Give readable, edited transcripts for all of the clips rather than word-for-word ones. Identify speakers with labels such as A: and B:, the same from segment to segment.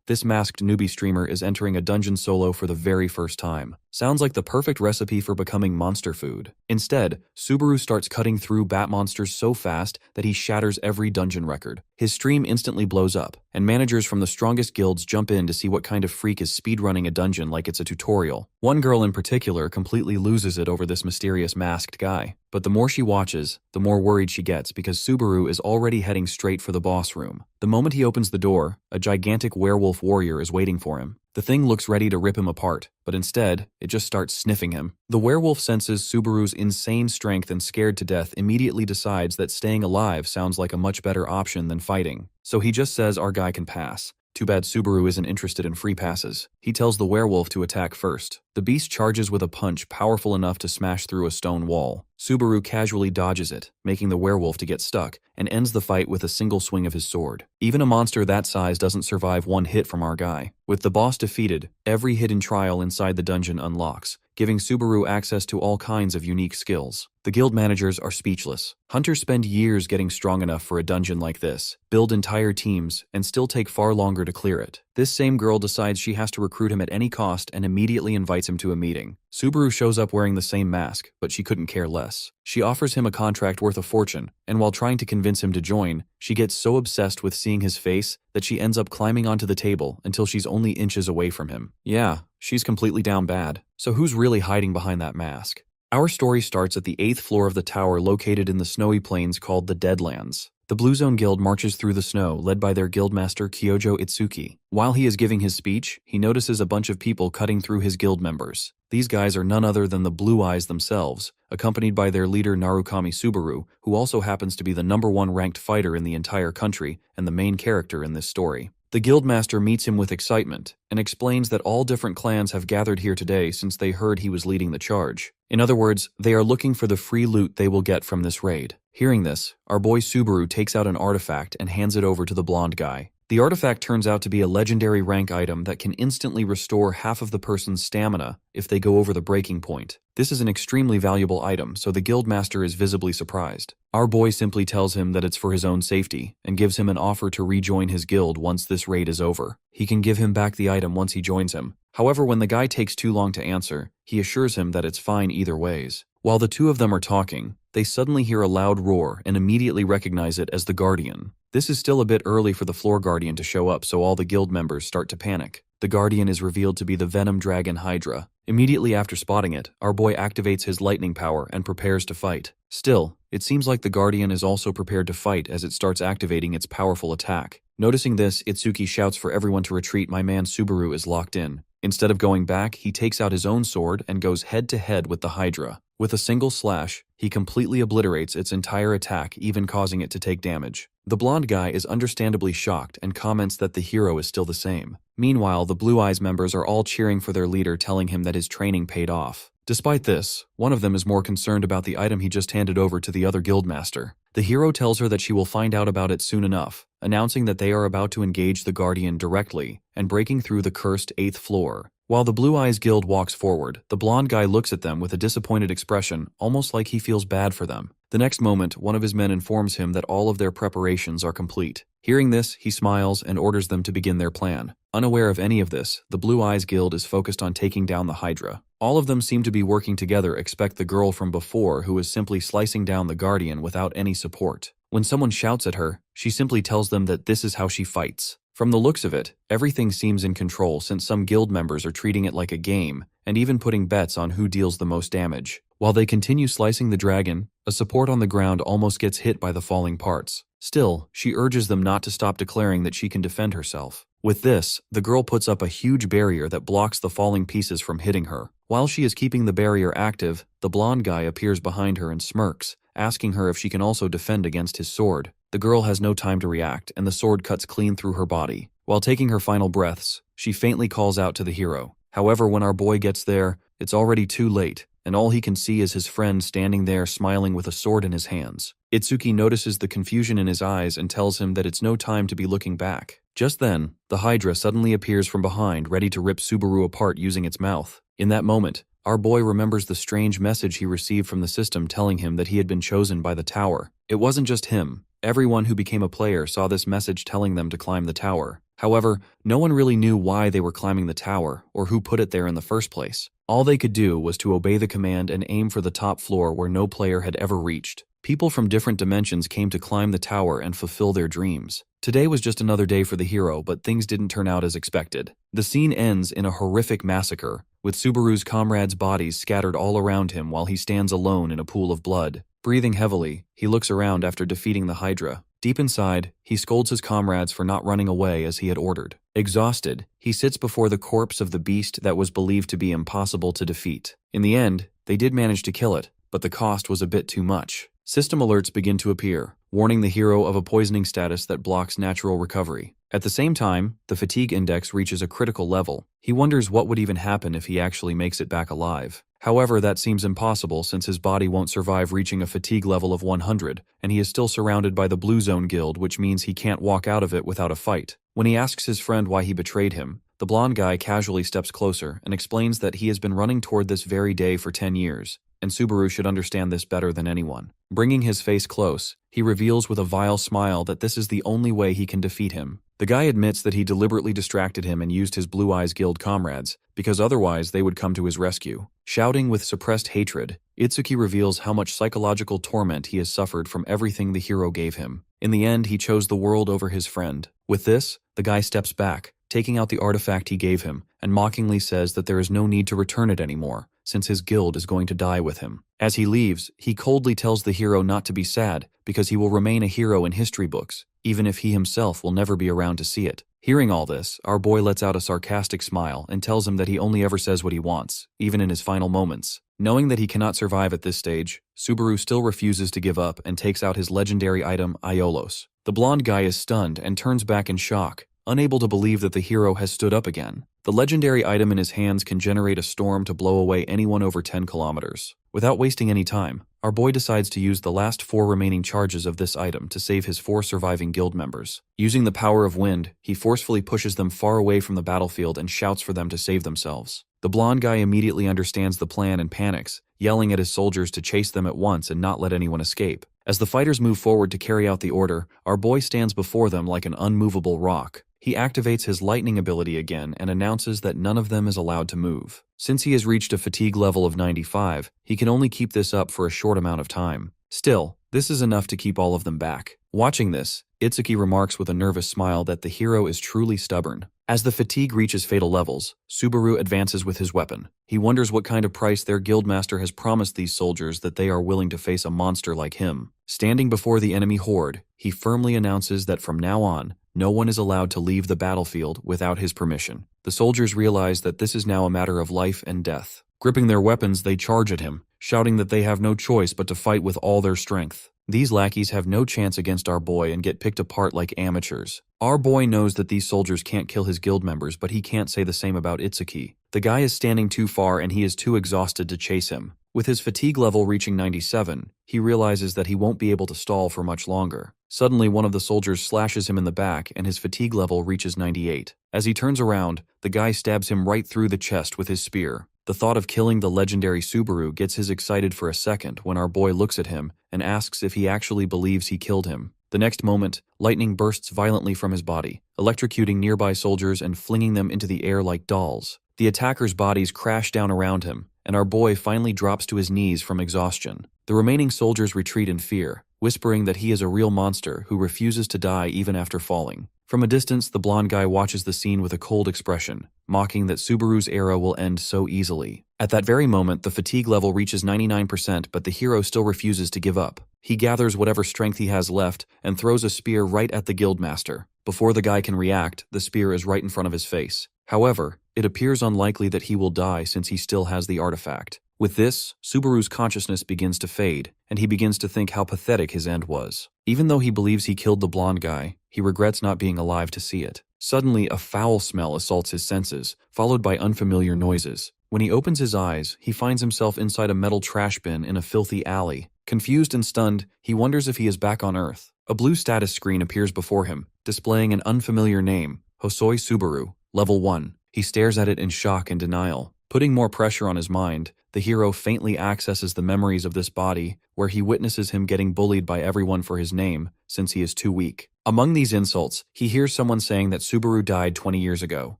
A: This masked newbie streamer is entering a dungeon solo for the very first time. Sounds like the perfect recipe for becoming monster food. Instead, Subaru starts cutting through bat monsters so fast that he shatters every dungeon record. His stream instantly blows up, and managers from the strongest guilds jump in to see what kind of freak is speedrunning a dungeon like it's a tutorial. One girl in particular completely loses it over this mysterious masked guy. But the more she watches, the more worried she gets because Subaru is already heading straight for the boss room. The moment he opens the door, a gigantic werewolf warrior is waiting for him. The thing looks ready to rip him apart, but instead, it just starts sniffing him. The werewolf senses Subaru's insane strength and scared to death immediately decides that staying alive sounds like a much better option than fighting. So he just says our guy can pass. Too bad Subaru isn't interested in free passes. He tells the werewolf to attack first. The beast charges with a punch powerful enough to smash through a stone wall. Subaru casually dodges it, making the werewolf to get stuck, and ends the fight with a single swing of his sword. Even a monster that size doesn't survive one hit from our guy. With the boss defeated, every hidden trial inside the dungeon unlocks, giving Subaru access to all kinds of unique skills. The guild managers are speechless. Hunters spend years getting strong enough for a dungeon like this, build entire teams, and still take far longer to clear it. This same girl decides she has to recruit him at any cost and immediately invites him to a meeting. Subaru shows up wearing the same mask, but she couldn't care less. She offers him a contract worth a fortune, and while trying to convince him to join, she gets so obsessed with seeing his face that she ends up climbing onto the table until she's only inches away from him. Yeah, she's completely down bad. So who's really hiding behind that mask? Our story starts at the 8th floor of the tower located in the snowy plains called the Deadlands. The Blue Zone Guild marches through the snow, led by their guildmaster Kyojo Itsuki. While he is giving his speech, he notices a bunch of people cutting through his guild members. These guys are none other than the Blue Eyes themselves, accompanied by their leader Narukami Subaru, who also happens to be the #1 ranked fighter in the entire country and the main character in this story. The guildmaster meets him with excitement and explains that all different clans have gathered here today since they heard he was leading the charge. In other words, they are looking for the free loot they will get from this raid. Hearing this, our boy Subaru takes out an artifact and hands it over to the blonde guy. The artifact turns out to be a legendary rank item that can instantly restore half of the person's stamina if they go over the breaking point. This is an extremely valuable item, so the guildmaster is visibly surprised. Our boy simply tells him that it's for his own safety and gives him an offer to rejoin his guild once this raid is over. He can give him back the item once he joins him. However, when the guy takes too long to answer, he assures him that it's fine either ways. While the two of them are talking, they suddenly hear a loud roar and immediately recognize it as the Guardian. This is still a bit early for the Floor Guardian to show up, so all the guild members start to panic. The Guardian is revealed to be the Venom Dragon Hydra. Immediately after spotting it, our boy activates his lightning power and prepares to fight. Still, it seems like the Guardian is also prepared to fight as it starts activating its powerful attack. Noticing this, Itsuki shouts for everyone to retreat. My man Subaru is locked in. Instead of going back, he takes out his own sword and goes head-to-head with the Hydra. With a single slash, he completely obliterates its entire attack, even causing it to take damage. The blonde guy is understandably shocked and comments that the hero is still the same. Meanwhile, the Blue Eyes members are all cheering for their leader, telling him that his training paid off. Despite this, one of them is more concerned about the item he just handed over to the other guildmaster. The hero tells her that she will find out about it soon enough, announcing that they are about to engage the Guardian directly and breaking through the cursed 8th floor. While the Blue Eyes Guild walks forward, the blonde guy looks at them with a disappointed expression, almost like he feels bad for them. The next moment, one of his men informs him that all of their preparations are complete. Hearing this, he smiles and orders them to begin their plan. Unaware of any of this, the Blue Eyes Guild is focused on taking down the Hydra. All of them seem to be working together except the girl from before who is simply slicing down the Guardian without any support. When someone shouts at her, she simply tells them that this is how she fights. From the looks of it, everything seems in control since some guild members are treating it like a game and even putting bets on who deals the most damage. While they continue slicing the dragon, a support on the ground almost gets hit by the falling parts. Still, she urges them not to stop, declaring that she can defend herself. With this, the girl puts up a huge barrier that blocks the falling pieces from hitting her. While she is keeping the barrier active, the blonde guy appears behind her and smirks, asking her if she can also defend against his sword. The girl has no time to react, and the sword cuts clean through her body. While taking her final breaths, she faintly calls out to the hero. However, when our boy gets there, it's already too late, and all he can see is his friend standing there smiling with a sword in his hands. Itsuki notices the confusion in his eyes and tells him that it's no time to be looking back. Just then, the Hydra suddenly appears from behind, ready to rip Subaru apart using its mouth. In that moment, our boy remembers the strange message he received from the system telling him that he had been chosen by the tower. It wasn't just him. Everyone who became a player saw this message telling them to climb the tower. However, no one really knew why they were climbing the tower or who put it there in the first place. All they could do was to obey the command and aim for the top floor where no player had ever reached. People from different dimensions came to climb the tower and fulfill their dreams. Today was just another day for the hero, but things didn't turn out as expected. The scene ends in a horrific massacre, with Subaru's comrades' bodies scattered all around him while he stands alone in a pool of blood. Breathing heavily, he looks around after defeating the Hydra. Deep inside, he scolds his comrades for not running away as he had ordered. Exhausted, he sits before the corpse of the beast that was believed to be impossible to defeat. In the end, they did manage to kill it, but the cost was a bit too much. System alerts begin to appear, warning the hero of a poisoning status that blocks natural recovery. At the same time, the fatigue index reaches a critical level. He wonders what would even happen if he actually makes it back alive. However, that seems impossible since his body won't survive reaching a fatigue level of 100, and he is still surrounded by the Blue Zone Guild, which means he can't walk out of it without a fight. When he asks his friend why he betrayed him, the blonde guy casually steps closer and explains that he has been running toward this very day for 10 years, and Subaru should understand this better than anyone. Bringing his face close, he reveals with a vile smile that this is the only way he can defeat him. The guy admits that he deliberately distracted him and used his Blue Eyes Guild comrades, because otherwise they would come to his rescue. Shouting with suppressed hatred, Itsuki reveals how much psychological torment he has suffered from everything the hero gave him. In the end, he chose the world over his friend. With this, the guy steps back, taking out the artifact he gave him, and mockingly says that there is no need to return it anymore, since his guild is going to die with him. As he leaves, he coldly tells the hero not to be sad, because he will remain a hero in history books, even if he himself will never be around to see it. Hearing all this, our boy lets out a sarcastic smile and tells him that he only ever says what he wants, even in his final moments. Knowing that he cannot survive at this stage, Subaru still refuses to give up and takes out his legendary item, Iolos. The blonde guy is stunned and turns back in shock, unable to believe that the hero has stood up again. The legendary item in his hands can generate a storm to blow away anyone over 10 kilometers. Without wasting any time, our boy decides to use the last 4 remaining charges of this item to save his 4 surviving guild members. Using the power of wind, he forcefully pushes them far away from the battlefield and shouts for them to save themselves. The blonde guy immediately understands the plan and panics, yelling at his soldiers to chase them at once and not let anyone escape. As the fighters move forward to carry out the order, our boy stands before them like an unmovable rock. He activates his lightning ability again and announces that none of them is allowed to move. Since he has reached a fatigue level of 95, he can only keep this up for a short amount of time. Still, this is enough to keep all of them back. Watching this, Itsuki remarks with a nervous smile that the hero is truly stubborn. As the fatigue reaches fatal levels, Subaru advances with his weapon. He wonders what kind of price their guildmaster has promised these soldiers that they are willing to face a monster like him. Standing before the enemy horde, he firmly announces that from now on, no one is allowed to leave the battlefield without his permission. The soldiers realize that this is now a matter of life and death. Gripping their weapons, they charge at him, shouting that they have no choice but to fight with all their strength. These lackeys have no chance against our boy and get picked apart like amateurs. Our boy knows that these soldiers can't kill his guild members, but he can't say the same about Itsuki. The guy is standing too far and he is too exhausted to chase him. With his fatigue level reaching 97, he realizes that he won't be able to stall for much longer. Suddenly, one of the soldiers slashes him in the back and his fatigue level reaches 98. As he turns around, the guy stabs him right through the chest with his spear. The thought of killing the legendary Subaru gets his excited for a second when our boy looks at him and asks if he actually believes he killed him. The next moment, lightning bursts violently from his body, electrocuting nearby soldiers and flinging them into the air like dolls. The attackers' bodies crash down around him, and our boy finally drops to his knees from exhaustion. The remaining soldiers retreat in fear, whispering that he is a real monster who refuses to die even after falling. From a distance, the blonde guy watches the scene with a cold expression, mocking that Subaru's era will end so easily. At that very moment, the fatigue level reaches 99%, but the hero still refuses to give up. He gathers whatever strength he has left and throws a spear right at the guildmaster. Before the guy can react, the spear is right in front of his face. However, it appears unlikely that he will die since he still has the artifact. With this, Subaru's consciousness begins to fade, and he begins to think how pathetic his end was. Even though he believes he killed the blonde guy, he regrets not being alive to see it. Suddenly, a foul smell assaults his senses, followed by unfamiliar noises. When he opens his eyes, he finds himself inside a metal trash bin in a filthy alley. Confused and stunned, he wonders if he is back on Earth. A blue status screen appears before him, displaying an unfamiliar name, Hosoi Subaru, Level 1. He stares at it in shock and denial. Putting more pressure on his mind, the hero faintly accesses the memories of this body, where he witnesses him getting bullied by everyone for his name, since he is too weak. Among these insults, he hears someone saying that Subaru died 20 years ago.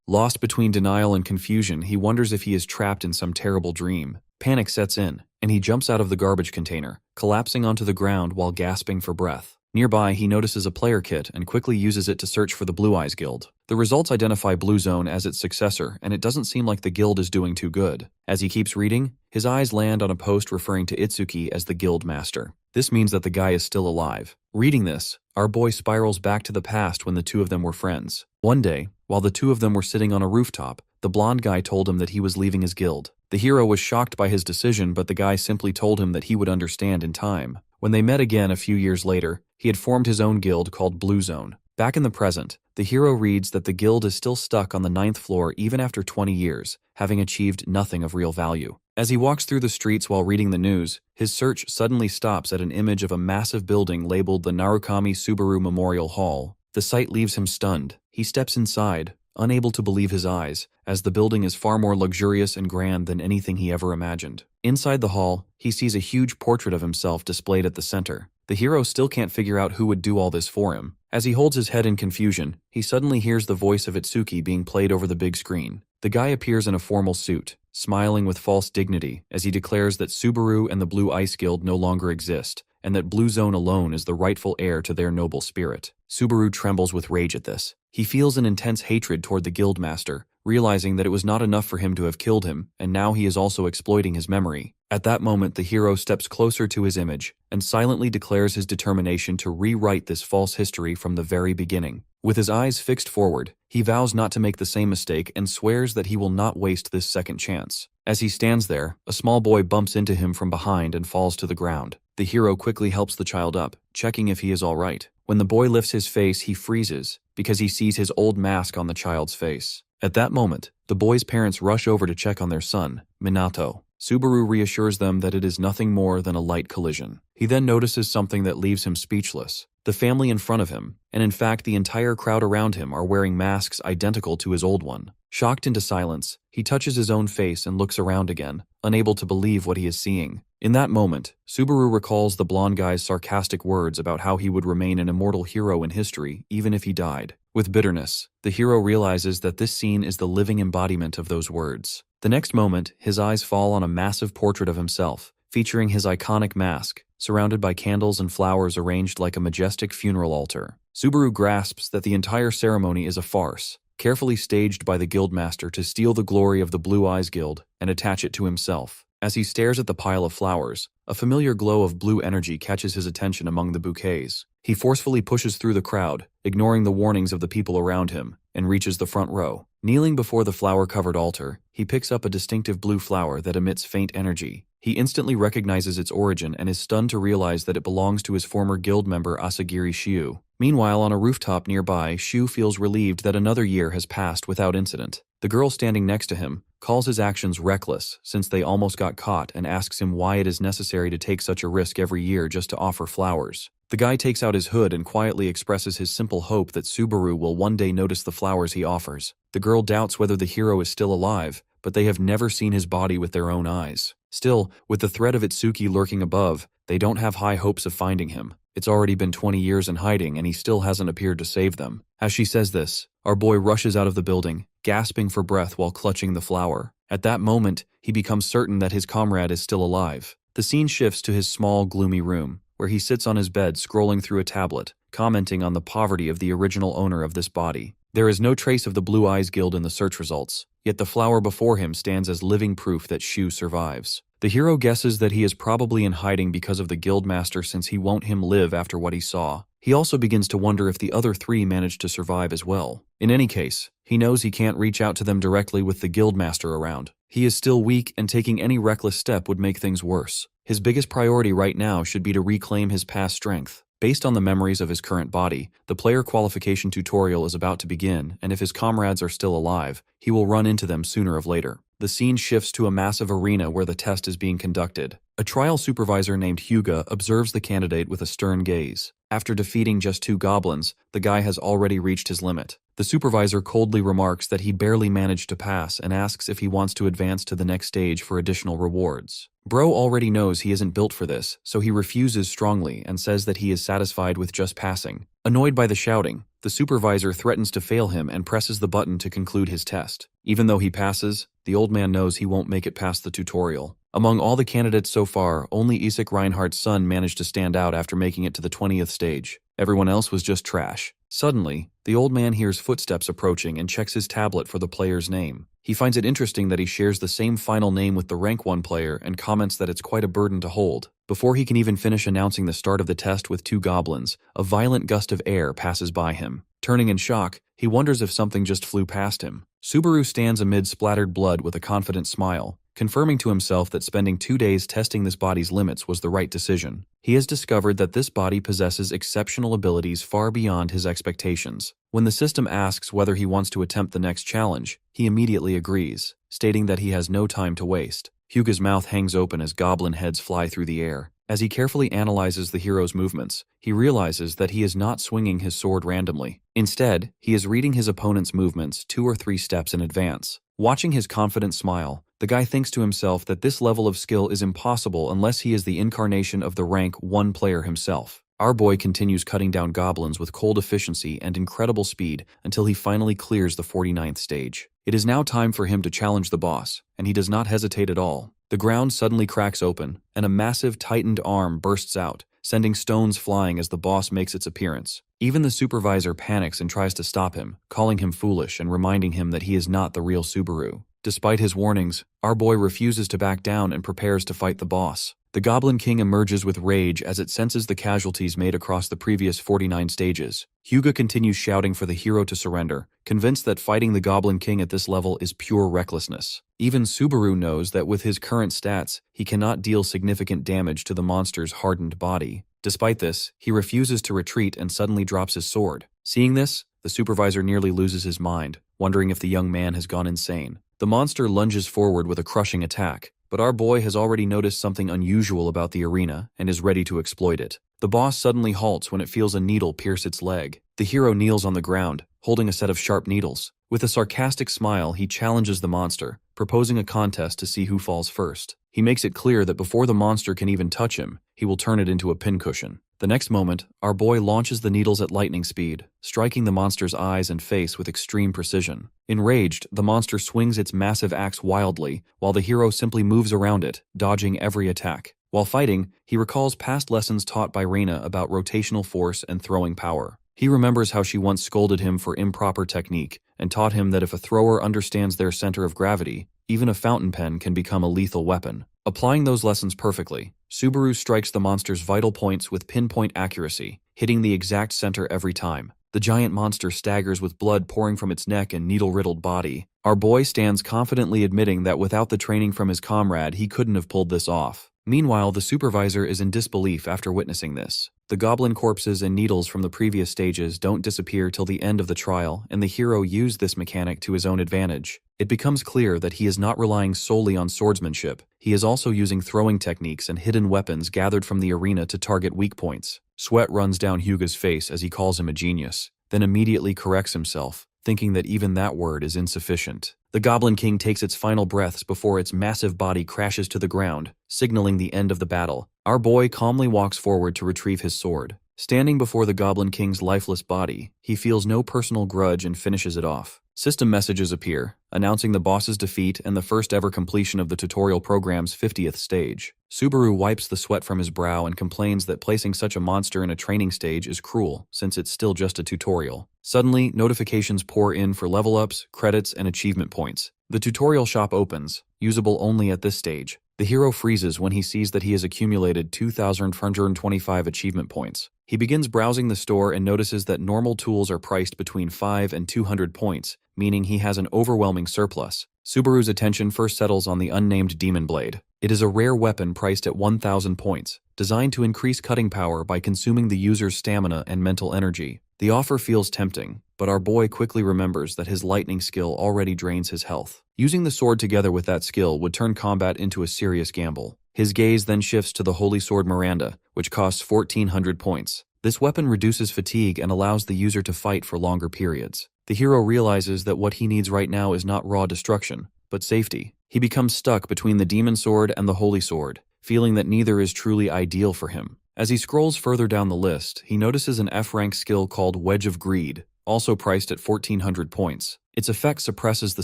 A: Lost between denial and confusion, he wonders if he is trapped in some terrible dream. Panic sets in, and he jumps out of the garbage container, collapsing onto the ground while gasping for breath. Nearby, he notices a player kit and quickly uses it to search for the Blue Eyes Guild. The results identify Blue Zone as its successor, and it doesn't seem like the guild is doing too good. As he keeps reading, his eyes land on a post referring to Itsuki as the guild master. This means that the guy is still alive. Reading this, our boy spirals back to the past when the two of them were friends. One day, while the two of them were sitting on a rooftop, the blonde guy told him that he was leaving his guild. The hero was shocked by his decision, but the guy simply told him that he would understand in time. When they met again a few years later, he had formed his own guild called Blue Zone. Back in the present, the hero reads that the guild is still stuck on the 9th floor even after 20 years, having achieved nothing of real value. As he walks through the streets while reading the news, his search suddenly stops at an image of a massive building labeled the Narukami Subaru Memorial Hall. The sight leaves him stunned. He steps inside, unable to believe his eyes, as the building is far more luxurious and grand than anything he ever imagined. Inside the hall, he sees a huge portrait of himself displayed at the center. The hero still can't figure out who would do all this for him. As he holds his head in confusion, he suddenly hears the voice of Itsuki being played over the big screen. The guy appears in a formal suit, smiling with false dignity as he declares that Subaru and the Blue Ice Guild no longer exist, and that Blue Zone alone is the rightful heir to their noble spirit. Subaru trembles with rage at this. He feels an intense hatred toward the guildmaster, realizing that it was not enough for him to have killed him, and now he is also exploiting his memory. At that moment, the hero steps closer to his image and silently declares his determination to rewrite this false history from the very beginning. With his eyes fixed forward, he vows not to make the same mistake and swears that he will not waste this second chance. As he stands there, a small boy bumps into him from behind and falls to the ground. The hero quickly helps the child up, checking if he is all right. When the boy lifts his face, he freezes because he sees his old mask on the child's face. At that moment, the boy's parents rush over to check on their son, Minato. Subaru reassures them that it is nothing more than a light collision. He then notices something that leaves him speechless. The family in front of him, and in fact the entire crowd around him, are wearing masks identical to his old one. Shocked into silence, he touches his own face and looks around again, unable to believe what he is seeing. In that moment, Subaru recalls the blonde guy's sarcastic words about how he would remain an immortal hero in history even if he died. With bitterness, the hero realizes that this scene is the living embodiment of those words. The next moment, his eyes fall on a massive portrait of himself, featuring his iconic mask, surrounded by candles and flowers arranged like a majestic funeral altar. Subaru grasps that the entire ceremony is a farce, carefully staged by the guildmaster to steal the glory of the Blue Eyes Guild and attach it to himself. As he stares at the pile of flowers, a familiar glow of blue energy catches his attention among the bouquets. He forcefully pushes through the crowd, ignoring the warnings of the people around him, and reaches the front row. Kneeling before the flower-covered altar, he picks up a distinctive blue flower that emits faint energy. He instantly recognizes its origin and is stunned to realize that it belongs to his former guild member Asagiri Shiu. Meanwhile, on a rooftop nearby, Shiu feels relieved that another year has passed without incident. The girl standing next to him calls his actions reckless since they almost got caught and asks him why it is necessary to take such a risk every year just to offer flowers. The guy takes out his hood and quietly expresses his simple hope that Subaru will one day notice the flowers he offers. The girl doubts whether the hero is still alive, but they have never seen his body with their own eyes. Still, with the threat of Itsuki lurking above, they don't have high hopes of finding him. It's already been 20 years in hiding and he still hasn't appeared to save them. As she says this, our boy rushes out of the building, gasping for breath while clutching the flower. At that moment, he becomes certain that his comrade is still alive. The scene shifts to his small, gloomy room, where he sits on his bed scrolling through a tablet, commenting on the poverty of the original owner of this body. There is no trace of the Blue Eyes Guild in the search results, yet the flower before him stands as living proof that Shu survives. The hero guesses that he is probably in hiding because of the guildmaster since he won't him live after what he saw. He also begins to wonder if the other three managed to survive as well. In any case, he knows he can't reach out to them directly with the guildmaster around. He is still weak and taking any reckless step would make things worse. His biggest priority right now should be to reclaim his past strength. Based on the memories of his current body, the player qualification tutorial is about to begin, and if his comrades are still alive, he will run into them sooner or later. The scene shifts to a massive arena where the test is being conducted. A trial supervisor named Hyuga observes the candidate with a stern gaze. After defeating just 2 goblins, the guy has already reached his limit. The supervisor coldly remarks that he barely managed to pass and asks if he wants to advance to the next stage for additional rewards. Bro already knows he isn't built for this, so he refuses strongly and says that he is satisfied with just passing. Annoyed by the shouting, the supervisor threatens to fail him and presses the button to conclude his test. Even though he passes, the old man knows he won't make it past the tutorial. Among all the candidates so far, only Isak Reinhardt's son managed to stand out after making it to the 20th stage. Everyone else was just trash. Suddenly, the old man hears footsteps approaching and checks his tablet for the player's name. He finds it interesting that he shares the same final name with the rank 1 player and comments that it's quite a burden to hold. Before he can even finish announcing the start of the test with 2 goblins, a violent gust of air passes by him. Turning in shock, he wonders if something just flew past him. Subaru stands amid splattered blood with a confident smile, confirming to himself that spending 2 days testing this body's limits was the right decision. He has discovered that this body possesses exceptional abilities far beyond his expectations. When the system asks whether he wants to attempt the next challenge, he immediately agrees, stating that he has no time to waste. Huga's mouth hangs open as goblin heads fly through the air. As he carefully analyzes the hero's movements, he realizes that he is not swinging his sword randomly. Instead, he is reading his opponent's movements 2 or 3 steps in advance. Watching his confident smile, the guy thinks to himself that this level of skill is impossible unless he is the incarnation of the rank 1 player himself. Our boy continues cutting down goblins with cold efficiency and incredible speed until he finally clears the 49th stage. It is now time for him to challenge the boss, and he does not hesitate at all. The ground suddenly cracks open, and a massive tightened arm bursts out, sending stones flying as the boss makes its appearance. Even the supervisor panics and tries to stop him, calling him foolish and reminding him that he is not the real Subaru. Despite his warnings, our boy refuses to back down and prepares to fight the boss. The Goblin King emerges with rage as it senses the casualties made across the previous 49 stages. Huga continues shouting for the hero to surrender, convinced that fighting the Goblin King at this level is pure recklessness. Even Subaru knows that with his current stats, he cannot deal significant damage to the monster's hardened body. Despite this, he refuses to retreat and suddenly drops his sword. Seeing this, the supervisor nearly loses his mind, wondering if the young man has gone insane. The monster lunges forward with a crushing attack, but our boy has already noticed something unusual about the arena and is ready to exploit it. The boss suddenly halts when it feels a needle pierce its leg. The hero kneels on the ground, holding a set of sharp needles. With a sarcastic smile, he challenges the monster, proposing a contest to see who falls first. He makes it clear that before the monster can even touch him, he will turn it into a pincushion. The next moment, our boy launches the needles at lightning speed, striking the monster's eyes and face with extreme precision. Enraged, the monster swings its massive axe wildly, while the hero simply moves around it, dodging every attack. While fighting, he recalls past lessons taught by Reina about rotational force and throwing power. He remembers how she once scolded him for improper technique and taught him that if a thrower understands their center of gravity, even a fountain pen can become a lethal weapon. Applying those lessons perfectly, Subaru strikes the monster's vital points with pinpoint accuracy, hitting the exact center every time. The giant monster staggers with blood pouring from its neck and needle-riddled body. Our boy stands confidently admitting that without the training from his comrade, he couldn't have pulled this off. Meanwhile, the supervisor is in disbelief after witnessing this. The goblin corpses and needles from the previous stages don't disappear till the end of the trial, and the hero used this mechanic to his own advantage. It becomes clear that he is not relying solely on swordsmanship. He is also using throwing techniques and hidden weapons gathered from the arena to target weak points. Sweat runs down Huga's face as he calls him a genius, then immediately corrects himself, thinking that even that word is insufficient. The Goblin King takes its final breaths before its massive body crashes to the ground, signaling the end of the battle. Our boy calmly walks forward to retrieve his sword. Standing before the Goblin King's lifeless body, he feels no personal grudge and finishes it off. System messages appear, announcing the boss's defeat and the first ever completion of the tutorial program's 50th stage. Subaru wipes the sweat from his brow and complains that placing such a monster in a training stage is cruel, since it's still just a tutorial. Suddenly, notifications pour in for level ups, credits, and achievement points. The tutorial shop opens, usable only at this stage. The hero freezes when he sees that he has accumulated 2,425 achievement points. He begins browsing the store and notices that normal tools are priced between 5 and 200 points, meaning he has an overwhelming surplus. Subaru's attention first settles on the unnamed Demon Blade. It is a rare weapon priced at 1,000 points, designed to increase cutting power by consuming the user's stamina and mental energy. The offer feels tempting, but our boy quickly remembers that his lightning skill already drains his health. Using the sword together with that skill would turn combat into a serious gamble. His gaze then shifts to the Holy Sword Miranda, which costs 1,400 points. This weapon reduces fatigue and allows the user to fight for longer periods. The hero realizes that what he needs right now is not raw destruction, but safety. He becomes stuck between the demon sword and the holy sword, feeling that neither is truly ideal for him. As he scrolls further down the list, he notices an F-rank skill called Wedge of Greed, also priced at 1400 points. Its effect suppresses the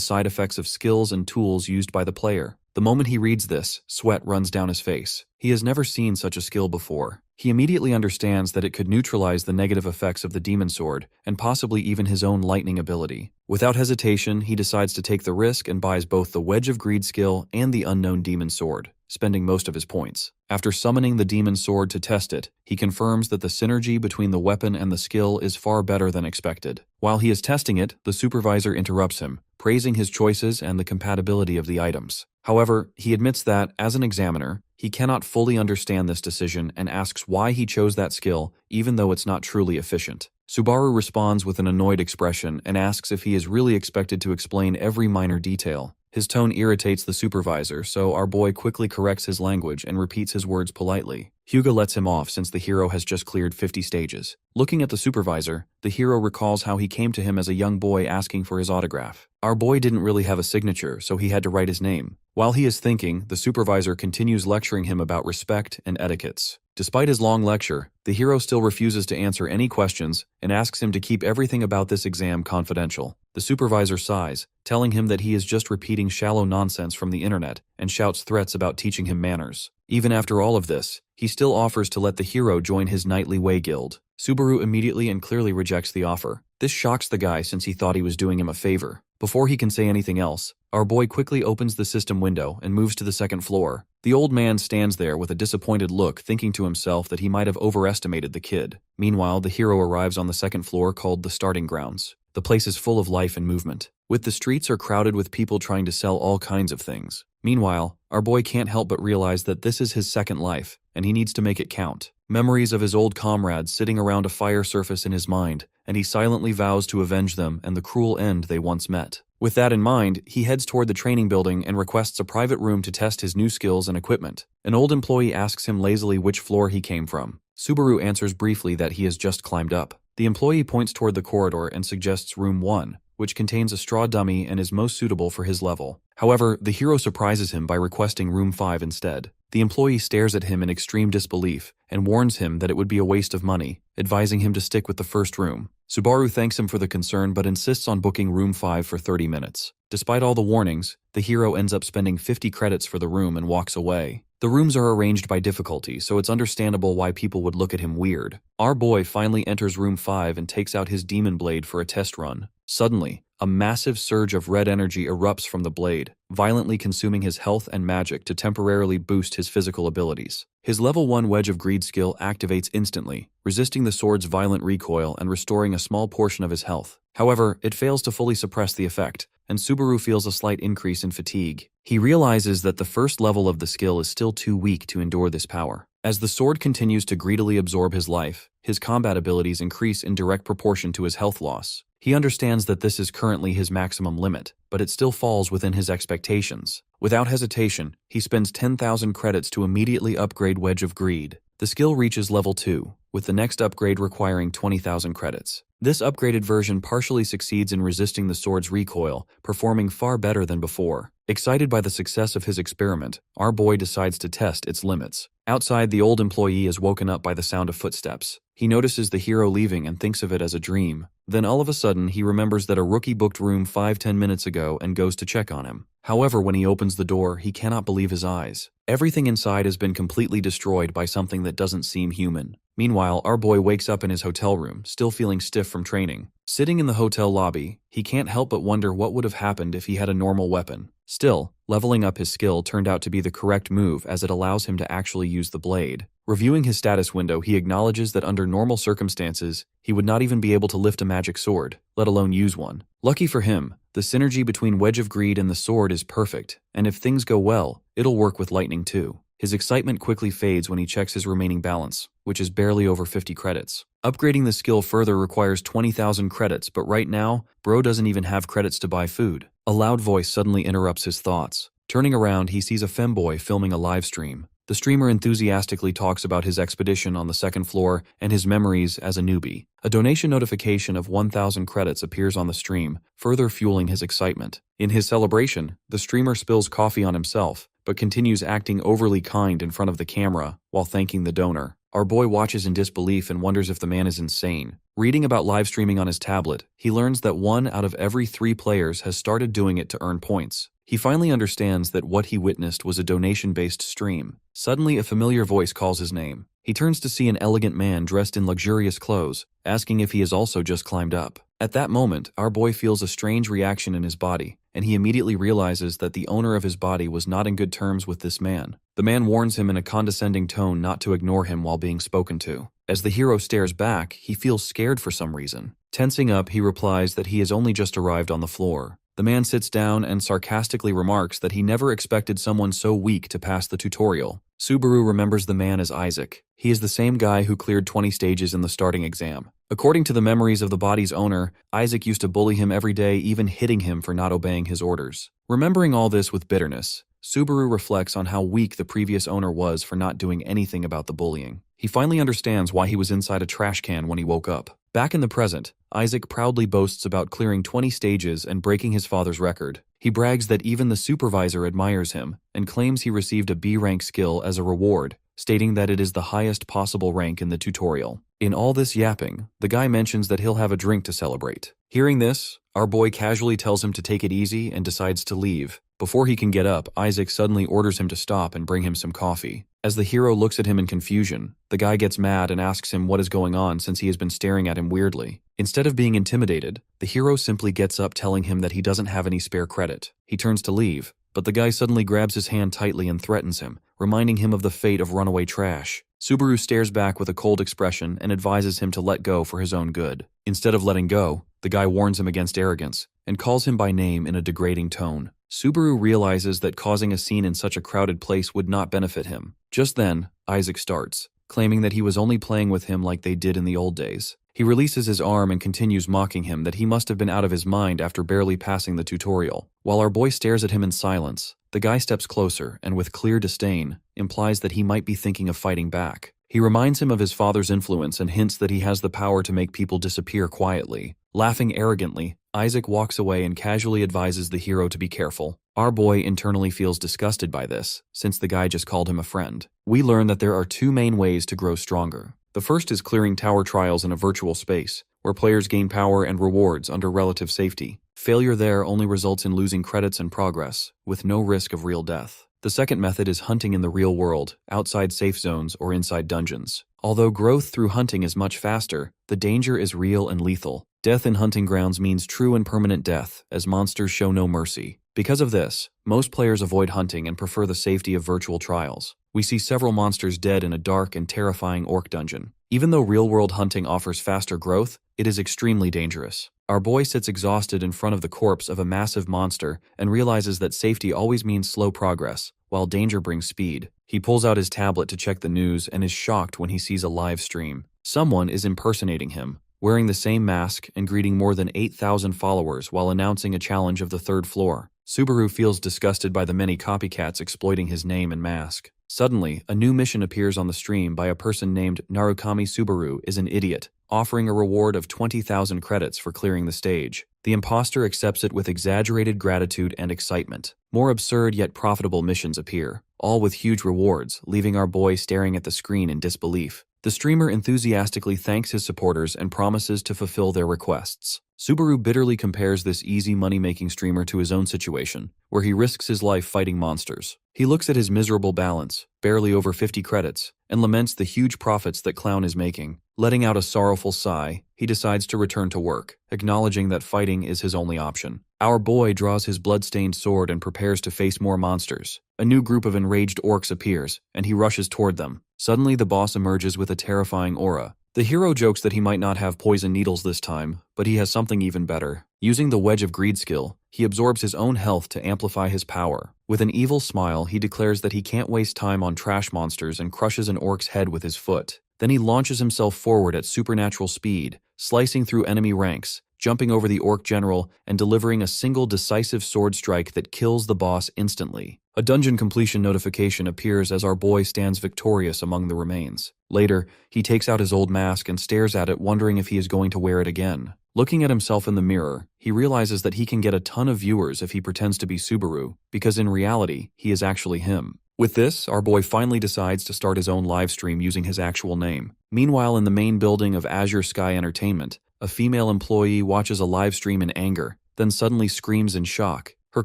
A: side effects of skills and tools used by the player. The moment he reads this, sweat runs down his face. He has never seen such a skill before. He immediately understands that it could neutralize the negative effects of the demon sword, and possibly even his own lightning ability. Without hesitation, he decides to take the risk and buys both the Wedge of Greed skill and the unknown demon sword, spending most of his points. After summoning the demon sword to test it, he confirms that the synergy between the weapon and the skill is far better than expected. While he is testing it, the supervisor interrupts him, praising his choices and the compatibility of the items. However, he admits that, as an examiner, he cannot fully understand this decision and asks why he chose that skill, even though it's not truly efficient. Subaru responds with an annoyed expression and asks if he is really expected to explain every minor detail. His tone irritates the supervisor, so our boy quickly corrects his language and repeats his words politely. Hyuga lets him off since the hero has just cleared 50 stages. Looking at the supervisor, the hero recalls how he came to him as a young boy asking for his autograph. Our boy didn't really have a signature, so he had to write his name. While he is thinking, the supervisor continues lecturing him about respect and etiquettes. Despite his long lecture, the hero still refuses to answer any questions and asks him to keep everything about this exam confidential. The supervisor sighs, telling him that he is just repeating shallow nonsense from the internet, and shouts threats about teaching him manners. Even after all of this, he still offers to let the hero join his nightly way guild. Subaru immediately and clearly rejects the offer. This shocks the guy since he thought he was doing him a favor. Before he can say anything else, our boy quickly opens the system window and moves to the second floor. The old man stands there with a disappointed look, thinking to himself that he might have overestimated the kid. Meanwhile, the hero arrives on the second floor called the starting grounds. The place is full of life and movement. The streets are crowded with people trying to sell all kinds of things. Meanwhile, our boy can't help but realize that this is his second life, and he needs to make it count. Memories of his old comrades sitting around a fire surface in his mind, and he silently vows to avenge them and the cruel end they once met. With that in mind, he heads toward the training building and requests a private room to test his new skills and equipment. An old employee asks him lazily which floor he came from. Subaru answers briefly that he has just climbed up. The employee points toward the corridor and suggests room 1, which contains a straw dummy and is most suitable for his level. However, the hero surprises him by requesting room 5 instead. The employee stares at him in extreme disbelief and warns him that it would be a waste of money, advising him to stick with the first room. Subaru thanks him for the concern but insists on booking room 5 for 30 minutes. Despite all the warnings, the hero ends up spending 50 credits for the room and walks away. The rooms are arranged by difficulty, so it's understandable why people would look at him weird. Our boy finally enters room 5 and takes out his demon blade for a test run. Suddenly, a massive surge of red energy erupts from the blade, violently consuming his health and magic to temporarily boost his physical abilities. His level 1 Wedge of Greed skill activates instantly, resisting the sword's violent recoil and restoring a small portion of his health. However, it fails to fully suppress the effect, and Subaru feels a slight increase in fatigue. He realizes that the first level of the skill is still too weak to endure this power. As the sword continues to greedily absorb his life, his combat abilities increase in direct proportion to his health loss. He understands that this is currently his maximum limit, but it still falls within his expectations. Without hesitation, he spends 10,000 credits to immediately upgrade Wedge of Greed. The skill reaches level 2, with the next upgrade requiring 20,000 credits. This upgraded version partially succeeds in resisting the sword's recoil, performing far better than before. Excited by the success of his experiment, our boy decides to test its limits. Outside, the old employee is woken up by the sound of footsteps. He notices the hero leaving and thinks of it as a dream. Then all of a sudden, he remembers that a rookie booked room 5-10 minutes ago and goes to check on him. However, when he opens the door, he cannot believe his eyes. Everything inside has been completely destroyed by something that doesn't seem human. Meanwhile, our boy wakes up in his hotel room, still feeling stiff from training. Sitting in the hotel lobby, he can't help but wonder what would have happened if he had a normal weapon. Still, leveling up his skill turned out to be the correct move as it allows him to actually use the blade. Reviewing his status window, he acknowledges that under normal circumstances, he would not even be able to lift a magic sword, let alone use one. Lucky for him, the synergy between Wedge of Greed and the sword is perfect, and if things go well, it'll work with lightning too. His excitement quickly fades when he checks his remaining balance, which is barely over 50 credits. Upgrading the skill further requires 20,000 credits, but right now, bro doesn't even have credits to buy food. A loud voice suddenly interrupts his thoughts. Turning around, he sees a femboy filming a live stream. The streamer enthusiastically talks about his expedition on the second floor and his memories as a newbie. A donation notification of 1,000 credits appears on the stream, further fueling his excitement. In his celebration, the streamer spills coffee on himself, but continues acting overly kind in front of the camera while thanking the donor. Our boy watches in disbelief and wonders if the man is insane. Reading about live streaming on his tablet, he learns that 1 out of every 3 players has started doing it to earn points. He finally understands that what he witnessed was a donation-based stream. Suddenly, a familiar voice calls his name. He turns to see an elegant man dressed in luxurious clothes, asking if he has also just climbed up. At that moment, our boy feels a strange reaction in his body, and he immediately realizes that the owner of his body was not in good terms with this man. The man warns him in a condescending tone not to ignore him while being spoken to. As the hero stares back, he feels scared for some reason. Tensing up, he replies that he has only just arrived on the floor. The man sits down and sarcastically remarks that he never expected someone so weak to pass the tutorial. Subaru remembers the man as Isaac. He is the same guy who cleared 20 stages in the starting exam. According to the memories of the body's owner, Isaac used to bully him every day, even hitting him for not obeying his orders. Remembering all this with bitterness, Subaru reflects on how weak the previous owner was for not doing anything about the bullying. He finally understands why he was inside a trash can when he woke up. Back in the present, Isaac proudly boasts about clearing 20 stages and breaking his father's record. He brags that even the supervisor admires him and claims he received a B-rank skill as a reward, stating that it is the highest possible rank in the tutorial. In all this yapping, the guy mentions that he'll have a drink to celebrate. Hearing this, our boy casually tells him to take it easy and decides to leave. Before he can get up, Isaac suddenly orders him to stop and bring him some coffee. As the hero looks at him in confusion, the guy gets mad and asks him what is going on since he has been staring at him weirdly. Instead of being intimidated, the hero simply gets up telling him that he doesn't have any spare credit. He turns to leave, but the guy suddenly grabs his hand tightly and threatens him, reminding him of the fate of runaway trash. Subaru stares back with a cold expression and advises him to let go for his own good. Instead of letting go, the guy warns him against arrogance and calls him by name in a degrading tone. Subaru realizes that causing a scene in such a crowded place would not benefit him. Just then, Isaac starts, claiming that he was only playing with him like they did in the old days. He releases his arm and continues mocking him that he must have been out of his mind after barely passing the tutorial. While our boy stares at him in silence, the guy steps closer and with clear disdain implies that he might be thinking of fighting back. He reminds him of his father's influence and hints that he has the power to make people disappear quietly. Laughing arrogantly, Isaac walks away and casually advises the hero to be careful. Our boy internally feels disgusted by this, since the guy just called him a friend. We learn that there are 2 main ways to grow stronger. The first is clearing tower trials in a virtual space, where players gain power and rewards under relative safety. Failure there only results in losing credits and progress, with no risk of real death. The second method is hunting in the real world, outside safe zones or inside dungeons. Although growth through hunting is much faster, the danger is real and lethal. Death in hunting grounds means true and permanent death, as monsters show no mercy. Because of this, most players avoid hunting and prefer the safety of virtual trials. We see several monsters dead in a dark and terrifying orc dungeon. Even though real-world hunting offers faster growth, it is extremely dangerous. Our boy sits exhausted in front of the corpse of a massive monster and realizes that safety always means slow progress, while danger brings speed. He pulls out his tablet to check the news and is shocked when he sees a live stream. Someone is impersonating him, wearing the same mask and greeting more than 8,000 followers while announcing a challenge of the 3rd floor. Subaru feels disgusted by the many copycats exploiting his name and mask. Suddenly, a new mission appears on the stream by a person named Narukami. Subaru is an idiot, offering a reward of 20,000 credits for clearing the stage. The imposter accepts it with exaggerated gratitude and excitement. More absurd yet profitable missions appear, all with huge rewards, leaving our boy staring at the screen in disbelief. The streamer enthusiastically thanks his supporters and promises to fulfill their requests. Subaru bitterly compares this easy money-making streamer to his own situation, where he risks his life fighting monsters. He looks at his miserable balance, barely over 50 credits, and laments the huge profits that Clown is making. Letting out a sorrowful sigh, he decides to return to work, acknowledging that fighting is his only option. Our boy draws his blood-stained sword and prepares to face more monsters. A new group of enraged orcs appears, and he rushes toward them. Suddenly, the boss emerges with a terrifying aura. The hero jokes that he might not have poison needles this time, but he has something even better. Using the Wedge of Greed skill, he absorbs his own health to amplify his power. With an evil smile, he declares that he can't waste time on trash monsters and crushes an orc's head with his foot. Then he launches himself forward at supernatural speed, slicing through enemy ranks, jumping over the orc general, and delivering a single decisive sword strike that kills the boss instantly. A dungeon completion notification appears as our boy stands victorious among the remains. Later, he takes out his old mask and stares at it, wondering if he is going to wear it again. Looking at himself in the mirror, he realizes that he can get a ton of viewers if he pretends to be Subaru, because in reality, he is actually him. With this, our boy finally decides to start his own live stream using his actual name. Meanwhile, in the main building of Azure Sky Entertainment, a female employee watches a live stream in anger, then suddenly screams in shock. Her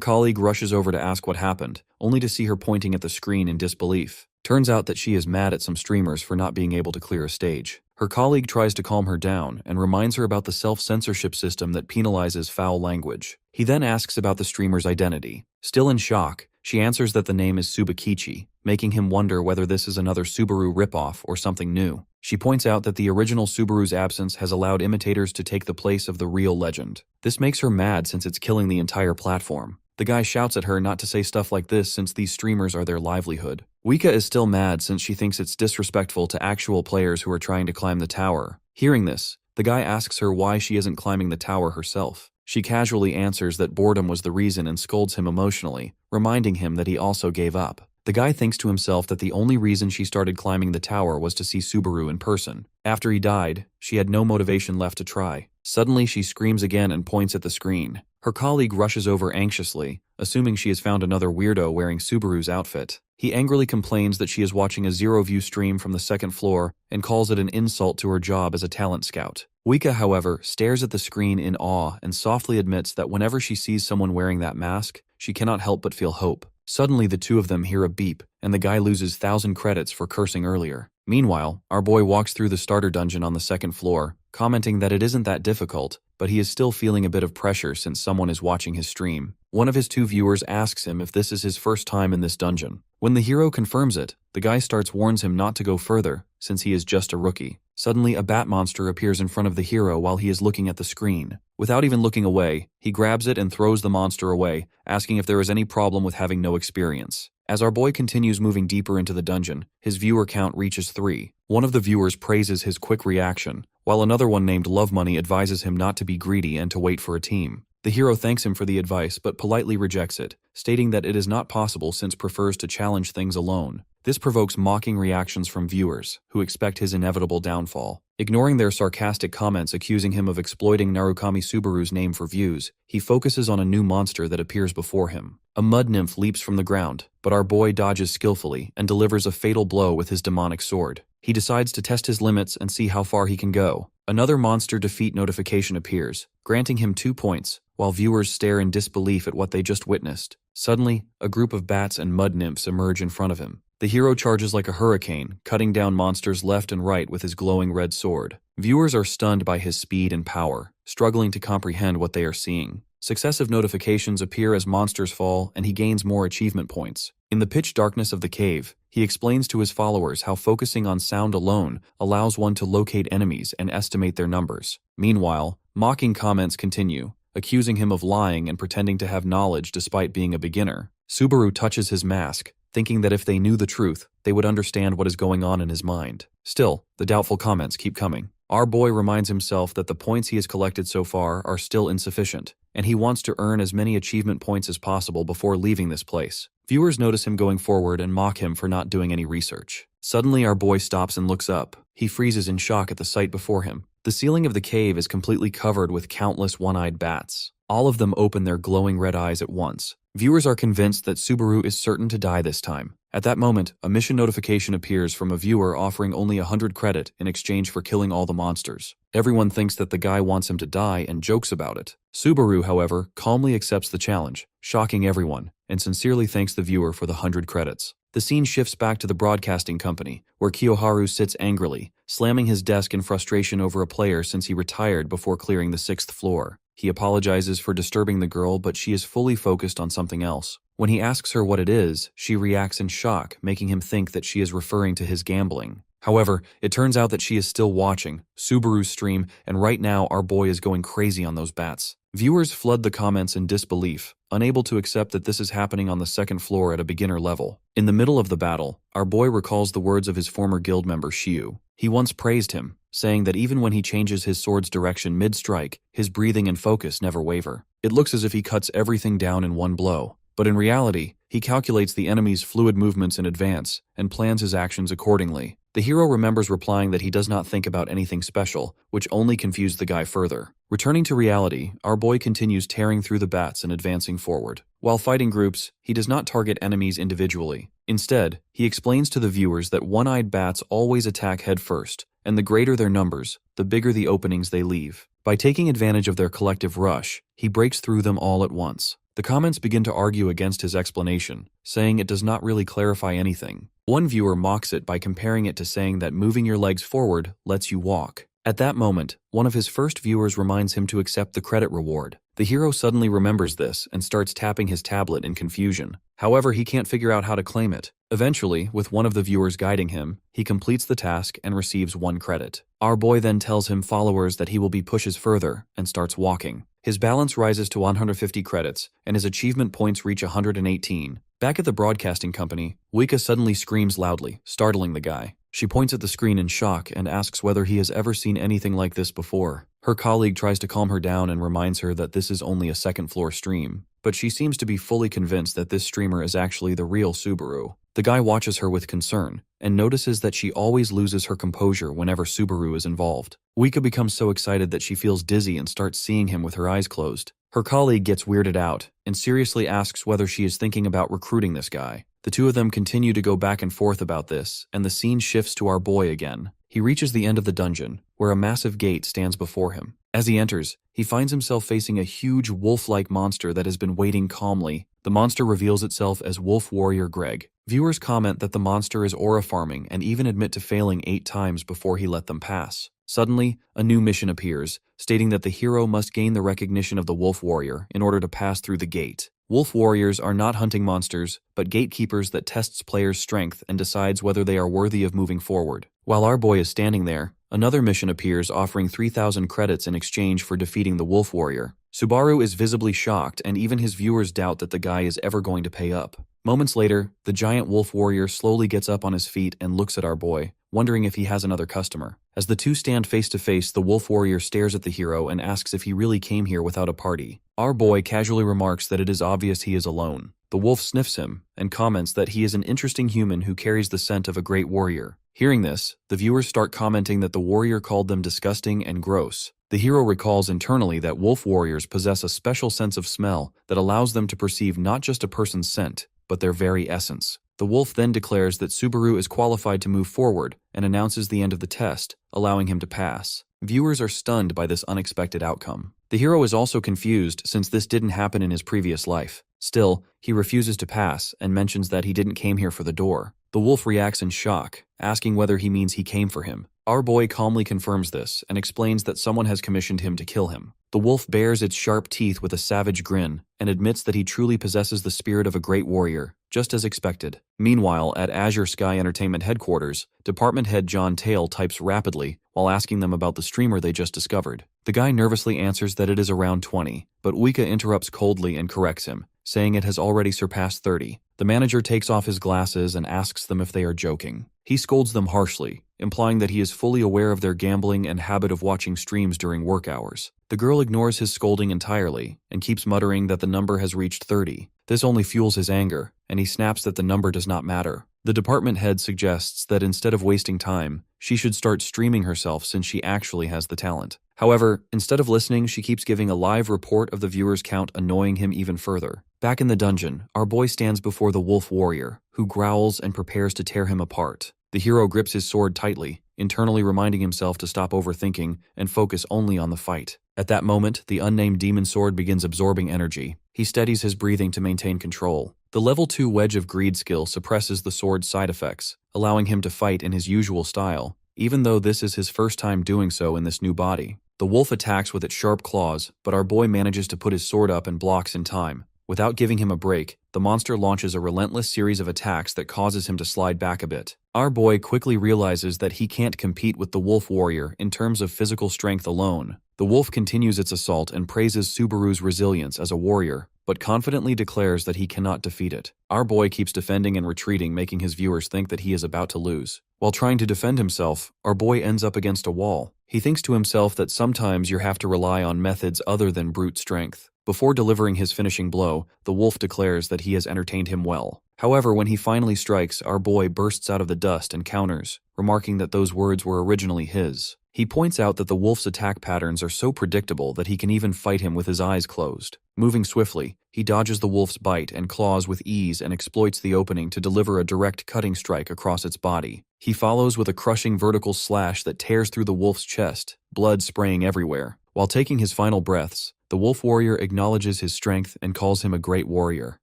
A: colleague rushes over to ask what happened, only to see her pointing at the screen in disbelief. Turns out that she is mad at some streamers for not being able to clear a stage. Her colleague tries to calm her down and reminds her about the self-censorship system that penalizes foul language. He then asks about the streamer's identity. Still in shock, she answers that the name is Subakichi, making him wonder whether this is another Subaru ripoff or something new. She points out that the original Subaru's absence has allowed imitators to take the place of the real legend. This makes her mad since it's killing the entire platform. The guy shouts at her not to say stuff like this since these streamers are their livelihood. Wika is still mad since she thinks it's disrespectful to actual players who are trying to climb the tower. Hearing this, the guy asks her why she isn't climbing the tower herself. She casually answers that boredom was the reason and scolds him emotionally, reminding him that he also gave up. The guy thinks to himself that the only reason she started climbing the tower was to see Subaru in person. After he died, she had no motivation left to try. Suddenly, she screams again and points at the screen. Her colleague rushes over anxiously, assuming she has found another weirdo wearing Subaru's outfit. He angrily complains that she is watching a zero-view stream from the second floor and calls it an insult to her job as a talent scout. Wika, however, stares at the screen in awe and softly admits that whenever she sees someone wearing that mask, she cannot help but feel hope. Suddenly, the two of them hear a beep, and the guy loses 1,000 credits for cursing earlier. Meanwhile, our boy walks through the starter dungeon on the second floor, commenting that it isn't that difficult, but he is still feeling a bit of pressure since someone is watching his stream. One of his two viewers asks him if this is his first time in this dungeon. When the hero confirms it, the guy warns him not to go further, since he is just a rookie. Suddenly, a bat monster appears in front of the hero while he is looking at the screen. Without even looking away, he grabs it and throws the monster away, asking if there is any problem with having no experience. As our boy continues moving deeper into the dungeon, his viewer count reaches 3. One of the viewers praises his quick reaction, while another one named Love Money advises him not to be greedy and to wait for a team. The hero thanks him for the advice but politely rejects it, stating that it is not possible since prefers to challenge things alone. This provokes mocking reactions from viewers, who expect his inevitable downfall. Ignoring their sarcastic comments accusing him of exploiting Narukami Subaru's name for views, he focuses on a new monster that appears before him. A mud nymph leaps from the ground, but our boy dodges skillfully and delivers a fatal blow with his demonic sword. He decides to test his limits and see how far he can go. Another monster defeat notification appears, granting him 2 points, while viewers stare in disbelief at what they just witnessed. Suddenly, a group of bats and mud nymphs emerge in front of him. The hero charges like a hurricane, cutting down monsters left and right with his glowing red sword. Viewers are stunned by his speed and power, struggling to comprehend what they are seeing. Successive notifications appear as monsters fall, and he gains more achievement points. In the pitch darkness of the cave, he explains to his followers how focusing on sound alone allows one to locate enemies and estimate their numbers. Meanwhile, mocking comments continue, accusing him of lying and pretending to have knowledge despite being a beginner. Subaru touches his mask, thinking that if they knew the truth, they would understand what is going on in his mind. Still, the doubtful comments keep coming. Our boy reminds himself that the points he has collected so far are still insufficient, and he wants to earn as many achievement points as possible before leaving this place. Viewers notice him going forward and mock him for not doing any research. Suddenly, our boy stops and looks up. He freezes in shock at the sight before him. The ceiling of the cave is completely covered with countless one-eyed bats. All of them open their glowing red eyes at once. Viewers are convinced that Subaru is certain to die this time. At that moment, a mission notification appears from a viewer offering only 100 credit in exchange for killing all the monsters. Everyone thinks that the guy wants him to die and jokes about it. Subaru, however, calmly accepts the challenge, shocking everyone, and sincerely thanks the viewer for the 100 credits. The scene shifts back to the broadcasting company, where Kiyoharu sits angrily, slamming his desk in frustration over a player since he retired before clearing the 6th floor. He apologizes for disturbing the girl, but she is fully focused on something else. When he asks her what it is, she reacts in shock, making him think that she is referring to his gambling. However, it turns out that she is still watching Subaru's stream, and right now our boy is going crazy on those bats. Viewers flood the comments in disbelief, unable to accept that this is happening on the 2nd floor at a beginner level. In the middle of the battle, our boy recalls the words of his former guild member Shiu. He once praised him, saying that even when he changes his sword's direction mid-strike, his breathing and focus never waver. It looks as if he cuts everything down in one blow. But in reality, He calculates the enemy's fluid movements in advance and plans his actions accordingly. The hero remembers replying that he does not think about anything special, which only confused the guy further. Returning to reality, our boy continues tearing through the bats and advancing forward. While fighting groups, he does not target enemies individually. Instead, he explains to the viewers that one-eyed bats always attack head first, and the greater their numbers, the bigger the openings they leave. By taking advantage of their collective rush, he breaks through them all at once. The comments begin to argue against his explanation, saying it does not really clarify anything. One viewer mocks it by comparing it to saying that moving your legs forward lets you walk. At that moment, one of his first viewers reminds him to accept the credit reward. The hero suddenly remembers this and starts tapping his tablet in confusion. However, he can't figure out how to claim it. Eventually, with one of the viewers guiding him, he completes the task and receives 1 credit. Our boy then tells him followers that he will be pushes further and starts walking. His balance rises to 150 credits, and his achievement points reach 118. Back at the broadcasting company, Wika suddenly screams loudly, startling the guy. She points at the screen in shock and asks whether he has ever seen anything like this before. Her colleague tries to calm her down and reminds her that this is only a second-floor stream, but she seems to be fully convinced that this streamer is actually the real Subaru. The guy watches her with concern and notices that she always loses her composure whenever Subaru is involved. Wika becomes so excited that she feels dizzy and starts seeing him with her eyes closed. Her colleague gets weirded out and seriously asks whether she is thinking about recruiting this guy. The two of them continue to go back and forth about this, and the scene shifts to our boy again. He reaches the end of the dungeon, where a massive gate stands before him. As he enters, he finds himself facing a huge wolf-like monster that has been waiting calmly. The monster reveals itself as Wolf Warrior Greg. Viewers comment that the monster is aura farming and even admit to failing 8 times before he let them pass. Suddenly, a new mission appears, stating that the hero must gain the recognition of the Wolf Warrior in order to pass through the gate. Wolf Warriors are not hunting monsters, but gatekeepers that tests players' strength and decides whether they are worthy of moving forward. While our boy is standing there, another mission appears offering 3,000 credits in exchange for defeating the Wolf Warrior. Subaru is visibly shocked, and even his viewers doubt that the guy is ever going to pay up. Moments later, the giant Wolf Warrior slowly gets up on his feet and looks at our boy, wondering if he has another customer. As the two stand face to face, the Wolf Warrior stares at the hero and asks if he really came here without a party. Our boy casually remarks that it is obvious he is alone. The wolf sniffs him and comments that he is an interesting human who carries the scent of a great warrior. Hearing this, the viewers start commenting that the warrior called them disgusting and gross. The hero recalls internally that wolf warriors possess a special sense of smell that allows them to perceive not just a person's scent, but their very essence. The wolf then declares that Subaru is qualified to move forward and announces the end of the test, allowing him to pass. Viewers are stunned by this unexpected outcome. The hero is also confused since this didn't happen in his previous life. Still, he refuses to pass and mentions that he didn't came here for the door. The wolf reacts in shock, asking whether he means he came for him. Our boy calmly confirms this and explains that someone has commissioned him to kill him. The wolf bares its sharp teeth with a savage grin and admits that he truly possesses the spirit of a great warrior, just as expected. Meanwhile, at Azure Sky Entertainment headquarters, Department Head John Tail types rapidly while asking them about the streamer they just discovered. The guy nervously answers that it is around 20, but Wika interrupts coldly and corrects him, saying it has already surpassed 30. The manager takes off his glasses and asks them if they are joking. He scolds them harshly, implying that he is fully aware of their gambling and habit of watching streams during work hours. The girl ignores his scolding entirely and keeps muttering that the number has reached 30. This only fuels his anger, and he snaps that the number does not matter. The department head suggests that instead of wasting time, she should start streaming herself since she actually has the talent. However, instead of listening, she keeps giving a live report of the viewer's count, annoying him even further. Back in the dungeon, our boy stands before the wolf warrior, who growls and prepares to tear him apart. The hero grips his sword tightly, internally reminding himself to stop overthinking and focus only on the fight. At that moment, the unnamed demon sword begins absorbing energy. He steadies his breathing to maintain control. The level 2 Wedge of Greed skill suppresses the sword's side effects, allowing him to fight in his usual style, even though this is his first time doing so in this new body. The wolf attacks with its sharp claws, but our boy manages to put his sword up and blocks in time. Without giving him a break, the monster launches a relentless series of attacks that causes him to slide back a bit. Our boy quickly realizes that he can't compete with the wolf warrior in terms of physical strength alone. The wolf continues its assault and praises Subaru's resilience as a warrior, but confidently declares that he cannot defeat it. Our boy keeps defending and retreating, making his viewers think that he is about to lose. While trying to defend himself, our boy ends up against a wall. He thinks to himself that sometimes you have to rely on methods other than brute strength. Before delivering his finishing blow, the wolf declares that he has entertained him well. However, when he finally strikes, our boy bursts out of the dust and counters, remarking that those words were originally his. He points out that the wolf's attack patterns are so predictable that he can even fight him with his eyes closed. Moving swiftly, he dodges the wolf's bite and claws with ease and exploits the opening to deliver a direct cutting strike across its body. He follows with a crushing vertical slash that tears through the wolf's chest, blood spraying everywhere. While taking his final breaths, the wolf warrior acknowledges his strength and calls him a great warrior.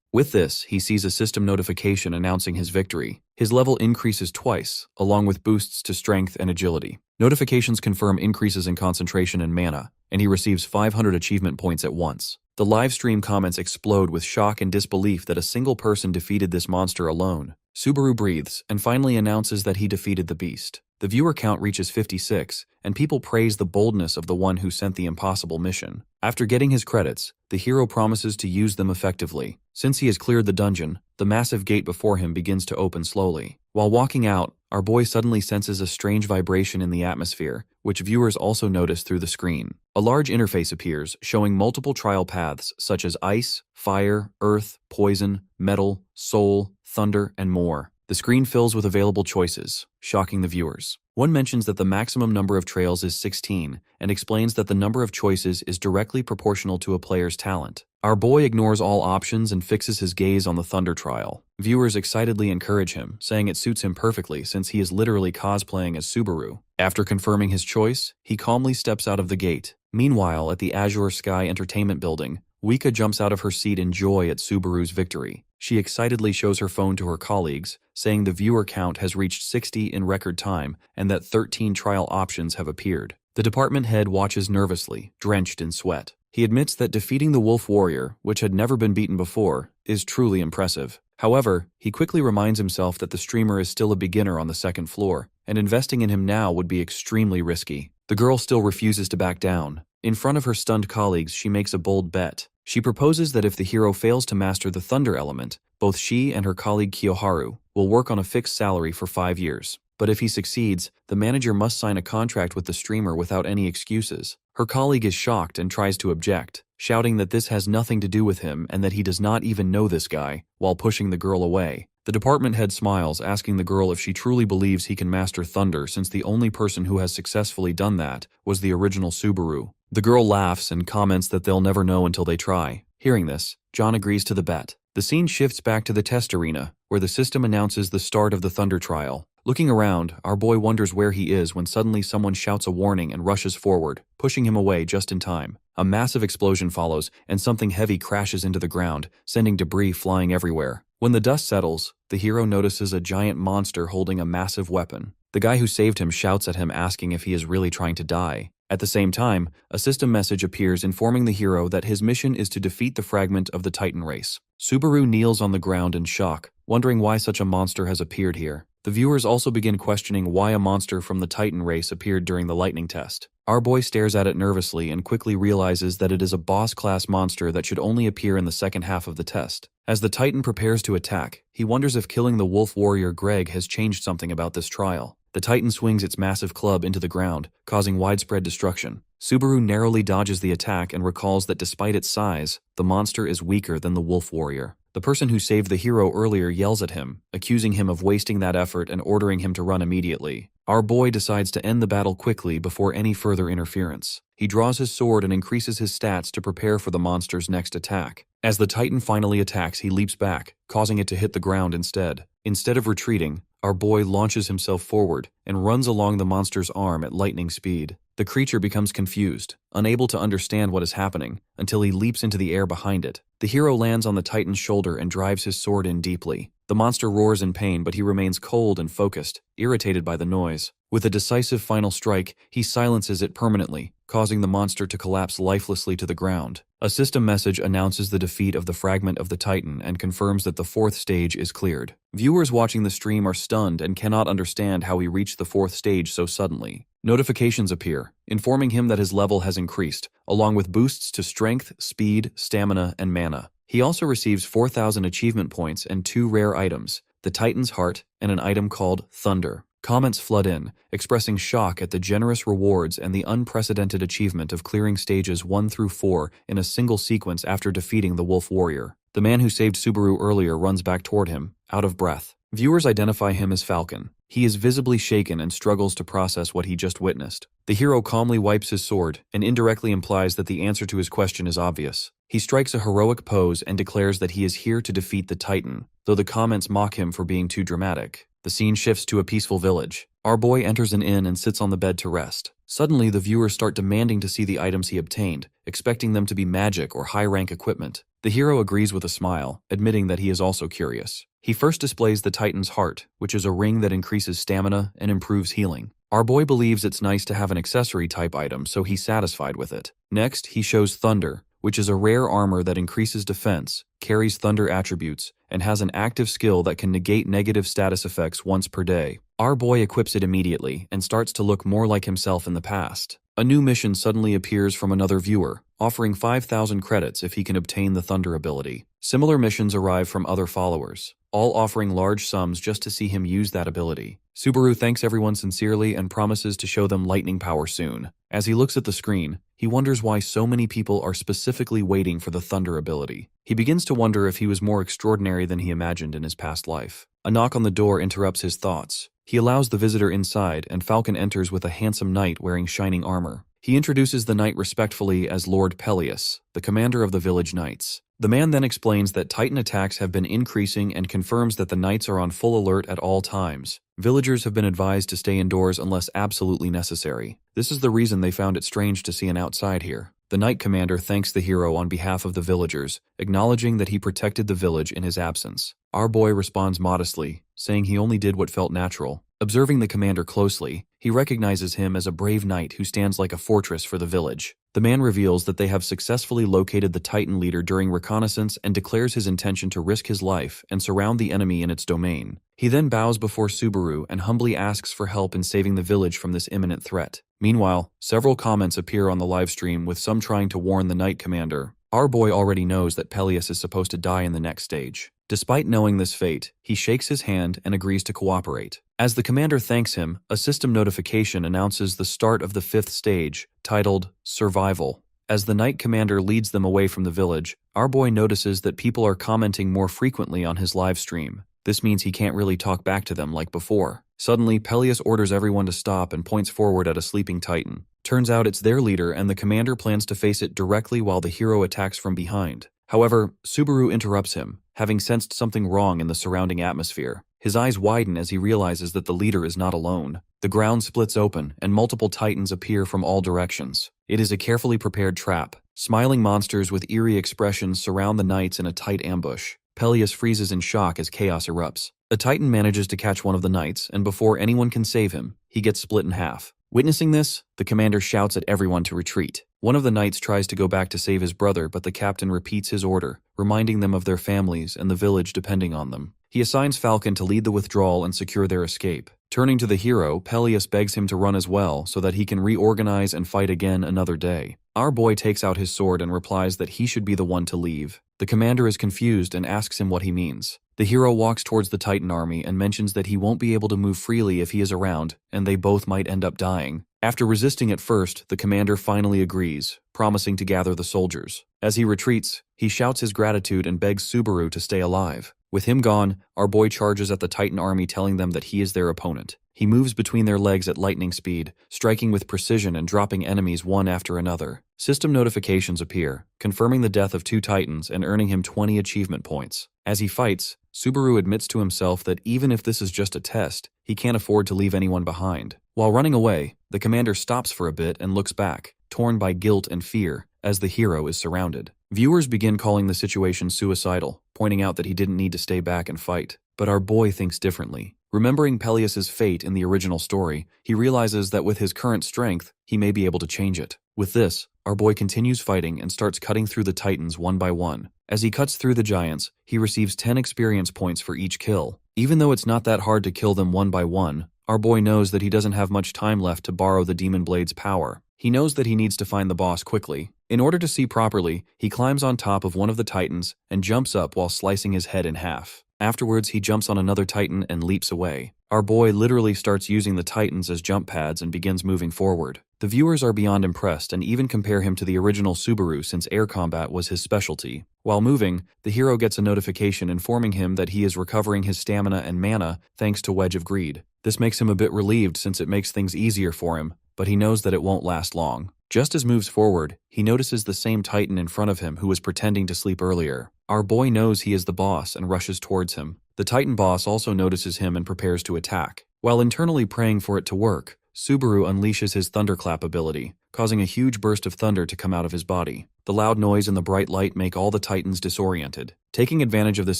A: With this, he sees a system notification announcing his victory. His level increases twice, along with boosts to strength and agility. Notifications confirm increases in concentration and mana, and he receives 500 achievement points at once. The live stream comments explode with shock and disbelief that a single person defeated this monster alone. Subaru breathes and finally announces that he defeated the beast. The viewer count reaches 56, and people praise the boldness of the one who sent the impossible mission. After getting his credits, the hero promises to use them effectively. Since he has cleared the dungeon, the massive gate before him begins to open slowly. While walking out, our boy suddenly senses a strange vibration in the atmosphere, which viewers also notice through the screen. A large interface appears, showing multiple trial paths such as ice, fire, earth, poison, metal, soul, thunder, and more. The screen fills with available choices, shocking the viewers. One mentions that the maximum number of trails is 16, and explains that the number of choices is directly proportional to a player's talent. Our boy ignores all options and fixes his gaze on the Thunder trial. Viewers excitedly encourage him, saying it suits him perfectly since he is literally cosplaying as Subaru. After confirming his choice, he calmly steps out of the gate. Meanwhile, at the Azure Sky Entertainment Building, Wika jumps out of her seat in joy at Subaru's victory. She excitedly shows her phone to her colleagues, saying the viewer count has reached 60 in record time and that 13 trial options have appeared. The department head watches nervously, drenched in sweat. He admits that defeating the Wolf Warrior, which had never been beaten before, is truly impressive. However, he quickly reminds himself that the streamer is still a beginner on the second floor, and investing in him now would be extremely risky. The girl still refuses to back down. In front of her stunned colleagues, she makes a bold bet. She proposes that if the hero fails to master the thunder element, both she and her colleague Kiyoharu will work on a fixed salary for 5 years. But if he succeeds, the manager must sign a contract with the streamer without any excuses. Her colleague is shocked and tries to object, shouting that this has nothing to do with him and that he does not even know this guy, while pushing the girl away. The department head smiles, asking the girl if she truly believes he can master thunder since the only person who has successfully done that was the original Subaru. The girl laughs and comments that they'll never know until they try. Hearing this, John agrees to the bet. The scene shifts back to the test arena, where the system announces the start of the thunder trial. Looking around, our boy wonders where he is when suddenly someone shouts a warning and rushes forward, pushing him away just in time. A massive explosion follows, and something heavy crashes into the ground, sending debris flying everywhere. When the dust settles, the hero notices a giant monster holding a massive weapon. The guy who saved him shouts at him, asking if he is really trying to die. At the same time, a system message appears informing the hero that his mission is to defeat the fragment of the Titan race. Subaru kneels on the ground in shock, wondering why such a monster has appeared here. The viewers also begin questioning why a monster from the Titan race appeared during the lightning test. Our boy stares at it nervously and quickly realizes that it is a boss-class monster that should only appear in the second half of the test. As the Titan prepares to attack, he wonders if killing the wolf warrior Greg has changed something about this trial. The Titan swings its massive club into the ground, causing widespread destruction. Subaru narrowly dodges the attack and recalls that despite its size, the monster is weaker than the wolf warrior. The person who saved the hero earlier yells at him, accusing him of wasting that effort and ordering him to run immediately. Our boy decides to end the battle quickly before any further interference. He draws his sword and increases his stats to prepare for the monster's next attack. As the Titan finally attacks, he leaps back, causing it to hit the ground instead. Instead of retreating, our boy launches himself forward and runs along the monster's arm at lightning speed. The creature becomes confused, unable to understand what is happening, until he leaps into the air behind it. The hero lands on the Titan's shoulder and drives his sword in deeply. The monster roars in pain, but he remains cold and focused, irritated by the noise. With a decisive final strike, he silences it permanently, causing the monster to collapse lifelessly to the ground. A system message announces the defeat of the fragment of the Titan and confirms that the fourth stage is cleared. Viewers watching the stream are stunned and cannot understand how he reached the fourth stage so suddenly. Notifications appear, informing him that his level has increased, along with boosts to strength, speed, stamina, and mana. He also receives 4,000 achievement points and 2 rare items, the Titan's Heart and an item called Thunder. Comments flood in, expressing shock at the generous rewards and the unprecedented achievement of clearing stages 1 through 4 in a single sequence after defeating the Wolf Warrior. The man who saved Subaru earlier runs back toward him, out of breath. Viewers identify him as Falcon. He is visibly shaken and struggles to process what he just witnessed. The hero calmly wipes his sword and indirectly implies that the answer to his question is obvious. He strikes a heroic pose and declares that he is here to defeat the Titan, though the comments mock him for being too dramatic. The scene shifts to a peaceful village. Our boy enters an inn and sits on the bed to rest. Suddenly, the viewers start demanding to see the items he obtained, expecting them to be magic or high-rank equipment. The hero agrees with a smile, admitting that he is also curious. He first displays the Titan's Heart, which is a ring that increases stamina and improves healing. Our boy believes it's nice to have an accessory-type item, so he's satisfied with it. Next, he shows Thunder, which is a rare armor that increases defense, carries thunder attributes, and has an active skill that can negate negative status effects once per day. Our boy equips it immediately and starts to look more like himself in the past. A new mission suddenly appears from another viewer, offering 5,000 credits if he can obtain the Thunder ability. Similar missions arrive from other followers, all offering large sums just to see him use that ability. Subaru thanks everyone sincerely and promises to show them lightning power soon. As he looks at the screen, he wonders why so many people are specifically waiting for the Thunder ability. He begins to wonder if he was more extraordinary than he imagined in his past life. A knock on the door interrupts his thoughts. He allows the visitor inside, and Falcon enters with a handsome knight wearing shining armor. He introduces the knight respectfully as Lord Peleus, the commander of the village knights. The man then explains that Titan attacks have been increasing and confirms that the knights are on full alert at all times. Villagers have been advised to stay indoors unless absolutely necessary. This is the reason they found it strange to see an outside here. The knight commander thanks the hero on behalf of the villagers, acknowledging that he protected the village in his absence. Our boy responds modestly, saying he only did what felt natural. Observing the commander closely, he recognizes him as a brave knight who stands like a fortress for the village. The man reveals that they have successfully located the Titan leader during reconnaissance and declares his intention to risk his life and surround the enemy in its domain. He then bows before Subaru and humbly asks for help in saving the village from this imminent threat. Meanwhile, several comments appear on the livestream, with some trying to warn the knight commander. Our boy already knows that Peleus is supposed to die in the next stage. Despite knowing this fate, he shakes his hand and agrees to cooperate. As the commander thanks him, a system notification announces the start of the 5th stage, titled Survival. As the knight commander leads them away from the village, our boy notices that people are commenting more frequently on his live stream. This means he can't really talk back to them like before. Suddenly, Peleus orders everyone to stop and points forward at a sleeping Titan. Turns out it's their leader, and the commander plans to face it directly while the hero attacks from behind. However, Subaru interrupts him, having sensed something wrong in the surrounding atmosphere. His eyes widen as he realizes that the leader is not alone. The ground splits open, and multiple Titans appear from all directions. It is a carefully prepared trap. Smiling monsters with eerie expressions surround the knights in a tight ambush. Peleus freezes in shock as chaos erupts. A Titan manages to catch one of the knights, and before anyone can save him, he gets split in half. Witnessing this, the commander shouts at everyone to retreat. One of the knights tries to go back to save his brother, but the captain repeats his order, reminding them of their families and the village depending on them. He assigns Falcon to lead the withdrawal and secure their escape. Turning to the hero, Peleus begs him to run as well so that he can reorganize and fight again another day. Our boy takes out his sword and replies that he should be the one to leave. The commander is confused and asks him what he means. The hero walks towards the Titan army and mentions that he won't be able to move freely if he is around, and they both might end up dying. After resisting at first, the commander finally agrees, promising to gather the soldiers. As he retreats, he shouts his gratitude and begs Subaru to stay alive. With him gone, our boy charges at the Titan army, telling them that he is their opponent. He moves between their legs at lightning speed, striking with precision and dropping enemies one after another. System notifications appear, confirming the death of 2 Titans and earning him 20 achievement points. As he fights, Subaru admits to himself that even if this is just a test, he can't afford to leave anyone behind. While running away, the commander stops for a bit and looks back, torn by guilt and fear, as the hero is surrounded. Viewers begin calling the situation suicidal, pointing out that he didn't need to stay back and fight. But our boy thinks differently. Remembering Peleus's fate in the original story, he realizes that with his current strength, he may be able to change it. With this, our boy continues fighting and starts cutting through the Titans one by one. As he cuts through the giants, he receives 10 experience points for each kill. Even though it's not that hard to kill them one by one, our boy knows that he doesn't have much time left to borrow the Demon Blade's power. He knows that he needs to find the boss quickly. In order to see properly, he climbs on top of one of the titans and jumps up while slicing his head in half. Afterwards, he jumps on another titan and leaps away. Our boy literally starts using the titans as jump pads and begins moving forward. The viewers are beyond impressed and even compare him to the original Subaru since air combat was his specialty. While moving, the hero gets a notification informing him that he is recovering his stamina and mana thanks to Wedge of Greed. This makes him a bit relieved since it makes things easier for him, but he knows that it won't last long. Just as moves forward, he notices the same titan in front of him who was pretending to sleep earlier. Our boy knows he is the boss and rushes towards him. The titan boss also notices him and prepares to attack. While internally praying for it to work, Subaru unleashes his thunderclap ability, causing a huge burst of thunder to come out of his body. The loud noise and the bright light make all the titans disoriented. Taking advantage of this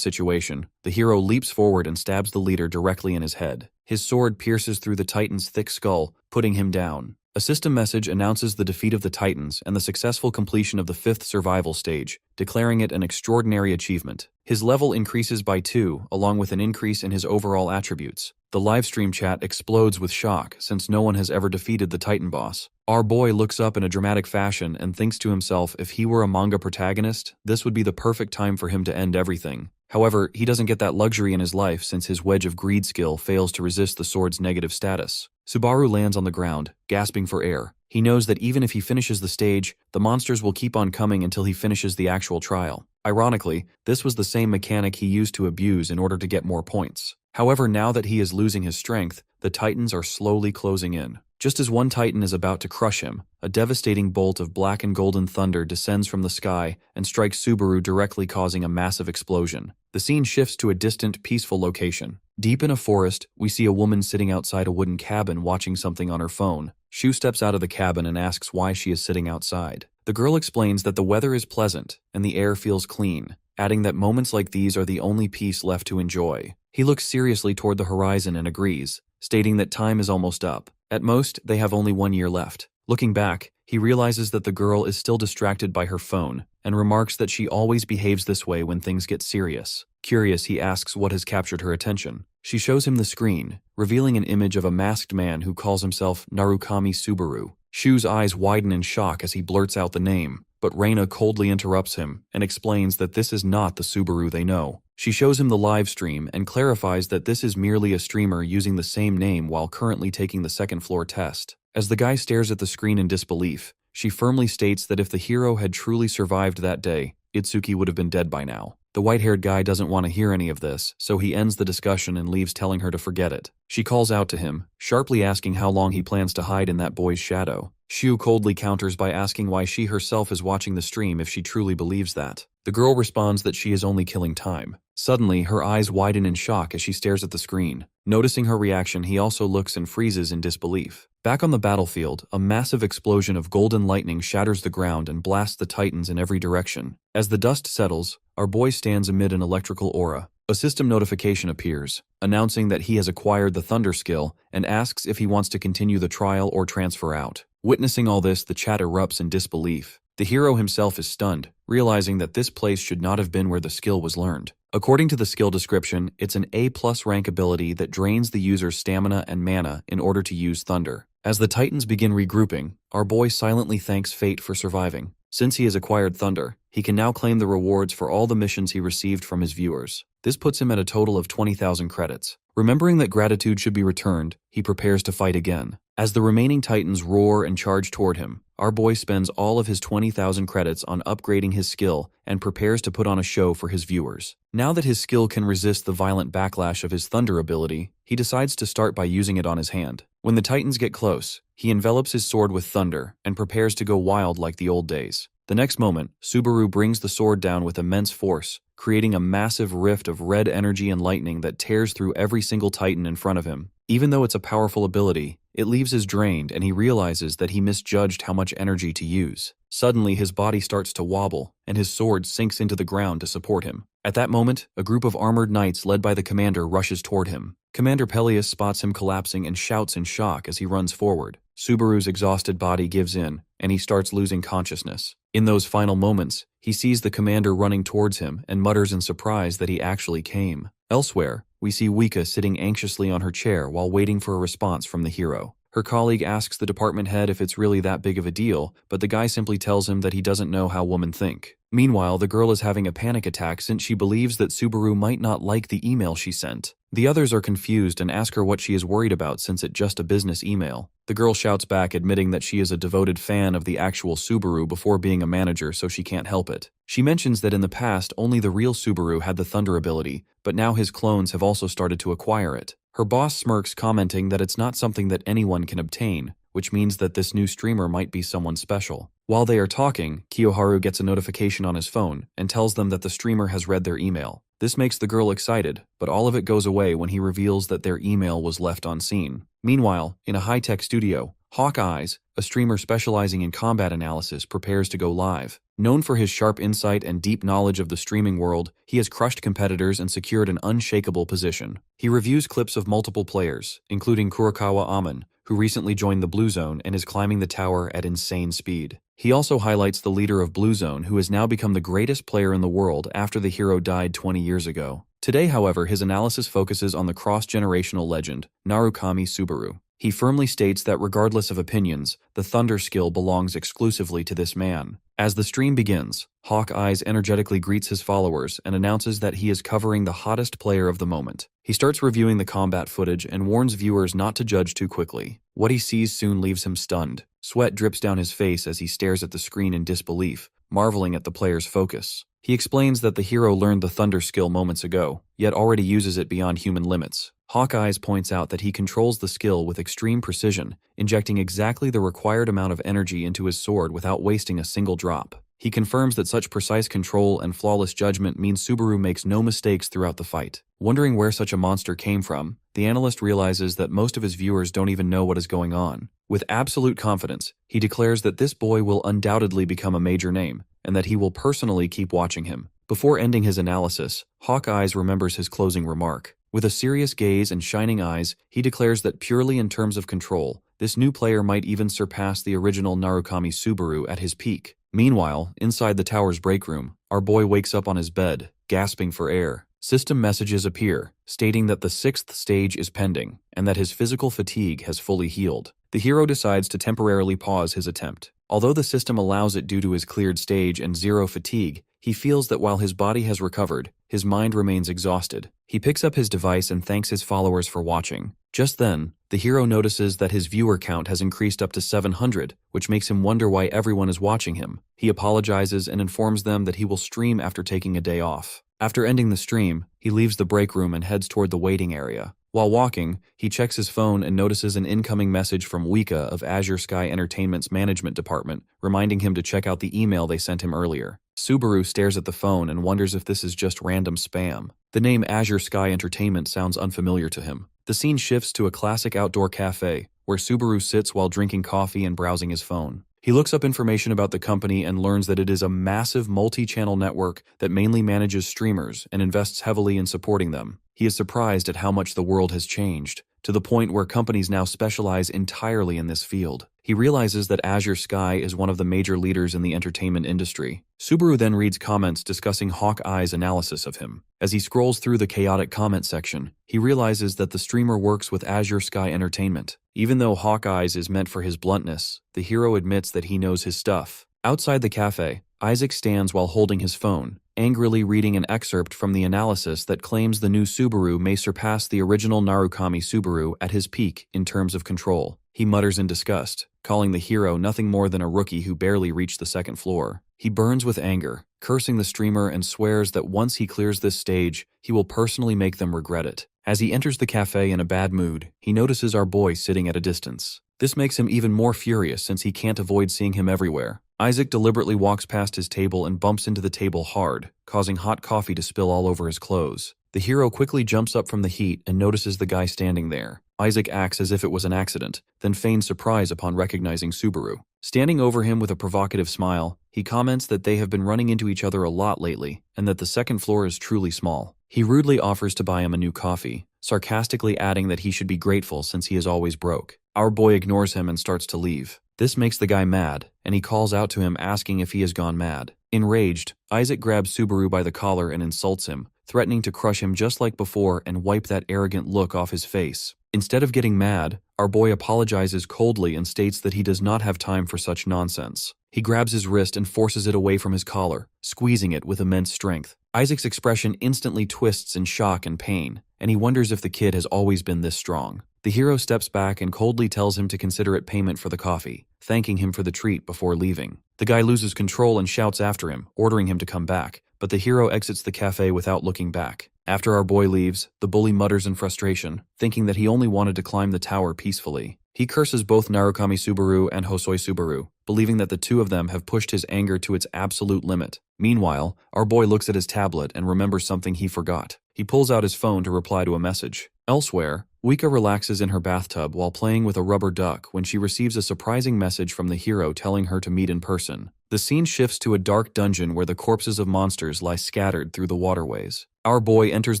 A: situation, the hero leaps forward and stabs the leader directly in his head. His sword pierces through the titan's thick skull, putting him down. A system message announces the defeat of the Titans and the successful completion of the 5th survival stage, declaring it an extraordinary achievement. His level increases by 2, along with an increase in his overall attributes. The livestream chat explodes with shock since no one has ever defeated the Titan boss. Our boy looks up in a dramatic fashion and thinks to himself if he were a manga protagonist, this would be the perfect time for him to end everything. However, he doesn't get that luxury in his life since his Wedge of Greed skill fails to resist the sword's negative status. Subaru lands on the ground, gasping for air. He knows that even if he finishes the stage, the monsters will keep on coming until he finishes the actual trial. Ironically, this was the same mechanic he used to abuse in order to get more points. However, now that he is losing his strength, the Titans are slowly closing in. Just as one Titan is about to crush him, a devastating bolt of black and golden thunder descends from the sky and strikes Subaru directly, causing a massive explosion. The scene shifts to a distant, peaceful location. Deep in a forest, we see a woman sitting outside a wooden cabin watching something on her phone. Shu steps out of the cabin and asks why she is sitting outside. The girl explains that the weather is pleasant and the air feels clean, adding that moments like these are the only peace left to enjoy. He looks seriously toward the horizon and agrees, stating that time is almost up. At most, they have only 1 year left. Looking back, he realizes that the girl is still distracted by her phone and remarks that she always behaves this way when things get serious. Curious, he asks what has captured her attention. She shows him the screen, revealing an image of a masked man who calls himself Narukami Subaru. Shu's eyes widen in shock as he blurts out the name, but Reina coldly interrupts him and explains that this is not the Subaru they know. She shows him the live stream and clarifies that this is merely a streamer using the same name while currently taking the second floor test. As the guy stares at the screen in disbelief, she firmly states that if the hero had truly survived that day, Itsuki would have been dead by now. The white-haired guy doesn't want to hear any of this, so he ends the discussion and leaves, telling her to forget it. She calls out to him, sharply asking how long he plans to hide in that boy's shadow. Shu coldly counters by asking why she herself is watching the stream if she truly believes that. The girl responds that she is only killing time. Suddenly, her eyes widen in shock as she stares at the screen. Noticing her reaction, he also looks and freezes in disbelief. Back on the battlefield, a massive explosion of golden lightning shatters the ground and blasts the Titans in every direction. As the dust settles, our boy stands amid an electrical aura. A system notification appears, announcing that he has acquired the Thunder skill and asks if he wants to continue the trial or transfer out. Witnessing all this, the chat erupts in disbelief. The hero himself is stunned, realizing that this place should not have been where the skill was learned. According to the skill description, it's an A+ rank ability that drains the user's stamina and mana in order to use Thunder. As the Titans begin regrouping, our boy silently thanks fate for surviving. Since he has acquired Thunder, he can now claim the rewards for all the missions he received from his viewers. This puts him at a total of 20,000 credits. Remembering that gratitude should be returned, he prepares to fight again. As the remaining Titans roar and charge toward him, our boy spends all of his 20,000 credits on upgrading his skill and prepares to put on a show for his viewers. Now that his skill can resist the violent backlash of his Thunder ability, he decides to start by using it on his hand. When the Titans get close, he envelops his sword with thunder and prepares to go wild like the old days. The next moment, Subaru brings the sword down with immense force, creating a massive rift of red energy and lightning that tears through every single Titan in front of him. Even though it's a powerful ability, it leaves him drained and he realizes that he misjudged how much energy to use. Suddenly, his body starts to wobble, and his sword sinks into the ground to support him. At that moment, a group of armored knights led by the commander rushes toward him. Commander Peleus spots him collapsing and shouts in shock as he runs forward. Subaru's exhausted body gives in, and he starts losing consciousness. In those final moments, he sees the commander running towards him and mutters in surprise that he actually came. Elsewhere, we see Wika sitting anxiously on her chair while waiting for a response from the hero. Her colleague asks the department head if it's really that big of a deal, but the guy simply tells him that he doesn't know how women think. Meanwhile, the girl is having a panic attack since she believes that Subaru might not like the email she sent. The others are confused and ask her what she is worried about since it's just a business email. The girl shouts back, admitting that she is a devoted fan of the actual Subaru before being a manager, so she can't help it. She mentions that in the past only the real Subaru had the Thunder ability, but now his clones have also started to acquire it. Her boss smirks, commenting that it's not something that anyone can obtain, which means that this new streamer might be someone special. While they are talking, Kiyoharu gets a notification on his phone and tells them that the streamer has read their email. This makes the girl excited, but all of it goes away when he reveals that their email was left unseen. Meanwhile, in a high-tech studio, Hawkeyes, a streamer specializing in combat analysis, prepares to go live. Known for his sharp insight and deep knowledge of the streaming world, he has crushed competitors and secured an unshakable position. He reviews clips of multiple players, including Kurokawa Amon, who recently joined the Blue Zone and is climbing the tower at insane speed. He also highlights the leader of Blue Zone, who has now become the greatest player in the world after the hero died 20 years ago. Today, however, his analysis focuses on the cross-generational legend, Narukami Subaru. He firmly states that regardless of opinions, the Thunder skill belongs exclusively to this man. As the stream begins, Hawkeyes energetically greets his followers and announces that he is covering the hottest player of the moment. He starts reviewing the combat footage and warns viewers not to judge too quickly. What he sees soon leaves him stunned. Sweat drips down his face as he stares at the screen in disbelief, marveling at the player's focus. He explains that the hero learned the Thunder skill moments ago, yet already uses it beyond human limits. Hawkeyes points out that he controls the skill with extreme precision, injecting exactly the required amount of energy into his sword without wasting a single drop. He confirms that such precise control and flawless judgment means Subaru makes no mistakes throughout the fight. Wondering where such a monster came from, the analyst realizes that most of his viewers don't even know what is going on. With absolute confidence, he declares that this boy will undoubtedly become a major name, and that he will personally keep watching him. Before ending his analysis, Hawkeyes remembers his closing remark. With a serious gaze and shining eyes, he declares that purely in terms of control, this new player might even surpass the original Narukami Subaru at his peak. Meanwhile, inside the tower's break room, our boy wakes up on his bed, gasping for air. System messages appear, stating that the 6th stage is pending, and that his physical fatigue has fully healed. The hero decides to temporarily pause his attempt. Although the system allows it due to his cleared stage and 0 fatigue, he feels that while his body has recovered, his mind remains exhausted. He picks up his device and thanks his followers for watching. Just then, the hero notices that his viewer count has increased up to 700, which makes him wonder why everyone is watching him. He apologizes and informs them that he will stream after taking a day off. After ending the stream, he leaves the break room and heads toward the waiting area. While walking, he checks his phone and notices an incoming message from Wika of Azure Sky Entertainment's management department, reminding him to check out the email they sent him earlier. Subaru stares at the phone and wonders if this is just random spam. The name Azure Sky Entertainment sounds unfamiliar to him. The scene shifts to a classic outdoor cafe, where Subaru sits while drinking coffee and browsing his phone. He looks up information about the company and learns that it is a massive multi-channel network that mainly manages streamers and invests heavily in supporting them. He is surprised at how much the world has changed, to the point where companies now specialize entirely in this field. He realizes that Azure Sky is one of the major leaders in the entertainment industry. Subaru then reads comments discussing Hawkeye's analysis of him. As he scrolls through the chaotic comment section, he realizes that the streamer works with Azure Sky Entertainment. Even though Hawkeyes is meant for his bluntness, the hero admits that he knows his stuff. Outside the cafe, Isaac stands while holding his phone, angrily reading an excerpt from the analysis that claims the new Subaru may surpass the original Narukami Subaru at his peak in terms of control. He mutters in disgust, calling the hero nothing more than a rookie who barely reached the 2nd floor. He burns with anger, cursing the streamer, and swears that once he clears this stage, he will personally make them regret it. As he enters the cafe in a bad mood, he notices our boy sitting at a distance. This makes him even more furious since he can't avoid seeing him everywhere. Isaac deliberately walks past his table and bumps into the table hard, causing hot coffee to spill all over his clothes. The hero quickly jumps up from the heat and notices the guy standing there. Isaac acts as if it was an accident, then feigns surprise upon recognizing Subaru. Standing over him with a provocative smile, he comments that they have been running into each other a lot lately, and that the 2nd floor is truly small. He rudely offers to buy him a new coffee, sarcastically adding that he should be grateful since he is always broke. Our boy ignores him and starts to leave. This makes the guy mad, and he calls out to him asking if he has gone mad. Enraged, Isaac grabs Subaru by the collar and insults him, threatening to crush him just like before and wipe that arrogant look off his face. Instead of getting mad, our boy apologizes coldly and states that he does not have time for such nonsense. He grabs his wrist and forces it away from his collar, squeezing it with immense strength. Isaac's expression instantly twists in shock and pain, and he wonders if the kid has always been this strong. The hero steps back and coldly tells him to consider it payment for the coffee, thanking him for the treat before leaving. The guy loses control and shouts after him, ordering him to come back, but the hero exits the cafe without looking back. After our boy leaves, the bully mutters in frustration, thinking that he only wanted to climb the tower peacefully. He curses both Narukami Subaru and Hosoi Subaru, believing that the two of them have pushed his anger to its absolute limit. Meanwhile, our boy looks at his tablet and remembers something he forgot. He pulls out his phone to reply to a message. Elsewhere, Wika relaxes in her bathtub while playing with a rubber duck when she receives a surprising message from the hero telling her to meet in person. The scene shifts to a dark dungeon where the corpses of monsters lie scattered through the waterways. Our boy enters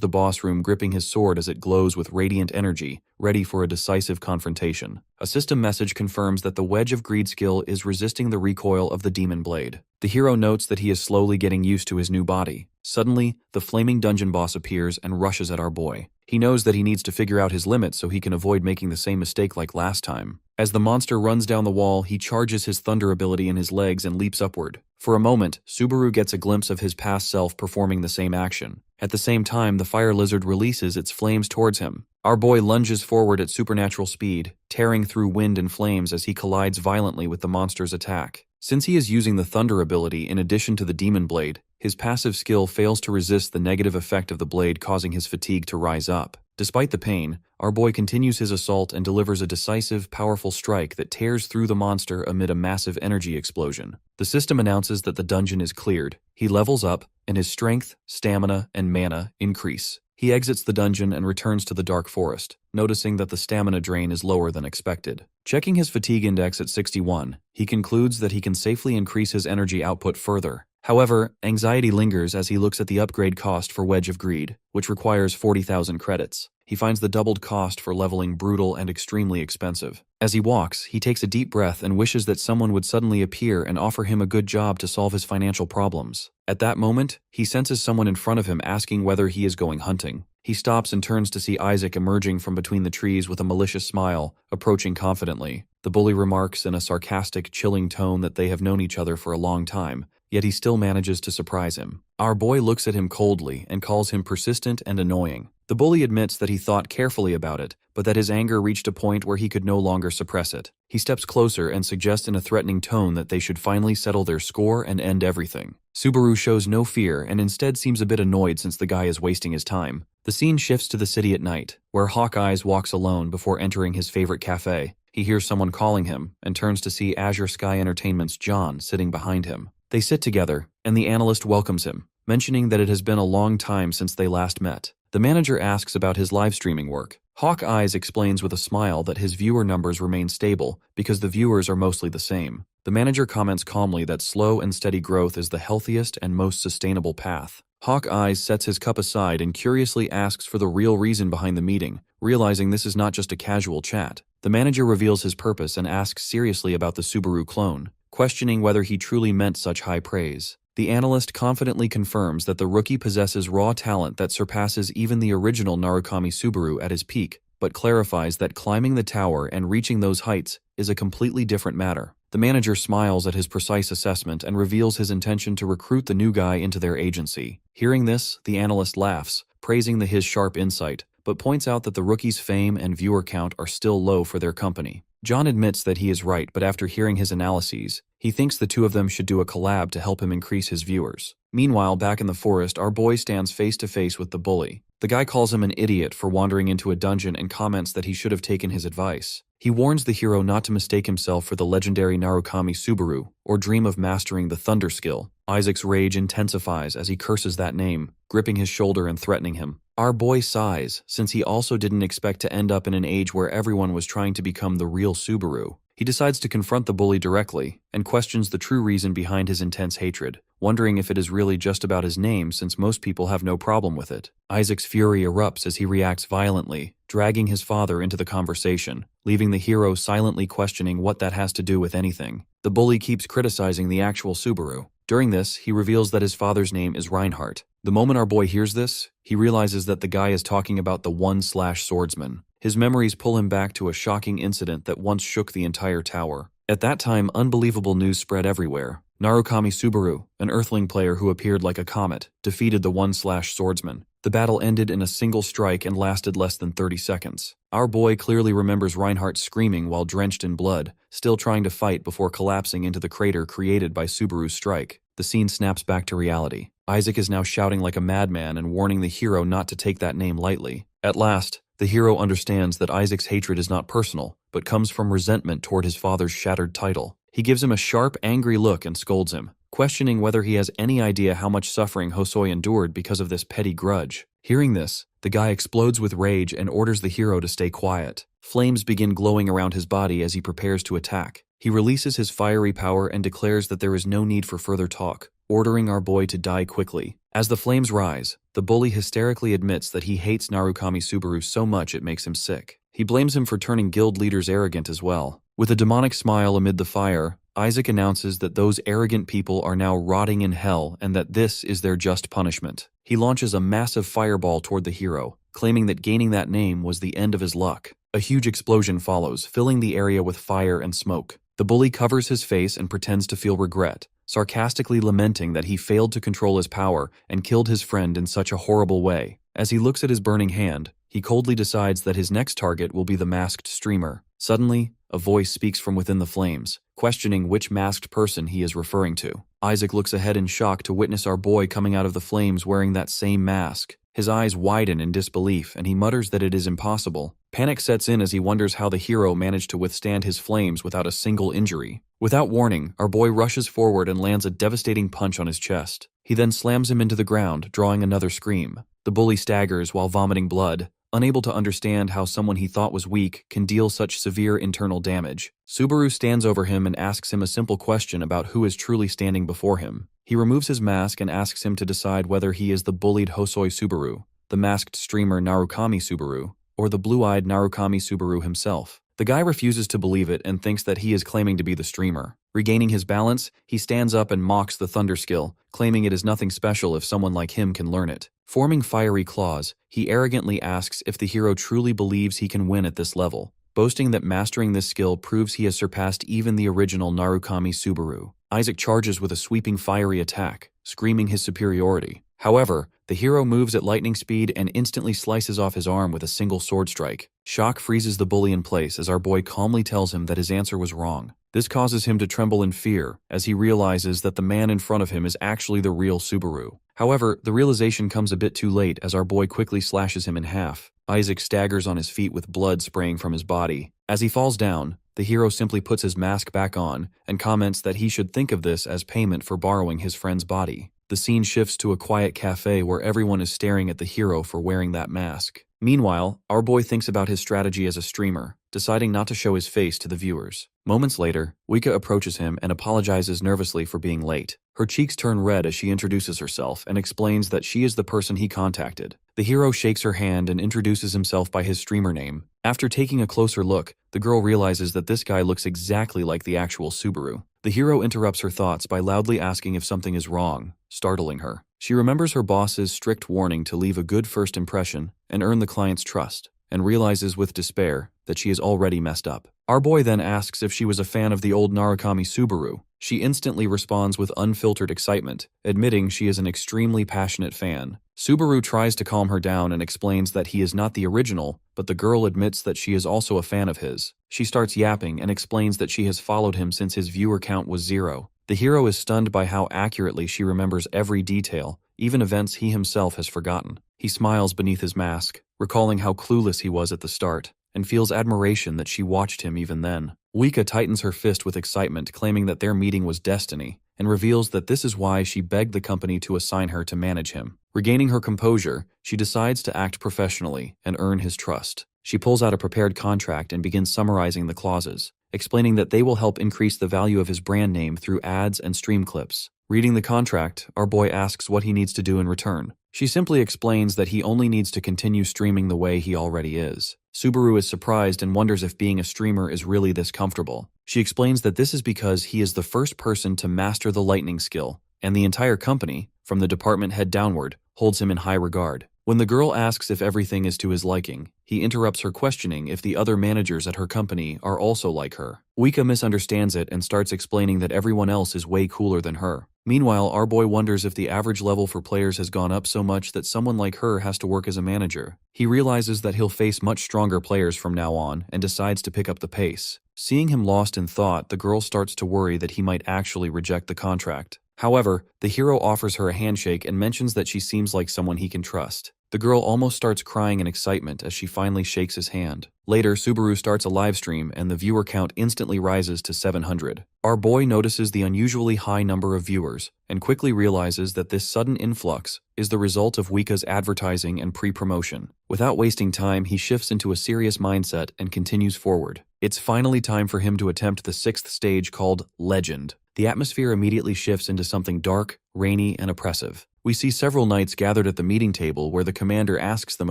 A: the boss room gripping his sword as it glows with radiant energy, ready for a decisive confrontation. A system message confirms that the Wedge of Greed skill is resisting the recoil of the demon blade. The hero notes that he is slowly getting used to his new body. Suddenly, the flaming dungeon boss appears and rushes at our boy. He knows that he needs to figure out his limits so he can avoid making the same mistake like last time. As the monster runs down the wall, he charges his thunder ability in his legs and leaps upward. For a moment, Subaru gets a glimpse of his past self performing the same action. At the same time, the fire lizard releases its flames towards him. Our boy lunges forward at supernatural speed, tearing through wind and flames as he collides violently with the monster's attack. Since he is using the thunder ability in addition to the demon blade, his passive skill fails to resist the negative effect of the blade, causing his fatigue to rise up. Despite the pain, our boy continues his assault and delivers a decisive, powerful strike that tears through the monster amid a massive energy explosion. The system announces that the dungeon is cleared. He levels up, and his strength, stamina, and mana increase. He exits the dungeon and returns to the dark forest, noticing that the stamina drain is lower than expected. Checking his fatigue index at 61, he concludes that he can safely increase his energy output further. However, anxiety lingers as he looks at the upgrade cost for Wedge of Greed, which requires 40,000 credits. He finds the doubled cost for leveling brutal and extremely expensive. As he walks, he takes a deep breath and wishes that someone would suddenly appear and offer him a good job to solve his financial problems. At that moment, he senses someone in front of him asking whether he is going hunting. He stops and turns to see Isaac emerging from between the trees with a malicious smile, approaching confidently. The bully remarks in a sarcastic, chilling tone that they have known each other for a long time, yet he still manages to surprise him. Our boy looks at him coldly and calls him persistent and annoying. The bully admits that he thought carefully about it, but that his anger reached a point where he could no longer suppress it. He steps closer and suggests in a threatening tone that they should finally settle their score and end everything. Subaru shows no fear and instead seems a bit annoyed since the guy is wasting his time. The scene shifts to the city at night, where Hawkeyes walks alone before entering his favorite cafe. He hears someone calling him and turns to see Azure Sky Entertainment's John sitting behind him. They sit together, and the analyst welcomes him, mentioning that it has been a long time since they last met. The manager asks about his live streaming work. Hawkeyes explains with a smile that his viewer numbers remain stable because the viewers are mostly the same. The manager comments calmly that slow and steady growth is the healthiest and most sustainable path. Hawkeyes sets his cup aside and curiously asks for the real reason behind the meeting, realizing this is not just a casual chat. The manager reveals his purpose and asks seriously about the Subaru clone, questioning whether he truly meant such high praise. The analyst confidently confirms that the rookie possesses raw talent that surpasses even the original Narukami Subaru at his peak, but clarifies that climbing the tower and reaching those heights is a completely different matter. The manager smiles at his precise assessment and reveals his intention to recruit the new guy into their agency. Hearing this, the analyst laughs, praising his sharp insight, but points out that the rookie's fame and viewer count are still low for their company. John admits that he is right, but after hearing his analyses, he thinks the two of them should do a collab to help him increase his viewers. Meanwhile, back in the forest, our boy stands face to face with the bully. The guy calls him an idiot for wandering into a dungeon and comments that he should have taken his advice. He warns the hero not to mistake himself for the legendary Narukami Subaru or dream of mastering the thunder skill. Isaac's rage intensifies as he curses that name, gripping his shoulder and threatening him. Our boy sighs, since he also didn't expect to end up in an age where everyone was trying to become the real Subaru. He decides to confront the bully directly and questions the true reason behind his intense hatred, wondering if it is really just about his name since most people have no problem with it. Isaac's fury erupts as he reacts violently, dragging his father into the conversation, leaving the hero silently questioning what that has to do with anything. The bully keeps criticizing the actual Subaru. During this, he reveals that his father's name is Reinhardt, The moment our boy hears this, he realizes that the guy is talking about the one-slash-swordsman. His memories pull him back to a shocking incident that once shook the entire tower. At that time, unbelievable news spread everywhere. Narukami Subaru, an Earthling player who appeared like a comet, defeated the one-slash-swordsman. The battle ended in a single strike and lasted less than 30 seconds. Our boy clearly remembers Reinhardt screaming while drenched in blood, still trying to fight before collapsing into the crater created by Subaru's strike. The scene snaps back to reality. Isaac is now shouting like a madman and warning the hero not to take that name lightly. At last, the hero understands that Isaac's hatred is not personal, but comes from resentment toward his father's shattered title. He gives him a sharp, angry look and scolds him, questioning whether he has any idea how much suffering Hosoi endured because of this petty grudge. Hearing this, the guy explodes with rage and orders the hero to stay quiet. Flames begin glowing around his body as he prepares to attack. He releases his fiery power and declares that there is no need for further talk, ordering our boy to die quickly. As the flames rise, the bully hysterically admits that he hates Narukami Subaru so much it makes him sick. He blames him for turning guild leaders arrogant as well. With a demonic smile amid the fire, Isaac announces that those arrogant people are now rotting in hell and that this is their just punishment. He launches a massive fireball toward the hero, claiming that gaining that name was the end of his luck. A huge explosion follows, filling the area with fire and smoke. The bully covers his face and pretends to feel regret, sarcastically lamenting that he failed to control his power and killed his friend in such a horrible way. As he looks at his burning hand, he coldly decides that his next target will be the masked streamer. Suddenly, a voice speaks from within the flames, questioning which masked person he is referring to. Isaac looks ahead in shock to witness our boy coming out of the flames wearing that same mask. His eyes widen in disbelief, and he mutters that it is impossible. Panic sets in as he wonders how the hero managed to withstand his flames without a single injury. Without warning, our boy rushes forward and lands a devastating punch on his chest. He then slams him into the ground, drawing another scream. The bully staggers while vomiting blood, unable to understand how someone he thought was weak can deal such severe internal damage. Subaru stands over him and asks him a simple question about who is truly standing before him. He removes his mask and asks him to decide whether he is the bullied Hosoi Subaru, the masked streamer Narukami Subaru, or the blue-eyed Narukami Subaru himself. The guy refuses to believe it and thinks that he is claiming to be the streamer. Regaining his balance, he stands up and mocks the thunder skill, claiming it is nothing special if someone like him can learn it. Forming fiery claws, he arrogantly asks if the hero truly believes he can win at this level, boasting that mastering this skill proves he has surpassed even the original Narukami Subaru. Isaac charges with a sweeping fiery attack, screaming his superiority. However, the hero moves at lightning speed and instantly slices off his arm with a single sword strike. Shock freezes the bully in place as our boy calmly tells him that his answer was wrong. This causes him to tremble in fear as he realizes that the man in front of him is actually the real Subaru. However, the realization comes a bit too late as our boy quickly slashes him in half. Isaac staggers on his feet with blood spraying from his body. As he falls down, the hero simply puts his mask back on and comments that he should think of this as payment for borrowing his friend's body. The scene shifts to a quiet cafe where everyone is staring at the hero for wearing that mask. Meanwhile, our boy thinks about his strategy as a streamer, deciding not to show his face to the viewers. Moments later, Wika approaches him and apologizes nervously for being late. Her cheeks turn red as she introduces herself and explains that she is the person he contacted. The hero shakes her hand and introduces himself by his streamer name. After taking a closer look, the girl realizes that this guy looks exactly like the actual Subaru. The hero interrupts her thoughts by loudly asking if something is wrong, startling her. She remembers her boss's strict warning to leave a good first impression and earn the client's trust, and realizes with despair that she is already messed up. Our boy then asks if she was a fan of the old Narukami Subaru. She instantly responds with unfiltered excitement, admitting she is an extremely passionate fan. Subaru tries to calm her down and explains that he is not the original, but the girl admits that she is also a fan of his. She starts yapping and explains that she has followed him since his viewer count was 0. The hero is stunned by how accurately she remembers every detail, even events he himself has forgotten. He smiles beneath his mask, recalling how clueless he was at the start, and feels admiration that she watched him even then. Wika tightens her fist with excitement, claiming that their meeting was destiny, and reveals that this is why she begged the company to assign her to manage him. Regaining her composure, she decides to act professionally and earn his trust. She pulls out a prepared contract and begins summarizing the clauses, explaining that they will help increase the value of his brand name through ads and stream clips. Reading the contract, our boy asks what he needs to do in return. She simply explains that he only needs to continue streaming the way he already is. Subaru is surprised and wonders if being a streamer is really this comfortable. She explains that this is because he is the first person to master the lightning skill, and the entire company, from the department head downward, holds him in high regard. When the girl asks if everything is to his liking, he interrupts her, questioning if the other managers at her company are also like her. Wika misunderstands it and starts explaining that everyone else is way cooler than her. Meanwhile, our boy wonders if the average level for players has gone up so much that someone like her has to work as a manager. He realizes that he'll face much stronger players from now on and decides to pick up the pace. Seeing him lost in thought, the girl starts to worry that he might actually reject the contract. However, the hero offers her a handshake and mentions that she seems like someone he can trust. The girl almost starts crying in excitement as she finally shakes his hand. Later, Subaru starts a live stream and the viewer count instantly rises to 700. Our boy notices the unusually high number of viewers and quickly realizes that this sudden influx is the result of Wika's advertising and pre-promotion. Without wasting time, he shifts into a serious mindset and continues forward. It's finally time for him to attempt the 6th stage called Legend. The atmosphere immediately shifts into something dark, rainy, and oppressive. We see several knights gathered at the meeting table where the commander asks them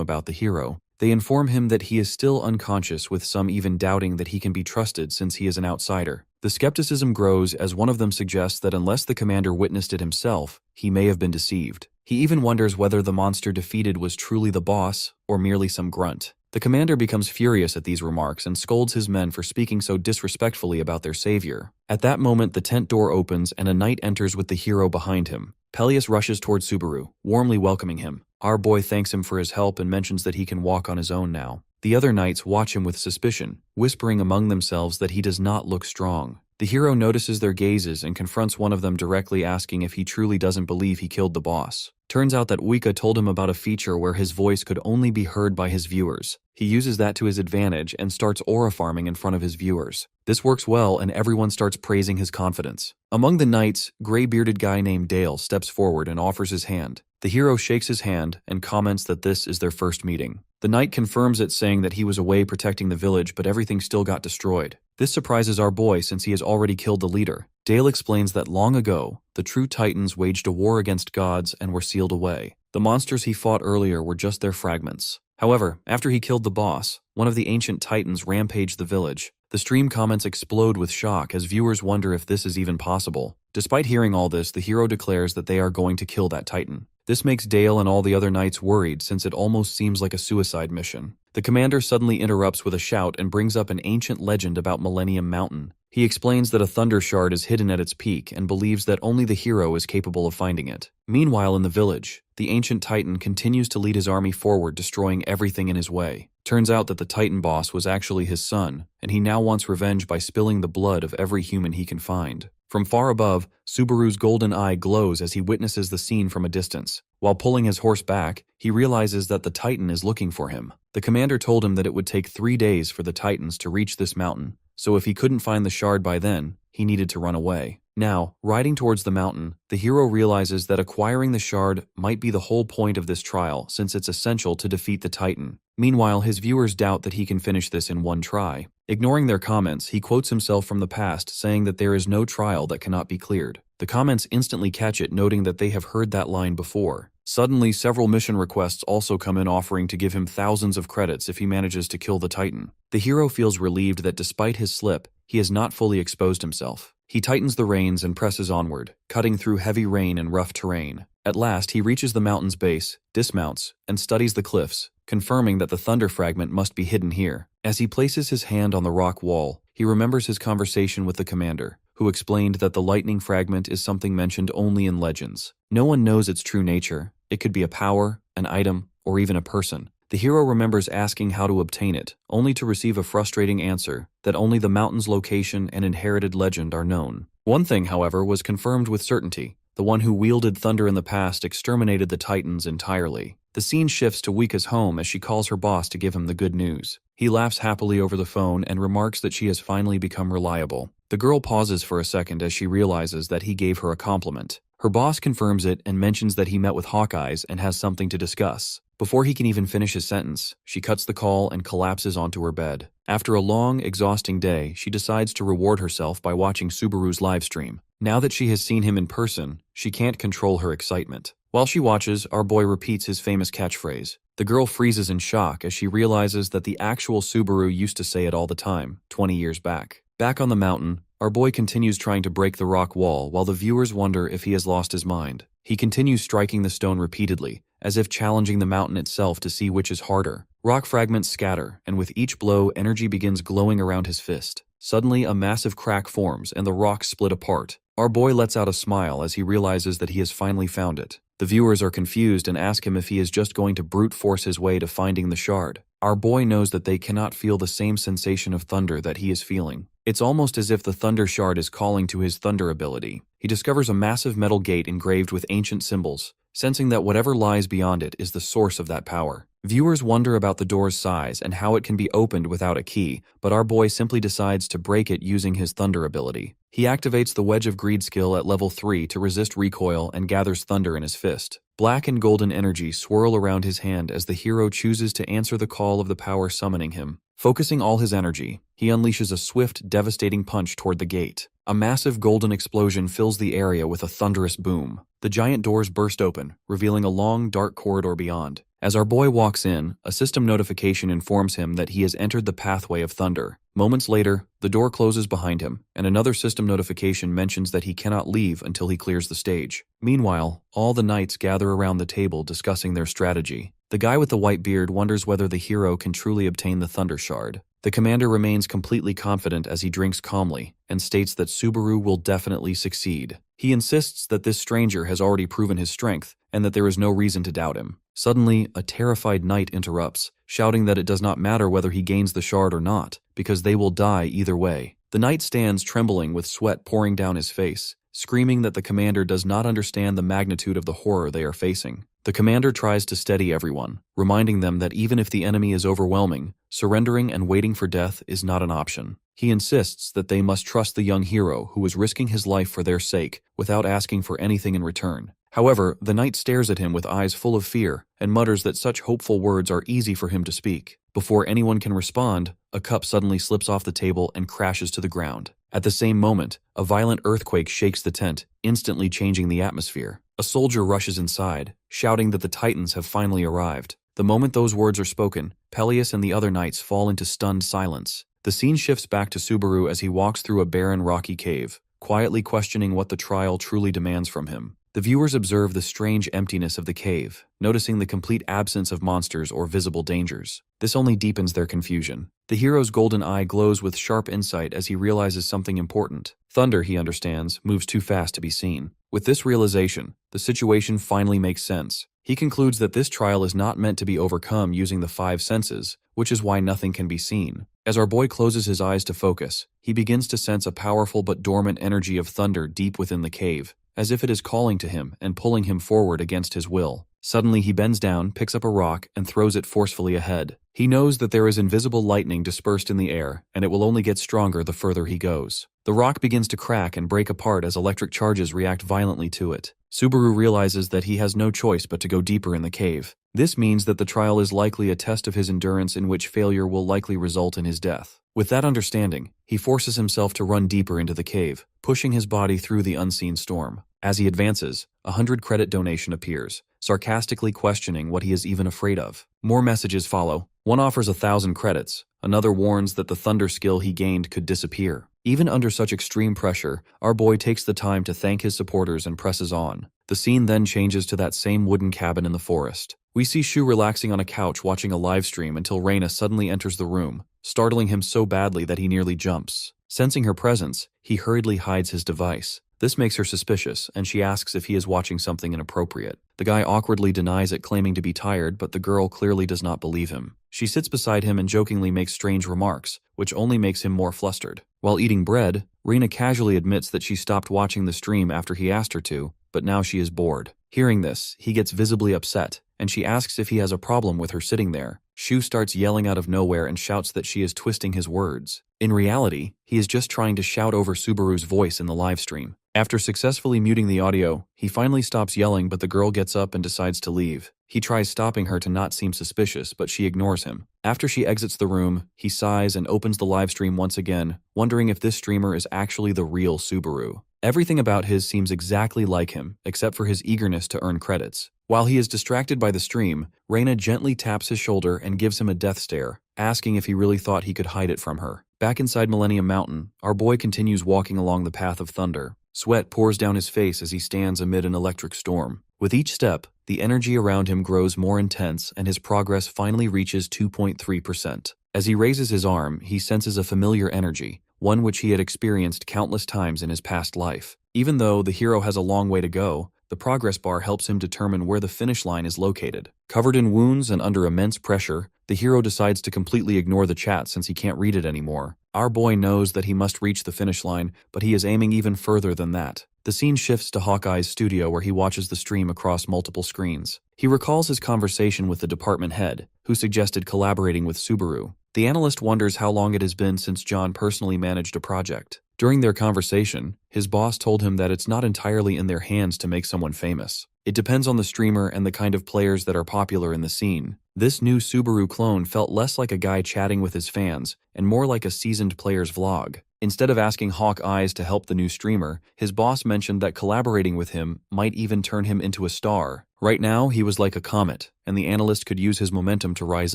A: about the hero. They inform him that he is still unconscious, with some even doubting that he can be trusted since he is an outsider. The skepticism grows as one of them suggests that unless the commander witnessed it himself, he may have been deceived. He even wonders whether the monster defeated was truly the boss or merely some grunt. The commander becomes furious at these remarks and scolds his men for speaking so disrespectfully about their savior. At that moment, the tent door opens and a knight enters with the hero behind him. Peleus rushes towards Subaru, warmly welcoming him. Our boy thanks him for his help and mentions that he can walk on his own now. The other knights watch him with suspicion, whispering among themselves that he does not look strong. The hero notices their gazes and confronts one of them directly, asking if he truly doesn't believe he killed the boss. Turns out that Wika told him about a feature where his voice could only be heard by his viewers. He uses that to his advantage and starts aura farming in front of his viewers. This works well and everyone starts praising his confidence. Among the knights, gray-bearded guy named Dale steps forward and offers his hand. The hero shakes his hand and comments that this is their first meeting. The knight confirms it, saying that he was away protecting the village, but everything still got destroyed. This surprises our boy since he has already killed the leader. Dale explains that long ago, the true titans waged a war against gods and were sealed away. The monsters he fought earlier were just their fragments. However, after he killed the boss, one of the ancient titans rampaged the village. The stream comments explode with shock as viewers wonder if this is even possible. Despite hearing all this, the hero declares that they are going to kill that titan. This makes Dale and all the other knights worried since it almost seems like a suicide mission. The commander suddenly interrupts with a shout and brings up an ancient legend about Millennium Mountain. He explains that a thunder shard is hidden at its peak and believes that only the hero is capable of finding it. Meanwhile, in the village, the ancient titan continues to lead his army forward, destroying everything in his way. Turns out that the titan boss was actually his son, and he now wants revenge by spilling the blood of every human he can find. From far above, Subaru's golden eye glows as he witnesses the scene from a distance. While pulling his horse back, he realizes that the titan is looking for him. The commander told him that it would take 3 days for the titans to reach this mountain, so if he couldn't find the shard by then, he needed to run away. Now, riding towards the mountain, the hero realizes that acquiring the shard might be the whole point of this trial, since it's essential to defeat the titan. Meanwhile, his viewers doubt that he can finish this in one try. Ignoring their comments, he quotes himself from the past, saying that there is no trial that cannot be cleared. The comments instantly catch it, noting that they have heard that line before. Suddenly, several mission requests also come in, offering to give him thousands of credits if he manages to kill the titan. The hero feels relieved that despite his slip, he has not fully exposed himself. He tightens the reins and presses onward, cutting through heavy rain and rough terrain. At last, he reaches the mountain's base, dismounts, and studies the cliffs, confirming that the thunder fragment must be hidden here. As he places his hand on the rock wall, he remembers his conversation with the commander, who explained that the lightning fragment is something mentioned only in legends. No one knows its true nature. It could be a power, an item, or even a person. The hero remembers asking how to obtain it, only to receive a frustrating answer that only the mountain's location and inherited legend are known. One thing, however, was confirmed with certainty. The one who wielded thunder in the past exterminated the titans entirely. The scene shifts to Wika's home as she calls her boss to give him the good news. He laughs happily over the phone and remarks that she has finally become reliable. The girl pauses for a second as she realizes that he gave her a compliment. Her boss confirms it and mentions that he met with Hawkeyes and has something to discuss. Before he can even finish his sentence, she cuts the call and collapses onto her bed. After a long, exhausting day, she decides to reward herself by watching Subaru's livestream. Now that she has seen him in person, she can't control her excitement. While she watches, our boy repeats his famous catchphrase. The girl freezes in shock as she realizes that the actual Subaru used to say it all the time, 20 years back. Back on the mountain, our boy continues trying to break the rock wall while the viewers wonder if he has lost his mind. He continues striking the stone repeatedly, as if challenging the mountain itself to see which is harder. Rock fragments scatter, and with each blow, energy begins glowing around his fist. Suddenly, a massive crack forms, and the rocks split apart. Our boy lets out a smile as he realizes that he has finally found it. The viewers are confused and ask him if he is just going to brute force his way to finding the shard. Our boy knows that they cannot feel the same sensation of thunder that he is feeling. It's almost as if the thunder shard is calling to his thunder ability. He discovers a massive metal gate engraved with ancient symbols, sensing that whatever lies beyond it is the source of that power. Viewers wonder about the door's size and how it can be opened without a key, but our boy simply decides to break it using his thunder ability. He activates the Wedge of Greed skill at level 3 to resist recoil and gathers thunder in his fist. Black and golden energy swirl around his hand as the hero chooses to answer the call of the power summoning him. Focusing all his energy, he unleashes a swift, devastating punch toward the gate. A massive golden explosion fills the area with a thunderous boom. The giant doors burst open, revealing a long, dark corridor beyond. As our boy walks in, a system notification informs him that he has entered the pathway of thunder. Moments later, the door closes behind him, and another system notification mentions that he cannot leave until he clears the stage. Meanwhile, all the knights gather around the table discussing their strategy. The guy with the white beard wonders whether the hero can truly obtain the Thunder Shard. The commander remains completely confident as he drinks calmly, and states that Subaru will definitely succeed. He insists that this stranger has already proven his strength, and that there is no reason to doubt him. Suddenly, a terrified knight interrupts, shouting that it does not matter whether he gains the shard or not, because they will die either way. The knight stands trembling with sweat pouring down his face, screaming that the commander does not understand the magnitude of the horror they are facing. The commander tries to steady everyone, reminding them that even if the enemy is overwhelming, surrendering and waiting for death is not an option. He insists that they must trust the young hero who is risking his life for their sake without asking for anything in return. However, the knight stares at him with eyes full of fear and mutters that such hopeful words are easy for him to speak. Before anyone can respond, a cup suddenly slips off the table and crashes to the ground. At the same moment, a violent earthquake shakes the tent, instantly changing the atmosphere. A soldier rushes inside, shouting that the Titans have finally arrived. The moment those words are spoken, Peleus and the other knights fall into stunned silence. The scene shifts back to Subaru as he walks through a barren rocky cave, quietly questioning what the trial truly demands from him. The viewers observe the strange emptiness of the cave, noticing the complete absence of monsters or visible dangers. This only deepens their confusion. The hero's golden eye glows with sharp insight as he realizes something important. Thunder, he understands, moves too fast to be seen. With this realization, the situation finally makes sense. He concludes that this trial is not meant to be overcome using the 5 senses, which is why nothing can be seen. As our boy closes his eyes to focus, he begins to sense a powerful but dormant energy of thunder deep within the cave, as if it is calling to him and pulling him forward against his will. Suddenly he bends down, picks up a rock, and throws it forcefully ahead. He knows that there is invisible lightning dispersed in the air, and it will only get stronger the further he goes. The rock begins to crack and break apart as electric charges react violently to it. Subaru realizes that he has no choice but to go deeper in the cave. This means that the trial is likely a test of his endurance in which failure will likely result in his death. With that understanding, he forces himself to run deeper into the cave, pushing his body through the unseen storm. As he advances, a 100 credit donation appears, sarcastically questioning what he is even afraid of. More messages follow. One offers 1,000 credits, another warns that the thunder skill he gained could disappear. Even under such extreme pressure, our boy takes the time to thank his supporters and presses on. The scene then changes to that same wooden cabin in the forest. We see Shu relaxing on a couch watching a live stream until Reina suddenly enters the room, startling him so badly that he nearly jumps. Sensing her presence, he hurriedly hides his device. This makes her suspicious, and she asks if he is watching something inappropriate. The guy awkwardly denies it, claiming to be tired, but the girl clearly does not believe him. She sits beside him and jokingly makes strange remarks, which only makes him more flustered. While eating bread, Rena casually admits that she stopped watching the stream after he asked her to, but now she is bored. Hearing this, he gets visibly upset, and she asks if he has a problem with her sitting there. Shu starts yelling out of nowhere and shouts that she is twisting his words. In reality, he is just trying to shout over Subaru's voice in the live stream. After successfully muting the audio, he finally stops yelling, but the girl gets up and decides to leave. He tries stopping her to not seem suspicious, but she ignores him. After she exits the room, he sighs and opens the live stream once again, wondering if this streamer is actually the real Subaru. Everything about his seems exactly like him, except for his eagerness to earn credits. While he is distracted by the stream, Reina gently taps his shoulder and gives him a death stare, asking if he really thought he could hide it from her. Back inside Millennium Mountain, our boy continues walking along the path of thunder. Sweat pours down his face as he stands amid an electric storm. With each step, the energy around him grows more intense and his progress finally reaches 2.3%. As he raises his arm, he senses a familiar energy, one which he had experienced countless times in his past life. Even though the hero has a long way to go, the progress bar helps him determine where the finish line is located. Covered in wounds and under immense pressure, the hero decides to completely ignore the chat since he can't read it anymore. Our boy knows that he must reach the finish line, but he is aiming even further than that. The scene shifts to Hawkeye's studio where he watches the stream across multiple screens. He recalls his conversation with the department head, who suggested collaborating with Subaru. The analyst wonders how long it has been since John personally managed a project. During their conversation, his boss told him that it's not entirely in their hands to make someone famous. It depends on the streamer and the kind of players that are popular in the scene. This new Subaru clone felt less like a guy chatting with his fans and more like a seasoned player's vlog. Instead of asking Hawkeyes to help the new streamer, his boss mentioned that collaborating with him might even turn him into a star. Right now, he was like a comet, and the analyst could use his momentum to rise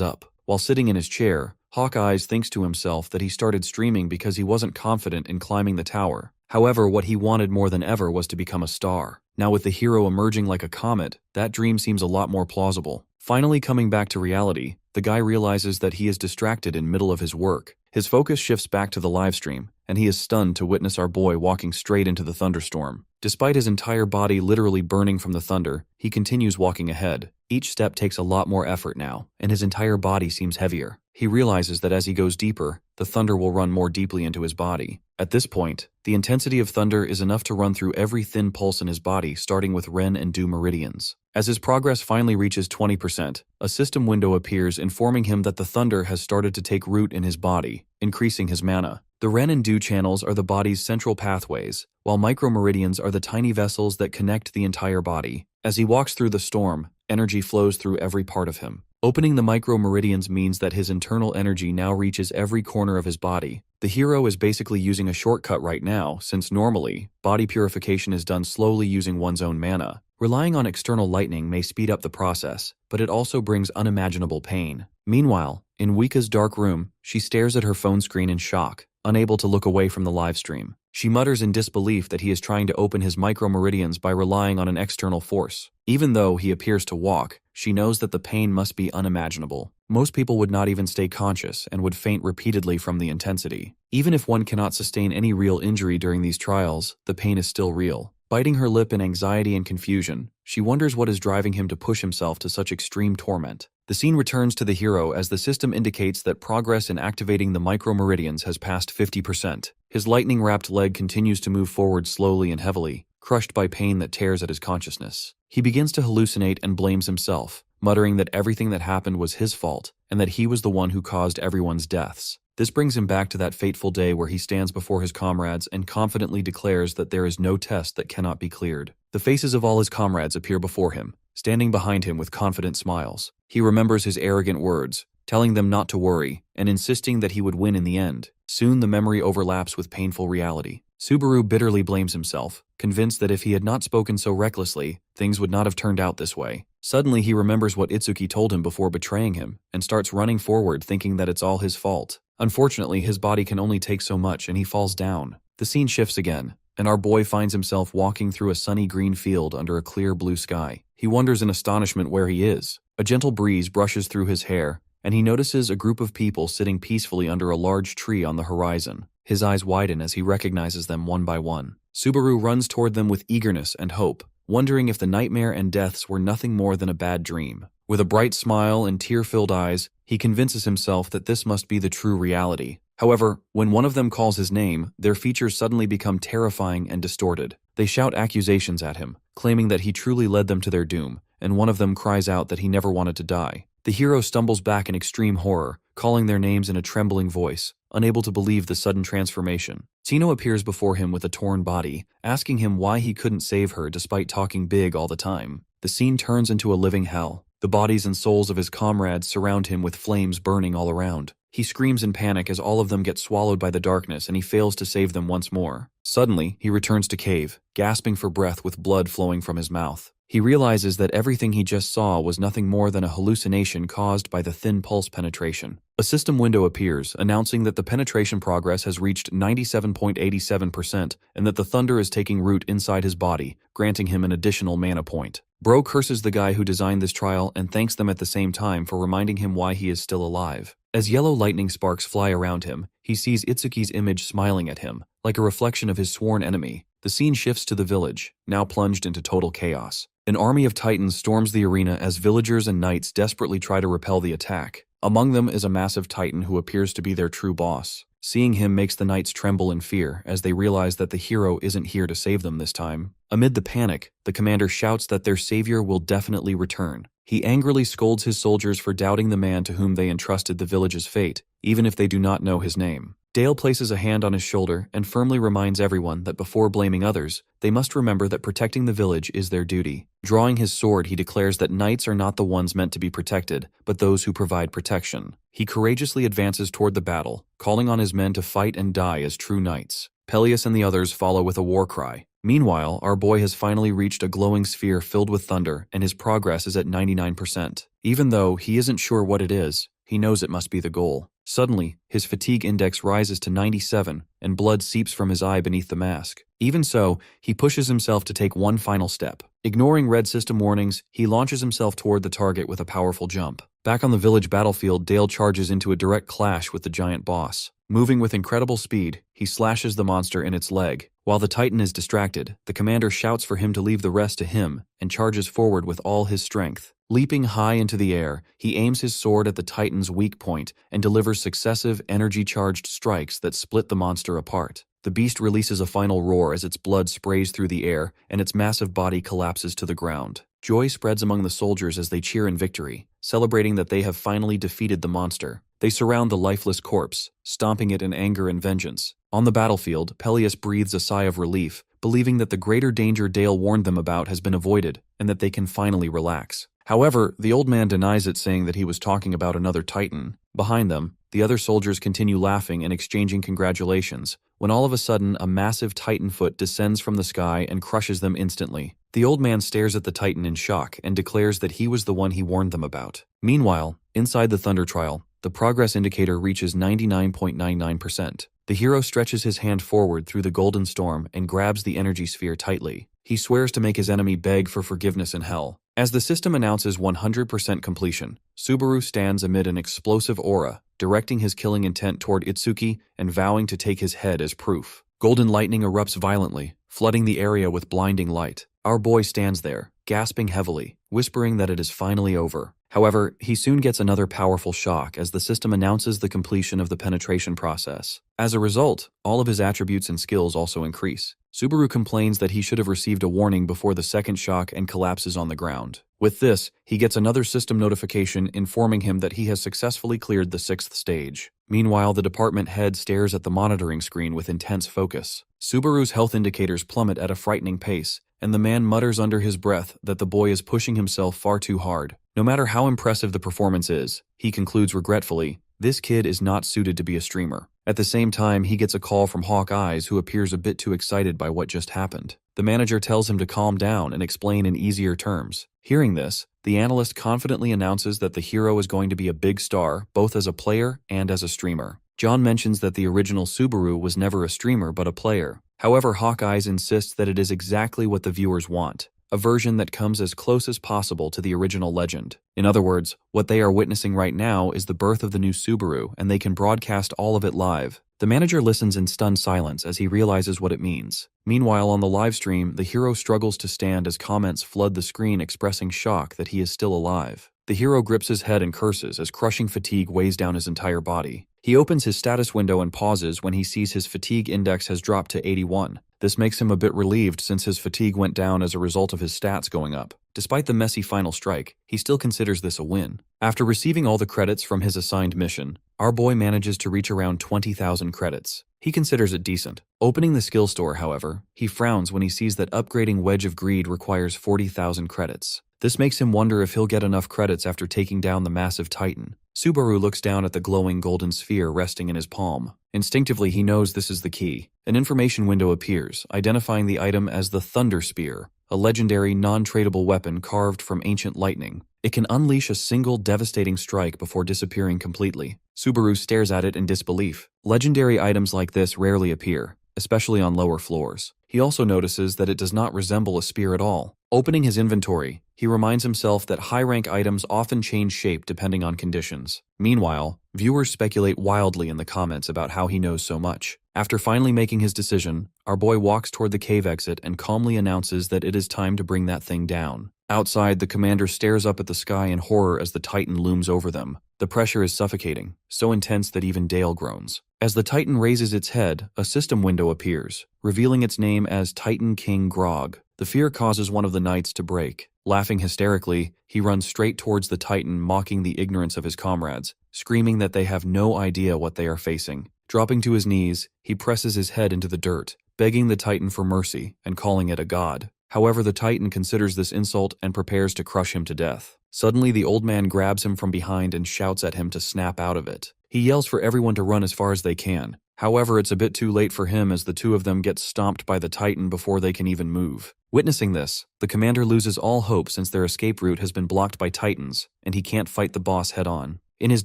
A: up. While sitting in his chair, Hawkeyes thinks to himself that he started streaming because he wasn't confident in climbing the tower. However, what he wanted more than ever was to become a star. Now with the hero emerging like a comet, that dream seems a lot more plausible. Finally coming back to reality, the guy realizes that he is distracted in middle of his work. His focus shifts back to the livestream, and he is stunned to witness our boy walking straight into the thunderstorm. Despite his entire body literally burning from the thunder, he continues walking ahead. Each step takes a lot more effort now, and his entire body seems heavier. He realizes that as he goes deeper, the thunder will run more deeply into his body. At this point, the intensity of thunder is enough to run through every thin pulse in his body, starting with Ren and Du meridians. As his progress finally reaches 20%, a system window appears informing him that the thunder has started to take root in his body, increasing his mana. The Ren and Du channels are the body's central pathways, while micromeridians are the tiny vessels that connect the entire body. As he walks through the storm, energy flows through every part of him. Opening the micromeridians means that his internal energy now reaches every corner of his body. The hero is basically using a shortcut right now, since normally, body purification is done slowly using one's own mana. Relying on external lightning may speed up the process, but it also brings unimaginable pain. Meanwhile, in Wika's dark room, she stares at her phone screen in shock, unable to look away from the livestream. She mutters in disbelief that he is trying to open his micromeridians by relying on an external force. Even though he appears to walk, she knows that the pain must be unimaginable. Most people would not even stay conscious and would faint repeatedly from the intensity. Even if one cannot sustain any real injury during these trials, the pain is still real. Biting her lip in anxiety and confusion, she wonders what is driving him to push himself to such extreme torment. The scene returns to the hero as the system indicates that progress in activating the micromeridians has passed 50%. His lightning-wrapped leg continues to move forward slowly and heavily, crushed by pain that tears at his consciousness. He begins to hallucinate and blames himself, muttering that everything that happened was his fault and that he was the one who caused everyone's deaths. This brings him back to that fateful day where he stands before his comrades and confidently declares that there is no test that cannot be cleared. The faces of all his comrades appear before him, standing behind him with confident smiles. He remembers his arrogant words, telling them not to worry, and insisting that he would win in the end. Soon the memory overlaps with painful reality. Subaru bitterly blames himself, convinced that if he had not spoken so recklessly, things would not have turned out this way. Suddenly he remembers what Itsuki told him before betraying him, and starts running forward thinking that it's all his fault. Unfortunately, his body can only take so much and he falls down. The scene shifts again, and our boy finds himself walking through a sunny green field under a clear blue sky. He wonders in astonishment where he is. A gentle breeze brushes through his hair, and he notices a group of people sitting peacefully under a large tree on the horizon. His eyes widen as he recognizes them one by one. Subaru runs toward them with eagerness and hope, wondering if the nightmare and deaths were nothing more than a bad dream. With a bright smile and tear-filled eyes, he convinces himself that this must be the true reality. However, when one of them calls his name, their features suddenly become terrifying and distorted. They shout accusations at him, claiming that he truly led them to their doom, and one of them cries out that he never wanted to die. The hero stumbles back in extreme horror, calling their names in a trembling voice, unable to believe the sudden transformation. Tino appears before him with a torn body, asking him why he couldn't save her despite talking big all the time. The scene turns into a living hell. The bodies and souls of his comrades surround him with flames burning all around. He screams in panic as all of them get swallowed by the darkness and he fails to save them once more. Suddenly, he returns to cave, gasping for breath with blood flowing from his mouth. He realizes that everything he just saw was nothing more than a hallucination caused by the thin pulse penetration. A system window appears, announcing that the penetration progress has reached 97.87% and that the thunder is taking root inside his body, granting him an additional mana point. Bro curses the guy who designed this trial and thanks them at the same time for reminding him why he is still alive. As yellow lightning sparks fly around him, he sees Itsuki's image smiling at him, like a reflection of his sworn enemy. The scene shifts to the village, now plunged into total chaos. An army of titans storms the arena as villagers and knights desperately try to repel the attack. Among them is a massive titan who appears to be their true boss. Seeing him makes the knights tremble in fear as they realize that the hero isn't here to save them this time. Amid the panic, the commander shouts that their savior will definitely return. He angrily scolds his soldiers for doubting the man to whom they entrusted the village's fate, even if they do not know his name. Dale places a hand on his shoulder and firmly reminds everyone that before blaming others, they must remember that protecting the village is their duty. Drawing his sword, he declares that knights are not the ones meant to be protected, but those who provide protection. He courageously advances toward the battle, calling on his men to fight and die as true knights. Peleus and the others follow with a war cry. Meanwhile, our boy has finally reached a glowing sphere filled with thunder, and his progress is at 99%. Even though he isn't sure what it is, he knows it must be the goal. Suddenly, his fatigue index rises to 97, and blood seeps from his eye beneath the mask. Even so, he pushes himself to take one final step. Ignoring red system warnings, he launches himself toward the target with a powerful jump. Back on the village battlefield, Dale charges into a direct clash with the giant boss. Moving with incredible speed, he slashes the monster in its leg. While the Titan is distracted, the commander shouts for him to leave the rest to him and charges forward with all his strength. Leaping high into the air, he aims his sword at the Titan's weak point and delivers successive energy-charged strikes that split the monster apart. The beast releases a final roar as its blood sprays through the air and its massive body collapses to the ground. Joy spreads among the soldiers as they cheer in victory, celebrating that they have finally defeated the monster. They surround the lifeless corpse, stomping it in anger and vengeance. On the battlefield, Peleus breathes a sigh of relief, believing that the greater danger Dale warned them about has been avoided and that they can finally relax. However, the old man denies it, saying that he was talking about another Titan. Behind them, the other soldiers continue laughing and exchanging congratulations, when all of a sudden a massive Titan foot descends from the sky and crushes them instantly. The old man stares at the Titan in shock and declares that he was the one he warned them about. Meanwhile, inside the Thunder Trial, the progress indicator reaches 99.99%. The hero stretches his hand forward through the golden storm and grabs the energy sphere tightly. He swears to make his enemy beg for forgiveness in hell. As the system announces 100% completion, Subaru stands amid an explosive aura, directing his killing intent toward Itsuki and vowing to take his head as proof. Golden lightning erupts violently, flooding the area with blinding light. Our boy stands there, gasping heavily, whispering that it is finally over. However, he soon gets another powerful shock as the system announces the completion of the penetration process. As a result, all of his attributes and skills also increase. Subaru complains that he should have received a warning before the second shock and collapses on the ground. With this, he gets another system notification informing him that he has successfully cleared the 6th stage. Meanwhile, the department head stares at the monitoring screen with intense focus. Subaru's health indicators plummet at a frightening pace, and the man mutters under his breath that the boy is pushing himself far too hard. No matter how impressive the performance is, he concludes regretfully, this kid is not suited to be a streamer. At the same time, he gets a call from Hawk Eyes, who appears a bit too excited by what just happened. The manager tells him to calm down and explain in easier terms. Hearing this, the analyst confidently announces that the hero is going to be a big star, both as a player and as a streamer. John mentions that the original Subaru was never a streamer but a player. However, Hawk Eyes insists that it is exactly what the viewers want, a version that comes as close as possible to the original legend. In other words, what they are witnessing right now is the birth of the new Subaru, and they can broadcast all of it live. The manager listens in stunned silence as he realizes what it means. Meanwhile, on the live stream, the hero struggles to stand as comments flood the screen expressing shock that he is still alive. The hero grips his head and curses as crushing fatigue weighs down his entire body. He opens his status window and pauses when he sees his fatigue index has dropped to 81. This makes him a bit relieved since his fatigue went down as a result of his stats going up. Despite the messy final strike, he still considers this a win. After receiving all the credits from his assigned mission, our boy manages to reach around 20,000 credits. He considers it decent. Opening the skill store, however, he frowns when he sees that upgrading Wedge of Greed requires 40,000 credits. This makes him wonder if he'll get enough credits after taking down the massive Titan. Subaru looks down at the glowing golden sphere resting in his palm. Instinctively, he knows this is the key. An information window appears, identifying the item as the Thunder Spear, a legendary, non-tradable weapon carved from ancient lightning. It can unleash a single devastating strike before disappearing completely. Subaru stares at it in disbelief. Legendary items like this rarely appear, especially on lower floors. He also notices that it does not resemble a spear at all. Opening his inventory, he reminds himself that high-rank items often change shape depending on conditions. Meanwhile, viewers speculate wildly in the comments about how he knows so much. After finally making his decision, our boy walks toward the cave exit and calmly announces that it is time to bring that thing down. Outside, the commander stares up at the sky in horror as the Titan looms over them. The pressure is suffocating, so intense that even Dale groans. As the Titan raises its head, a system window appears, revealing its name as Titan King Grog. The fear causes one of the knights to break. Laughing hysterically, he runs straight towards the Titan, mocking the ignorance of his comrades, screaming that they have no idea what they are facing. Dropping to his knees, he presses his head into the dirt, begging the Titan for mercy and calling it a god. However, the Titan considers this insult and prepares to crush him to death. Suddenly, the old man grabs him from behind and shouts at him to snap out of it. He yells for everyone to run as far as they can. However, it's a bit too late for him as the two of them get stomped by the Titan before they can even move. Witnessing this, the commander loses all hope since their escape route has been blocked by Titans, and he can't fight the boss head-on. In his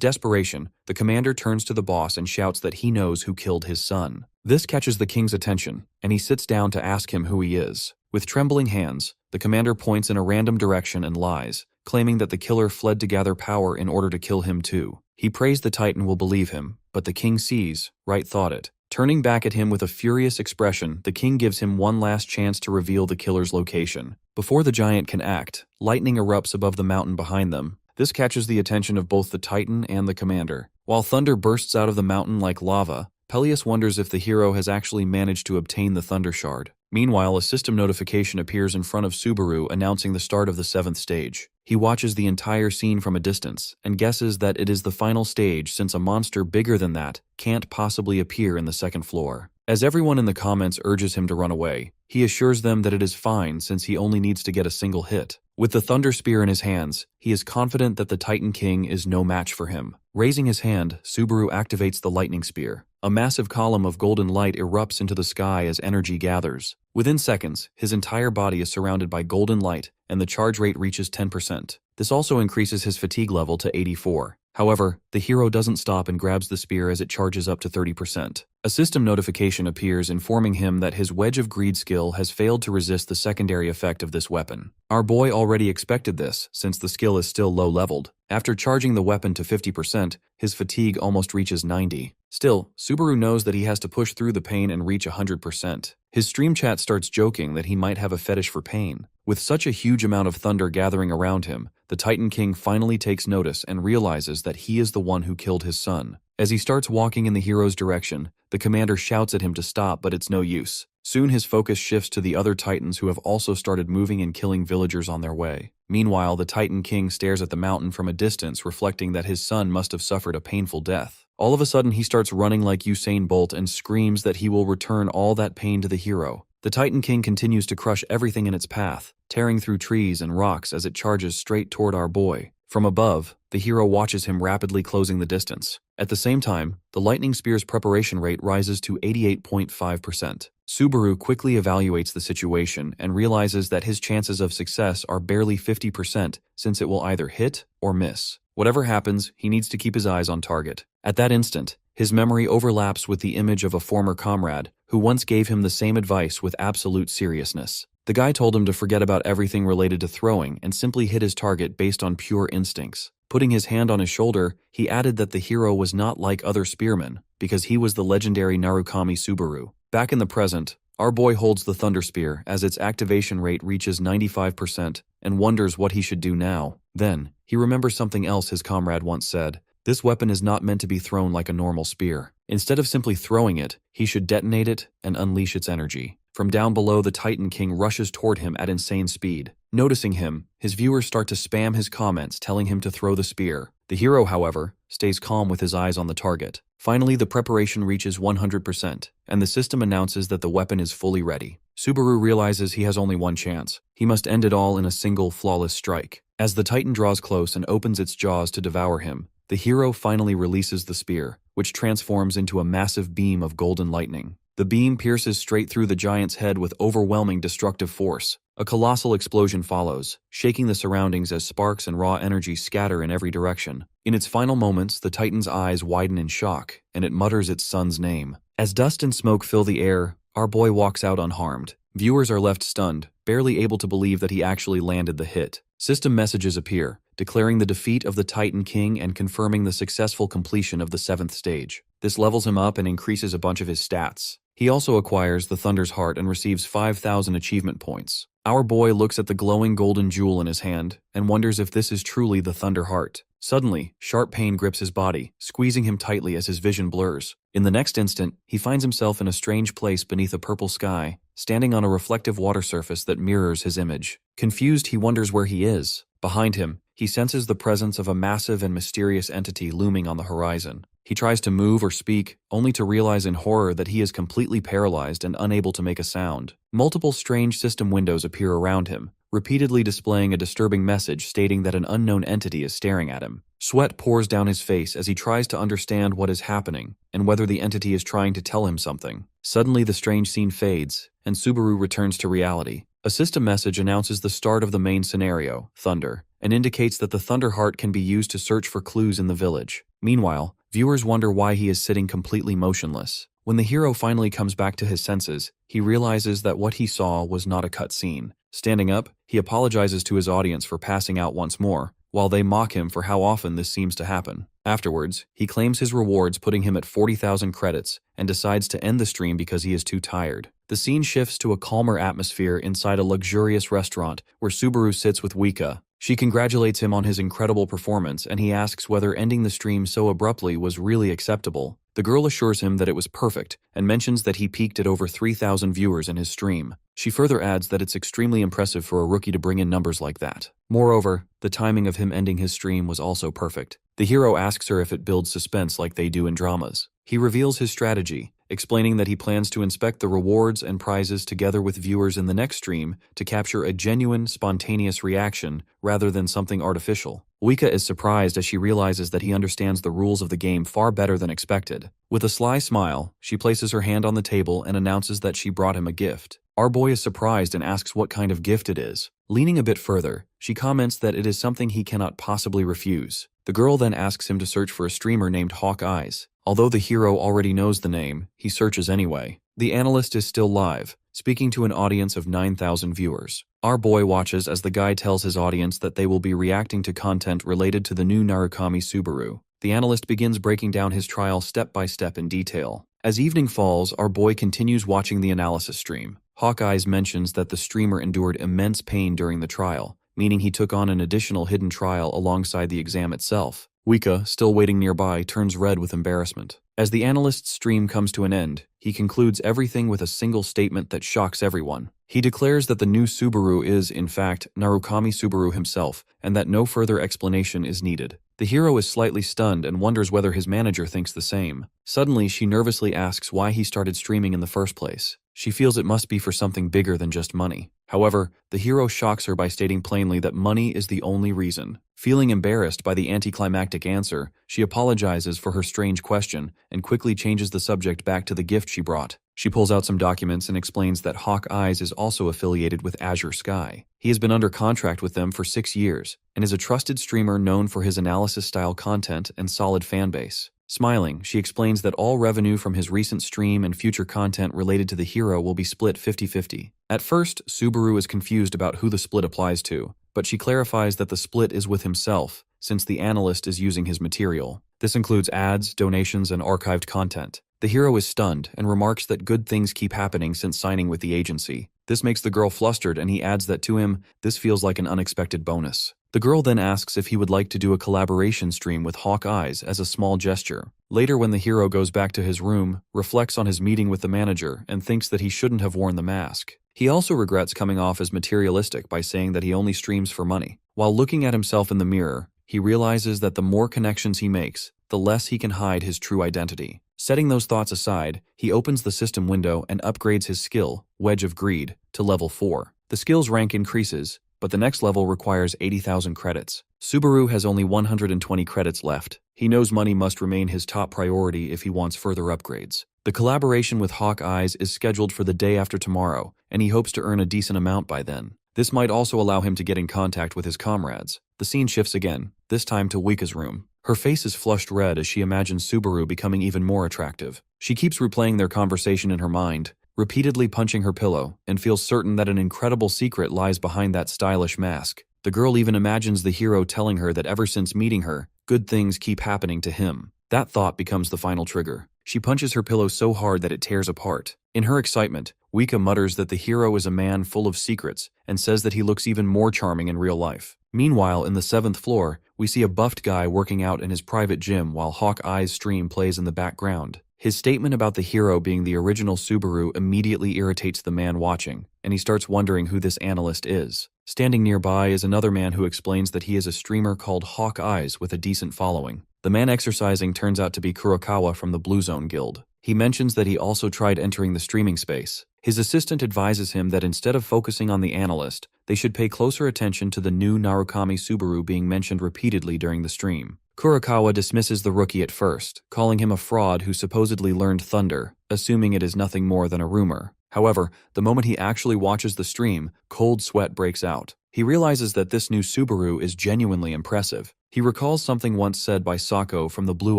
A: desperation, the commander turns to the boss and shouts that he knows who killed his son. This catches the king's attention, and he sits down to ask him who he is. With trembling hands, the commander points in a random direction and lies, claiming that the killer fled to gather power in order to kill him too. He prays the Titan will believe him, but the king sees, right thought it. Turning back at him with a furious expression, the king gives him one last chance to reveal the killer's location. Before the giant can act, lightning erupts above the mountain behind them. This catches the attention of both the Titan and the commander. While thunder bursts out of the mountain like lava, Peleus wonders if the hero has actually managed to obtain the Thunder Shard. Meanwhile, a system notification appears in front of Subaru announcing the start of the 7th stage. He watches the entire scene from a distance and guesses that it is the final stage since a monster bigger than that can't possibly appear in the 2nd floor. As everyone in the comments urges him to run away, he assures them that it is fine since he only needs to get a single hit. With the Thunder Spear in his hands, he is confident that the Titan King is no match for him. Raising his hand, Subaru activates the Lightning Spear. A massive column of golden light erupts into the sky as energy gathers. Within seconds, his entire body is surrounded by golden light, and the charge rate reaches 10%. This also increases his fatigue level to 84. However, the hero doesn't stop and grabs the spear as it charges up to 30%. A system notification appears informing him that his Wedge of Greed skill has failed to resist the secondary effect of this weapon. Our boy already expected this, since the skill is still low-leveled. After charging the weapon to 50%, his fatigue almost reaches 90. Still, Subaru knows that he has to push through the pain and reach 100%. His stream chat starts joking that he might have a fetish for pain. With such a huge amount of thunder gathering around him, the Titan King finally takes notice and realizes that he is the one who killed his son. As he starts walking in the hero's direction, the commander shouts at him to stop, but it's no use. Soon his focus shifts to the other Titans who have also started moving and killing villagers on their way. Meanwhile, the Titan King stares at the mountain from a distance, reflecting that his son must have suffered a painful death. All of a sudden, he starts running like Usain Bolt and screams that he will return all that pain to the hero. The Titan King continues to crush everything in its path, tearing through trees and rocks as it charges straight toward our boy. From above, the hero watches him rapidly closing the distance. At the same time, the Lightning Spear's preparation rate rises to 88.5%. Subaru quickly evaluates the situation and realizes that his chances of success are barely 50% since it will either hit or miss. Whatever happens, he needs to keep his eyes on target. At that instant, his memory overlaps with the image of a former comrade who once gave him the same advice with absolute seriousness. The guy told him to forget about everything related to throwing and simply hit his target based on pure instincts. Putting his hand on his shoulder, he added that the hero was not like other spearmen because he was the legendary Narukami Subaru. Back in the present, our boy holds the Thunder Spear as its activation rate reaches 95% and wonders what he should do now. Then, he remembers something else his comrade once said. This weapon is not meant to be thrown like a normal spear. Instead of simply throwing it, he should detonate it and unleash its energy. From down below, the Titan King rushes toward him at insane speed. Noticing him, his viewers start to spam his comments telling him to throw the spear. The hero, however, stays calm with his eyes on the target. Finally, the preparation reaches 100%, and the system announces that the weapon is fully ready. Subaru realizes he has only one chance. He must end it all in a single flawless strike. As the Titan draws close and opens its jaws to devour him, the hero finally releases the spear, which transforms into a massive beam of golden lightning. The beam pierces straight through the giant's head with overwhelming destructive force. A colossal explosion follows, shaking the surroundings as sparks and raw energy scatter in every direction. In its final moments, the Titan's eyes widen in shock, and it mutters its son's name. As dust and smoke fill the air, Our boy walks out unharmed. Viewers are left stunned, barely able to believe that he actually landed the hit. System messages appear, declaring the defeat of the Titan King and confirming the successful completion of the 7th stage. This levels him up and increases a bunch of his stats. He also acquires the Thunder's Heart and receives 5,000 achievement points. Our boy looks at the glowing golden jewel in his hand and wonders if this is truly the Thunder Heart. Suddenly, sharp pain grips his body, squeezing him tightly as his vision blurs. In the next instant, he finds himself in a strange place beneath a purple sky, standing on a reflective water surface that mirrors his image. Confused, he wonders where he is. Behind him, he senses the presence of a massive and mysterious entity looming on the horizon. He tries to move or speak, only to realize in horror that he is completely paralyzed and unable to make a sound. Multiple strange system windows appear around him, repeatedly displaying a disturbing message stating that an unknown entity is staring at him. Sweat pours down his face as he tries to understand what is happening and whether the entity is trying to tell him something. Suddenly, the strange scene fades, and Subaru returns to reality. A system message announces the start of the main scenario, Thunder, and indicates that the Thunder Heart can be used to search for clues in the village. Meanwhile, viewers wonder why he is sitting completely motionless. When the hero finally comes back to his senses, he realizes that what he saw was not a cutscene. Standing up, he apologizes to his audience for passing out once more, while they mock him for how often this seems to happen. Afterwards, he claims his rewards, putting him at 40,000 credits, and decides to end the stream because he is too tired. The scene shifts to a calmer atmosphere inside a luxurious restaurant where Subaru sits with Wika. She congratulates him on his incredible performance, and he asks whether ending the stream so abruptly was really acceptable. The girl assures him that it was perfect and mentions that he peaked at over 3,000 viewers in his stream. She further adds that it's extremely impressive for a rookie to bring in numbers like that. Moreover, the timing of him ending his stream was also perfect. The hero asks her if it builds suspense like they do in dramas. He reveals his strategy, explaining that he plans to inspect the rewards and prizes together with viewers in the next stream to capture a genuine, spontaneous reaction rather than something artificial. Wika is surprised as she realizes that he understands the rules of the game far better than expected. With a sly smile, she places her hand on the table and announces that she brought him a gift. Our boy is surprised and asks what kind of gift it is. Leaning a bit further, she comments that it is something he cannot possibly refuse. The girl then asks him to search for a streamer named Hawk Eyes. Although the hero already knows the name, he searches anyway. The analyst is still live, speaking to an audience of 9,000 viewers. Our boy watches as the guy tells his audience that they will be reacting to content related to the new Narukami Subaru. The analyst begins breaking down his trial step by step in detail. As evening falls, our boy continues watching the analysis stream. Hawkeyes mentions that the streamer endured immense pain during the trial, meaning he took on an additional hidden trial alongside the exam itself. Wika, still waiting nearby, turns red with embarrassment. As the analyst's stream comes to an end, he concludes everything with a single statement that shocks everyone. He declares that the new Subaru is, in fact, Narukami Subaru himself, and that no further explanation is needed. The hero is slightly stunned and wonders whether his manager thinks the same. Suddenly, she nervously asks why he started streaming in the first place. She feels it must be for something bigger than just money. However, the hero shocks her by stating plainly that money is the only reason. Feeling embarrassed by the anticlimactic answer, she apologizes for her strange question and quickly changes the subject back to the gift she brought. She pulls out some documents and explains that Hawk Eyes is also affiliated with Azure Sky. He has been under contract with them for 6 years and is a trusted streamer known for his analysis-style content and solid fanbase. Smiling, she explains that all revenue from his recent stream and future content related to the hero will be split 50-50. At first, Subaru is confused about who the split applies to, but she clarifies that the split is with himself, since the analyst is using his material. This includes ads, donations, and archived content. The hero is stunned and remarks that good things keep happening since signing with the agency. This makes the girl flustered, and he adds that to him, this feels like an unexpected bonus. The girl then asks if he would like to do a collaboration stream with Hawk Eyes as a small gesture. Later, when the hero goes back to his room, reflects on his meeting with the manager and thinks that he shouldn't have worn the mask. He also regrets coming off as materialistic by saying that he only streams for money. While looking at himself in the mirror, he realizes that the more connections he makes, the less he can hide his true identity. Setting those thoughts aside, he opens the system window and upgrades his skill, Wedge of Greed, to level 4. The skill's rank increases, but the next level requires 80,000 credits. Subaru has only 120 credits left. He knows money must remain his top priority if he wants further upgrades. The collaboration with Hawk Eyes is scheduled for the day after tomorrow, and he hopes to earn a decent amount by then. This might also allow him to get in contact with his comrades. The scene shifts again, this time to Wika's room. Her face is flushed red as she imagines Subaru becoming even more attractive. She keeps replaying their conversation in her mind, repeatedly punching her pillow, and feels certain that an incredible secret lies behind that stylish mask. The girl even imagines the hero telling her that ever since meeting her, good things keep happening to him. That thought becomes the final trigger. She punches her pillow so hard that it tears apart. In her excitement, Wika mutters that the hero is a man full of secrets and says that he looks even more charming in real life. Meanwhile, in the 7th floor, we see a buffed guy working out in his private gym while Hawkeye's stream plays in the background. His statement about the hero being the original Subaru immediately irritates the man watching, and he starts wondering who this analyst is. Standing nearby is another man who explains that he is a streamer called Hawkeyes with a decent following. The man exercising turns out to be Kurokawa from the Blue Zone Guild. He mentions that he also tried entering the streaming space. His assistant advises him that instead of focusing on the analyst, they should pay closer attention to the new Narukami Subaru being mentioned repeatedly during the stream. Kurokawa dismisses the rookie at first, calling him a fraud who supposedly learned thunder, assuming it is nothing more than a rumor. However, the moment he actually watches the stream, cold sweat breaks out. He realizes that this new Subaru is genuinely impressive. He recalls something once said by Sako from the Blue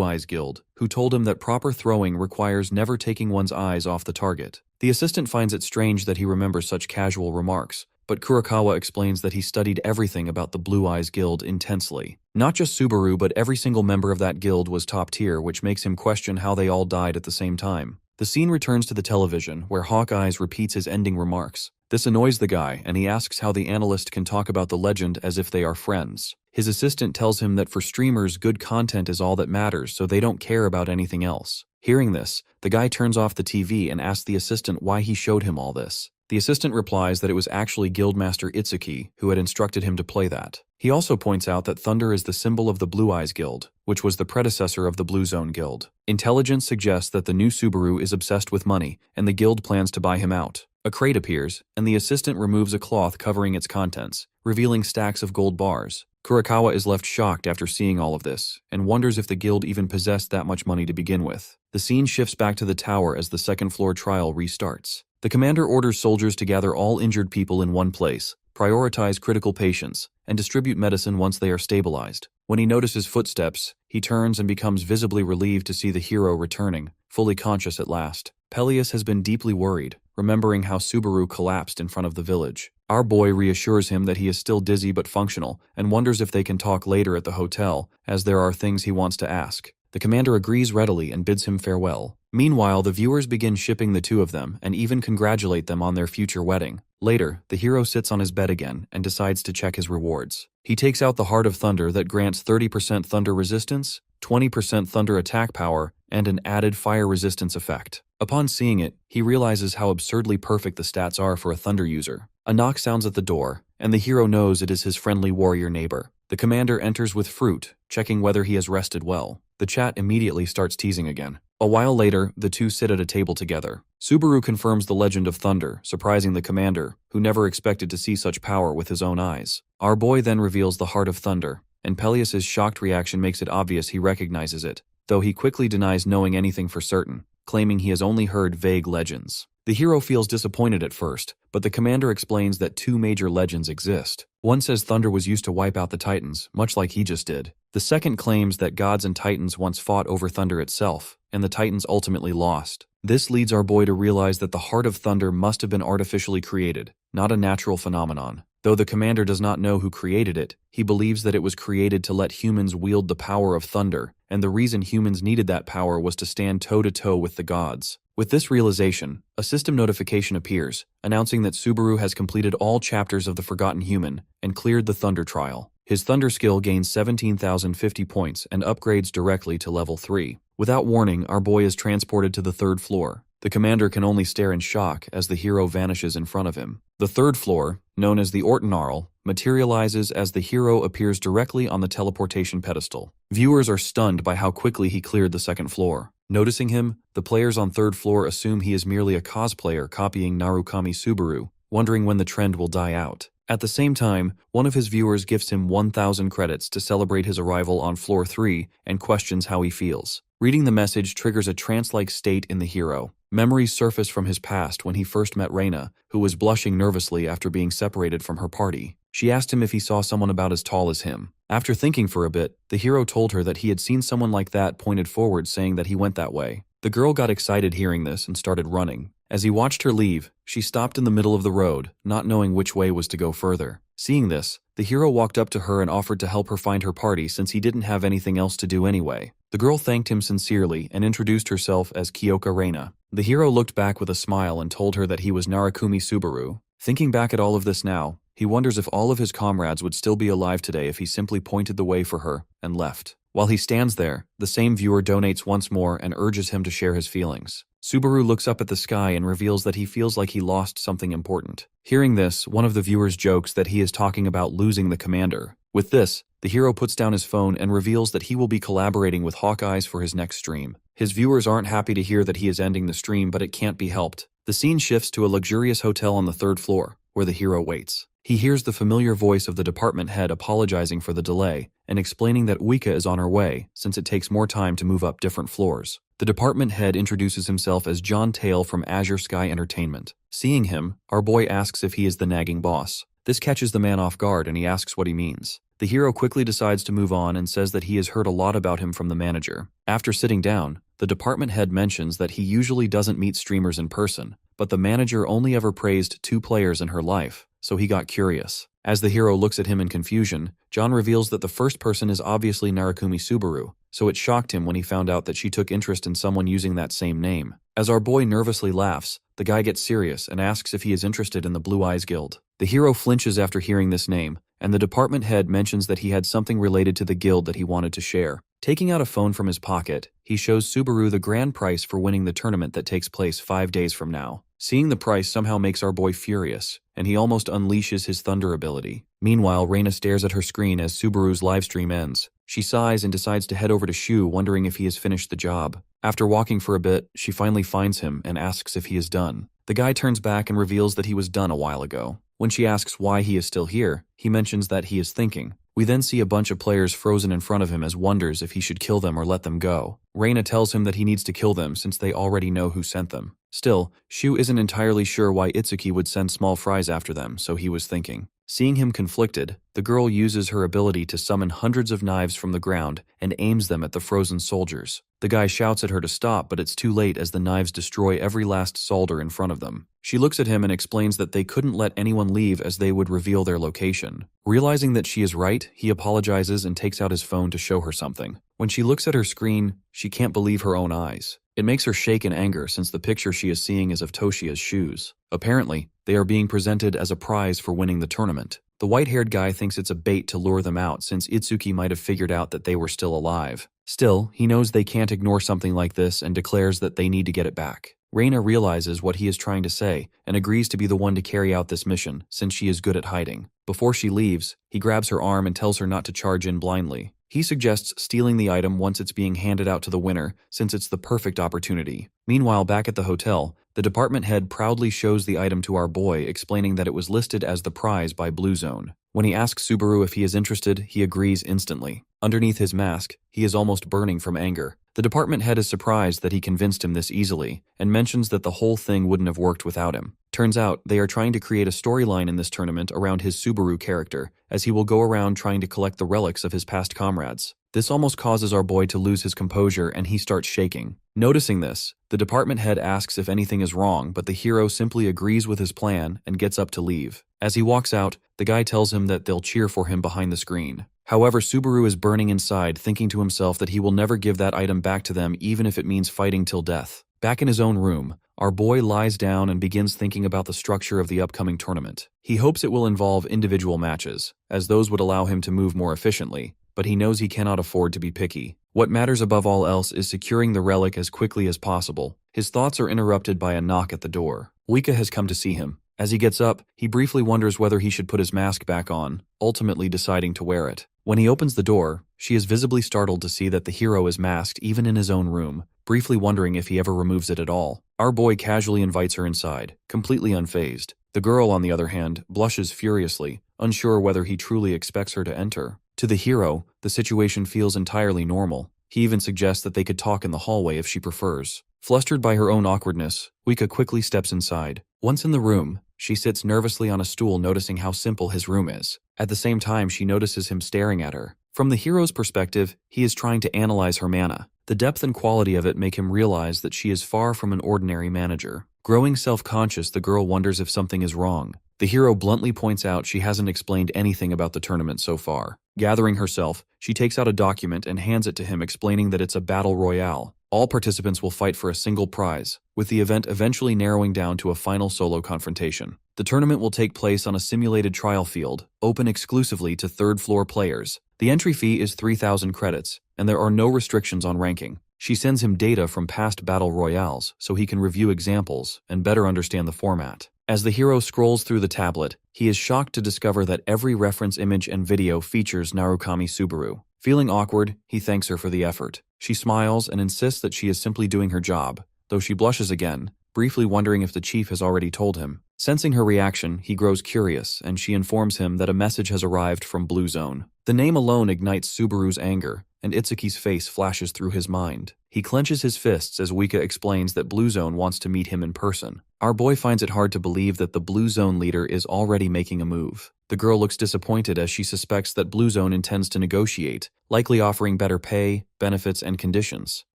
A: Eyes Guild, who told him that proper throwing requires never taking one's eyes off the target. The assistant finds it strange that he remembers such casual remarks, but Kurokawa explains that he studied everything about the Blue Eyes Guild intensely. Not just Subaru, but every single member of that guild was top tier, which makes him question how they all died at the same time. The scene returns to the television, where Hawkeyes repeats his ending remarks. This annoys the guy, and he asks how the analyst can talk about the legend as if they are friends. His assistant tells him that for streamers, good content is all that matters, so they don't care about anything else. Hearing this, the guy turns off the TV and asks the assistant why he showed him all this. The assistant replies that it was actually Guildmaster Itsuki who had instructed him to play that. He also points out that thunder is the symbol of the Blue Eyes Guild, which was the predecessor of the Blue Zone Guild. Intelligence suggests that the new Subaru is obsessed with money, and the guild plans to buy him out. A crate appears, and the assistant removes a cloth covering its contents, revealing stacks of gold bars. Kurokawa is left shocked after seeing all of this, and wonders if the guild even possessed that much money to begin with. The scene shifts back to the tower as the 2nd floor trial restarts. The commander orders soldiers to gather all injured people in one place, prioritize critical patients, and distribute medicine once they are stabilized. When he notices footsteps, he turns and becomes visibly relieved to see the hero returning, fully conscious at last. Peleus has been deeply worried, remembering how Subaru collapsed in front of the village. Our boy reassures him that he is still dizzy but functional, and wonders if they can talk later at the hotel, as there are things he wants to ask. The commander agrees readily and bids him farewell. Meanwhile, the viewers begin shipping the two of them and even congratulate them on their future wedding. Later, the hero sits on his bed again and decides to check his rewards. He takes out the Heart of Thunder that grants 30% thunder resistance, 20% thunder attack power, and an added fire resistance effect. Upon seeing it, he realizes how absurdly perfect the stats are for a thunder user. A knock sounds at the door, and the hero knows it is his friendly warrior neighbor. The commander enters with fruit, checking whether he has rested well. The chat immediately starts teasing again. A while later, the two sit at a table together. Subaru confirms the legend of thunder, surprising the commander, who never expected to see such power with his own eyes. Our boy then reveals the Heart of Thunder, and Peleus' shocked reaction makes it obvious he recognizes it, though he quickly denies knowing anything for certain, claiming he has only heard vague legends. The hero feels disappointed at first, but the commander explains that two major legends exist. One says thunder was used to wipe out the Titans, much like he just did. The second claims that gods and Titans once fought over thunder itself, and the Titans ultimately lost. This leads our boy to realize that the Heart of Thunder must have been artificially created, not a natural phenomenon. Though the commander does not know who created it, he believes that it was created to let humans wield the power of thunder, and the reason humans needed that power was to stand toe-to-toe with the gods. With this realization, a system notification appears, announcing that Subaru has completed all chapters of The Forgotten Human and cleared the Thunder Trial. His Thunder skill gains 17,050 points and upgrades directly to level 3. Without warning, our boy is transported to the 3rd floor. The commander can only stare in shock as the hero vanishes in front of him. The 3rd floor, known as the Ortonarl, materializes as the hero appears directly on the teleportation pedestal. Viewers are stunned by how quickly he cleared the 2nd floor. Noticing him, the players on 3rd floor assume he is merely a cosplayer copying Narukami Subaru, wondering when the trend will die out. At the same time, one of his viewers gifts him 1,000 credits to celebrate his arrival on floor 3 and questions how he feels. Reading the message triggers a trance-like state in the hero. Memories surface from his past when he first met Reina, who was blushing nervously after being separated from her party. She asked him if he saw someone about as tall as him. After thinking for a bit, the hero told her that he had seen someone like that, pointed forward saying that he went that way. The girl got excited hearing this and started running. As he watched her leave, she stopped in the middle of the road, not knowing which way was to go further. Seeing this, the hero walked up to her and offered to help her find her party since he didn't have anything else to do anyway. The girl thanked him sincerely and introduced herself as Kyoka Reina. The hero looked back with a smile and told her that he was Narukumi Subaru. Thinking back at all of this now, he wonders if all of his comrades would still be alive today if he simply pointed the way for her and left. While he stands there, the same viewer donates once more and urges him to share his feelings. Subaru looks up at the sky and reveals that he feels like he lost something important. Hearing this, one of the viewers jokes that he is talking about losing the commander. With this, the hero puts down his phone and reveals that he will be collaborating with Hawkeyes for his next stream. His viewers aren't happy to hear that he is ending the stream, but it can't be helped. The scene shifts to a luxurious hotel on the 3rd floor, where the hero waits. He hears the familiar voice of the department head apologizing for the delay and explaining that Wika is on her way since it takes more time to move up different floors. The department head introduces himself as John Tail from Azure Sky Entertainment. Seeing him, our boy asks if he is the nagging boss. This catches the man off guard and he asks what he means. The hero quickly decides to move on and says that he has heard a lot about him from the manager. After sitting down, the department head mentions that he usually doesn't meet streamers in person, but the manager only ever praised 2 players in her life, so he got curious. As the hero looks at him in confusion, John reveals that the first person is obviously Narukumi Subaru, so it shocked him when he found out that she took interest in someone using that same name. As our boy nervously laughs, the guy gets serious and asks if he is interested in the Blue Eyes Guild. The hero flinches after hearing this name, and the department head mentions that he had something related to the guild that he wanted to share. Taking out a phone from his pocket, he shows Subaru the grand prize for winning the tournament that takes place 5 days from now. Seeing the price somehow makes our boy furious, and he almost unleashes his thunder ability. Meanwhile, Reina stares at her screen as Subaru's livestream ends. She sighs and decides to head over to Shu, wondering if he has finished the job. After walking for a bit, she finally finds him and asks if he is done. The guy turns back and reveals that he was done a while ago. When she asks why he is still here, he mentions that he is thinking. We then see a bunch of players frozen in front of him as wonders if he should kill them or let them go. Reina tells him that he needs to kill them since they already know who sent them. Still, Shu isn't entirely sure why Itsuki would send small fries after them, so he was thinking. Seeing him conflicted, the girl uses her ability to summon hundreds of knives from the ground and aims them at the frozen soldiers. The guy shouts at her to stop, but it's too late as the knives destroy every last soldier in front of them. She looks at him and explains that they couldn't let anyone leave as they would reveal their location. Realizing that she is right, he apologizes and takes out his phone to show her something. When she looks at her screen, she can't believe her own eyes. It makes her shake in anger since the picture she is seeing is of Toshia's shoes. Apparently, they are being presented as a prize for winning the tournament. The white-haired guy thinks it's a bait to lure them out since Itsuki might have figured out that they were still alive. Still, he knows they can't ignore something like this and declares that they need to get it back. Reina realizes what he is trying to say and agrees to be the one to carry out this mission since she is good at hiding. Before she leaves, he grabs her arm and tells her not to charge in blindly. He suggests stealing the item once it's being handed out to the winner since it's the perfect opportunity. Meanwhile, back at the hotel, the department head proudly shows the item to our boy, explaining that it was listed as the prize by Blue Zone. When he asks Subaru if he is interested, he agrees instantly. Underneath his mask, he is almost burning from anger. The department head is surprised that he convinced him this easily, and mentions that the whole thing wouldn't have worked without him. Turns out, they are trying to create a storyline in this tournament around his Subaru character, as he will go around trying to collect the relics of his past comrades. This almost causes our boy to lose his composure and he starts shaking. Noticing this, the department head asks if anything is wrong, but the hero simply agrees with his plan and gets up to leave. As he walks out, the guy tells him that they'll cheer for him behind the screen. However, Subaru is burning inside, thinking to himself that he will never give that item back to them even if it means fighting till death. Back in his own room, our boy lies down and begins thinking about the structure of the upcoming tournament. He hopes it will involve individual matches, as those would allow him to move more efficiently, but he knows he cannot afford to be picky. What matters above all else is securing the relic as quickly as possible. His thoughts are interrupted by a knock at the door. Wika has come to see him. As he gets up, he briefly wonders whether he should put his mask back on, ultimately deciding to wear it. When he opens the door, she is visibly startled to see that the hero is masked even in his own room, briefly wondering if he ever removes it at all. Our boy casually invites her inside, completely unfazed. The girl, on the other hand, blushes furiously, unsure whether he truly expects her to enter. To the hero, the situation feels entirely normal. He even suggests that they could talk in the hallway if she prefers. Flustered by her own awkwardness, Wika quickly steps inside. Once in the room, she sits nervously on a stool, noticing how simple his room is. At the same time, she notices him staring at her. From the hero's perspective, he is trying to analyze her mana. The depth and quality of it make him realize that she is far from an ordinary manager. Growing self-conscious, the girl wonders if something is wrong. The hero bluntly points out she hasn't explained anything about the tournament so far. Gathering herself, she takes out a document and hands it to him, explaining that it's a battle royale. All participants will fight for a single prize, with the event eventually narrowing down to a final solo confrontation. The tournament will take place on a simulated trial field, open exclusively to third-floor players. The entry fee is 3,000 credits, and there are no restrictions on ranking. She sends him data from past battle royales so he can review examples and better understand the format. As the hero scrolls through the tablet, he is shocked to discover that every reference image and video features Narukami Subaru. Feeling awkward, he thanks her for the effort. She smiles and insists that she is simply doing her job, though she blushes again, briefly wondering if the chief has already told him. Sensing her reaction, he grows curious, and she informs him that a message has arrived from Blue Zone. The name alone ignites Subaru's anger, and Itsuki's face flashes through his mind. He clenches his fists as Wika explains that Blue Zone wants to meet him in person. Our boy finds it hard to believe that the Blue Zone leader is already making a move. The girl looks disappointed as she suspects that Blue Zone intends to negotiate, likely offering better pay, benefits, and conditions.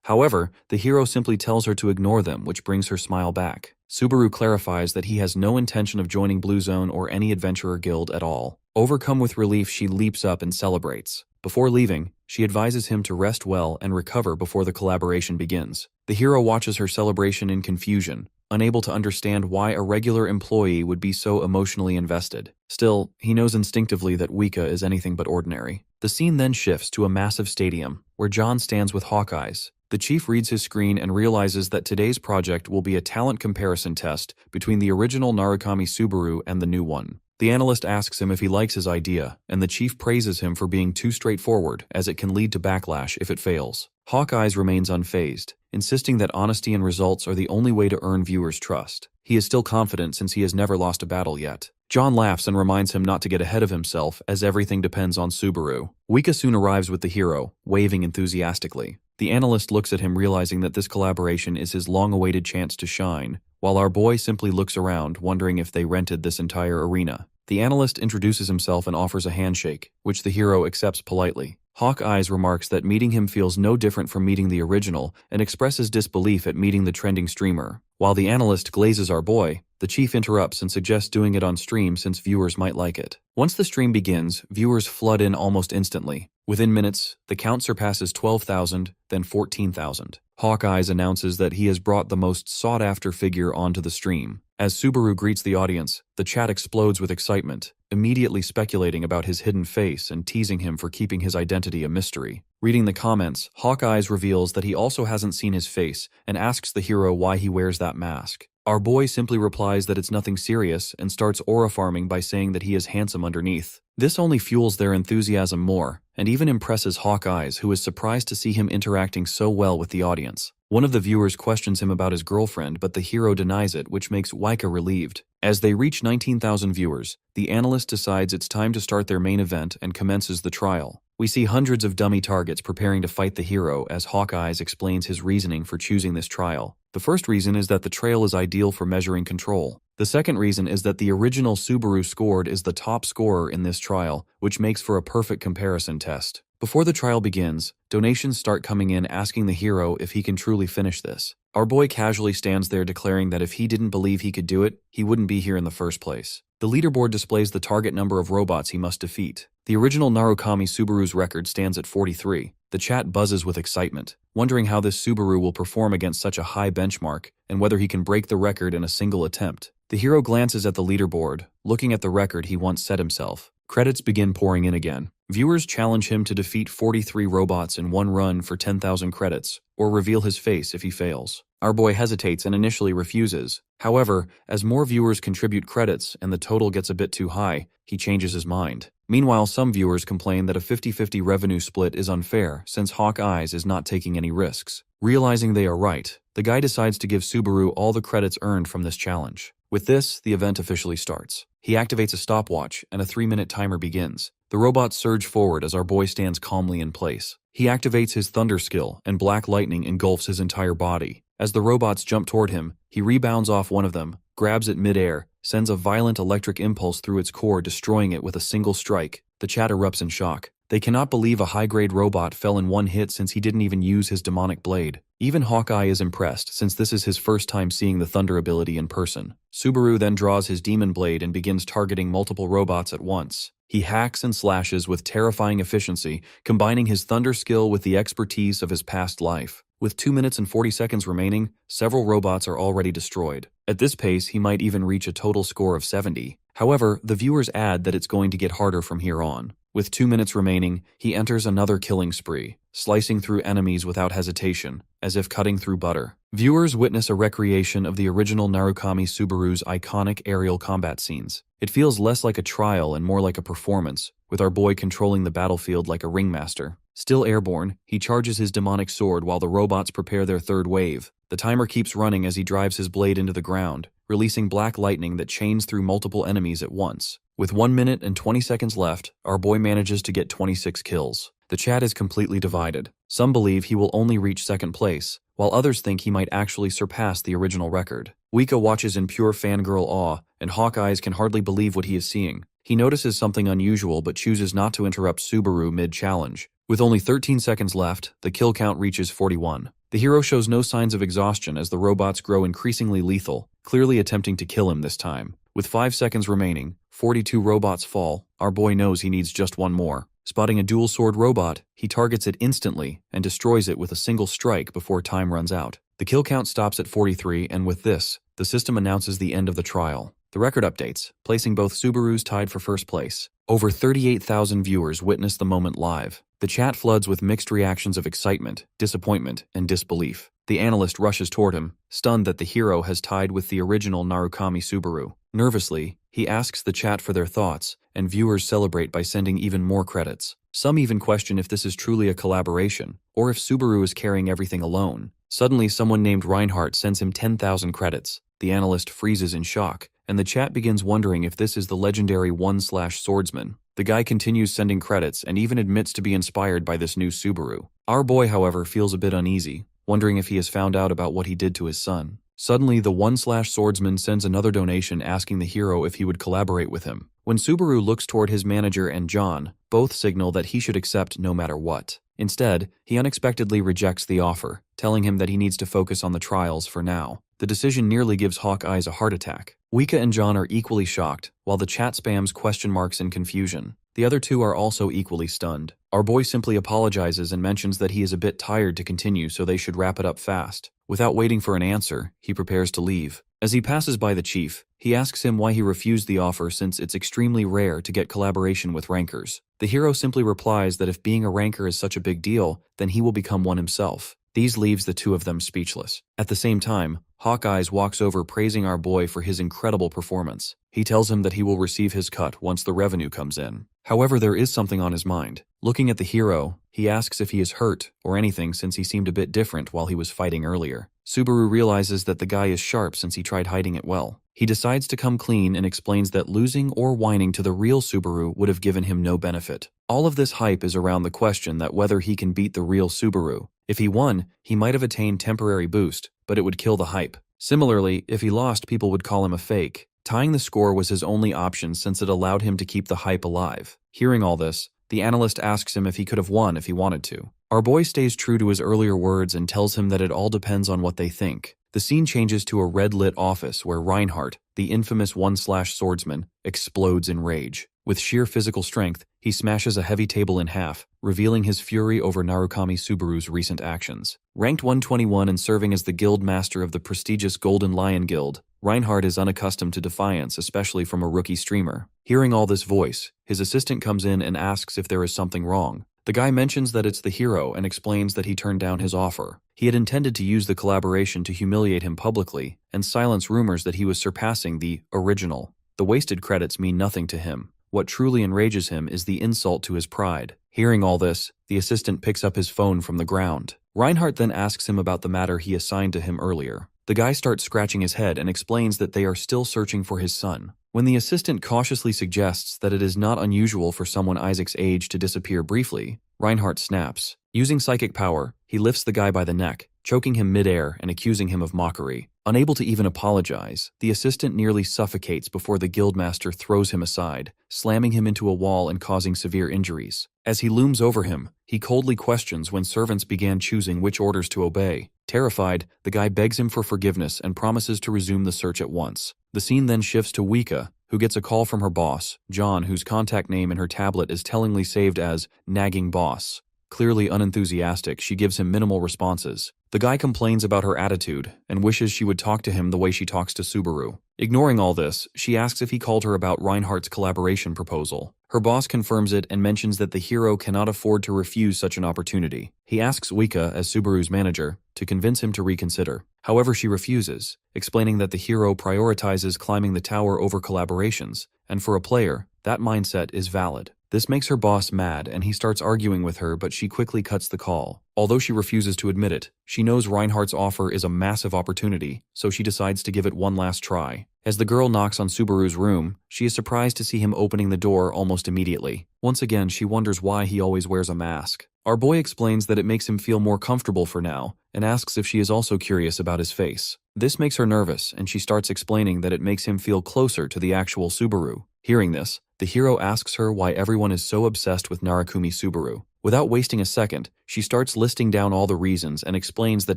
A: However, the hero simply tells her to ignore them, which brings her smile back. Subaru clarifies that he has no intention of joining Blue Zone or any adventurer guild at all. Overcome with relief, she leaps up and celebrates. Before leaving, she advises him to rest well and recover before the collaboration begins. The hero watches her celebration in confusion, unable to understand why a regular employee would be so emotionally invested. Still, he knows instinctively that Wika is anything but ordinary. The scene then shifts to a massive stadium, where John stands with Hawkeyes. The chief reads his screen and realizes that today's project will be a talent comparison test between the original Narukami Subaru and the new one. The analyst asks him if he likes his idea, and the chief praises him for being too straightforward, as it can lead to backlash if it fails. Hawkeyes remains unfazed, insisting that honesty and results are the only way to earn viewers' trust. He is still confident since he has never lost a battle yet. John laughs and reminds him not to get ahead of himself, as everything depends on Subaru. Wika soon arrives with the hero, waving enthusiastically. The analyst looks at him, realizing that this collaboration is his long-awaited chance to shine, while our boy simply looks around, wondering if they rented this entire arena. The analyst introduces himself and offers a handshake, which the hero accepts politely. Hawkeyes remarks that meeting him feels no different from meeting the original and expresses disbelief at meeting the trending streamer. While the analyst glazes our boy, the chief interrupts and suggests doing it on stream since viewers might like it. Once the stream begins, viewers flood in almost instantly. Within minutes, the count surpasses 12,000, then 14,000. Hawkeyes announces that he has brought the most sought-after figure onto the stream. As Subaru greets the audience, the chat explodes with excitement, immediately speculating about his hidden face and teasing him for keeping his identity a mystery. Reading the comments, Hawkeyes reveals that he also hasn't seen his face and asks the hero why he wears that mask. Our boy simply replies that it's nothing serious and starts aura farming by saying that he is handsome underneath. This only fuels their enthusiasm more, and even impresses Hawkeyes, who is surprised to see him interacting so well with the audience. One of the viewers questions him about his girlfriend, but the hero denies it, which makes Wika relieved. As they reach 19,000 viewers, the analyst decides it's time to start their main event and commences the trial. We see hundreds of dummy targets preparing to fight the hero as Hawkeyes explains his reasoning for choosing this trial. The first reason is that the trail is ideal for measuring control. The second reason is that the original Subaru scored is the top scorer in this trial, which makes for a perfect comparison test. Before the trial begins, donations start coming in asking the hero if he can truly finish this. Our boy casually stands there declaring that if he didn't believe he could do it, he wouldn't be here in the first place. The leaderboard displays the target number of robots he must defeat. The original Narukami Subaru's record stands at 43. The chat buzzes with excitement, wondering how this Subaru will perform against such a high benchmark and whether he can break the record in a single attempt. The hero glances at the leaderboard, looking at the record he once set himself. Credits begin pouring in again. Viewers challenge him to defeat 43 robots in one run for 10,000 credits, or reveal his face if he fails. Our boy hesitates and initially refuses. However, as more viewers contribute credits and the total gets a bit too high, he changes his mind. Meanwhile, some viewers complain that a 50-50 revenue split is unfair since Hawkeyes is not taking any risks. Realizing they are right, the guy decides to give Subaru all the credits earned from this challenge. With this, the event officially starts. He activates a stopwatch and a 3-minute timer begins. The robots surge forward as our boy stands calmly in place. He activates his thunder skill and black lightning engulfs his entire body. As the robots jump toward him, he rebounds off one of them, grabs it mid-air, sends a violent electric impulse through its core, destroying it with a single strike. The chat erupts in shock. They cannot believe a high-grade robot fell in one hit since he didn't even use his demonic blade. Even Hawkeye is impressed since this is his first time seeing the thunder ability in person. Subaru then draws his demon blade and begins targeting multiple robots at once. He hacks and slashes with terrifying efficiency, combining his thunder skill with the expertise of his past life. With 2 minutes and 40 seconds remaining, several robots are already destroyed. At this pace, he might even reach a total score of 70. However, the viewers add that it's going to get harder from here on. With 2 minutes remaining, he enters another killing spree, slicing through enemies without hesitation, as if cutting through butter. Viewers witness a recreation of the original Narukami Subaru's iconic aerial combat scenes. It feels less like a trial and more like a performance, with our boy controlling the battlefield like a ringmaster. Still airborne, he charges his demonic sword while the robots prepare their third wave. The timer keeps running as he drives his blade into the ground, releasing black lightning that chains through multiple enemies at once. With 1 minute and 20 seconds left, our boy manages to get 26 kills. The chat is completely divided. Some believe he will only reach second place, while others think he might actually surpass the original record. Wika watches in pure fangirl awe, and Hawkeyes can hardly believe what he is seeing. He notices something unusual but chooses not to interrupt Subaru mid-challenge. With only 13 seconds left, the kill count reaches 41. The hero shows no signs of exhaustion as the robots grow increasingly lethal, clearly attempting to kill him this time. With 5 seconds remaining, 42 robots fall. Our boy knows he needs just one more. Spotting a dual-sword robot, he targets it instantly and destroys it with a single strike before time runs out. The kill count stops at 43, and with this, the system announces the end of the trial. The record updates, placing both Subarus tied for first place. Over 38,000 viewers witnessed the moment live. The chat floods with mixed reactions of excitement, disappointment, and disbelief. The analyst rushes toward him, stunned that the hero has tied with the original Narukami Subaru. Nervously, he asks the chat for their thoughts, and viewers celebrate by sending even more credits. Some even question if this is truly a collaboration, or if Subaru is carrying everything alone. Suddenly, someone named Reinhardt sends him 10,000 credits. The analyst freezes in shock, and the chat begins wondering if this is the legendary one-slash-swordsman. The guy continues sending credits and even admits to be inspired by this new Subaru. Our boy, however, feels a bit uneasy, wondering if he has found out about what he did to his son. Suddenly, the one-slash-swordsman sends another donation asking the hero if he would collaborate with him. When Subaru looks toward his manager and John, both signal that he should accept no matter what. Instead, he unexpectedly rejects the offer, telling him that he needs to focus on the trials for now. The decision nearly gives Hawkeyes a heart attack. Wika and John are equally shocked, while the chat spams question marks in confusion. The other two are also equally stunned. Our boy simply apologizes and mentions that he is a bit tired to continue, so they should wrap it up fast. Without waiting for an answer, he prepares to leave. As he passes by the chief, he asks him why he refused the offer since it's extremely rare to get collaboration with rankers. The hero simply replies that if being a ranker is such a big deal, then he will become one himself. These leaves the two of them speechless. At the same time, Hawkeyes walks over praising our boy for his incredible performance. He tells him that he will receive his cut once the revenue comes in. However, there is something on his mind. Looking at the hero, he asks if he is hurt or anything since he seemed a bit different while he was fighting earlier. Subaru realizes that the guy is sharp since he tried hiding it well. He decides to come clean and explains that losing or whining to the real Subaru would have given him no benefit. All of this hype is around the question that whether he can beat the real Subaru. If he won, he might have attained temporary boost, but it would kill the hype. Similarly, if he lost, people would call him a fake. Tying the score was his only option since it allowed him to keep the hype alive. Hearing all this, the analyst asks him if he could have won if he wanted to. Our boy stays true to his earlier words and tells him that it all depends on what they think. The scene changes to a red-lit office where Reinhardt, the infamous one-slash-swordsman, explodes in rage. With sheer physical strength, he smashes a heavy table in half, revealing his fury over Narukami Subaru's recent actions. Ranked 121 and serving as the guild master of the prestigious Golden Lion Guild, Reinhardt is unaccustomed to defiance, especially from a rookie streamer. Hearing all this voice, his assistant comes in and asks if there is something wrong. The guy mentions that it's the hero and explains that he turned down his offer. He had intended to use the collaboration to humiliate him publicly and silence rumors that he was surpassing the original. The wasted credits mean nothing to him. What truly enrages him is the insult to his pride. Hearing all this, the assistant picks up his phone from the ground. Reinhardt then asks him about the matter he assigned to him earlier. The guy starts scratching his head and explains that they are still searching for his son. When the assistant cautiously suggests that it is not unusual for someone Isaac's age to disappear briefly, Reinhardt snaps. Using psychic power, he lifts the guy by the neck, choking him midair and accusing him of mockery. Unable to even apologize, the assistant nearly suffocates before the guildmaster throws him aside, slamming him into a wall and causing severe injuries. As he looms over him, he coldly questions when servants began choosing which orders to obey. Terrified, the guy begs him for forgiveness and promises to resume the search at once. The scene then shifts to Wika, who gets a call from her boss, John, whose contact name in her tablet is tellingly saved as Nagging Boss. Clearly unenthusiastic, she gives him minimal responses. The guy complains about her attitude and wishes she would talk to him the way she talks to Subaru. Ignoring all this, she asks if he called her about Reinhardt's collaboration proposal. Her boss confirms it and mentions that the hero cannot afford to refuse such an opportunity. He asks Wika, as Subaru's manager, to convince him to reconsider. However, she refuses, explaining that the hero prioritizes climbing the tower over collaborations, and for a player, that mindset is valid. This makes her boss mad and he starts arguing with her, but she quickly cuts the call. Although she refuses to admit it, she knows Reinhardt's offer is a massive opportunity, so she decides to give it one last try. As the girl knocks on Subaru's room, she is surprised to see him opening the door almost immediately. Once again, she wonders why he always wears a mask. Our boy explains that it makes him feel more comfortable for now, and asks if she is also curious about his face. This makes her nervous, and she starts explaining that it makes him feel closer to the actual Subaru. Hearing this, the hero asks her why everyone is so obsessed with Narukumi Subaru. Without wasting a second, she starts listing down all the reasons and explains that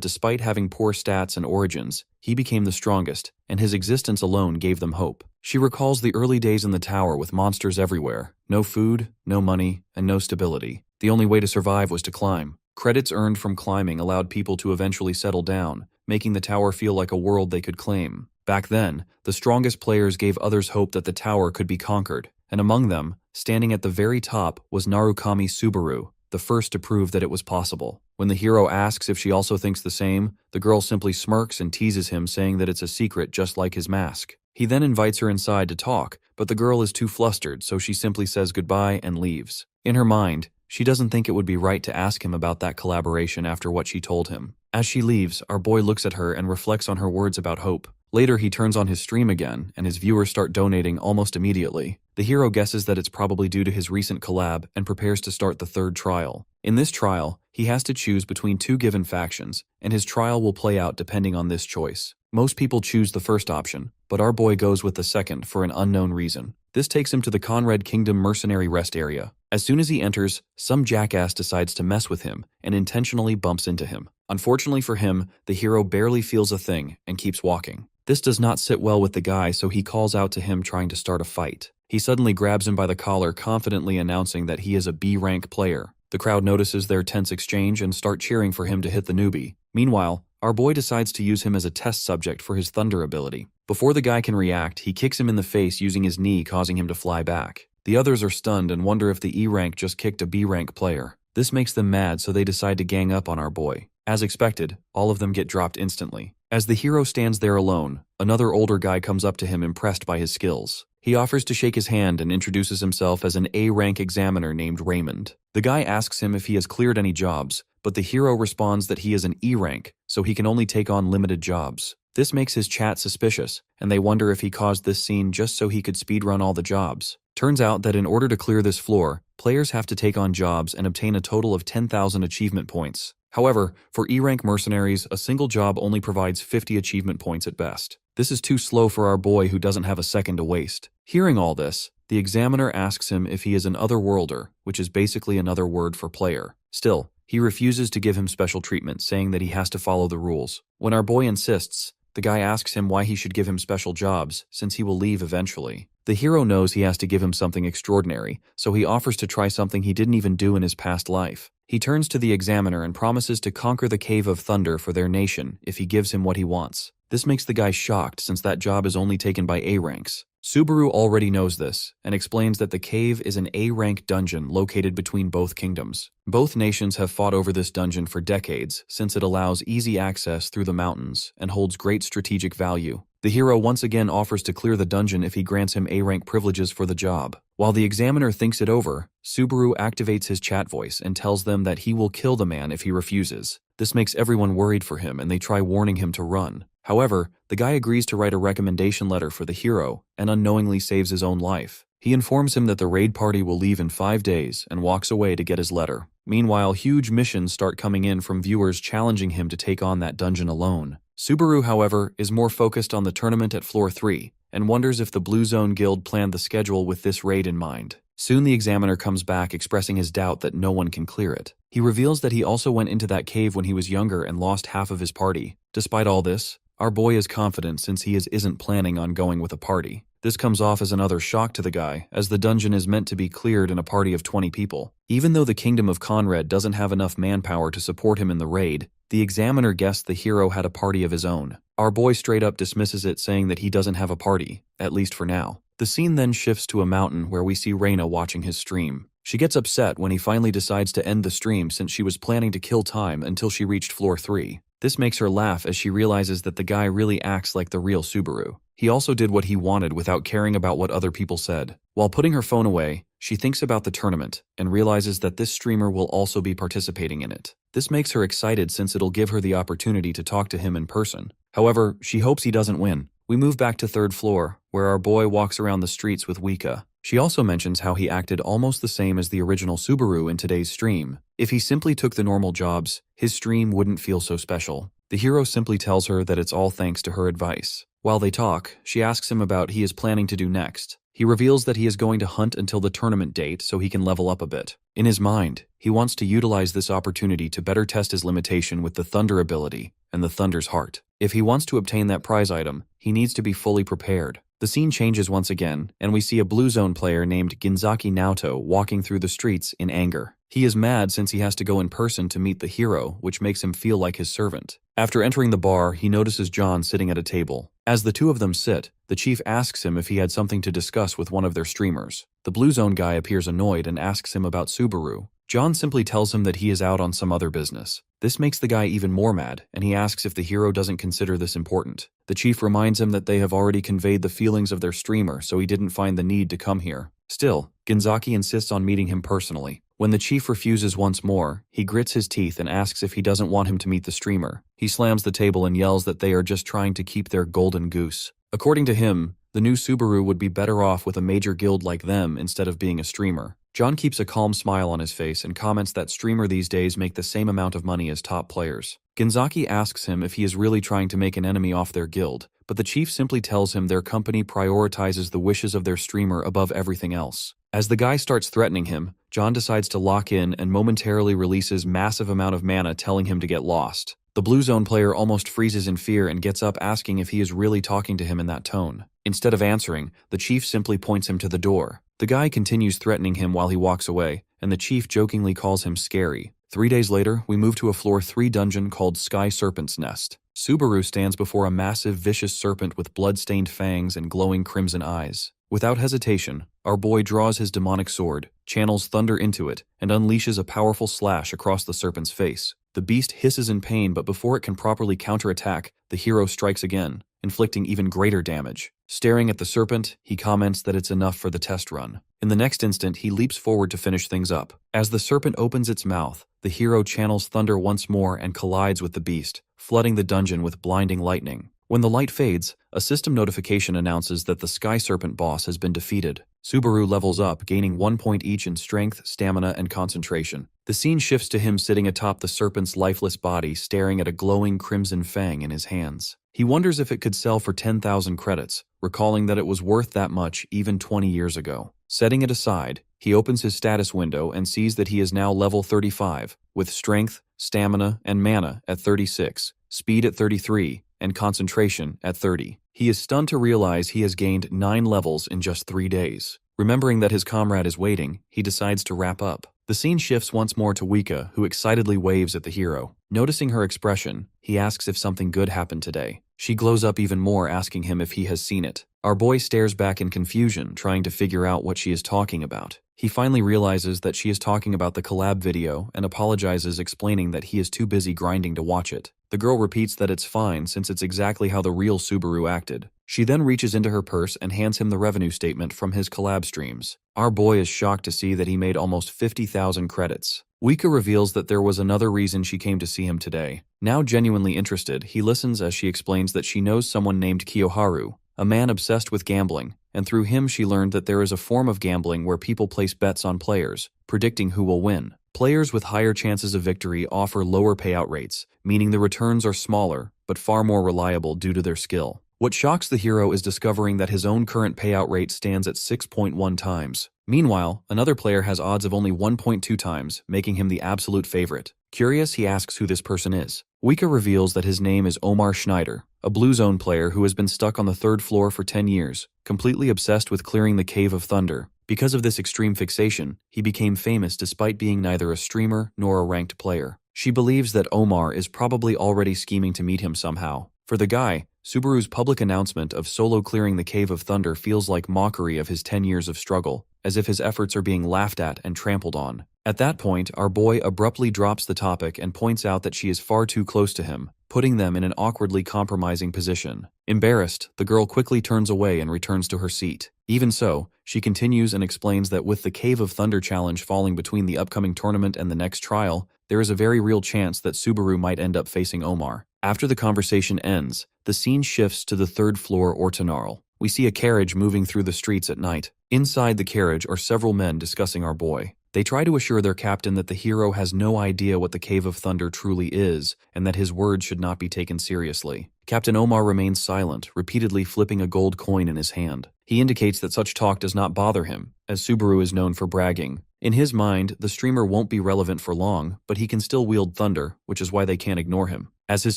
A: despite having poor stats and origins, he became the strongest, and his existence alone gave them hope. She recalls the early days in the tower with monsters everywhere. No food, no money, and no stability. The only way to survive was to climb. Credits earned from climbing allowed people to eventually settle down, making the tower feel like a world they could claim. Back then, the strongest players gave others hope that the tower could be conquered, and among them, standing at the very top, was Narukami Subaru, the first to prove that it was possible. When the hero asks if she also thinks the same, the girl simply smirks and teases him, saying that it's a secret just like his mask. He then invites her inside to talk, but the girl is too flustered, so she simply says goodbye and leaves. In her mind, she doesn't think it would be right to ask him about that collaboration after what she told him. As she leaves, our boy looks at her and reflects on her words about hope. Later, he turns on his stream again, and his viewers start donating almost immediately. The hero guesses that it's probably due to his recent collab and prepares to start the third trial. In this trial, he has to choose between two given factions, and his trial will play out depending on this choice. Most people choose the first option, but our boy goes with the second for an unknown reason. This takes him to the Conrad Kingdom mercenary rest area. As soon as he enters, some jackass decides to mess with him and intentionally bumps into him. Unfortunately for him, the hero barely feels a thing and keeps walking. This does not sit well with the guy, so he calls out to him trying to start a fight. He suddenly grabs him by the collar, confidently announcing that he is a B-rank player. The crowd notices their tense exchange and start cheering for him to hit the newbie. Meanwhile, our boy decides to use him as a test subject for his thunder ability. Before the guy can react, he kicks him in the face using his knee, causing him to fly back. The others are stunned and wonder if the E-rank just kicked a B-rank player. This makes them mad, so they decide to gang up on our boy. As expected, all of them get dropped instantly. As the hero stands there alone, another older guy comes up to him, impressed by his skills. He offers to shake his hand and introduces himself as an A-rank examiner named Raymond. The guy asks him if he has cleared any jobs, but the hero responds that he is an E-rank, so he can only take on limited jobs. This makes his chat suspicious, and they wonder if he caused this scene just so he could speedrun all the jobs. Turns out that in order to clear this floor, players have to take on jobs and obtain a total of 10,000 achievement points. However, for E-rank mercenaries, a single job only provides 50 achievement points at best. This is too slow for our boy, who doesn't have a second to waste. Hearing all this, the examiner asks him if he is an otherworlder, which is basically another word for player. Still, he refuses to give him special treatment, saying that he has to follow the rules. When our boy insists, the guy asks him why he should give him special jobs, since he will leave eventually. The hero knows he has to give him something extraordinary, so he offers to try something he didn't even do in his past life. He turns to the examiner and promises to conquer the Cave of Thunder for their nation if he gives him what he wants. This makes the guy shocked, since that job is only taken by A-ranks. Subaru already knows this, and explains that the cave is an A-rank dungeon located between both kingdoms. Both nations have fought over this dungeon for decades, since it allows easy access through the mountains and holds great strategic value. The hero once again offers to clear the dungeon if he grants him A-rank privileges for the job. While the examiner thinks it over, Subaru activates his chat voice and tells them that he will kill the man if he refuses. This makes everyone worried for him, and they try warning him to run. However, the guy agrees to write a recommendation letter for the hero and unknowingly saves his own life. He informs him that the raid party will leave in 5 days and walks away to get his letter. Meanwhile, huge missions start coming in from viewers challenging him to take on that dungeon alone. Subaru, however, is more focused on the tournament at Floor 3 and wonders if the Blue Zone Guild planned the schedule with this raid in mind. Soon the examiner comes back expressing his doubt that no one can clear it. He reveals that he also went into that cave when he was younger and lost half of his party. Despite all this, our boy is confident since he isn't planning on going with a party. This comes off as another shock to the guy, as the dungeon is meant to be cleared in a party of 20 people. Even though the Kingdom of Conrad doesn't have enough manpower to support him in the raid, the examiner guessed the hero had a party of his own. Our boy straight up dismisses it, saying that he doesn't have a party, at least for now. The scene then shifts to a mountain where we see Reina watching his stream. She gets upset when he finally decides to end the stream since she was planning to kill time until she reached floor 3. This makes her laugh as she realizes that the guy really acts like the real Subaru. He also did what he wanted without caring about what other people said. While putting her phone away, she thinks about the tournament and realizes that this streamer will also be participating in it. This makes her excited since it'll give her the opportunity to talk to him in person. However, she hopes he doesn't win. We move back to 3rd floor, where our boy walks around the streets with Wika. She also mentions how he acted almost the same as the original Subaru in today's stream. If he simply took the normal jobs, his stream wouldn't feel so special. The hero simply tells her that it's all thanks to her advice. While they talk, she asks him about what he is planning to do next. He reveals that he is going to hunt until the tournament date so he can level up a bit. In his mind, he wants to utilize this opportunity to better test his limitation with the Thunder ability and the Thunder's Heart. If he wants to obtain that prize item, he needs to be fully prepared. The scene changes once again, and we see a Blue Zone player named Ginzaki Naoto walking through the streets in anger. He is mad since he has to go in person to meet the hero, which makes him feel like his servant. After entering the bar, he notices John sitting at a table. As the two of them sit, the chief asks him if he had something to discuss with one of their streamers. The Blue Zone guy appears annoyed and asks him about Subaru. John simply tells him that he is out on some other business. This makes the guy even more mad, and he asks if the hero doesn't consider this important. The chief reminds him that they have already conveyed the feelings of their streamer, so he didn't find the need to come here. Still, Ginzaki insists on meeting him personally. When the chief refuses once more, he grits his teeth and asks if he doesn't want him to meet the streamer. He slams the table and yells that they are just trying to keep their golden goose. According to him, the new Subaru would be better off with a major guild like them instead of being a streamer. John keeps a calm smile on his face and comments that streamer these days make the same amount of money as top players. Ginzaki asks him if he is really trying to make an enemy off their guild, but the chief simply tells him their company prioritizes the wishes of their streamer above everything else. As the guy starts threatening him, John decides to lock in and momentarily releases massive amount of mana, telling him to get lost. The Blue Zone player almost freezes in fear and gets up, asking if he is really talking to him in that tone. Instead of answering, the chief simply points him to the door. The guy continues threatening him while he walks away, and the chief jokingly calls him scary. 3 days later, we move to a floor 3 dungeon called Sky Serpent's Nest. Subaru stands before a massive, vicious serpent with blood-stained fangs and glowing crimson eyes. Without hesitation, our boy draws his demonic sword, channels thunder into it, and unleashes a powerful slash across the serpent's face. The beast hisses in pain, but before it can properly counterattack, the hero strikes again, inflicting even greater damage. Staring at the serpent, he comments that it's enough for the test run. In the next instant, he leaps forward to finish things up. As the serpent opens its mouth, the hero channels thunder once more and collides with the beast, flooding the dungeon with blinding lightning. When the light fades, a system notification announces that the Sky Serpent boss has been defeated. Subaru levels up, gaining 1 point each in strength, stamina, and concentration. The scene shifts to him sitting atop the serpent's lifeless body, staring at a glowing crimson fang in his hands. He wonders if it could sell for 10,000 credits, recalling that it was worth that much even 20 years ago. Setting it aside, he opens his status window and sees that he is now level 35, with strength, stamina, and mana at 36, speed at 33, and concentration at 30. He is stunned to realize he has gained 9 levels in just 3 days. Remembering that his comrade is waiting, he decides to wrap up. The scene shifts once more to Wika, who excitedly waves at the hero. Noticing her expression, he asks if something good happened today. She glows up even more, asking him if he has seen it. Our boy stares back in confusion, trying to figure out what she is talking about. He finally realizes that she is talking about the collab video and apologizes, explaining that he is too busy grinding to watch it. The girl repeats that it's fine since it's exactly how the real Subaru acted. She then reaches into her purse and hands him the revenue statement from his collab streams. Our boy is shocked to see that he made almost 50,000 credits. Wika reveals that there was another reason she came to see him today. Now genuinely interested, he listens as she explains that she knows someone named Kiyoharu, a man obsessed with gambling, and through him she learned that there is a form of gambling where people place bets on players, predicting who will win. Players with higher chances of victory offer lower payout rates, meaning the returns are smaller, but far more reliable due to their skill. What shocks the hero is discovering that his own current payout rate stands at 6.1 times. Meanwhile, another player has odds of only 1.2 times, making him the absolute favorite. Curious, he asks who this person is. Wika reveals that his name is Omar Schneider, a Blue Zone player who has been stuck on the 3rd floor for 10 years, completely obsessed with clearing the Cave of Thunder. Because of this extreme fixation, he became famous despite being neither a streamer nor a ranked player. She believes that Omar is probably already scheming to meet him somehow. For the guy, Subaru's public announcement of solo clearing the Cave of Thunder feels like mockery of his 10 years of struggle, as if his efforts are being laughed at and trampled on. At that point, our boy abruptly drops the topic and points out that she is far too close to him, putting them in an awkwardly compromising position. Embarrassed, the girl quickly turns away and returns to her seat. Even so, she continues and explains that with the Cave of Thunder challenge falling between the upcoming tournament and the next trial, there is a very real chance that Subaru might end up facing Omar. After the conversation ends, the scene shifts to the 3rd floor Ortonarl. We see a carriage moving through the streets at night. Inside the carriage are several men discussing our boy. They try to assure their captain that the hero has no idea what the Cave of Thunder truly is, and that his words should not be taken seriously. Captain Omar remains silent, repeatedly flipping a gold coin in his hand. He indicates that such talk does not bother him, as Subaru is known for bragging. In his mind, the streamer won't be relevant for long, but he can still wield thunder, which is why they can't ignore him. As his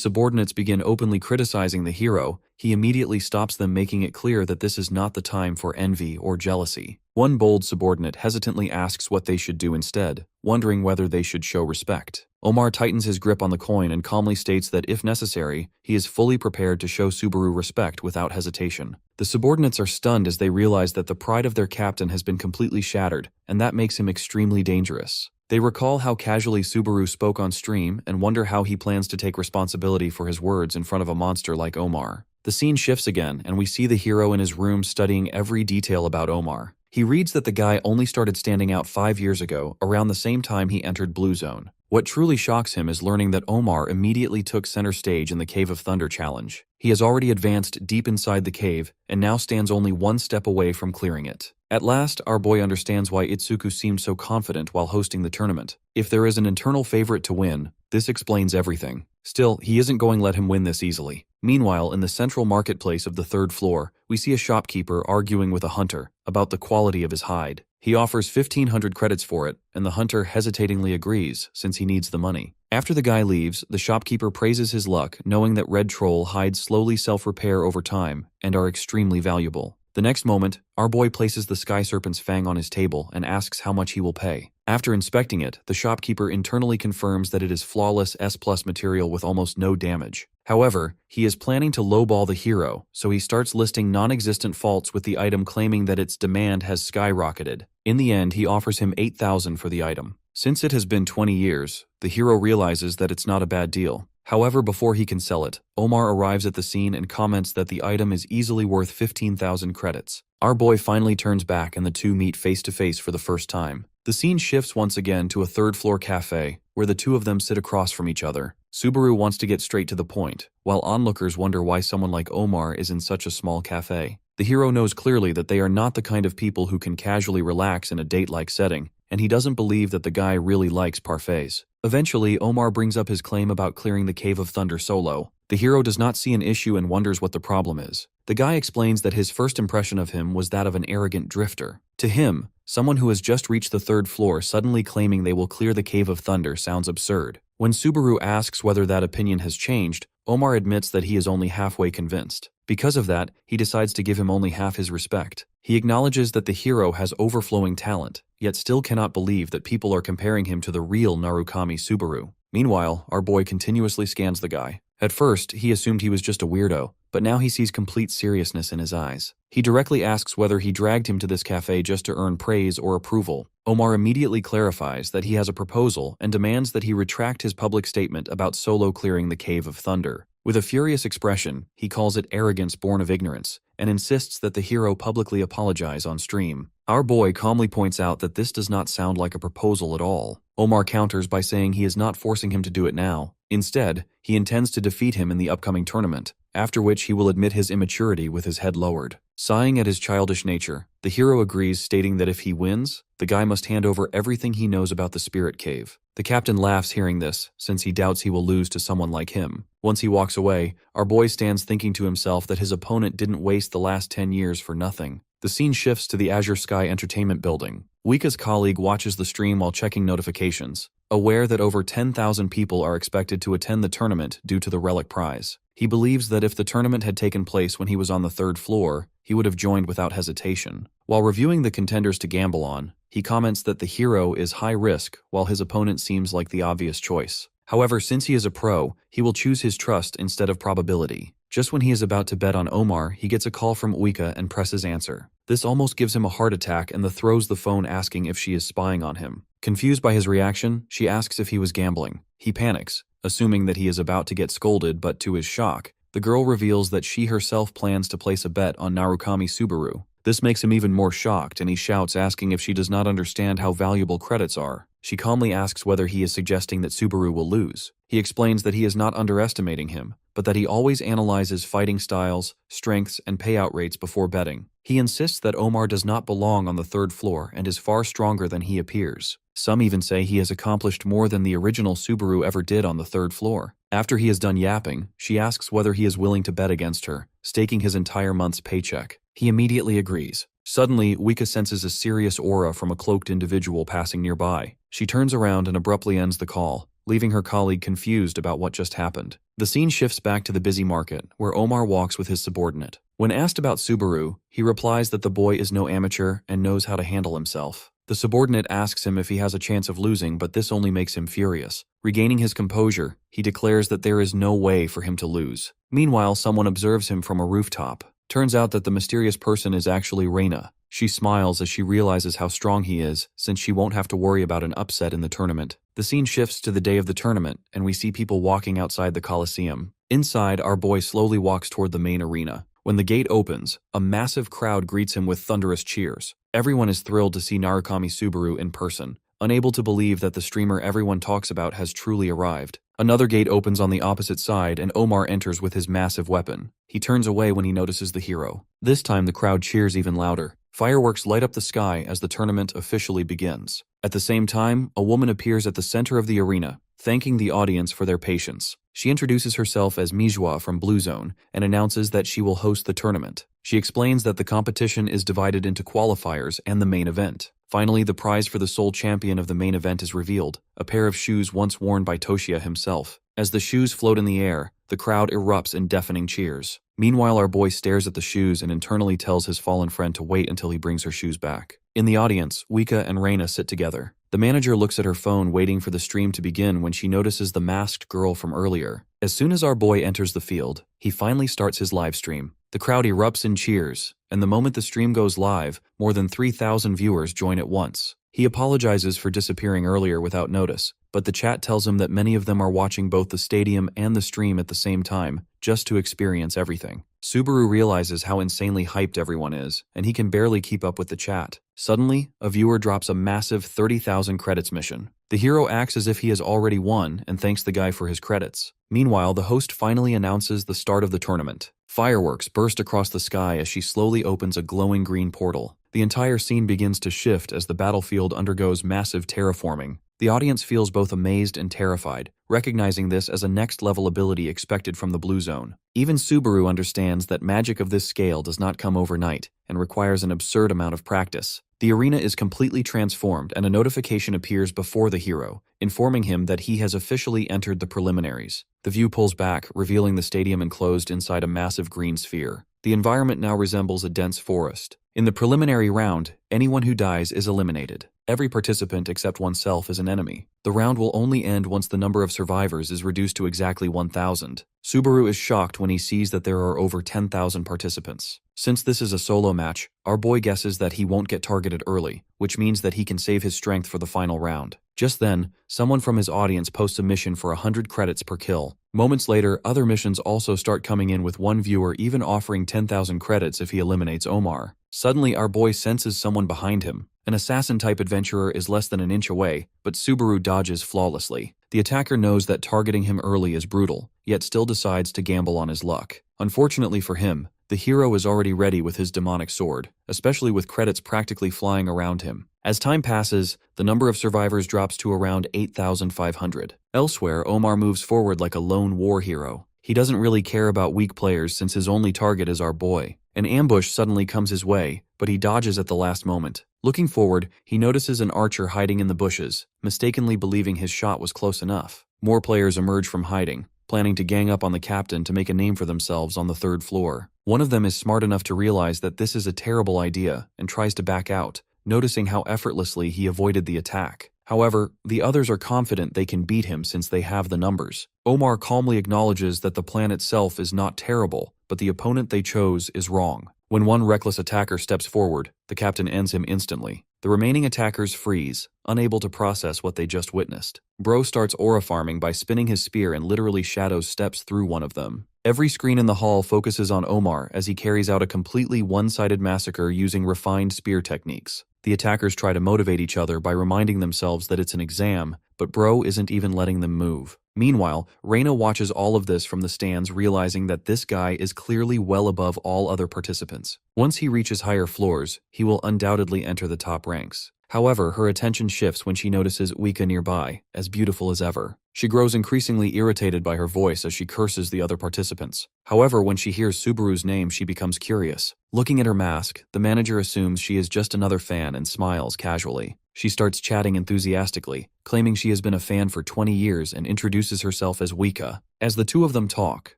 A: subordinates begin openly criticizing the hero, he immediately stops them, making it clear that this is not the time for envy or jealousy. One bold subordinate hesitantly asks what they should do instead, wondering whether they should show respect. Omar tightens his grip on the coin and calmly states that if necessary, he is fully prepared to show Subaru respect without hesitation. The subordinates are stunned as they realize that the pride of their captain has been completely shattered, and that makes him extremely dangerous. They recall how casually Subaru spoke on stream and wonder how he plans to take responsibility for his words in front of a monster like Omar. The scene shifts again, and we see the hero in his room studying every detail about Omar. He reads that the guy only started standing out 5 years ago, around the same time he entered Blue Zone. What truly shocks him is learning that Omar immediately took center stage in the Cave of Thunder challenge. He has already advanced deep inside the cave, and now stands only one step away from clearing it. At last, our boy understands why Itsuku seemed so confident while hosting the tournament. If there is an internal favorite to win, this explains everything. Still, he isn't going to let him win this easily. Meanwhile, in the central marketplace of the 3rd floor, we see a shopkeeper arguing with a hunter about the quality of his hide. He offers 1,500 credits for it, and the hunter hesitatingly agrees, since he needs the money. After the guy leaves, the shopkeeper praises his luck, knowing that red troll hides slowly self-repair over time and are extremely valuable. The next moment, our boy places the sky serpent's fang on his table and asks how much he will pay. After inspecting it, the shopkeeper internally confirms that it is flawless S+ material with almost no damage. However, he is planning to lowball the hero, so he starts listing non-existent faults with the item, claiming that its demand has skyrocketed. In the end, he offers him 8,000 for the item. Since it has been 20 years, the hero realizes that it's not a bad deal. However, before he can sell it, Omar arrives at the scene and comments that the item is easily worth 15,000 credits. Our boy finally turns back and the two meet face to face for the first time. The scene shifts once again to a 3rd floor cafe, where the two of them sit across from each other. Subaru wants to get straight to the point, while onlookers wonder why someone like Omar is in such a small cafe. The hero knows clearly that they are not the kind of people who can casually relax in a date-like setting, and he doesn't believe that the guy really likes parfaits. Eventually, Omar brings up his claim about clearing the Cave of Thunder solo. The hero does not see an issue and wonders what the problem is. The guy explains that his first impression of him was that of an arrogant drifter. To him, someone who has just reached the 3rd floor suddenly claiming they will clear the Cave of Thunder sounds absurd. When Subaru asks whether that opinion has changed, Omar admits that he is only halfway convinced. Because of that, he decides to give him only half his respect. He acknowledges that the hero has overflowing talent, yet still cannot believe that people are comparing him to the real Narukami Subaru. Meanwhile, our boy continuously scans the guy. At first, he assumed he was just a weirdo, but now he sees complete seriousness in his eyes. He directly asks whether he dragged him to this cafe just to earn praise or approval. Omar immediately clarifies that he has a proposal and demands that he retract his public statement about solo clearing the Cave of Thunder. With a furious expression, he calls it arrogance born of ignorance, and insists that the hero publicly apologize on stream. Our boy calmly points out that this does not sound like a proposal at all. Omar counters by saying he is not forcing him to do it now, Instead, he intends to defeat him in the upcoming tournament, after which he will admit his immaturity with his head lowered. Sighing at his childish nature, the hero agrees, stating that if he wins, the guy must hand over everything he knows about the spirit cave. The captain laughs hearing this, since he doubts he will lose to someone like him. Once he walks away, our boy stands thinking to himself that his opponent didn't waste the last 10 years for nothing. The scene shifts to the Azure Sky Entertainment building. Wika's colleague watches the stream while checking notifications, aware that over 10,000 people are expected to attend the tournament due to the relic prize. He believes that if the tournament had taken place when he was on the 3rd floor, he would have joined without hesitation. While reviewing the contenders to gamble on, he comments that the hero is high risk while his opponent seems like the obvious choice. However, since he is a pro, he will choose his trust instead of probability. Just when he is about to bet on Omar, he gets a call from Wika and presses answer. This almost gives him a heart attack and throws the phone, asking if she is spying on him. Confused by his reaction, she asks if he was gambling. He panics, assuming that he is about to get scolded, but to his shock, the girl reveals that she herself plans to place a bet on Narukami Subaru. This makes him even more shocked, and he shouts, asking if she does not understand how valuable credits are. She calmly asks whether he is suggesting that Subaru will lose. He explains that he is not underestimating him, but that he always analyzes fighting styles, strengths, and payout rates before betting. He insists that Omar does not belong on the 3rd floor and is far stronger than he appears. Some even say he has accomplished more than the original Subaru ever did on the 3rd floor. After he is done yapping, she asks whether he is willing to bet against her, staking his entire month's paycheck. He immediately agrees. Suddenly, Wika senses a serious aura from a cloaked individual passing nearby. She turns around and abruptly ends the call, leaving her colleague confused about what just happened. The scene shifts back to the busy market, where Omar walks with his subordinate. When asked about Subaru, he replies that the boy is no amateur and knows how to handle himself. The subordinate asks him if he has a chance of losing, but this only makes him furious. Regaining his composure, he declares that there is no way for him to lose. Meanwhile, someone observes him from a rooftop. Turns out that the mysterious person is actually Reina. She smiles as she realizes how strong he is, since she won't have to worry about an upset in the tournament. The scene shifts to the day of the tournament, and we see people walking outside the Coliseum. Inside, our boy slowly walks toward the main arena. When the gate opens, a massive crowd greets him with thunderous cheers. Everyone is thrilled to see Narukami Subaru in person, unable to believe that the streamer everyone talks about has truly arrived. Another gate opens on the opposite side, and Omar enters with his massive weapon. He turns away when he notices the hero. This time, the crowd cheers even louder. Fireworks light up the sky as the tournament officially begins. At the same time, a woman appears at the center of the arena, thanking the audience for their patience. She introduces herself as Mijua from Blue Zone and announces that she will host the tournament. She explains that the competition is divided into qualifiers and the main event. Finally, the prize for the sole champion of the main event is revealed, a pair of shoes once worn by Toshiya himself. As the shoes float in the air, the crowd erupts in deafening cheers. Meanwhile, our boy stares at the shoes and internally tells his fallen friend to wait until he brings her shoes back. In the audience, Wika and Reina sit together. The manager looks at her phone, waiting for the stream to begin, when she notices the masked girl from earlier. As soon as our boy enters the field, he finally starts his live stream. The crowd erupts in cheers, and the moment the stream goes live, more than 3,000 viewers join at once. He apologizes for disappearing earlier without notice, but the chat tells him that many of them are watching both the stadium and the stream at the same time, just to experience everything. Subaru realizes how insanely hyped everyone is, and he can barely keep up with the chat. Suddenly, a viewer drops a massive 30,000 credits mission. The hero acts as if he has already won and thanks the guy for his credits. Meanwhile, the host finally announces the start of the tournament. Fireworks burst across the sky as she slowly opens a glowing green portal. The entire scene begins to shift as the battlefield undergoes massive terraforming. The audience feels both amazed and terrified, recognizing this as a next-level ability expected from the Blue Zone. Even Subaru understands that magic of this scale does not come overnight and requires an absurd amount of practice. The arena is completely transformed, and a notification appears before the hero, informing him that he has officially entered the preliminaries. The view pulls back, revealing the stadium enclosed inside a massive green sphere. The environment now resembles a dense forest. In the preliminary round, anyone who dies is eliminated. Every participant except oneself is an enemy. The round will only end once the number of survivors is reduced to exactly 1,000. Subaru is shocked when he sees that there are over 10,000 participants. Since this is a solo match, our boy guesses that he won't get targeted early, which means that he can save his strength for the final round. Just then, someone from his audience posts a mission for 100 credits per kill. Moments later, other missions also start coming in, with one viewer even offering 10,000 credits if he eliminates Omar. Suddenly, our boy senses someone behind him. An assassin-type adventurer is less than an inch away, but Subaru dodges flawlessly. The attacker knows that targeting him early is brutal, yet still decides to gamble on his luck. Unfortunately for him, the hero is already ready with his demonic sword, especially with credits practically flying around him. As time passes, the number of survivors drops to around 8,500. Elsewhere, Omar moves forward like a lone war hero. He doesn't really care about weak players since his only target is our boy. An ambush suddenly comes his way, but he dodges at the last moment. Looking forward, he notices an archer hiding in the bushes, mistakenly believing his shot was close enough. More players emerge from hiding, planning to gang up on the captain to make a name for themselves on the 3rd floor. One of them is smart enough to realize that this is a terrible idea and tries to back out, noticing how effortlessly he avoided the attack. However, the others are confident they can beat him since they have the numbers. Omar calmly acknowledges that the plan itself is not terrible, but the opponent they chose is wrong. When one reckless attacker steps forward, the captain ends him instantly. The remaining attackers freeze, unable to process what they just witnessed. Bro starts aura farming by spinning his spear and literally shadows steps through one of them. Every screen in the hall focuses on Omar as he carries out a completely one-sided massacre using refined spear techniques. The attackers try to motivate each other by reminding themselves that it's an exam, but Bro isn't even letting them move. Meanwhile, Reina watches all of this from the stands, realizing that this guy is clearly well above all other participants. Once he reaches higher floors, he will undoubtedly enter the top ranks. However, her attention shifts when she notices Uika nearby, as beautiful as ever. She grows increasingly irritated by her voice as she curses the other participants. However, when she hears Subaru's name, she becomes curious. Looking at her mask, the manager assumes she is just another fan and smiles casually. She starts chatting enthusiastically, claiming she has been a fan for 20 years and introduces herself as Uika. As the two of them talk,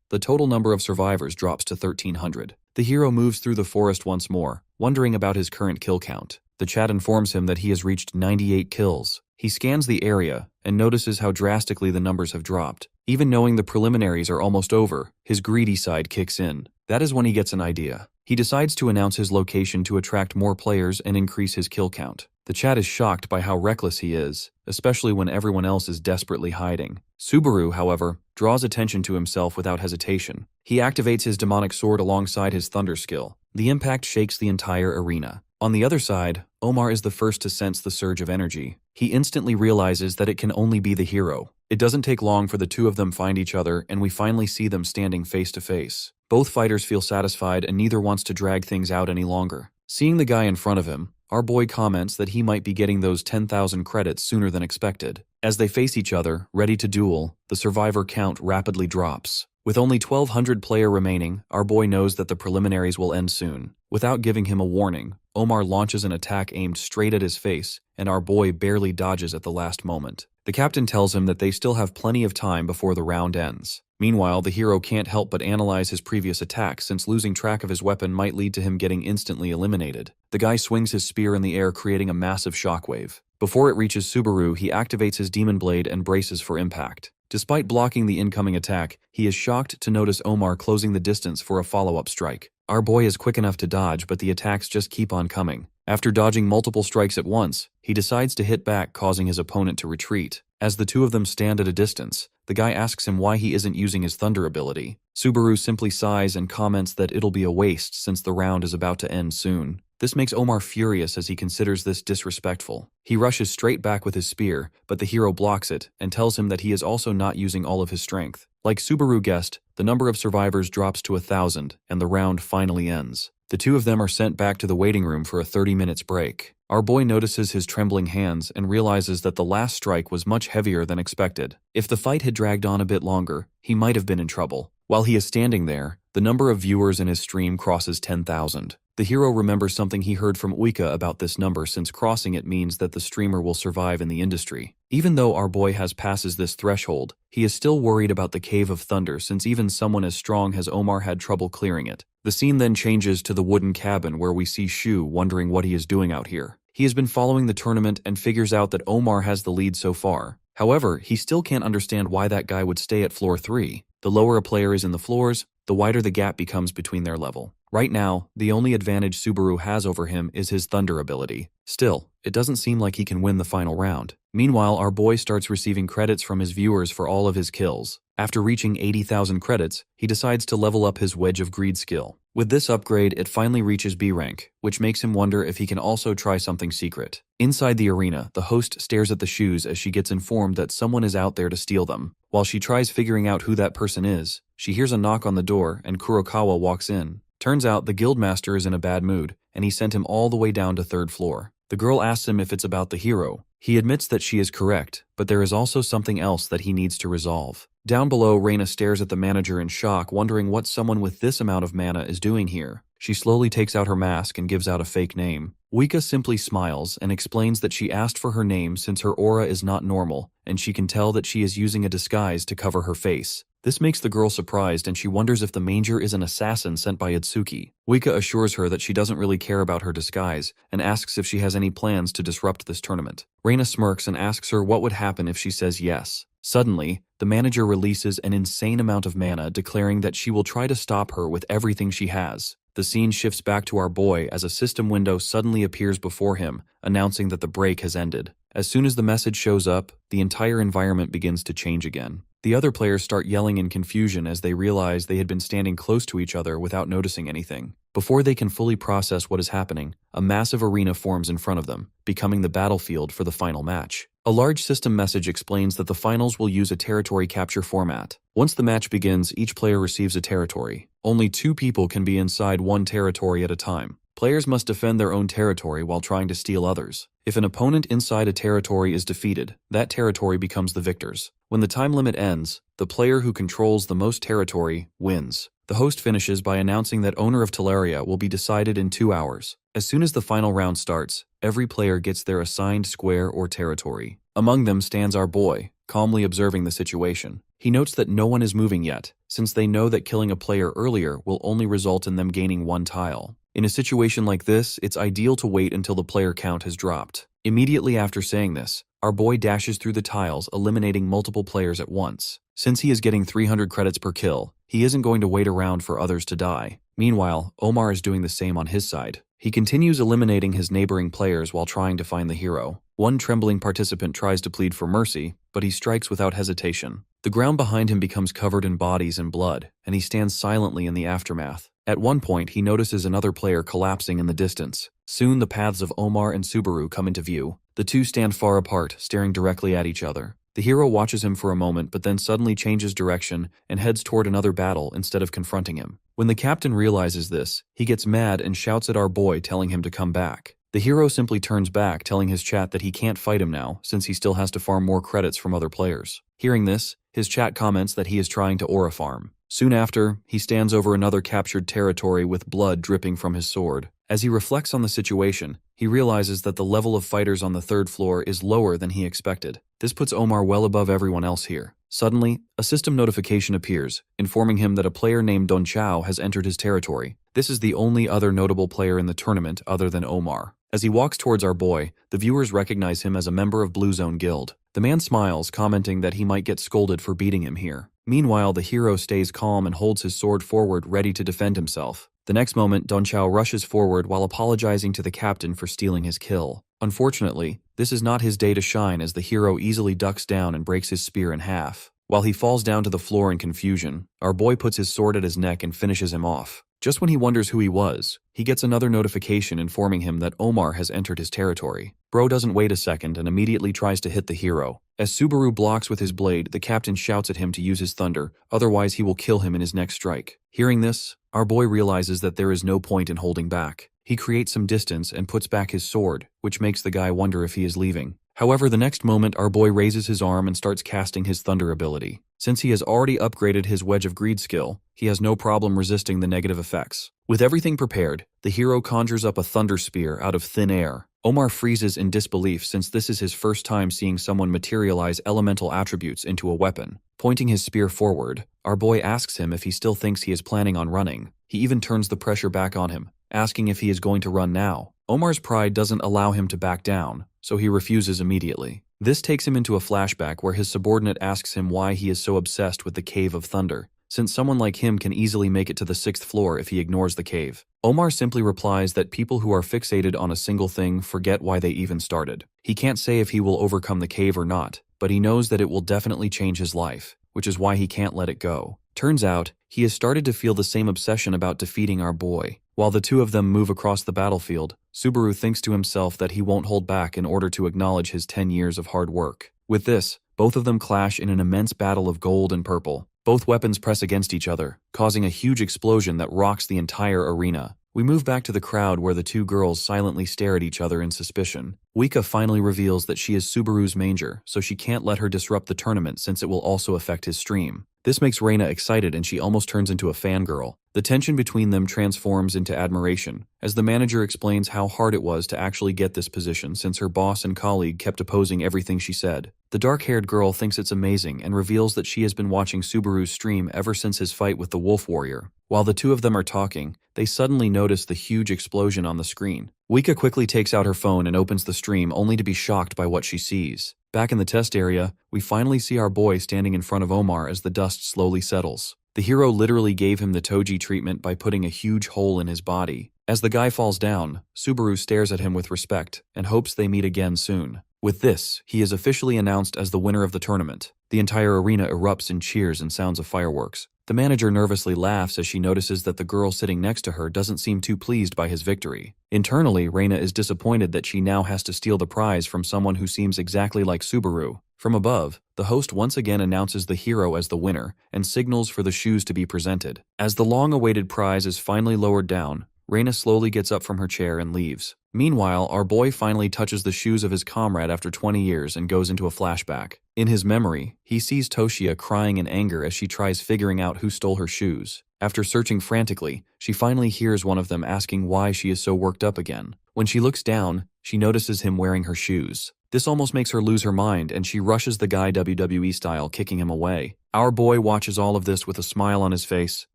A: the total number of survivors drops to 1,300. The hero moves through the forest once more, wondering about his current kill count. The chat informs him that he has reached 98 kills. He scans the area and notices how drastically the numbers have dropped. Even knowing the preliminaries are almost over, his greedy side kicks in. That is when he gets an idea. He decides to announce his location to attract more players and increase his kill count. The chat is shocked by how reckless he is, especially when everyone else is desperately hiding. Subaru, however, draws attention to himself without hesitation. He activates his demonic sword alongside his thunder skill. The impact shakes the entire arena. On the other side, Omar is the first to sense the surge of energy. He instantly realizes that it can only be the hero. It doesn't take long for the two of them find each other, and we finally see them standing face to face. Both fighters feel satisfied and neither wants to drag things out any longer. Seeing the guy in front of him, our boy comments that he might be getting those 10,000 credits sooner than expected. As they face each other, ready to duel, the survivor count rapidly drops. With only 1,200 players remaining, our boy knows that the preliminaries will end soon. Without giving him a warning, Omar launches an attack aimed straight at his face, and our boy barely dodges at the last moment. The captain tells him that they still have plenty of time before the round ends. Meanwhile, the hero can't help but analyze his previous attack, since losing track of his weapon might lead to him getting instantly eliminated. The guy swings his spear in the air, creating a massive shockwave. Before it reaches Subaru, he activates his demon blade and braces for impact. Despite blocking the incoming attack, he is shocked to notice Omar closing the distance for a follow-up strike. Our boy is quick enough to dodge, but the attacks just keep on coming. After dodging multiple strikes at once, he decides to hit back, causing his opponent to retreat. As the two of them stand at a distance, the guy asks him why he isn't using his thunder ability. Subaru simply sighs and comments that it'll be a waste since the round is about to end soon. This makes Omar furious as he considers this disrespectful. He rushes straight back with his spear, but the hero blocks it and tells him that he is also not using all of his strength. Like Subaru guessed, the number of survivors drops to 1,000 and the round finally ends. The two of them are sent back to the waiting room for a 30-minute break. Our boy notices his trembling hands and realizes that the last strike was much heavier than expected. If the fight had dragged on a bit longer, he might have been in trouble. While he is standing there, the number of viewers in his stream crosses 10,000. The hero remembers something he heard from Uika about this number, since crossing it means that the streamer will survive in the industry. Even though our boy has passes this threshold, he is still worried about the Cave of Thunder, since even someone as strong as Omar had trouble clearing it. The scene then changes to the wooden cabin where we see Shu wondering what he is doing out here. He has been following the tournament and figures out that Omar has the lead so far. However, he still can't understand why that guy would stay at floor 3. The lower a player is in the floors, the wider the gap becomes between their level. Right now, the only advantage Subaru has over him is his thunder ability. Still, it doesn't seem like he can win the final round. Meanwhile, our boy starts receiving credits from his viewers for all of his kills. After reaching 80,000 credits, he decides to level up his Wedge of Greed skill. With this upgrade, it finally reaches B rank, which makes him wonder if he can also try something secret. Inside the arena, the host stares at the shoes as she gets informed that someone is out there to steal them. While she tries figuring out who that person is, she hears a knock on the door and Kurokawa walks in. Turns out the guildmaster is in a bad mood, and he sent him all the way down to 3rd floor. The girl asks him if it's about the hero. He admits that she is correct, but there is also something else that he needs to resolve. Down below, Reina stares at the manager in shock, wondering what someone with this amount of mana is doing here. She slowly takes out her mask and gives out a fake name. Wika simply smiles and explains that she asked for her name since her aura is not normal, and she can tell that she is using a disguise to cover her face. This makes the girl surprised, and she wonders if the manger is an assassin sent by Itsuki. Wika assures her that she doesn't really care about her disguise, and asks if she has any plans to disrupt this tournament. Reina smirks and asks her what would happen if she says yes. Suddenly, the manager releases an insane amount of mana, declaring that she will try to stop her with everything she has. The scene shifts back to our boy as a system window suddenly appears before him, announcing that the break has ended. As soon as the message shows up, the entire environment begins to change again. The other players start yelling in confusion as they realize they had been standing close to each other without noticing anything. Before they can fully process what is happening, a massive arena forms in front of them, becoming the battlefield for the final match. A large system message explains that the finals will use a territory capture format. Once the match begins, each player receives a territory. Only 2 people can be inside one territory at a time. Players must defend their own territory while trying to steal others. If an opponent inside a territory is defeated, that territory becomes the victor's. When the time limit ends, the player who controls the most territory wins. The host finishes by announcing that owner of Teleria will be decided in 2 hours. As soon as the final round starts, every player gets their assigned square or territory. Among them stands our boy, calmly observing the situation. He notes that no one is moving yet, since they know that killing a player earlier will only result in them gaining 1 tile. In a situation like this, it's ideal to wait until the player count has dropped. Immediately after saying this, our boy dashes through the tiles, eliminating multiple players at once. Since he is getting 300 credits per kill, he isn't going to wait around for others to die. Meanwhile, Omar is doing the same on his side. He continues eliminating his neighboring players while trying to find the hero. One trembling participant tries to plead for mercy, but he strikes without hesitation. The ground behind him becomes covered in bodies and blood, and he stands silently in the aftermath. At one point, he notices another player collapsing in the distance. Soon, the paths of Omar and Subaru come into view. The two stand far apart, staring directly at each other. The hero watches him for a moment, but then suddenly changes direction and heads toward another battle instead of confronting him. When the captain realizes this, he gets mad and shouts at our boy, telling him to come back. The hero simply turns back, telling his chat that he can't fight him now, since he still has to farm more credits from other players. Hearing this, his chat comments that he is trying to aura farm. Soon after, he stands over another captured territory with blood dripping from his sword. As he reflects on the situation, he realizes that the level of fighters on the 3rd floor is lower than he expected. This puts Omar well above everyone else here. Suddenly, a system notification appears, informing him that a player named Don Chao has entered his territory. This is the only other notable player in the tournament other than Omar. As he walks towards our boy, the viewers recognize him as a member of Blue Zone Guild. The man smiles, commenting that he might get scolded for beating him here. Meanwhile, the hero stays calm and holds his sword forward, ready to defend himself. The next moment, Don Chao rushes forward while apologizing to the captain for stealing his kill. Unfortunately, this is not his day to shine, as the hero easily ducks down and breaks his spear in half. While he falls down to the floor in confusion, our boy puts his sword at his neck and finishes him off. Just when he wonders who he was, he gets another notification informing him that Omar has entered his territory. Bro doesn't wait a second and immediately tries to hit the hero. As Subaru blocks with his blade, the captain shouts at him to use his thunder, otherwise he will kill him in his next strike. Hearing this, our boy realizes that there is no point in holding back. He creates some distance and puts back his sword, which makes the guy wonder if he is leaving. However, the next moment, our boy raises his arm and starts casting his thunder ability. Since he has already upgraded his Wedge of Greed skill, he has no problem resisting the negative effects. With everything prepared, the hero conjures up a thunder spear out of thin air. Omar freezes in disbelief, since this is his first time seeing someone materialize elemental attributes into a weapon. Pointing his spear forward, our boy asks him if he still thinks he is planning on running. He even turns the pressure back on him, asking if he is going to run now. Omar's pride doesn't allow him to back down, so he refuses immediately. This takes him into a flashback where his subordinate asks him why he is so obsessed with the Cave of Thunder, since someone like him can easily make it to the 6th floor if he ignores the cave. Omar simply replies that people who are fixated on a single thing forget why they even started. He can't say if he will overcome the cave or not, but he knows that it will definitely change his life, which is why he can't let it go. Turns out, he has started to feel the same obsession about defeating our boy. While the two of them move across the battlefield, Subaru thinks to himself that he won't hold back in order to acknowledge his 10 years of hard work. With this, both of them clash in an immense battle of gold and purple. Both weapons press against each other, causing a huge explosion that rocks the entire arena. We move back to the crowd where the two girls silently stare at each other in suspicion. Wika finally reveals that she is Subaru's manger, so she can't let her disrupt the tournament since it will also affect his stream. This makes Reina excited and she almost turns into a fangirl. The tension between them transforms into admiration, as the manager explains how hard it was to actually get this position since her boss and colleague kept opposing everything she said. The dark-haired girl thinks it's amazing and reveals that she has been watching Subaru's stream ever since his fight with the Wolf Warrior. While the two of them are talking, they suddenly notice the huge explosion on the screen. Wika quickly takes out her phone and opens the stream only to be shocked by what she sees. Back in the test area, we finally see our boy standing in front of Omar as the dust slowly settles. The hero literally gave him the Toji treatment by putting a huge hole in his body. As the guy falls down, Subaru stares at him with respect and hopes they meet again soon. With this, he is officially announced as the winner of the tournament. The entire arena erupts in cheers and sounds of fireworks. The manager nervously laughs as she notices that the girl sitting next to her doesn't seem too pleased by his victory. Internally, Reina is disappointed that she now has to steal the prize from someone who seems exactly like Subaru. From above, the host once again announces the hero as the winner and signals for the shoes to be presented. As the long-awaited prize is finally lowered down, Reina slowly gets up from her chair and leaves. Meanwhile, our boy finally touches the shoes of his comrade after 20 years and goes into a flashback. In his memory, he sees Toshia crying in anger as she tries figuring out who stole her shoes. After searching frantically, she finally hears one of them asking why she is so worked up again. When she looks down, she notices him wearing her shoes. This almost makes her lose her mind and she rushes the guy WWE style, kicking him away. Our boy watches all of this with a smile on his face.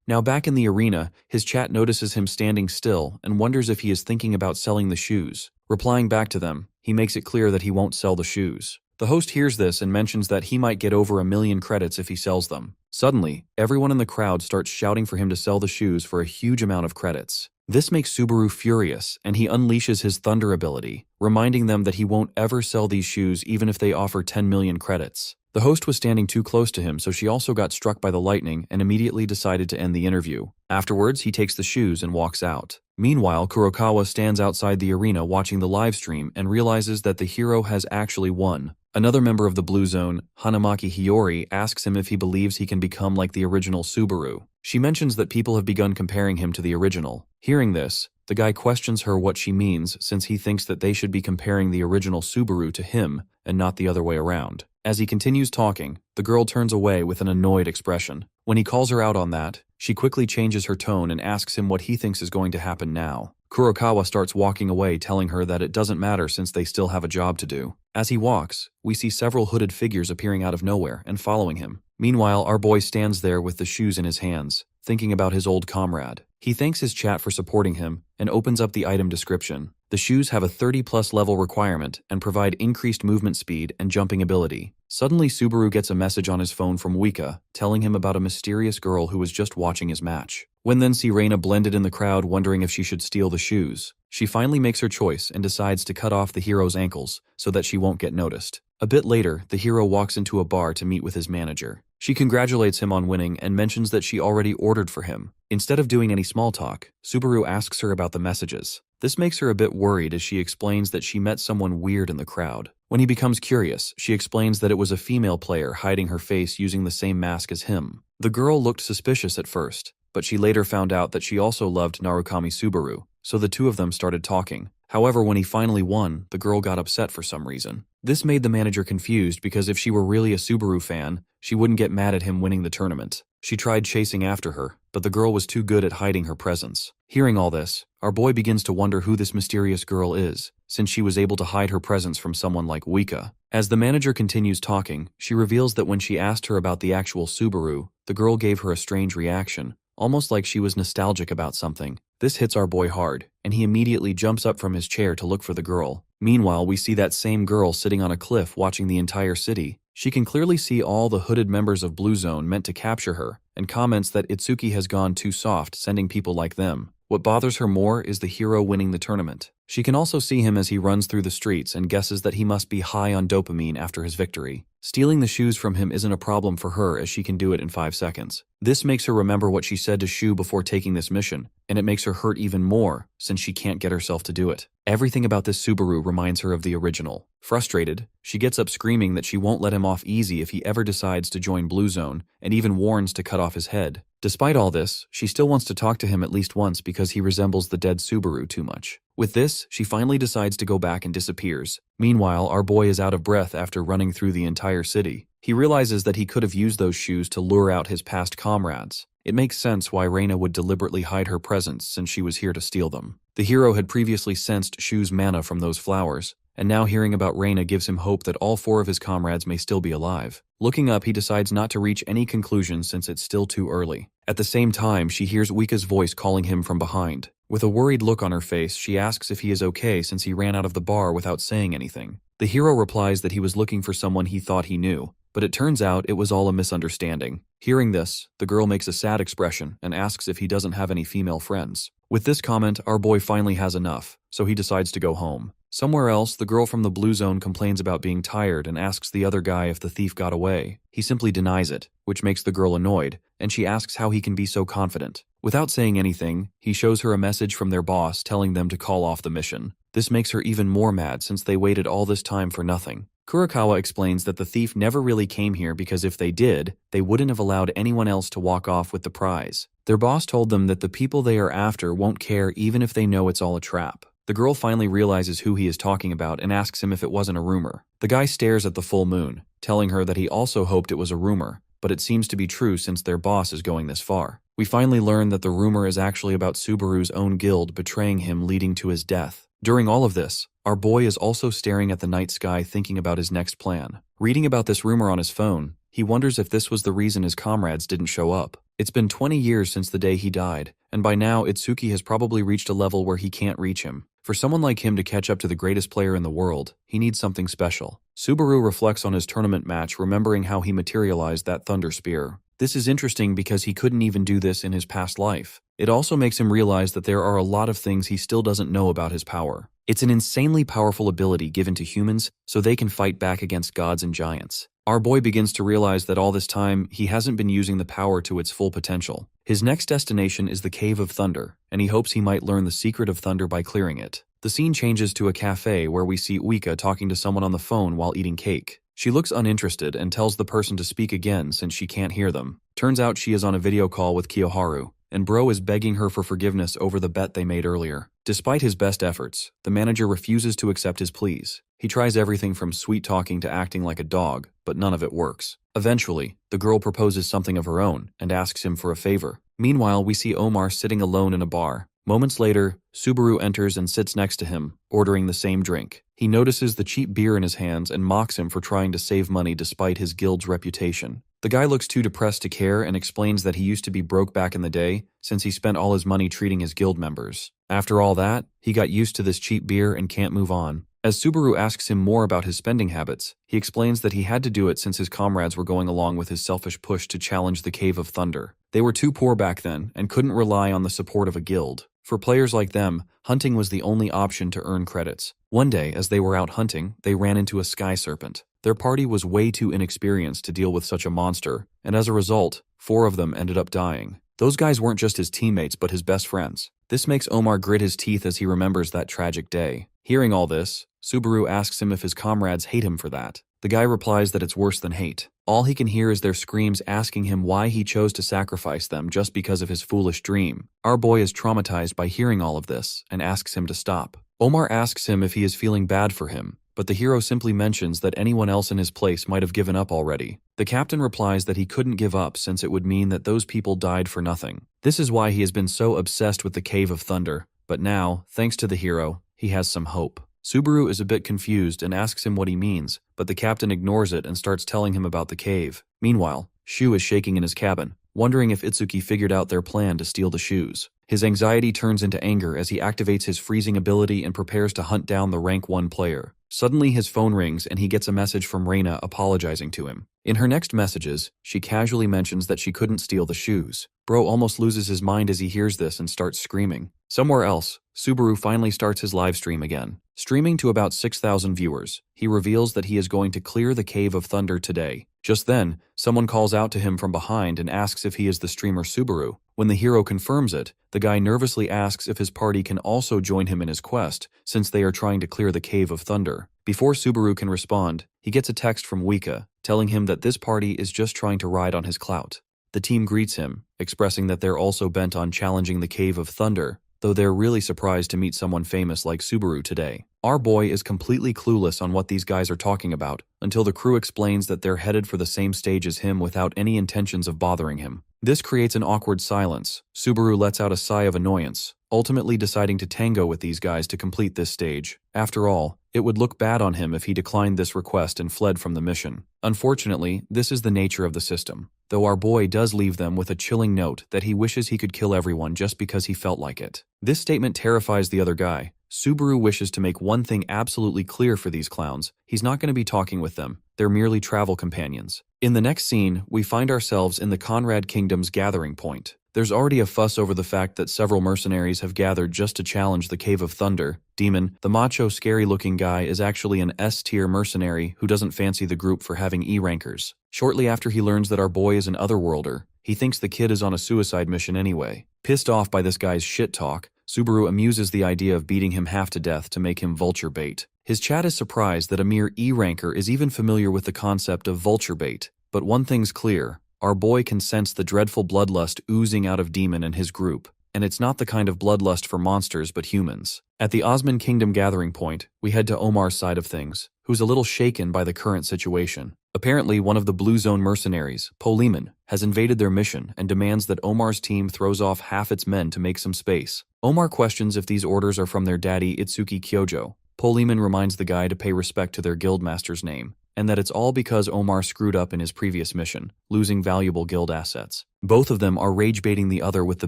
A: Now back in the arena, his chat notices him standing still and wonders if he is thinking about selling the shoes. Replying back to them, he makes it clear that he won't sell the shoes. The host hears this and mentions that he might get over 1,000,000 credits if he sells them. Suddenly, everyone in the crowd starts shouting for him to sell the shoes for a huge amount of credits. This makes Subaru furious, and he unleashes his Thunder ability, reminding them that he won't ever sell these shoes even if they offer 10,000,000 credits. The host was standing too close to him, so she also got struck by the lightning and immediately decided to end the interview. Afterwards, he takes the shoes and walks out. Meanwhile, Kurokawa stands outside the arena watching the livestream and realizes that the hero has actually won. Another member of the Blue Zone, Hanamaki Hiyori, asks him if he believes he can become like the original Subaru. She mentions that people have begun comparing him to the original. Hearing this, the guy questions her what she means since he thinks that they should be comparing the original Subaru to him and not the other way around. As he continues talking, the girl turns away with an annoyed expression. When he calls her out on that, she quickly changes her tone and asks him what he thinks is going to happen now. Kurokawa starts walking away, telling her that it doesn't matter since they still have a job to do. As he walks, we see several hooded figures appearing out of nowhere and following him. Meanwhile, our boy stands there with the shoes in his hands, thinking about his old comrade. He thanks his chat for supporting him and opens up the item description. The shoes have a 30+ level requirement and provide increased movement speed and jumping ability. Suddenly, Subaru gets a message on his phone from Wika, telling him about a mysterious girl who was just watching his match. When then see Reina blended in the crowd wondering if she should steal the shoes. She finally makes her choice and decides to cut off the hero's ankles so that she won't get noticed. A bit later, the hero walks into a bar to meet with his manager. She congratulates him on winning and mentions that she already ordered for him. Instead of doing any small talk, Subaru asks her about the messages. This makes her a bit worried as she explains that she met someone weird in the crowd. When he becomes curious, she explains that it was a female player hiding her face using the same mask as him. The girl looked suspicious at first, but she later found out that she also loved Narukami Subaru, so the two of them started talking. However, when he finally won, the girl got upset for some reason. This made the manager confused because if she were really a Subaru fan, she wouldn't get mad at him winning the tournament. She tried chasing after her, but the girl was too good at hiding her presence. Hearing all this, our boy begins to wonder who this mysterious girl is, since she was able to hide her presence from someone like Wika. As the manager continues talking, she reveals that when she asked her about the actual Subaru, the girl gave her a strange reaction, almost like she was nostalgic about something. This hits our boy hard, and he immediately jumps up from his chair to look for the girl. Meanwhile, we see that same girl sitting on a cliff watching the entire city. She can clearly see all the hooded members of Blue Zone meant to capture her, and comments that Itsuki has gone too soft sending people like them. What bothers her more is the hero winning the tournament. She can also see him as he runs through the streets and guesses that he must be high on dopamine after his victory. Stealing the shoes from him isn't a problem for her as she can do it in 5 seconds. This makes her remember what she said to Shu before taking this mission, and it makes her hurt even more since she can't get herself to do it. Everything about this Subaru reminds her of the original. Frustrated, she gets up screaming that she won't let him off easy if he ever decides to join Blue Zone, and even warns to cut off his head. Despite all this, she still wants to talk to him at least once because he resembles the dead Subaru too much. With this, she finally decides to go back and disappears. Meanwhile, our boy is out of breath after running through the entire city. He realizes that he could have used those shoes to lure out his past comrades. It makes sense why Reina would deliberately hide her presence since she was here to steal them. The hero had previously sensed Shu's mana from those flowers, and now hearing about Reina gives him hope that all 4 of his comrades may still be alive. Looking up, he decides not to reach any conclusions since it's still too early. At the same time, she hears Wika's voice calling him from behind. With a worried look on her face, she asks if he is okay since he ran out of the bar without saying anything. The hero replies that he was looking for someone he thought he knew, but it turns out it was all a misunderstanding. Hearing this, the girl makes a sad expression and asks if he doesn't have any female friends. With this comment, our boy finally has enough, so he decides to go home. Somewhere else, the girl from the Blue Zone complains about being tired and asks the other guy if the thief got away. He simply denies it, which makes the girl annoyed, and she asks how he can be so confident. Without saying anything, he shows her a message from their boss telling them to call off the mission. This makes her even more mad since they waited all this time for nothing. Kurokawa explains that the thief never really came here because if they did, they wouldn't have allowed anyone else to walk off with the prize. Their boss told them that the people they are after won't care even if they know it's all a trap. The girl finally realizes who he is talking about and asks him if it wasn't a rumor. The guy stares at the full moon, telling her that he also hoped it was a rumor, but it seems to be true since their boss is going this far. We finally learn that the rumor is actually about Subaru's own guild betraying him, leading to his death. During all of this, our boy is also staring at the night sky thinking about his next plan. Reading about this rumor on his phone, he wonders if this was the reason his comrades didn't show up. It's been 20 years since the day he died, and by now Itsuki has probably reached a level where he can't reach him. For someone like him to catch up to the greatest player in the world, he needs something special. Subaru reflects on his tournament match, remembering how he materialized that Thunder Spear. This is interesting because he couldn't even do this in his past life. It also makes him realize that there are a lot of things he still doesn't know about his power. It's an insanely powerful ability given to humans so they can fight back against gods and giants. Our boy begins to realize that all this time, he hasn't been using the power to its full potential. His next destination is the Cave of Thunder, and he hopes he might learn the secret of thunder by clearing it. The scene changes to a cafe where we see Wika talking to someone on the phone while eating cake. She looks uninterested and tells the person to speak again since she can't hear them. Turns out she is on a video call with Kiyoharu, and Bro is begging her for forgiveness over the bet they made earlier. Despite his best efforts, the manager refuses to accept his pleas. He tries everything from sweet talking to acting like a dog, but none of it works. Eventually, the girl proposes something of her own and asks him for a favor. Meanwhile, we see Omar sitting alone in a bar. Moments later, Subaru enters and sits next to him, ordering the same drink. He notices the cheap beer in his hands and mocks him for trying to save money despite his guild's reputation. The guy looks too depressed to care and explains that he used to be broke back in the day since he spent all his money treating his guild members. After all that, he got used to this cheap beer and can't move on. As Subaru asks him more about his spending habits, he explains that he had to do it since his comrades were going along with his selfish push to challenge the Cave of Thunder. They were too poor back then and couldn't rely on the support of a guild. For players like them, hunting was the only option to earn credits. One day, as they were out hunting, they ran into a sky serpent. Their party was way too inexperienced to deal with such a monster, and as a result, 4 of them ended up dying. Those guys weren't just his teammates but his best friends. This makes Omar grit his teeth as he remembers that tragic day. Hearing all this, Subaru asks him if his comrades hate him for that. The guy replies that it's worse than hate. All he can hear is their screams asking him why he chose to sacrifice them just because of his foolish dream. Our boy is traumatized by hearing all of this and asks him to stop. Omar asks him if he is feeling bad for him, but the hero simply mentions that anyone else in his place might have given up already. The captain replies that he couldn't give up since it would mean that those people died for nothing. This is why he has been so obsessed with the Cave of Thunder, but now, thanks to the hero, he has some hope. Subaru is a bit confused and asks him what he means, but the captain ignores it and starts telling him about the cave. Meanwhile, Shu is shaking in his cabin, wondering if Itsuki figured out their plan to steal the shoes. His anxiety turns into anger as he activates his freezing ability and prepares to hunt down the rank 1 player. Suddenly his phone rings and he gets a message from Reina apologizing to him. In her next messages, she casually mentions that she couldn't steal the shoes. Bro almost loses his mind as he hears this and starts screaming. Somewhere else, Subaru finally starts his live stream again. Streaming to about 6,000 viewers, he reveals that he is going to clear the Cave of Thunder today. Just then, someone calls out to him from behind and asks if he is the streamer Subaru. When the hero confirms it, the guy nervously asks if his party can also join him in his quest, since they are trying to clear the Cave of Thunder. Before Subaru can respond, he gets a text from Wika, telling him that this party is just trying to ride on his clout. The team greets him, expressing that they're also bent on challenging the Cave of Thunder, though they're really surprised to meet someone famous like Subaru today. Our boy is completely clueless on what these guys are talking about, until the crew explains that they're headed for the same stage as him without any intentions of bothering him. This creates an awkward silence. Subaru lets out a sigh of annoyance, ultimately deciding to tango with these guys to complete this stage. After all, it would look bad on him if he declined this request and fled from the mission. Unfortunately, this is the nature of the system, though our boy does leave them with a chilling note that he wishes he could kill everyone just because he felt like it. This statement terrifies the other guy. Subaru wishes to make one thing absolutely clear for these clowns: he's not going to be talking with them, they're merely travel companions. In the next scene, we find ourselves in the Conrad Kingdom's gathering point. There's already a fuss over the fact that several mercenaries have gathered just to challenge the Cave of Thunder. Demon, the macho, scary-looking guy, is actually an S-tier mercenary who doesn't fancy the group for having E-rankers. Shortly after he learns that our boy is an otherworlder, he thinks the kid is on a suicide mission anyway. Pissed off by this guy's shit talk, Subaru amuses the idea of beating him half to death to make him vulture bait. His chat is surprised that a mere E-ranker is even familiar with the concept of vulture bait. But one thing's clear: our boy can sense the dreadful bloodlust oozing out of Demon and his group, and it's not the kind of bloodlust for monsters but humans. At the Osman Kingdom gathering point, we head to Omar's side of things, who's a little shaken by the current situation. Apparently, one of the Blue Zone mercenaries, Poliman, has invaded their mission and demands that Omar's team throws off half its men to make some space. Omar questions if these orders are from their daddy Itsuki Kyojo. Poliman reminds the guy to pay respect to their guildmaster's name, and that it's all because Omar screwed up in his previous mission, losing valuable guild assets. Both of them are rage-baiting the other with the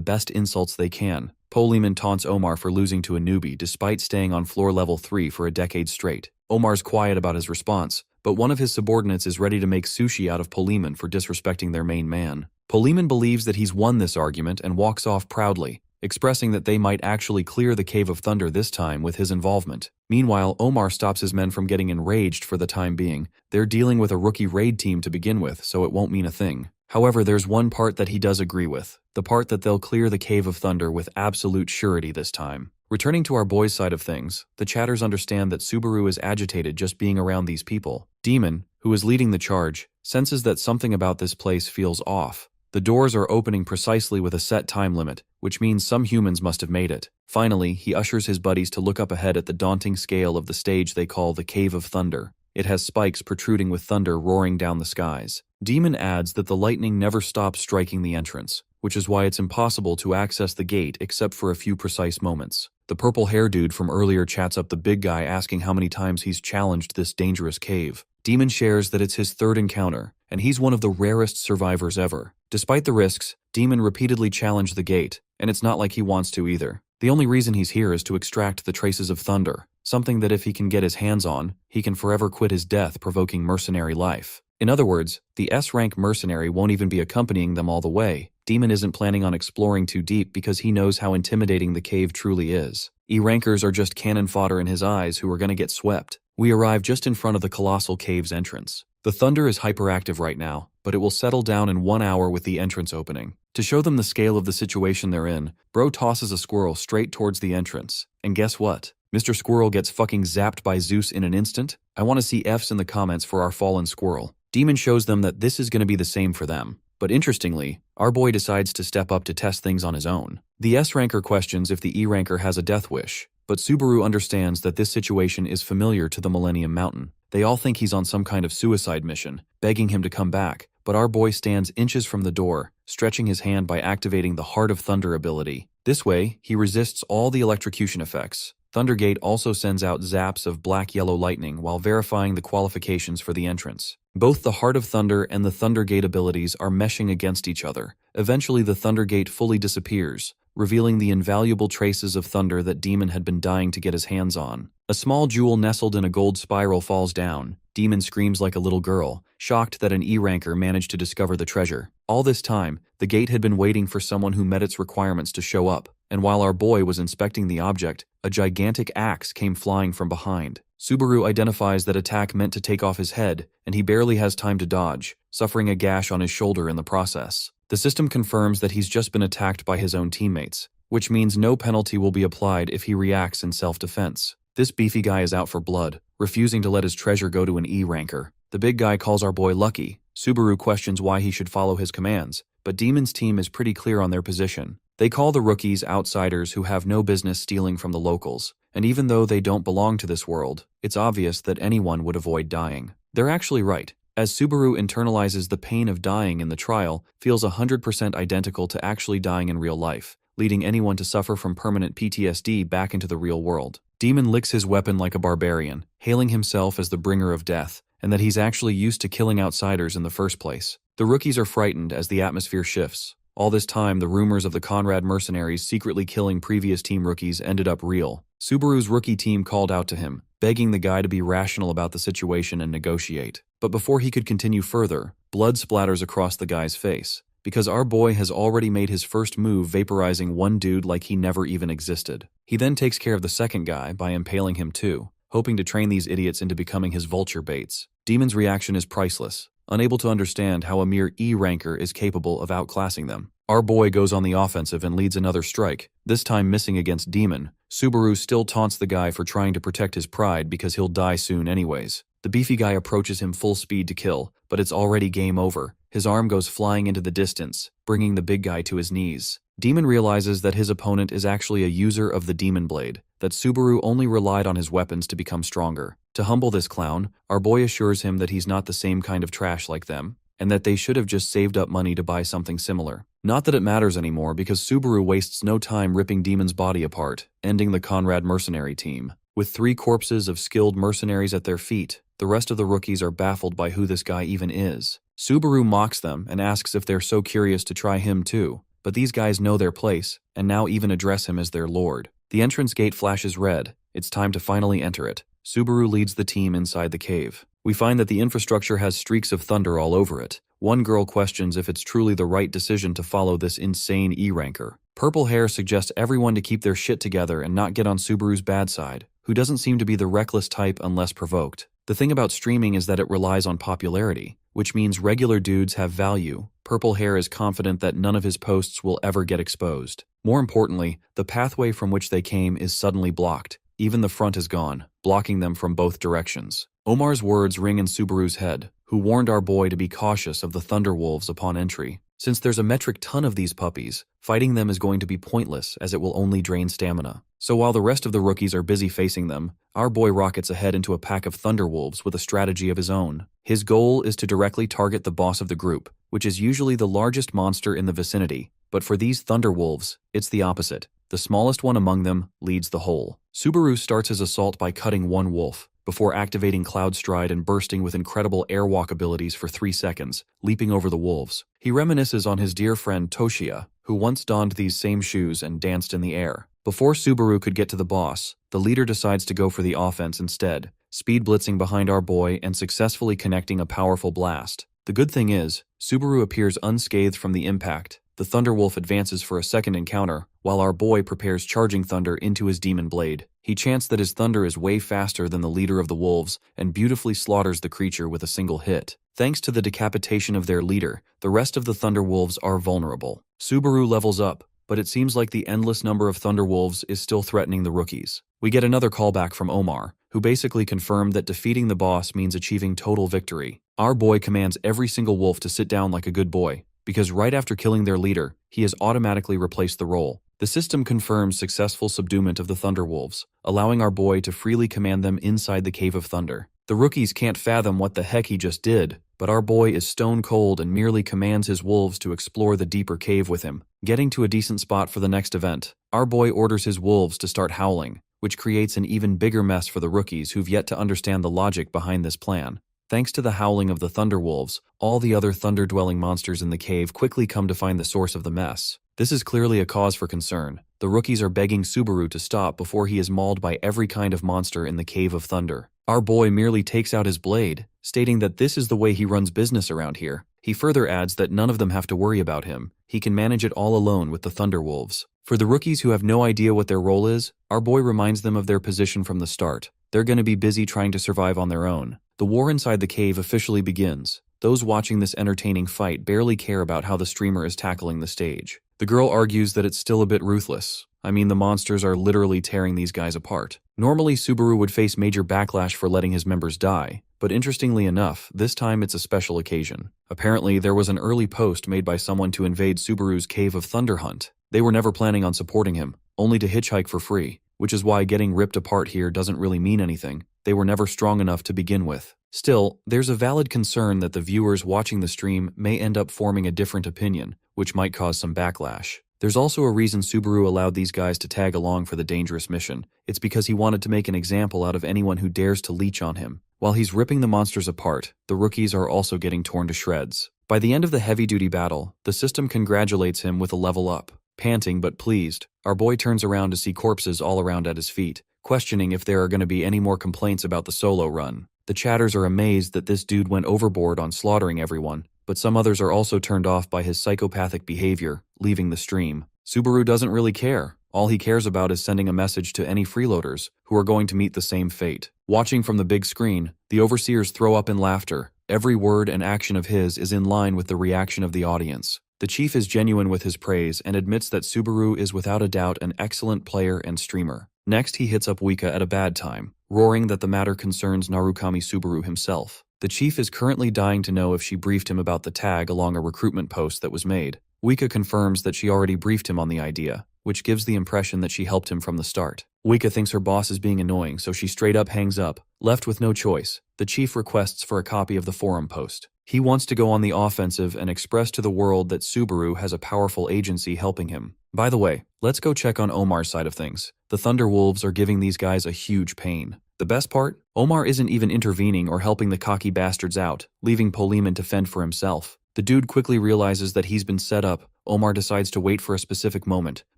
A: best insults they can. Poliman taunts Omar for losing to a newbie despite staying on floor level 3 for a decade straight. Omar's quiet about his response, but one of his subordinates is ready to make sushi out of Poliman for disrespecting their main man. Poliman believes that he's won this argument and walks off proudly, expressing that they might actually clear the Cave of Thunder this time with his involvement. Meanwhile, Omar stops his men from getting enraged for the time being. They're dealing with a rookie raid team to begin with, so it won't mean a thing. However, there's one part that he does agree with, the part that they'll clear the Cave of Thunder with absolute surety this time. Returning to our boys' side of things, the chatters understand that Subaru is agitated just being around these people. Demon, who is leading the charge, senses that something about this place feels off. The doors are opening precisely with a set time limit, which means some humans must have made it. Finally, he ushers his buddies to look up ahead at the daunting scale of the stage they call the Cave of Thunder. It has spikes protruding with thunder roaring down the skies. Demon adds that the lightning never stops striking the entrance, which is why it's impossible to access the gate except for a few precise moments. The purple-haired dude from earlier chats up the big guy asking how many times he's challenged this dangerous cave. Demon shares that it's his third encounter, and he's one of the rarest survivors ever. Despite the risks, Demon repeatedly challenged the gate, and it's not like he wants to either. The only reason he's here is to extract the traces of thunder, something that if he can get his hands on, he can forever quit his death-provoking mercenary life. In other words, the S-rank mercenary won't even be accompanying them all the way. Demon isn't planning on exploring too deep because he knows how intimidating the cave truly is. E-rankers are just cannon fodder in his eyes who are going to get swept. We arrive just in front of the colossal cave's entrance. The thunder is hyperactive right now, but it will settle down in 1 hour with the entrance opening. To show them the scale of the situation they're in, Bro tosses a squirrel straight towards the entrance. And guess what? Mr. Squirrel gets fucking zapped by Zeus in an instant. I want to see F's in the comments for our fallen squirrel. Demon shows them that this is going to be the same for them. But interestingly, our boy decides to step up to test things on his own. The S-ranker questions if the E-ranker has a death wish, but Subaru understands that this situation is familiar to the Millennium Mountain. They all think he's on some kind of suicide mission, begging him to come back, but our boy stands inches from the door, stretching his hand by activating the Heart of Thunder ability. This way, he resists all the electrocution effects. Thundergate also sends out zaps of black-yellow lightning while verifying the qualifications for the entrance. Both the Heart of Thunder and the Thundergate abilities are meshing against each other. Eventually, the Thundergate fully disappears, revealing the invaluable traces of thunder that Demon had been dying to get his hands on. A small jewel nestled in a gold spiral falls down. Demon screams like a little girl, shocked that an E-ranker managed to discover the treasure. All this time, the gate had been waiting for someone who met its requirements to show up. and while our boy was inspecting the object, a gigantic axe came flying from behind. Subaru identifies that attack meant to take off his head, and he barely has time to dodge, suffering a gash on his shoulder in the process. The system confirms that he's just been attacked by his own teammates, which means no penalty will be applied if he reacts in self-defense. This beefy guy is out for blood, refusing to let his treasure go to an E ranker. The big guy calls our boy lucky. Subaru questions why he should follow his commands, but Demon's team is pretty clear on their position. They call the rookies outsiders who have no business stealing from the locals, and even though they don't belong to this world, it's obvious that anyone would avoid dying. They're actually right, as Subaru internalizes the pain of dying in the trial, feels 100% identical to actually dying in real life, leading anyone to suffer from permanent PTSD back into the real world. Demon licks his weapon like a barbarian, hailing himself as the bringer of death, and that he's actually used to killing outsiders in the first place. The rookies are frightened as the atmosphere shifts. All this time, the rumors of the Conrad mercenaries secretly killing previous team rookies ended up real. Subaru's rookie team called out to him, begging the guy to be rational about the situation and negotiate. But before he could continue further, blood splatters across the guy's face, because our boy has already made his first move vaporizing one dude like he never even existed. He then takes care of the second guy by impaling him too, hoping to train these idiots into becoming his vulture baits. Demon's reaction is priceless, unable to understand how a mere E ranker is capable of outclassing them. Our boy goes on the offensive and leads another strike, this time missing against Demon. Subaru still taunts the guy for trying to protect his pride because he'll die soon anyways. The beefy guy approaches him full speed to kill, but it's already game over. His arm goes flying into the distance, bringing the big guy to his knees. Demon realizes that his opponent is actually a user of the Demon Blade, that Subaru only relied on his weapons to become stronger. To humble this clown, our boy assures him that he's not the same kind of trash like them, and that they should have just saved up money to buy something similar. Not that it matters anymore because Subaru wastes no time ripping Demon's body apart, ending the Conrad mercenary team. With 3 corpses of skilled mercenaries at their feet, the rest of the rookies are baffled by who this guy even is. Subaru mocks them and asks if they're so curious to try him too, but these guys know their place, and now even address him as their lord. The entrance gate flashes red. It's time to finally enter it. Subaru leads the team inside the cave. We find that the infrastructure has streaks of thunder all over it. One girl questions if it's truly the right decision to follow this insane E-ranker. Purple Hair suggests everyone to keep their shit together and not get on Subaru's bad side, who doesn't seem to be the reckless type unless provoked. The thing about streaming is that it relies on popularity, which means regular dudes have value. Purple Hair is confident that none of his posts will ever get exposed. More importantly, the pathway from which they came is suddenly blocked. Even the front is gone, blocking them from both directions. Omar's words ring in Subaru's head, who warned our boy to be cautious of the Thunderwolves upon entry. Since there's a metric ton of these puppies, fighting them is going to be pointless as it will only drain stamina. So while the rest of the rookies are busy facing them, our boy rockets ahead into a pack of Thunderwolves with a strategy of his own. His goal is to directly target the boss of the group, which is usually the largest monster in the vicinity. But for these Thunderwolves, it's the opposite. The smallest one among them leads the whole. Subaru starts his assault by cutting one wolf, before activating Cloud Stride and bursting with incredible airwalk abilities for 3 seconds, leaping over the wolves. He reminisces on his dear friend Toshia, who once donned these same shoes and danced in the air. Before Subaru could get to the boss, the leader decides to go for the offense instead, speed blitzing behind our boy and successfully connecting a powerful blast. The good thing is, Subaru appears unscathed from the impact. The Thunderwolf advances for a second encounter, while our boy prepares Charging Thunder into his Demon Blade. He chants that his thunder is way faster than the leader of the wolves and beautifully slaughters the creature with a single hit. Thanks to the decapitation of their leader, the rest of the Thunderwolves are vulnerable. Subaru levels up, but it seems like the endless number of Thunderwolves is still threatening the rookies. We get another callback from Omar, who basically confirmed that defeating the boss means achieving total victory. Our boy commands every single wolf to sit down like a good boy, because right after killing their leader, he has automatically replaced the role. The system confirms successful subduement of the Thunderwolves, allowing our boy to freely command them inside the Cave of Thunder. The rookies can't fathom what the heck he just did, but our boy is stone cold and merely commands his wolves to explore the deeper cave with him. Getting to a decent spot for the next event, our boy orders his wolves to start howling, which creates an even bigger mess for the rookies who've yet to understand the logic behind this plan. Thanks to the howling of the Thunderwolves, all the other thunder-dwelling monsters in the cave quickly come to find the source of the mess. This is clearly a cause for concern. The rookies are begging Subaru to stop before he is mauled by every kind of monster in the Cave of Thunder. Our boy merely takes out his blade, stating that this is the way he runs business around here. He further adds that none of them have to worry about him. He can manage it all alone with the Thunderwolves. For the rookies who have no idea what their role is, our boy reminds them of their position from the start. They're going to be busy trying to survive on their own. The war inside the cave officially begins. Those watching this entertaining fight barely care about how the streamer is tackling the stage. The girl argues that it's still a bit ruthless. I mean, the monsters are literally tearing these guys apart. Normally, Subaru would face major backlash for letting his members die, but interestingly enough, this time it's a special occasion. Apparently, there was an early post made by someone to invade Subaru's Cave of Thunder hunt. They were never planning on supporting him, only to hitchhike for free, which is why getting ripped apart here doesn't really mean anything. They were never strong enough to begin with. Still, there's a valid concern that the viewers watching the stream may end up forming a different opinion, which might cause some backlash. There's also a reason Subaru allowed these guys to tag along for the dangerous mission. It's because he wanted to make an example out of anyone who dares to leech on him. While he's ripping the monsters apart, the rookies are also getting torn to shreds. By the end of the heavy-duty battle, the system congratulates him with a level up. Panting but pleased, our boy turns around to see corpses all around at his feet, questioning if there are going to be any more complaints about the solo run. The chatters are amazed that this dude went overboard on slaughtering everyone, but some others are also turned off by his psychopathic behavior, leaving the stream. Subaru doesn't really care. All he cares about is sending a message to any freeloaders who are going to meet the same fate. Watching from the big screen, the overseers throw up in laughter. Every word and action of his is in line with the reaction of the audience. The chief is genuine with his praise and admits that Subaru is without a doubt an excellent player and streamer. Next, he hits up Wika at a bad time, roaring that the matter concerns Narukami Subaru himself. The chief is currently dying to know if she briefed him about the tag along a recruitment post that was made. Wika confirms that she already briefed him on the idea, which gives the impression that she helped him from the start. Wika thinks her boss is being annoying, so she straight up hangs up. Left with no choice, the chief requests for a copy of the forum post. He wants to go on the offensive and express to the world that Subaru has a powerful agency helping him. By the way, let's go check on Omar's side of things. The Thunder Wolves are giving these guys a huge pain. The best part? Omar isn't even intervening or helping the cocky bastards out, leaving Poliman to fend for himself. The dude quickly realizes that he's been set up. Omar decides to wait for a specific moment,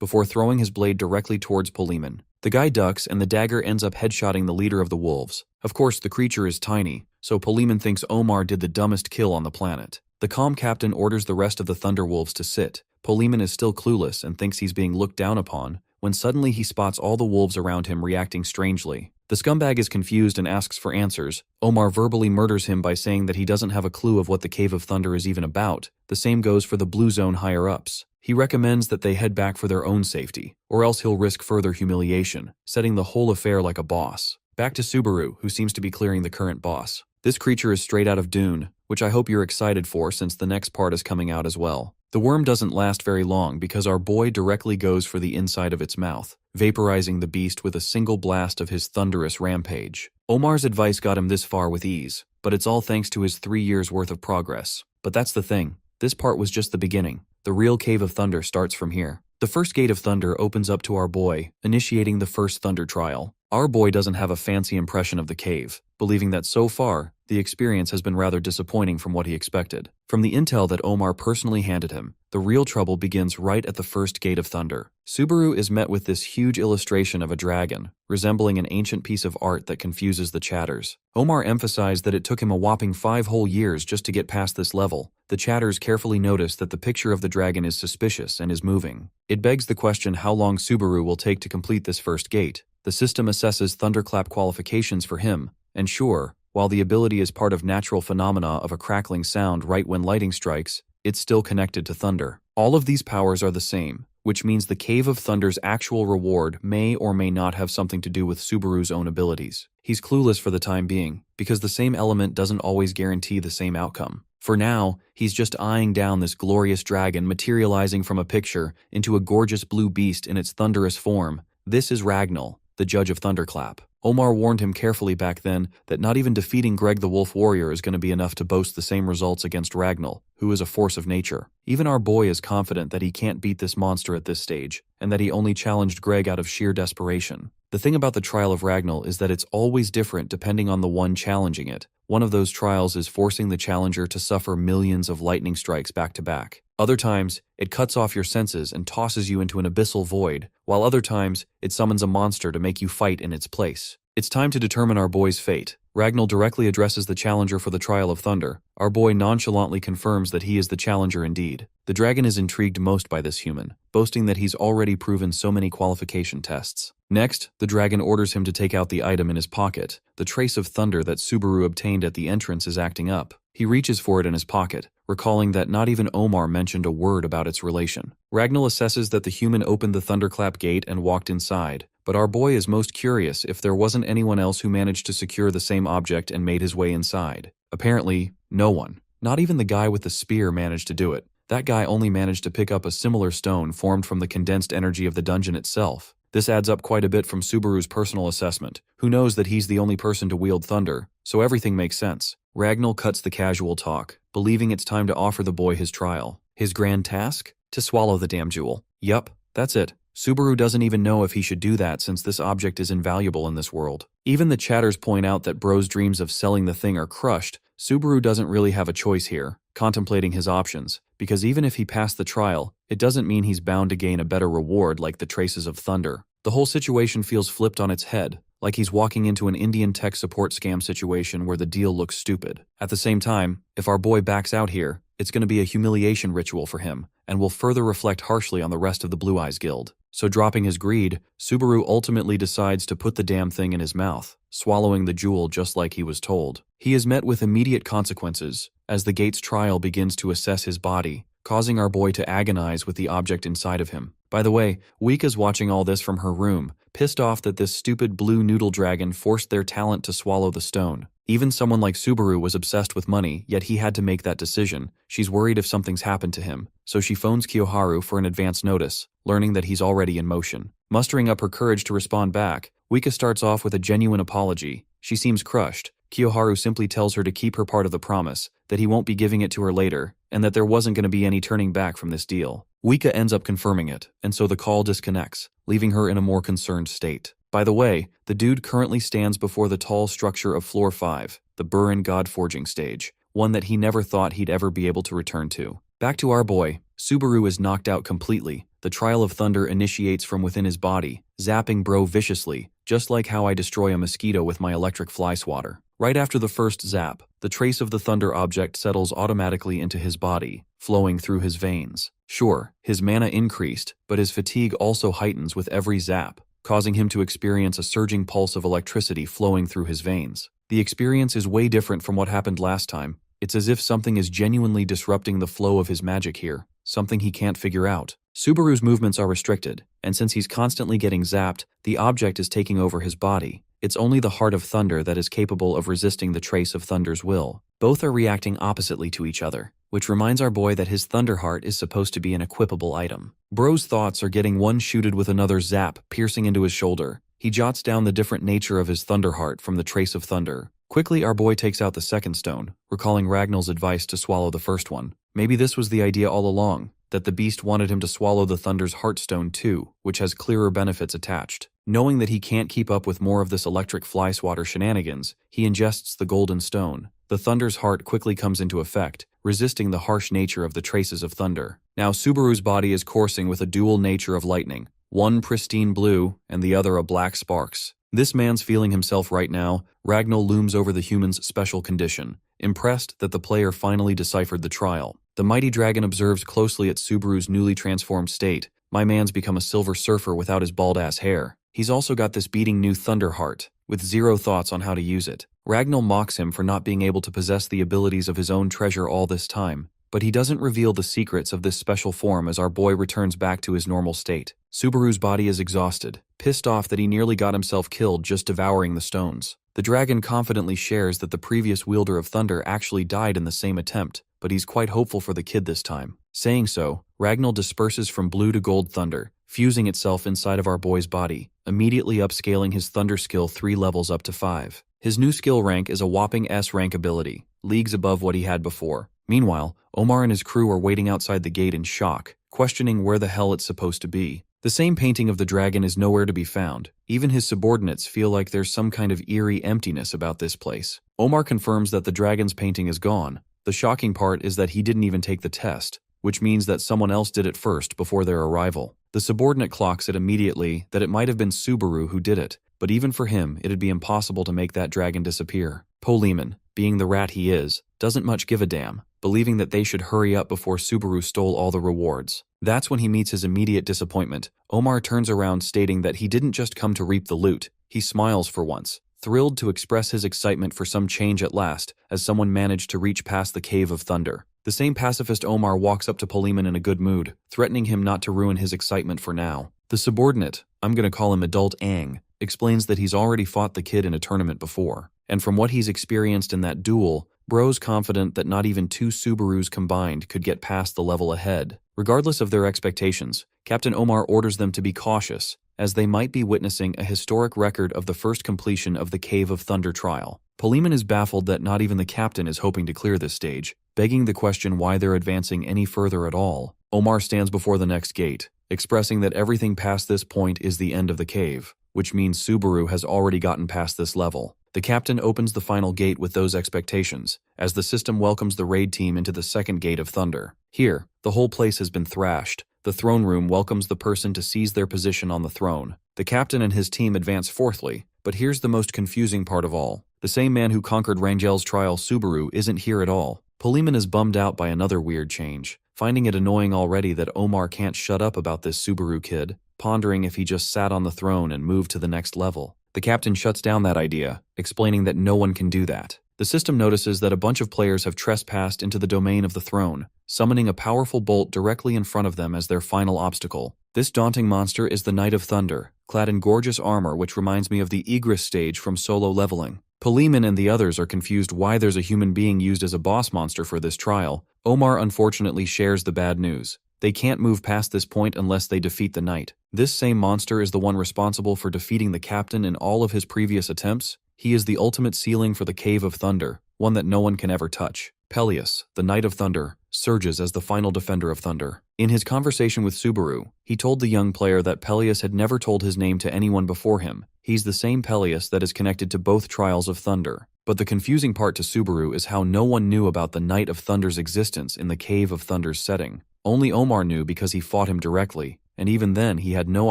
A: before throwing his blade directly towards Poliman. The guy ducks and the dagger ends up headshotting the leader of the wolves. Of course, the creature is tiny, so Poliman thinks Omar did the dumbest kill on the planet. The calm captain orders the rest of the Thunder Wolves to sit. Poliman is still clueless and thinks he's being looked down upon, when suddenly he spots all the wolves around him reacting strangely. The scumbag is confused and asks for answers. Omar verbally murders him by saying that he doesn't have a clue of what the Cave of Thunder is even about. The same goes for the Blue Zone higher-ups. He recommends that they head back for their own safety, or else he'll risk further humiliation, setting the whole affair like a boss. Back to Subaru, who seems to be clearing the current boss. This creature is straight out of Dune, which I hope you're excited for since the next part is coming out as well. The worm doesn't last very long because our boy directly goes for the inside of its mouth, vaporizing the beast with a single blast of his thunderous rampage. Omar's advice got him this far with ease, but it's all thanks to his 3 years worth of progress. But that's the thing. This part was just the beginning. The real Cave of Thunder starts from here. The first gate of thunder opens up to our boy, initiating the first thunder trial. Our boy doesn't have a fancy impression of the cave, believing that so far, the experience has been rather disappointing from what he expected. From the intel that Omar personally handed him, the real trouble begins right at the first gate of thunder. Subaru is met with this huge illustration of a dragon, resembling an ancient piece of art that confuses the chatters. Omar emphasized that it took him a whopping 5 whole years just to get past this level. The chatters carefully notice that the picture of the dragon is suspicious and is moving. It begs the question how long Subaru will take to complete this first gate. The system assesses thunderclap qualifications for him, and sure, while the ability is part of natural phenomena of a crackling sound right when lightning strikes, it's still connected to thunder. All of these powers are the same, which means the Cave of Thunder's actual reward may or may not have something to do with Subaru's own abilities. He's clueless for the time being, because the same element doesn't always guarantee the same outcome. For now, he's just eyeing down this glorious dragon materializing from a picture into a gorgeous blue beast in its thunderous form. This is Ragnall, the judge of Thunderclap. Omar warned him carefully back then that not even defeating Greg the Wolf Warrior is going to be enough to boast the same results against Ragnall, who is a force of nature. Even our boy is confident that he can't beat this monster at this stage, and that he only challenged Greg out of sheer desperation. The thing about the trial of Ragnall is that it's always different depending on the one challenging it. One of those trials is forcing the challenger to suffer millions of lightning strikes back to back. Other times, it cuts off your senses and tosses you into an abyssal void, while other times, it summons a monster to make you fight in its place. It's time to determine our boy's fate. Ragnall directly addresses the challenger for the trial of thunder. Our boy nonchalantly confirms that he is the challenger indeed. The dragon is intrigued most by this human, boasting that he's already proven so many qualification tests. Next, the dragon orders him to take out the item in his pocket. The trace of thunder that Subaru obtained at the entrance is acting up. He reaches for it in his pocket, recalling that not even Omar mentioned a word about its relation. Ragnall assesses that the human opened the thunderclap gate and walked inside, but our boy is most curious if there wasn't anyone else who managed to secure the same object and made his way inside. Apparently, no one. Not even the guy with the spear managed to do it. That guy only managed to pick up a similar stone formed from the condensed energy of the dungeon itself. This adds up quite a bit from Subaru's personal assessment, who knows that he's the only person to wield thunder, so everything makes sense. Ragnall cuts the casual talk, believing it's time to offer the boy his trial. His grand task? To swallow the damn jewel. Yup, that's it. Subaru doesn't even know if he should do that since this object is invaluable in this world. Even the chatters point out that Bro's dreams of selling the thing are crushed. Subaru doesn't really have a choice here, contemplating his options, because even if he passed the trial, it doesn't mean he's bound to gain a better reward like the traces of thunder. The whole situation feels flipped on its head, like he's walking into an Indian tech support scam situation where the deal looks stupid. At the same time, if our boy backs out here, it's going to be a humiliation ritual for him, and will further reflect harshly on the rest of the Blue Eyes Guild. So dropping his greed, Subaru ultimately decides to put the damn thing in his mouth, swallowing the jewel just like he was told. He is met with immediate consequences, as the gate's trial begins to assess his body, causing our boy to agonize with the object inside of him. By the way, Wika's watching all this from her room, pissed off that this stupid blue noodle dragon forced their talent to swallow the stone. Even someone like Subaru was obsessed with money, yet he had to make that decision. She's worried if something's happened to him, so she phones Kiyoharu for an advance notice, learning that he's already in motion. Mustering up her courage to respond back, Wika starts off with a genuine apology. She seems crushed. Kiyoharu simply tells her to keep her part of the promise, that he won't be giving it to her later, and that there wasn't going to be any turning back from this deal. Wika ends up confirming it, and so the call disconnects, leaving her in a more concerned state. By the way, the dude currently stands before the tall structure of Floor 5, the Burin God Forging stage, one that he never thought he'd ever be able to return to. Back to our boy, Subaru is knocked out completely. The Trial of Thunder initiates from within his body, zapping Bro viciously, just like how I destroy a mosquito with my electric fly swatter. Right after the first zap, the trace of the thunder object settles automatically into his body, flowing through his veins. Sure, his mana increased, but his fatigue also heightens with every zap, causing him to experience a surging pulse of electricity flowing through his veins. The experience is way different from what happened last time. It's as if something is genuinely disrupting the flow of his magic here, something he can't figure out. Subaru's movements are restricted, and since he's constantly getting zapped, the object is taking over his body. It's only the Heart of Thunder that is capable of resisting the trace of Thunder's will. Both are reacting oppositely to each other, which reminds our boy that his Thunder Heart is supposed to be an equipable item. Bro's thoughts are getting one shooted with another zap piercing into his shoulder. He jots down the different nature of his Thunder Heart from the trace of thunder. Quickly, our boy takes out the second stone, recalling Ragnall's advice to swallow the first one. Maybe this was the idea all along, that the beast wanted him to swallow the Thunder's Heartstone too, which has clearer benefits attached. Knowing that he can't keep up with more of this electric fly swatter shenanigans, he ingests the golden stone. The Thunder's heart quickly comes into effect, resisting the harsh nature of the traces of thunder. Now Subaru's body is coursing with a dual nature of lightning, one pristine blue and the other a black sparks. This man's feeling himself right now. Ragnall looms over the human's special condition, impressed that the player finally deciphered the trial. The mighty dragon observes closely at Subaru's newly transformed state. My man's become a silver surfer without his bald-ass hair. He's also got this beating new thunder heart, with zero thoughts on how to use it. Ragnall mocks him for not being able to possess the abilities of his own treasure all this time, but he doesn't reveal the secrets of this special form as our boy returns back to his normal state. Subaru's body is exhausted, pissed off that he nearly got himself killed just devouring the stones. The dragon confidently shares that the previous wielder of thunder actually died in the same attempt, but he's quite hopeful for the kid this time. Saying so, Ragnall disperses from blue to gold thunder, fusing itself inside of our boy's body, immediately upscaling his thunder skill 3 levels up to 5. His new skill rank is a whopping S rank ability, leagues above what he had before. Meanwhile, Omar and his crew are waiting outside the gate in shock, questioning where the hell it's supposed to be. The same painting of the dragon is nowhere to be found. Even his subordinates feel like there's some kind of eerie emptiness about this place. Omar confirms that the dragon's painting is gone. The shocking part is that he didn't even take the test, which means that someone else did it first before their arrival. The subordinate clocks it immediately that it might have been Subaru who did it, but even for him, it'd be impossible to make that dragon disappear. Poliman, being the rat he is, doesn't much give a damn, believing that they should hurry up before Subaru stole all the rewards. That's when he meets his immediate disappointment. Omar turns around stating that he didn't just come to reap the loot. He smiles for once, thrilled to express his excitement for some change at last, as someone managed to reach past the Cave of Thunder. The same pacifist Omar walks up to Poliman in a good mood, threatening him not to ruin his excitement for now. The subordinate, I'm gonna call him Adult Aang, explains that he's already fought the kid in a tournament before, and from what he's experienced in that duel, Bro's confident that not even two Subarus combined could get past the level ahead. Regardless of their expectations, Captain Omar orders them to be cautious, as they might be witnessing a historic record of the first completion of the Cave of Thunder trial. Poliman is baffled that not even the captain is hoping to clear this stage, begging the question why they're advancing any further at all. Omar stands before the next gate, expressing that everything past this point is the end of the cave, which means Subaru has already gotten past this level. The captain opens the final gate with those expectations, as the system welcomes the raid team into the second gate of Thunder. Here, the whole place has been thrashed. The throne room welcomes the person to seize their position on the throne. The captain and his team advance fourthly, but here's the most confusing part of all. The same man who conquered Rangel's trial, Subaru, isn't here at all. Poliman is bummed out by another weird change, finding it annoying already that Omar can't shut up about this Subaru kid, pondering if he just sat on the throne and moved to the next level. The captain shuts down that idea, explaining that no one can do that. The system notices that a bunch of players have trespassed into the domain of the throne, summoning a powerful bolt directly in front of them as their final obstacle. This daunting monster is the Knight of Thunder, clad in gorgeous armor which reminds me of the Regressed stage from Solo Leveling. Poliman and the others are confused why there's a human being used as a boss monster for this trial. Omar unfortunately shares the bad news. They can't move past this point unless they defeat the knight. This same monster is the one responsible for defeating the captain in all of his previous attempts. He is the ultimate ceiling for the Cave of Thunder, one that no one can ever touch. Peleus, the Knight of Thunder, surges as the final defender of Thunder. In his conversation with Subaru, he told the young player that Peleus had never told his name to anyone before him. He's the same Peleus that is connected to both trials of Thunder. But the confusing part to Subaru is how no one knew about the Knight of Thunder's existence in the Cave of Thunder's setting. Only Omar knew because he fought him directly, and even then he had no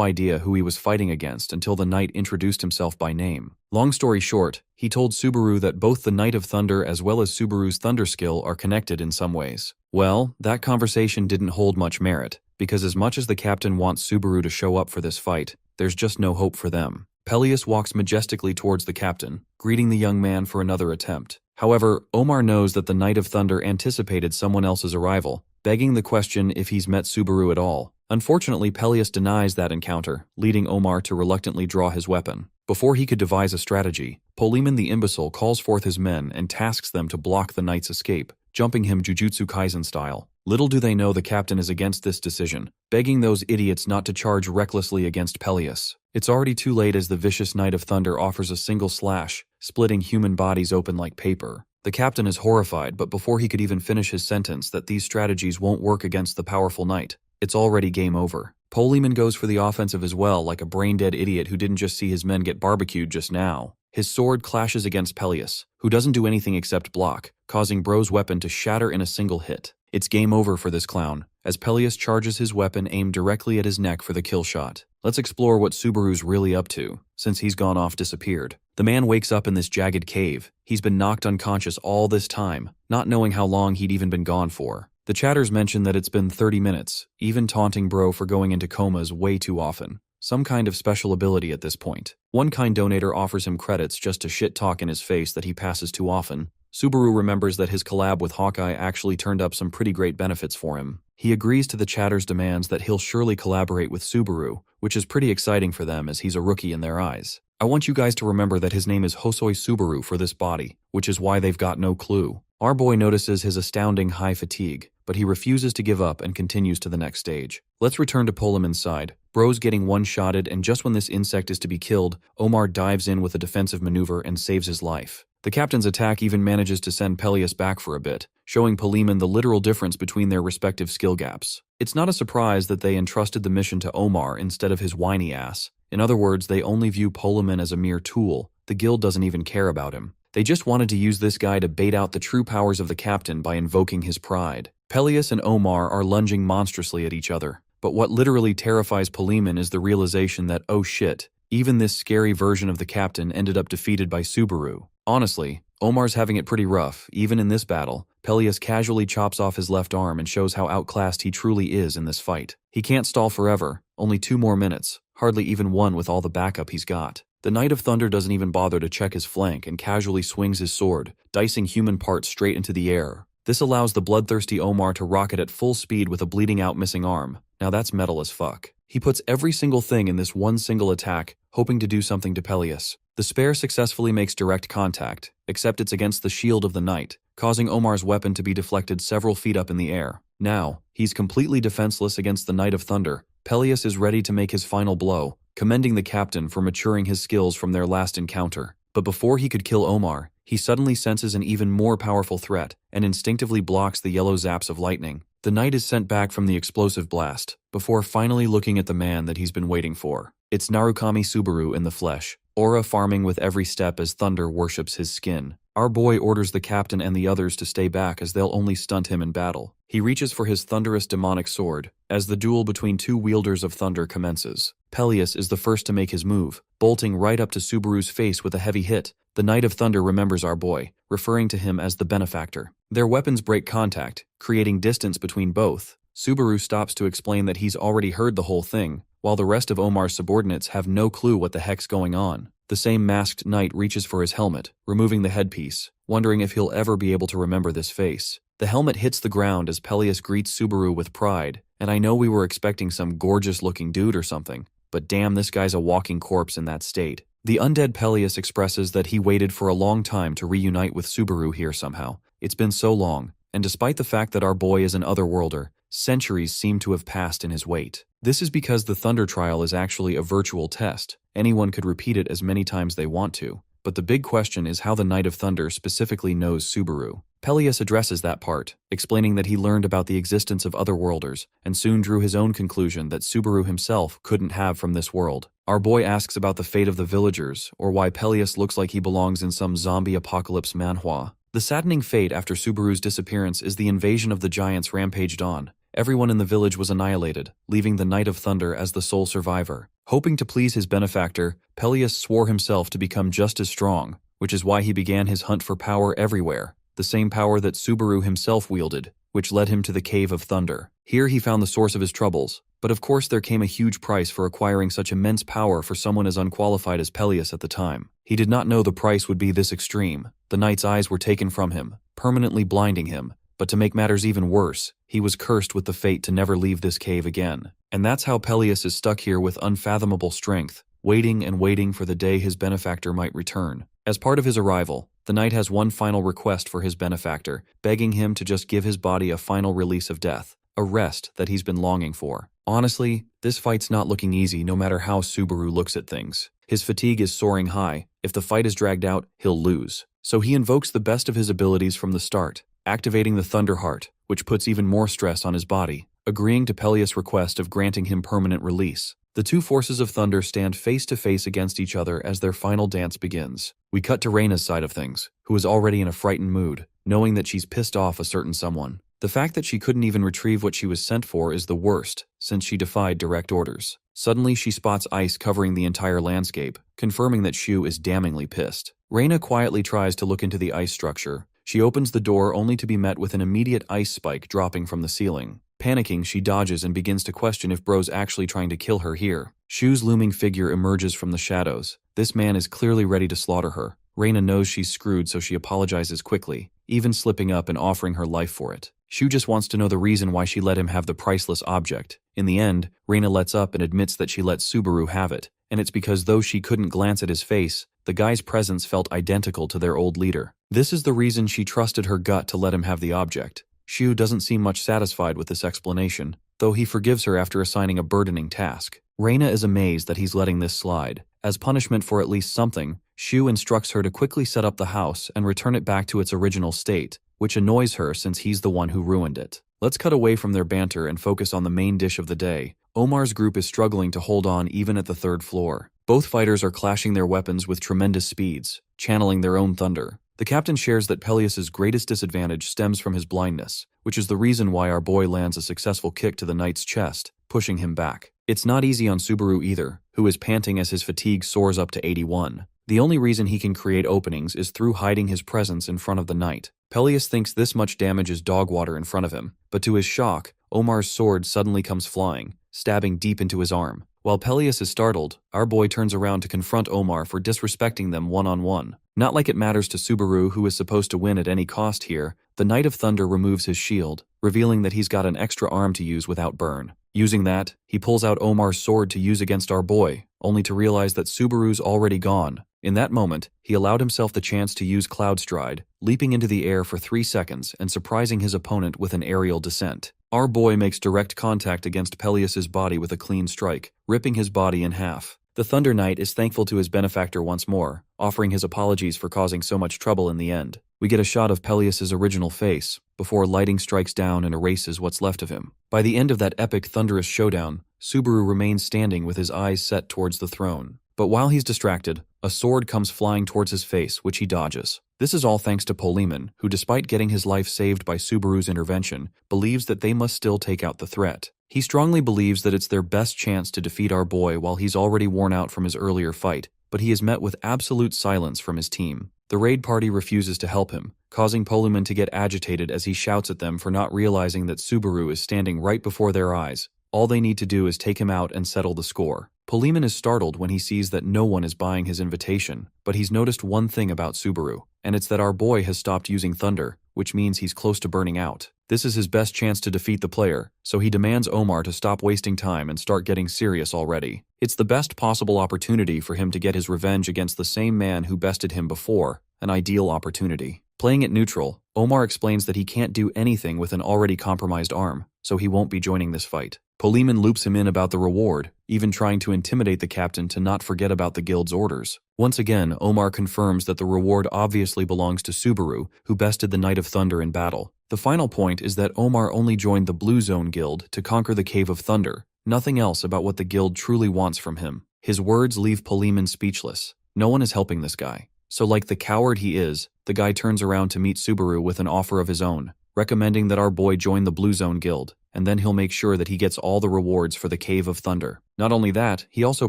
A: idea who he was fighting against until the knight introduced himself by name. Long story short, he told Subaru that both the Knight of Thunder as well as Subaru's Thunder skill are connected in some ways. Well, that conversation didn't hold much merit, because as much as the captain wants Subaru to show up for this fight, there's just no hope for them. Peleus walks majestically towards the captain, greeting the young man for another attempt. However, Omar knows that the Knight of Thunder anticipated someone else's arrival, begging the question if he's met Subaru at all. Unfortunately, Peleus denies that encounter, leading Omar to reluctantly draw his weapon. Before he could devise a strategy, Poliman the imbecile calls forth his men and tasks them to block the knight's escape, jumping him Jujutsu Kaisen style. Little do they know the captain is against this decision, begging those idiots not to charge recklessly against Peleus. It's already too late as the vicious Knight of Thunder offers a single slash, splitting human bodies open like paper. The captain is horrified, but before he could even finish his sentence that these strategies won't work against the powerful knight, it's already game over. Poliman goes for the offensive as well, like a brain-dead idiot who didn't just see his men get barbecued just now. His sword clashes against Peleus, who doesn't do anything except block, causing Bro's weapon to shatter in a single hit. It's game over for this clown, as Peleus charges his weapon aimed directly at his neck for the kill shot. Let's explore what Subaru's really up to, since he's gone off disappeared. The man wakes up in this jagged cave. He's been knocked unconscious all this time, not knowing how long he'd even been gone for. The chatters mention that it's been 30 minutes, even taunting Bro for going into comas way too often. Some kind of special ability at this point. One kind donator offers him credits just to shit talk in his face that he passes too often. Subaru remembers that his collab with Hawkeye actually turned up some pretty great benefits for him. He agrees to the chatter's demands that he'll surely collaborate with Subaru, which is pretty exciting for them as he's a rookie in their eyes. I want you guys to remember that his name is Hosoi Subaru for this body, which is why they've got no clue. Our boy notices his astounding high fatigue, but he refuses to give up and continues to the next stage. Let's return to Poliman's side. Bro's getting one-shotted, and just when this insect is to be killed, Omar dives in with a defensive maneuver and saves his life. The captain's attack even manages to send Peleus back for a bit, showing Poliman the literal difference between their respective skill gaps. It's not a surprise that they entrusted the mission to Omar instead of his whiny ass. In other words, they only view Poliman as a mere tool. The guild doesn't even care about him. They just wanted to use this guy to bait out the true powers of the captain by invoking his pride. Peleus and Omar are lunging monstrously at each other, but what literally terrifies Poliman is the realization that, oh shit, Even this scary version of the captain ended up defeated by Subaru. Honestly, Omar's having it pretty rough. Even in this battle, Peleus casually chops off his left arm and shows how outclassed he truly is in this fight. He can't stall forever, only 2 more minutes, hardly even one with all the backup he's got. The Knight of Thunder doesn't even bother to check his flank and casually swings his sword, dicing human parts straight into the air. This allows the bloodthirsty Omar to rocket at full speed with a bleeding out missing arm. Now that's metal as fuck. He puts every single thing in this one single attack, hoping to do something to Peleus. The spear successfully makes direct contact, except it's against the shield of the knight, causing Omar's weapon to be deflected several feet up in the air. Now, he's completely defenseless against the Knight of Thunder. Peleus is ready to make his final blow, commending the captain for maturing his skills from their last encounter. But before he could kill Omar, he suddenly senses an even more powerful threat and instinctively blocks the yellow zaps of lightning. The knight is sent back from the explosive blast, before finally looking at the man that he's been waiting for. It's Narukami Subaru in the flesh, aura farming with every step as Thunder worships his skin. Our boy orders the captain and the others to stay back as they'll only stunt him in battle. He reaches for his thunderous demonic sword, as the duel between 2 wielders of thunder commences. Peleus is the first to make his move, bolting right up to Subaru's face with a heavy hit. The Knight of Thunder remembers our boy, referring to him as the benefactor. Their weapons break contact, creating distance between both. Subaru stops to explain that he's already heard the whole thing, while the rest of Omar's subordinates have no clue what the heck's going on. The same masked knight reaches for his helmet, removing the headpiece, wondering if he'll ever be able to remember this face. The helmet hits the ground as Peleus greets Subaru with pride, and I know we were expecting some gorgeous-looking dude or something, but damn, this guy's a walking corpse in that state. The undead Peleus expresses that he waited for a long time to reunite with Subaru here somehow. It's been so long, and despite the fact that our boy is an otherworlder, centuries seem to have passed in his wait. This is because the Thunder Trial is actually a virtual test. Anyone could repeat it as many times they want to. But the big question is how the Knight of Thunder specifically knows Subaru. Peleus addresses that part, explaining that he learned about the existence of otherworlders, and soon drew his own conclusion that Subaru himself couldn't have from this world. Our boy asks about the fate of the villagers, or why Peleus looks like he belongs in some zombie apocalypse manhwa. The saddening fate after Subaru's disappearance is the invasion of the giants rampaged on. Everyone in the village was annihilated, leaving the Knight of Thunder as the sole survivor. Hoping to please his benefactor, Peleus swore himself to become just as strong, which is why he began his hunt for power everywhere, the same power that Subaru himself wielded, which led him to the Cave of Thunder. Here he found the source of his troubles, but of course there came a huge price for acquiring such immense power for someone as unqualified as Peleus at the time. He did not know the price would be this extreme. The knight's eyes were taken from him, permanently blinding him. But to make matters even worse, he was cursed with the fate to never leave this cave again. And that's how Peleus is stuck here with unfathomable strength, waiting and waiting for the day his benefactor might return. As part of his arrival, the knight has one final request for his benefactor, begging him to just give his body a final release of death, a rest that he's been longing for. Honestly, this fight's not looking easy no matter how Subaru looks at things. His fatigue is soaring high. If the fight is dragged out, he'll lose. So he invokes the best of his abilities from the start, activating the Thunder Heart, which puts even more stress on his body, agreeing to Peleus' request of granting him permanent release. The two forces of thunder stand face to face against each other as their final dance begins. We cut to Reyna's side of things, who is already in a frightened mood, knowing that she's pissed off a certain someone. The fact that she couldn't even retrieve what she was sent for is the worst, since she defied direct orders. Suddenly she spots ice covering the entire landscape, confirming that Shu is damningly pissed. Reyna quietly tries to look into the ice structure. She opens the door only to be met with an immediate ice spike dropping from the ceiling. Panicking, she dodges and begins to question if Bro's actually trying to kill her here. Shu's looming figure emerges from the shadows. This man is clearly ready to slaughter her. Reyna knows she's screwed, so she apologizes quickly, even slipping up and offering her life for it. Shu just wants to know the reason why she let him have the priceless object. In the end, Reyna lets up and admits that she let Subaru have it, and it's because though she couldn't glance at his face, the guy's presence felt identical to their old leader. This is the reason she trusted her gut to let him have the object. Shu doesn't seem much satisfied with this explanation, though he forgives her after assigning a burdening task. Reyna is amazed that he's letting this slide. As punishment for at least something, Shu instructs her to quickly set up the house and return it back to its original state, which annoys her since he's the one who ruined it. Let's cut away from their banter and focus on the main dish of the day. Omar's group is struggling to hold on even at the third floor. Both fighters are clashing their weapons with tremendous speeds, channeling their own thunder. The captain shares that Peleus' greatest disadvantage stems from his blindness, which is the reason why our boy lands a successful kick to the knight's chest, pushing him back. It's not easy on Subaru either, who is panting as his fatigue soars up to 81. The only reason he can create openings is through hiding his presence in front of the knight. Peleus thinks this much damage is dog water in front of him, but to his shock, Omar's sword suddenly comes flying, stabbing deep into his arm. While Peleus is startled, our boy turns around to confront Omar for disrespecting them one-on-one. Not like it matters to Subaru, who is supposed to win at any cost here, the Knight of Thunder removes his shield, revealing that he's got an extra arm to use without burn. Using that, he pulls out Omar's sword to use against our boy, only to realize that Subaru's already gone. In that moment, he allowed himself the chance to use Cloud Stride, leaping into the air for 3 seconds and surprising his opponent with an aerial descent. Our boy makes direct contact against Peleus's body with a clean strike, ripping his body in half. The Thunder Knight is thankful to his benefactor once more, offering his apologies for causing so much trouble in the end. We get a shot of Peleus's original face, before lightning strikes down and erases what's left of him. By the end of that epic thunderous showdown, Subaru remains standing with his eyes set towards the throne. But while he's distracted, a sword comes flying towards his face, which he dodges. This is all thanks to Polemon, who despite getting his life saved by Subaru's intervention, believes that they must still take out the threat. He strongly believes that it's their best chance to defeat our boy while he's already worn out from his earlier fight, but he is met with absolute silence from his team. The raid party refuses to help him, causing Polemon to get agitated as he shouts at them for not realizing that Subaru is standing right before their eyes. All they need to do is take him out and settle the score. Polemon is startled when he sees that no one is buying his invitation, but he's noticed one thing about Subaru, and it's that our boy has stopped using thunder, which means he's close to burning out. This is his best chance to defeat the player, so he demands Omar to stop wasting time and start getting serious already. It's the best possible opportunity for him to get his revenge against the same man who bested him before, an ideal opportunity. Playing it neutral, Omar explains that he can't do anything with an already compromised arm, so he won't be joining this fight. Polemon loops him in about the reward, even trying to intimidate the captain to not forget about the guild's orders. Once again, Omar confirms that the reward obviously belongs to Subaru, who bested the Knight of Thunder in battle. The final point is that Omar only joined the Blue Zone Guild to conquer the Cave of Thunder, nothing else about what the guild truly wants from him. His words leave Polemon speechless. No one is helping this guy. So like the coward he is, the guy turns around to meet Subaru with an offer of his own, recommending that our boy join the Blue Zone Guild, and then he'll make sure that he gets all the rewards for the Cave of Thunder. Not only that, he also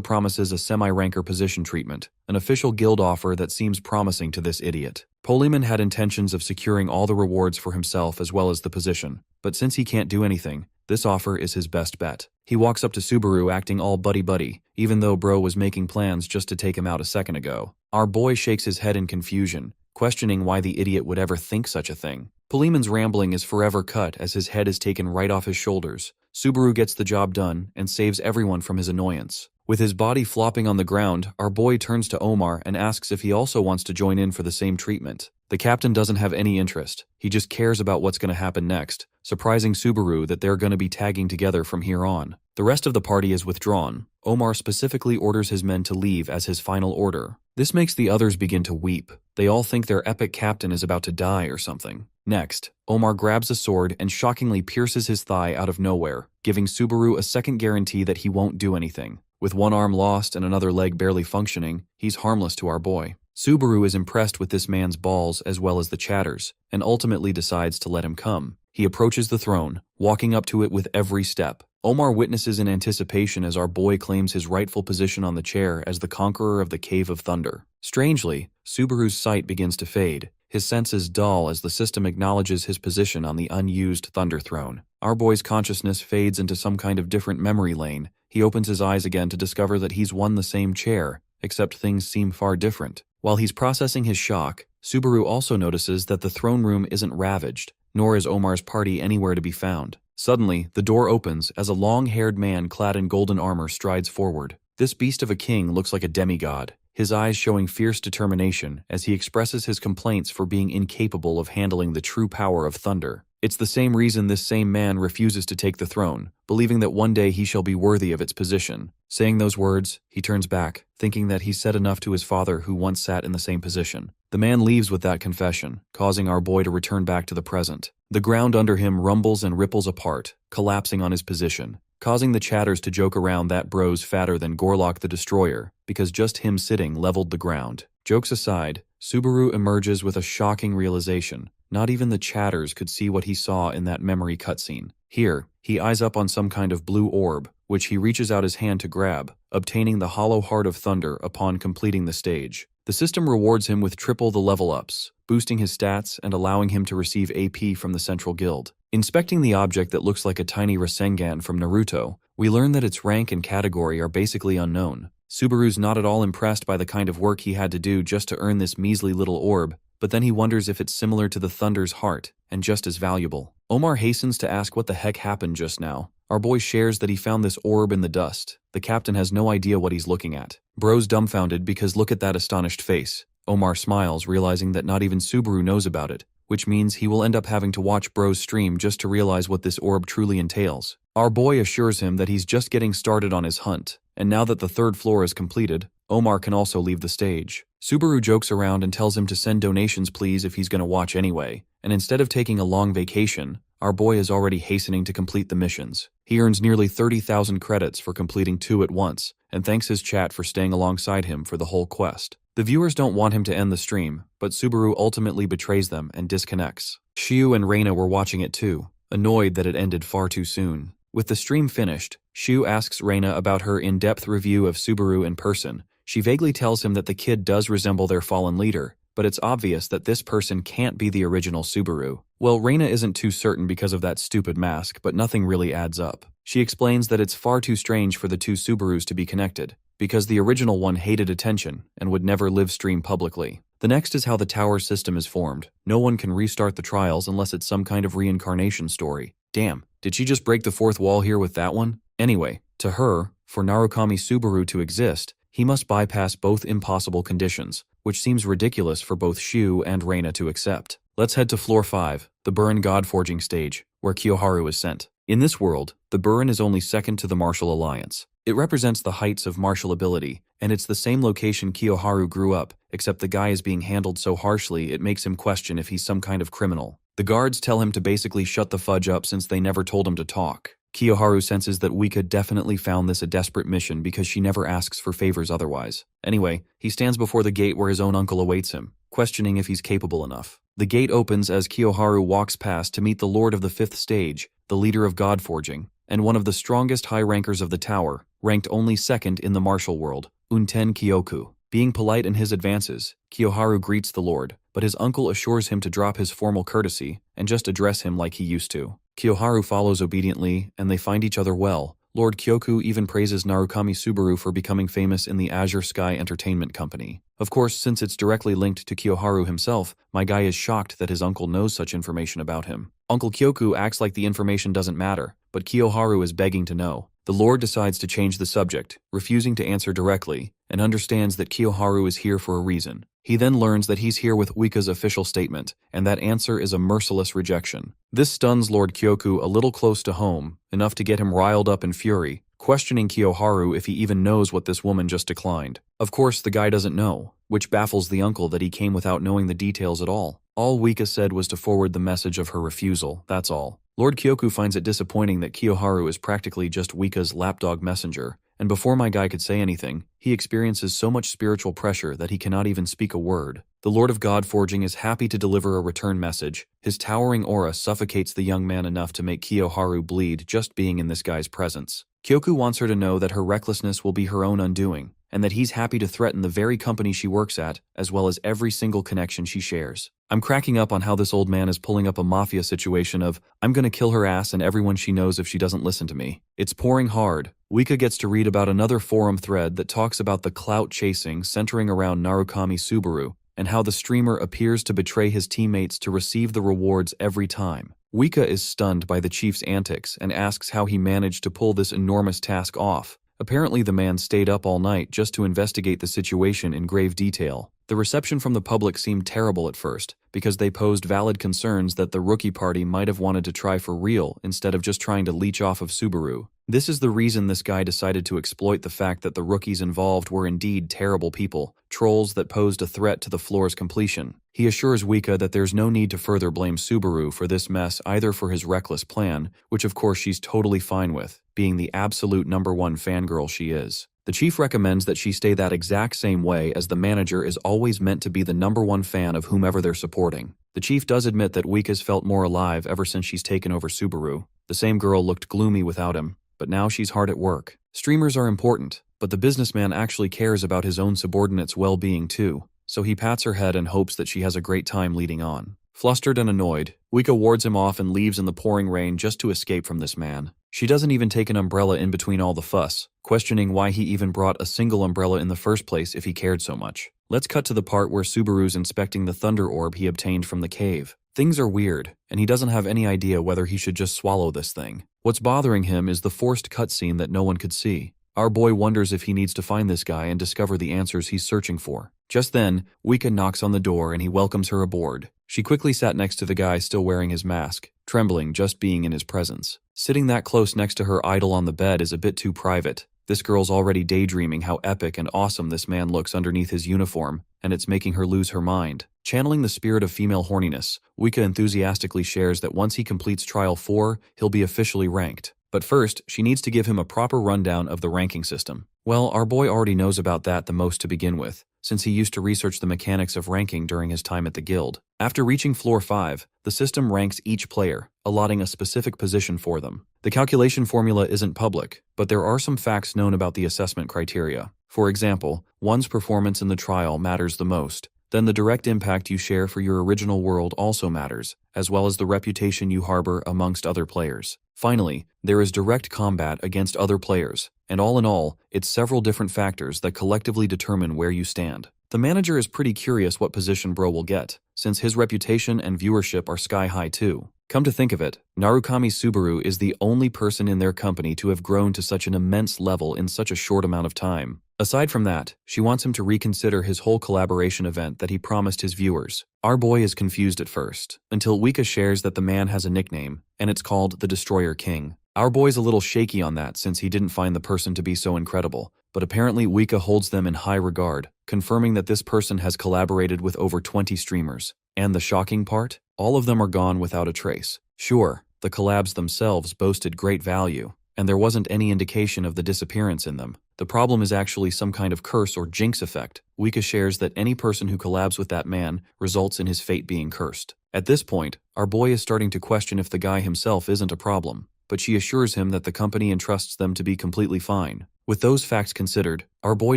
A: promises a semi-ranker position treatment, an official guild offer that seems promising to this idiot. Polemon had intentions of securing all the rewards for himself as well as the position, but since he can't do anything, this offer is his best bet. He walks up to Subaru acting all buddy-buddy, even though bro was making plans just to take him out a second ago. Our boy shakes his head in confusion, questioning why the idiot would ever think such a thing. Polemon's rambling is forever cut as his head is taken right off his shoulders. Subaru gets the job done and saves everyone from his annoyance. With his body flopping on the ground, our boy turns to Omar and asks if he also wants to join in for the same treatment. The captain doesn't have any interest. He just cares about what's going to happen next, surprising Subaru that they're going to be tagging together from here on. The rest of the party is withdrawn. Omar specifically orders his men to leave as his final order. This makes the others begin to weep. They all think their epic captain is about to die or something. Next, Omar grabs a sword and shockingly pierces his thigh out of nowhere, giving Subaru a second guarantee that he won't do anything. With one arm lost and another leg barely functioning, he's harmless to our boy. Subaru is impressed with this man's balls as well as the chatters, and ultimately decides to let him come. He approaches the throne, walking up to it with every step. Omar witnesses in anticipation as our boy claims his rightful position on the chair as the conqueror of the Cave of Thunder. Strangely, Subaru's sight begins to fade. His senses dull as the system acknowledges his position on the unused Thunder Throne. Our boy's consciousness fades into some kind of different memory lane. He opens his eyes again to discover that he's won the same chair, except things seem far different. While he's processing his shock, Subaru also notices that the throne room isn't ravaged, nor is Omar's party anywhere to be found. Suddenly, the door opens as a long-haired man clad in golden armor strides forward. This beast of a king looks like a demigod, his eyes showing fierce determination as he expresses his complaints for being incapable of handling the true power of thunder. It's the same reason this same man refuses to take the throne, believing that one day he shall be worthy of its position. Saying those words, he turns back, thinking that he's said enough to his father who once sat in the same position. The man leaves with that confession, causing our boy to return back to the present. The ground under him rumbles and ripples apart, collapsing on his position, causing the chatters to joke around that bro's fatter than Gorlock the Destroyer, because just him sitting leveled the ground. Jokes aside, Subaru emerges with a shocking realization. Not even the chatters could see what he saw in that memory cutscene. Here, he eyes up on some kind of blue orb, which he reaches out his hand to grab, obtaining the hollow heart of thunder upon completing the stage. The system rewards him with triple the level ups, boosting his stats and allowing him to receive AP from the Central Guild. Inspecting the object that looks like a tiny Rasengan from Naruto, we learn that its rank and category are basically unknown. Subaru's not at all impressed by the kind of work he had to do just to earn this measly little orb, but then he wonders if it's similar to the Thunder's heart, and just as valuable. Omar hastens to ask what the heck happened just now. Our boy shares that he found this orb in the dust. The captain has no idea what he's looking at. Bro's dumbfounded because look at that astonished face. Omar smiles, realizing that not even Subaru knows about it, which means he will end up having to watch Bro's stream just to realize what this orb truly entails. Our boy assures him that he's just getting started on his hunt, and now that the third floor is completed, Omar can also leave the stage. Subaru jokes around and tells him to send donations please if he's gonna watch anyway, and instead of taking a long vacation, our boy is already hastening to complete the missions. He earns nearly 30,000 credits for completing 2 at once, and thanks his chat for staying alongside him for the whole quest. The viewers don't want him to end the stream, but Subaru ultimately betrays them and disconnects. Shiu and Reina were watching it too, annoyed that it ended far too soon. With the stream finished, Shiu asks Reina about her in-depth review of Subaru in person. She vaguely tells him that the kid does resemble their fallen leader, but it's obvious that this person can't be the original Subaru. Well, Reina isn't too certain because of that stupid mask, but nothing really adds up. She explains that it's far too strange for the two Subarus to be connected, because the original one hated attention and would never live stream publicly. The next is how the tower system is formed. No one can restart the trials unless it's some kind of reincarnation story. Damn, did she just break the fourth wall here with that one? Anyway, to her, for Narukami Subaru to exist, he must bypass both impossible conditions, which seems ridiculous for both Shiu and Reina to accept. Let's head to Floor 5, the Burin God Forging stage, where Kiyoharu is sent. In this world, the Burin is only second to the Martial Alliance. It represents the heights of martial ability, and it's the same location Kiyoharu grew up, except the guy is being handled so harshly it makes him question if he's some kind of criminal. The guards tell him to basically shut the fudge up since they never told him to talk. Kiyoharu senses that Wika definitely found this a desperate mission because she never asks for favors otherwise. Anyway, he stands before the gate where his own uncle awaits him, questioning if he's capable enough. The gate opens as Kiyoharu walks past to meet the Lord of the Fifth Stage, the leader of God Forging, and one of the strongest high-rankers of the tower, ranked only second in the martial world, Unten Kyoku. Being polite in his advances, Kiyoharu greets the Lord, but his uncle assures him to drop his formal courtesy and just address him like he used to. Kiyoharu follows obediently, and they find each other well. Lord Kyoku even praises Narukami Subaru for becoming famous in the Azure Sky Entertainment Company. Of course, since it's directly linked to Kiyoharu himself, my guy is shocked that his uncle knows such information about him. Uncle Kyoku acts like the information doesn't matter, but Kiyoharu is begging to know. The Lord decides to change the subject, refusing to answer directly, and understands that Kiyoharu is here for a reason. He then learns that he's here with Wika's official statement, and that answer is a merciless rejection. This stuns Lord Kyoku a little close to home, enough to get him riled up in fury, questioning Kiyoharu if he even knows what this woman just declined. Of course, the guy doesn't know, which baffles the uncle that he came without knowing the details at all. All Wika said was to forward the message of her refusal, that's all. Lord Kyoku finds it disappointing that Kiyoharu is practically just Wika's lapdog messenger, and before my guy could say anything, he experiences so much spiritual pressure that he cannot even speak a word. The Lord of God Forging is happy to deliver a return message. His towering aura suffocates the young man enough to make Kiyoharu bleed just being in this guy's presence. Kyoku wants her to know that her recklessness will be her own undoing, and that he's happy to threaten the very company she works at, as well as every single connection she shares. I'm cracking up on how this old man is pulling up a mafia situation of, I'm gonna kill her ass and everyone she knows if she doesn't listen to me. It's pouring hard. Wika gets to read about another forum thread that talks about the clout chasing centering around Narukami Subaru, and how the streamer appears to betray his teammates to receive the rewards every time. Wika is stunned by the chief's antics and asks how he managed to pull this enormous task off. Apparently the man stayed up all night just to investigate the situation in grave detail. The reception from the public seemed terrible at first, because they posed valid concerns that the rookie party might have wanted to try for real instead of just trying to leech off of Subaru. This is the reason this guy decided to exploit the fact that the rookies involved were indeed terrible people, trolls that posed a threat to the floor's completion. He assures Wika that there's no need to further blame Subaru for this mess either for his reckless plan, which of course she's totally fine with, being the absolute #1 fangirl she is. The chief recommends that she stay that exact same way as the manager is always meant to be the #1 fan of whomever they're supporting. The chief does admit that Wika's felt more alive ever since she's taken over Subaru. The same girl looked gloomy without him, but now she's hard at work. Streamers are important, but the businessman actually cares about his own subordinates' well-being too, so he pats her head and hopes that she has a great time leading on. Flustered and annoyed, Wika wards him off and leaves in the pouring rain just to escape from this man. She doesn't even take an umbrella in between all the fuss, questioning why he even brought a single umbrella in the first place if he cared so much. Let's cut to the part where Subaru's inspecting the thunder orb he obtained from the cave. Things are weird, and he doesn't have any idea whether he should just swallow this thing. What's bothering him is the forced cutscene that no one could see. Our boy wonders if he needs to find this guy and discover the answers he's searching for. Just then, Wika knocks on the door and he welcomes her aboard. She quickly sat next to the guy still wearing his mask, trembling just being in his presence. Sitting that close next to her idol on the bed is a bit too private. This girl's already daydreaming how epic and awesome this man looks underneath his uniform, and it's making her lose her mind. Channeling the spirit of female horniness, Wika enthusiastically shares that once he completes Trial 4, he'll be officially ranked. But first, she needs to give him a proper rundown of the ranking system. Well, our boy already knows about that the most to begin with, since he used to research the mechanics of ranking during his time at the guild. After reaching floor 5, the system ranks each player, allotting a specific position for them. The calculation formula isn't public, but there are some facts known about the assessment criteria. For example, one's performance in the trial matters the most. Then the direct impact you share for your original world also matters, as well as the reputation you harbor amongst other players. Finally, there is direct combat against other players, and all in all, it's several different factors that collectively determine where you stand. The manager is pretty curious what position bro will get, since his reputation and viewership are sky high too. Come to think of it, Narukami Subaru is the only person in their company to have grown to such an immense level in such a short amount of time. Aside from that, she wants him to reconsider his whole collaboration event that he promised his viewers. Our boy is confused at first, until Wika shares that the man has a nickname, and it's called the Destroyer King. Our boy's a little shaky on that since he didn't find the person to be so incredible, but apparently Wika holds them in high regard, confirming that this person has collaborated with over 20 streamers. And the shocking part? All of them are gone without a trace. Sure, the collabs themselves boasted great value, and there wasn't any indication of the disappearance in them. The problem is actually some kind of curse or jinx effect. Wika shares that any person who collabs with that man results in his fate being cursed. At this point, our boy is starting to question if the guy himself isn't a problem, but she assures him that the company entrusts them to be completely fine. With those facts considered, our boy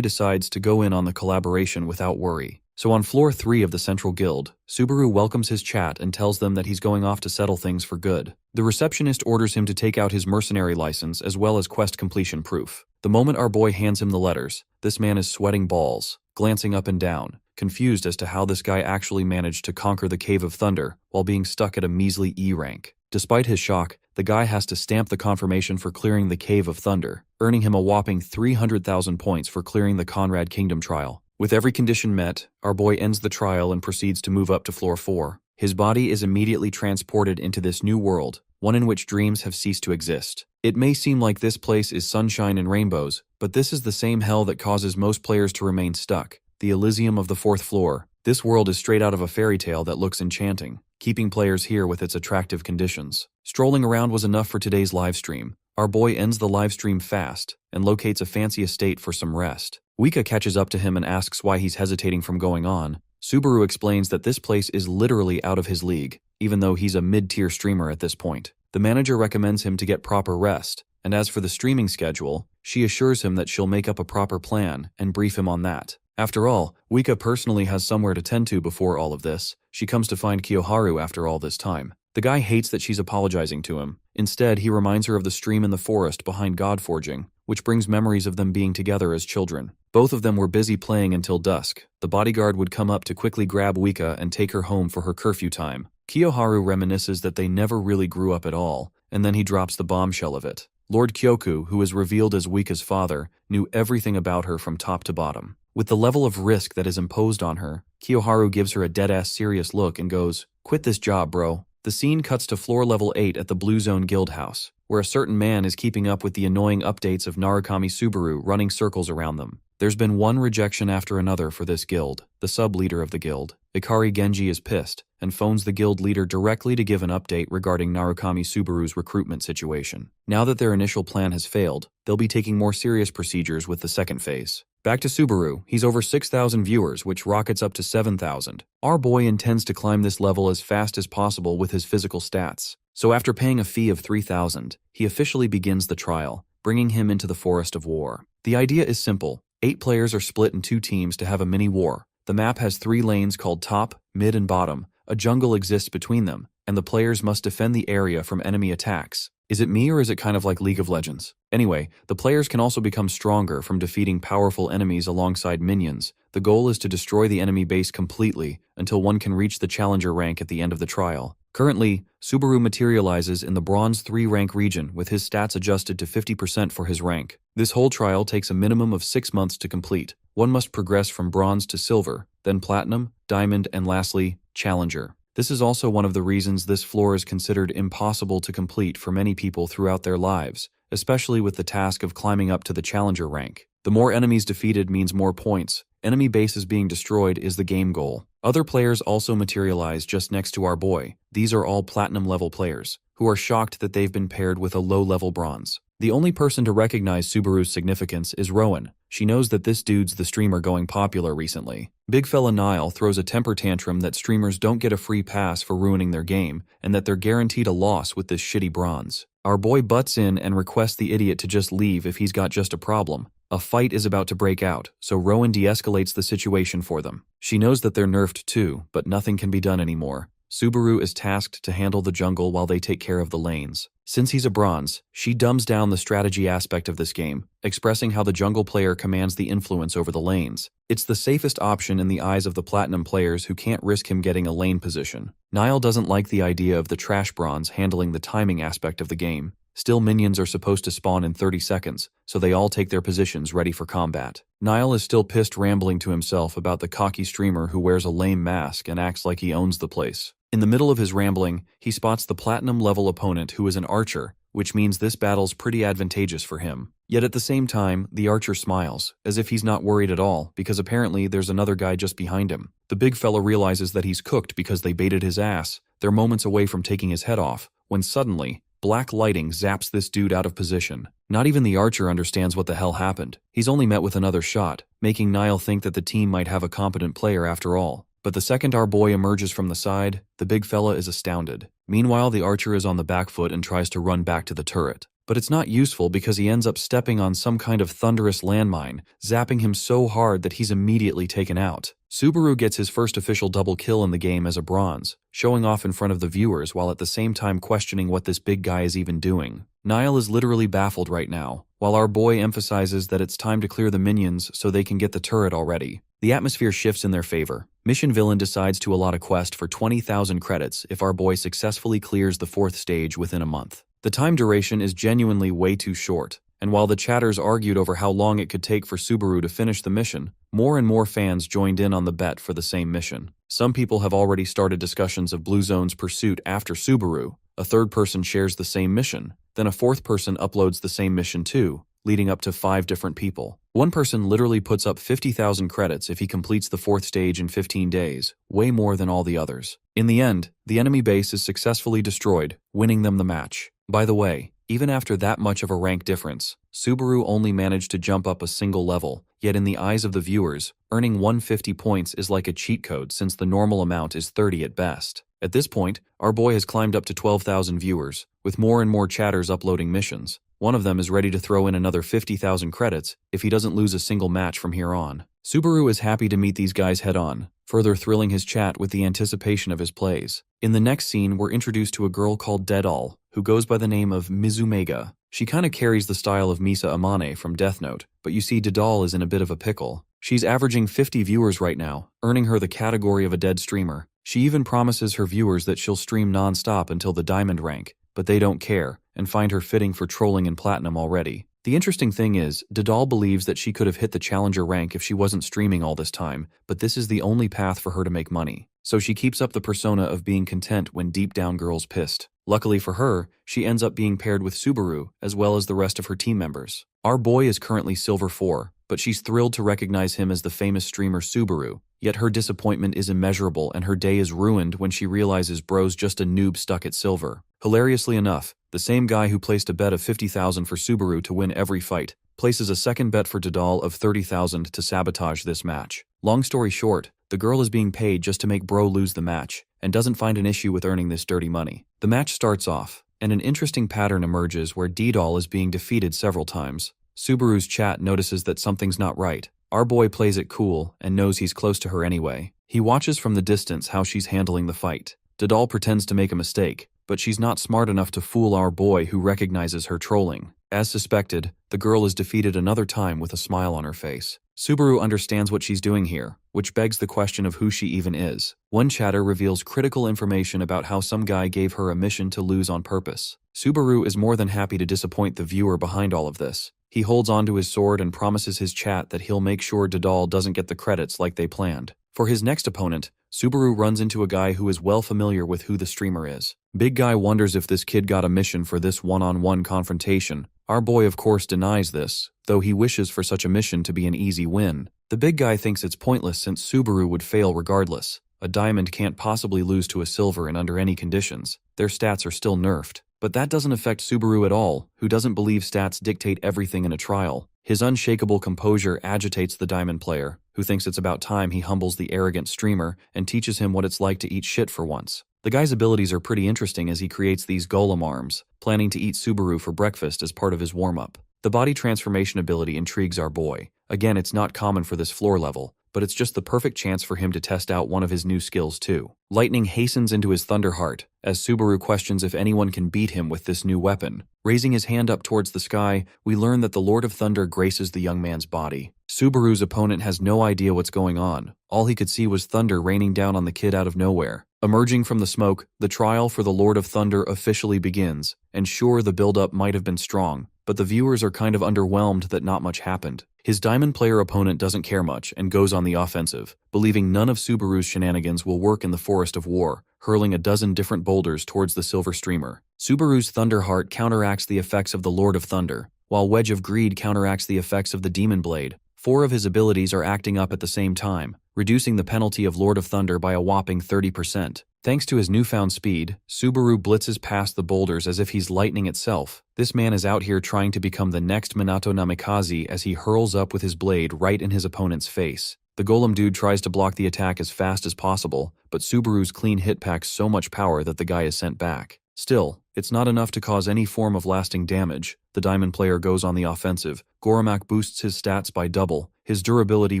A: decides to go in on the collaboration without worry. So on floor 3 of the Central Guild, Subaru welcomes his chat and tells them that he's going off to settle things for good. The receptionist orders him to take out his mercenary license as well as quest completion proof. The moment our boy hands him the letters, this man is sweating balls, glancing up and down, confused as to how this guy actually managed to conquer the Cave of Thunder while being stuck at a measly E rank. Despite his shock, the guy has to stamp the confirmation for clearing the Cave of Thunder, earning him a whopping 300,000 points for clearing the Conrad Kingdom trial. With every condition met, our boy ends the trial and proceeds to move up to floor 4. His body is immediately transported into this new world, one in which dreams have ceased to exist. It may seem like this place is sunshine and rainbows, but this is the same hell that causes most players to remain stuck. The Elysium of the 4th floor. This world is straight out of a fairy tale that looks enchanting, keeping players here with its attractive conditions. Strolling around was enough for today's livestream. Our boy ends the livestream fast and locates a fancy estate for some rest. Wika catches up to him and asks why he's hesitating from going on. Subaru explains that this place is literally out of his league, even though he's a mid-tier streamer at this point. The manager recommends him to get proper rest, and as for the streaming schedule, she assures him that she'll make up a proper plan and brief him on that. After all, Wika personally has somewhere to tend to before all of this. She comes to find Kiyoharu after all this time. The guy hates that she's apologizing to him. Instead, he reminds her of the stream in the forest behind God Forging, which brings memories of them being together as children. Both of them were busy playing until dusk. The bodyguard would come up to quickly grab Wika and take her home for her curfew time. Kiyoharu reminisces that they never really grew up at all, and then he drops the bombshell of it. Lord Kyoku, who is revealed as Wika's father, knew everything about her from top to bottom. With the level of risk that is imposed on her, Kiyoharu gives her a dead-ass serious look and goes, "Quit this job, bro." The scene cuts to floor level 8 at the Blue Zone Guild House, where a certain man is keeping up with the annoying updates of Narukami Subaru running circles around them. There's been one rejection after another for this guild, the sub-leader of the guild. Ikari Genji is pissed, and phones the guild leader directly to give an update regarding Narukami Subaru's recruitment situation. Now that their initial plan has failed, they'll be taking more serious procedures with the second phase. Back to Subaru, he's over 6,000 viewers, which rockets up to 7,000. Our boy intends to climb this level as fast as possible with his physical stats. So after paying a fee of 3,000, he officially begins the trial, bringing him into the forest of war. The idea is simple. 8 players are split in 2 teams to have a mini-war. The map has 3 lanes called top, mid, and bottom. A jungle exists between them, and the players must defend the area from enemy attacks. Is it me or is it kind of like League of Legends? Anyway, the players can also become stronger from defeating powerful enemies alongside minions. The goal is to destroy the enemy base completely until one can reach the challenger rank at the end of the trial. Currently, Subaru materializes in the Bronze 3 rank region with his stats adjusted to 50% for his rank. This whole trial takes a minimum of 6 months to complete. One must progress from Bronze to Silver, then Platinum, Diamond, and lastly, Challenger. This is also one of the reasons this floor is considered impossible to complete for many people throughout their lives, especially with the task of climbing up to the Challenger rank. The more enemies defeated means more points. Enemy bases being destroyed is the game goal. Other players also materialize just next to our boy. These are all Platinum level players, who are shocked that they've been paired with a low-level Bronze. The only person to recognize Subaru's significance is Rowan. She knows that this dude's the streamer going popular recently. Big fella Niall throws a temper tantrum that streamers don't get a free pass for ruining their game, and that they're guaranteed a loss with this shitty Bronze. Our boy butts in and requests the idiot to just leave if he's got just a problem. A fight is about to break out, so Rowan de-escalates the situation for them. She knows that they're nerfed too, but nothing can be done anymore. Subaru is tasked to handle the jungle while they take care of the lanes. Since he's a Bronze, she dumbs down the strategy aspect of this game, expressing how the jungle player commands the influence over the lanes. It's the safest option in the eyes of the Platinum players who can't risk him getting a lane position. Niall doesn't like the idea of the trash Bronze handling the timing aspect of the game. Still, minions are supposed to spawn in 30 seconds, so they all take their positions ready for combat. Niall is still pissed, rambling to himself about the cocky streamer who wears a lame mask and acts like he owns the place. In the middle of his rambling, he spots the Platinum level opponent who is an archer, which means this battle's pretty advantageous for him. Yet at the same time, the archer smiles, as if he's not worried at all, because apparently there's another guy just behind him. The big fella realizes that he's cooked because they baited his ass. They're moments away from taking his head off, when suddenly, black lighting zaps this dude out of position. Not even the archer understands what the hell happened. He's only met with another shot, making Niall think that the team might have a competent player after all. But the second our boy emerges from the side, the big fella is astounded. Meanwhile, the archer is on the back foot and tries to run back to the turret. But it's not useful because he ends up stepping on some kind of thunderous landmine, zapping him so hard that he's immediately taken out. Subaru gets his first official double kill in the game as a Bronze, showing off in front of the viewers while at the same time questioning what this big guy is even doing. Niall is literally baffled right now, while our boy emphasizes that it's time to clear the minions so they can get the turret already. The atmosphere shifts in their favor. Mission Villain decides to allot a quest for 20,000 credits if our boy successfully clears the 4th stage within a month. The time duration is genuinely way too short, and while the chatters argued over how long it could take for Subaru to finish the mission, more and more fans joined in on the bet for the same mission. Some people have already started discussions of Blue Zone's pursuit after Subaru. A third person shares the same mission, then a fourth person uploads the same mission too, leading up to 5 different people. One person literally puts up 50,000 credits if he completes the 4th stage in 15 days, way more than all the others. In the end, the enemy base is successfully destroyed, winning them the match. By the way, even after that much of a rank difference, Subaru only managed to jump up a single level, yet in the eyes of the viewers, earning 150 points is like a cheat code since the normal amount is 30 at best. At this point, our boy has climbed up to 12,000 viewers, with more and more chatters uploading missions. One of them is ready to throw in another 50,000 credits if he doesn't lose a single match from here on. Subaru is happy to meet these guys head on, further thrilling his chat with the anticipation of his plays. In the next scene, we're introduced to a girl called Dedal, who goes by the name of Mizumega. She kinda carries the style of Misa Amane from Death Note, but you see Dedal is in a bit of a pickle. She's averaging 50 viewers right now, earning her the category of a dead streamer. She even promises her viewers that she'll stream non-stop until the diamond rank, but they don't care, and find her fitting for trolling in platinum already. The interesting thing is, Dedal believes that she could have hit the challenger rank if she wasn't streaming all this time, but this is the only path for her to make money. So she keeps up the persona of being content when deep down girl's pissed. Luckily for her, she ends up being paired with Subaru, as well as the rest of her team members. Our boy is currently Silver 4, but she's thrilled to recognize him as the famous streamer Subaru, yet her disappointment is immeasurable and her day is ruined when she realizes bro's just a noob stuck at Silver. Hilariously enough, the same guy who placed a bet of 50,000 for Subaru to win every fight, places a second bet for Dedal of 30,000 to sabotage this match. Long story short, the girl is being paid just to make bro lose the match, and doesn't find an issue with earning this dirty money. The match starts off. and an interesting pattern emerges where D-Doll is being defeated several times. Subaru's chat notices that something's not right. Our boy plays it cool and knows he's close to her anyway. He watches from the distance how she's handling the fight. D-Doll pretends to make a mistake, but she's not smart enough to fool our boy, who recognizes her trolling. As suspected, the girl is defeated another time with a smile on her face. Subaru understands what she's doing here, which begs the question of who she even is. One chatter reveals critical information about how some guy gave her a mission to lose on purpose. Subaru is more than happy to disappoint the viewer behind all of this. He holds onto his sword and promises his chat that he'll make sure D-Doll doesn't get the credits like they planned. For his next opponent, Subaru runs into a guy who is well familiar with who the streamer is. Big Guy wonders if this kid got a mission for this one-on-one confrontation. Our boy of course denies this, though he wishes for such a mission to be an easy win. The big guy thinks it's pointless since Subaru would fail regardless. A diamond can't possibly lose to a silver and under any conditions. Their stats are still nerfed. But that doesn't affect Subaru at all, who doesn't believe stats dictate everything in a trial. His unshakable composure agitates the diamond player, who thinks it's about time he humbles the arrogant streamer and teaches him what it's like to eat shit for once. The guy's abilities are pretty interesting as he creates these golem arms, planning to eat Subaru for breakfast as part of his warm-up. The body transformation ability intrigues our boy. Again, it's not common for this floor level, but it's just the perfect chance for him to test out one of his new skills too. Lightning hastens into his Thunderheart, as Subaru questions if anyone can beat him with this new weapon. Raising his hand up towards the sky, we learn that the Lord of Thunder graces the young man's body. Subaru's opponent has no idea what's going on. All he could see was thunder raining down on the kid out of nowhere. Emerging from the smoke, the trial for the Lord of Thunder officially begins, and sure, the build-up might have been strong, but the viewers are kind of underwhelmed that not much happened. His diamond player opponent doesn't care much and goes on the offensive, believing none of Subaru's shenanigans will work in the Forest of War, hurling a dozen different boulders towards the silver streamer. Subaru's Thunderheart counteracts the effects of the Lord of Thunder, while Wedge of Greed counteracts the effects of the Demon Blade. 4 of his abilities are acting up at the same time, reducing the penalty of Lord of Thunder by a whopping 30%. Thanks to his newfound speed, Subaru blitzes past the boulders as if he's lightning itself. This man is out here trying to become the next Minato Namikaze as he hurls up with his blade right in his opponent's face. The golem dude tries to block the attack as fast as possible, but Subaru's clean hit packs so much power that the guy is sent back. Still, it's not enough to cause any form of lasting damage. The diamond player goes on the offensive. Goromak boosts his stats by double. His durability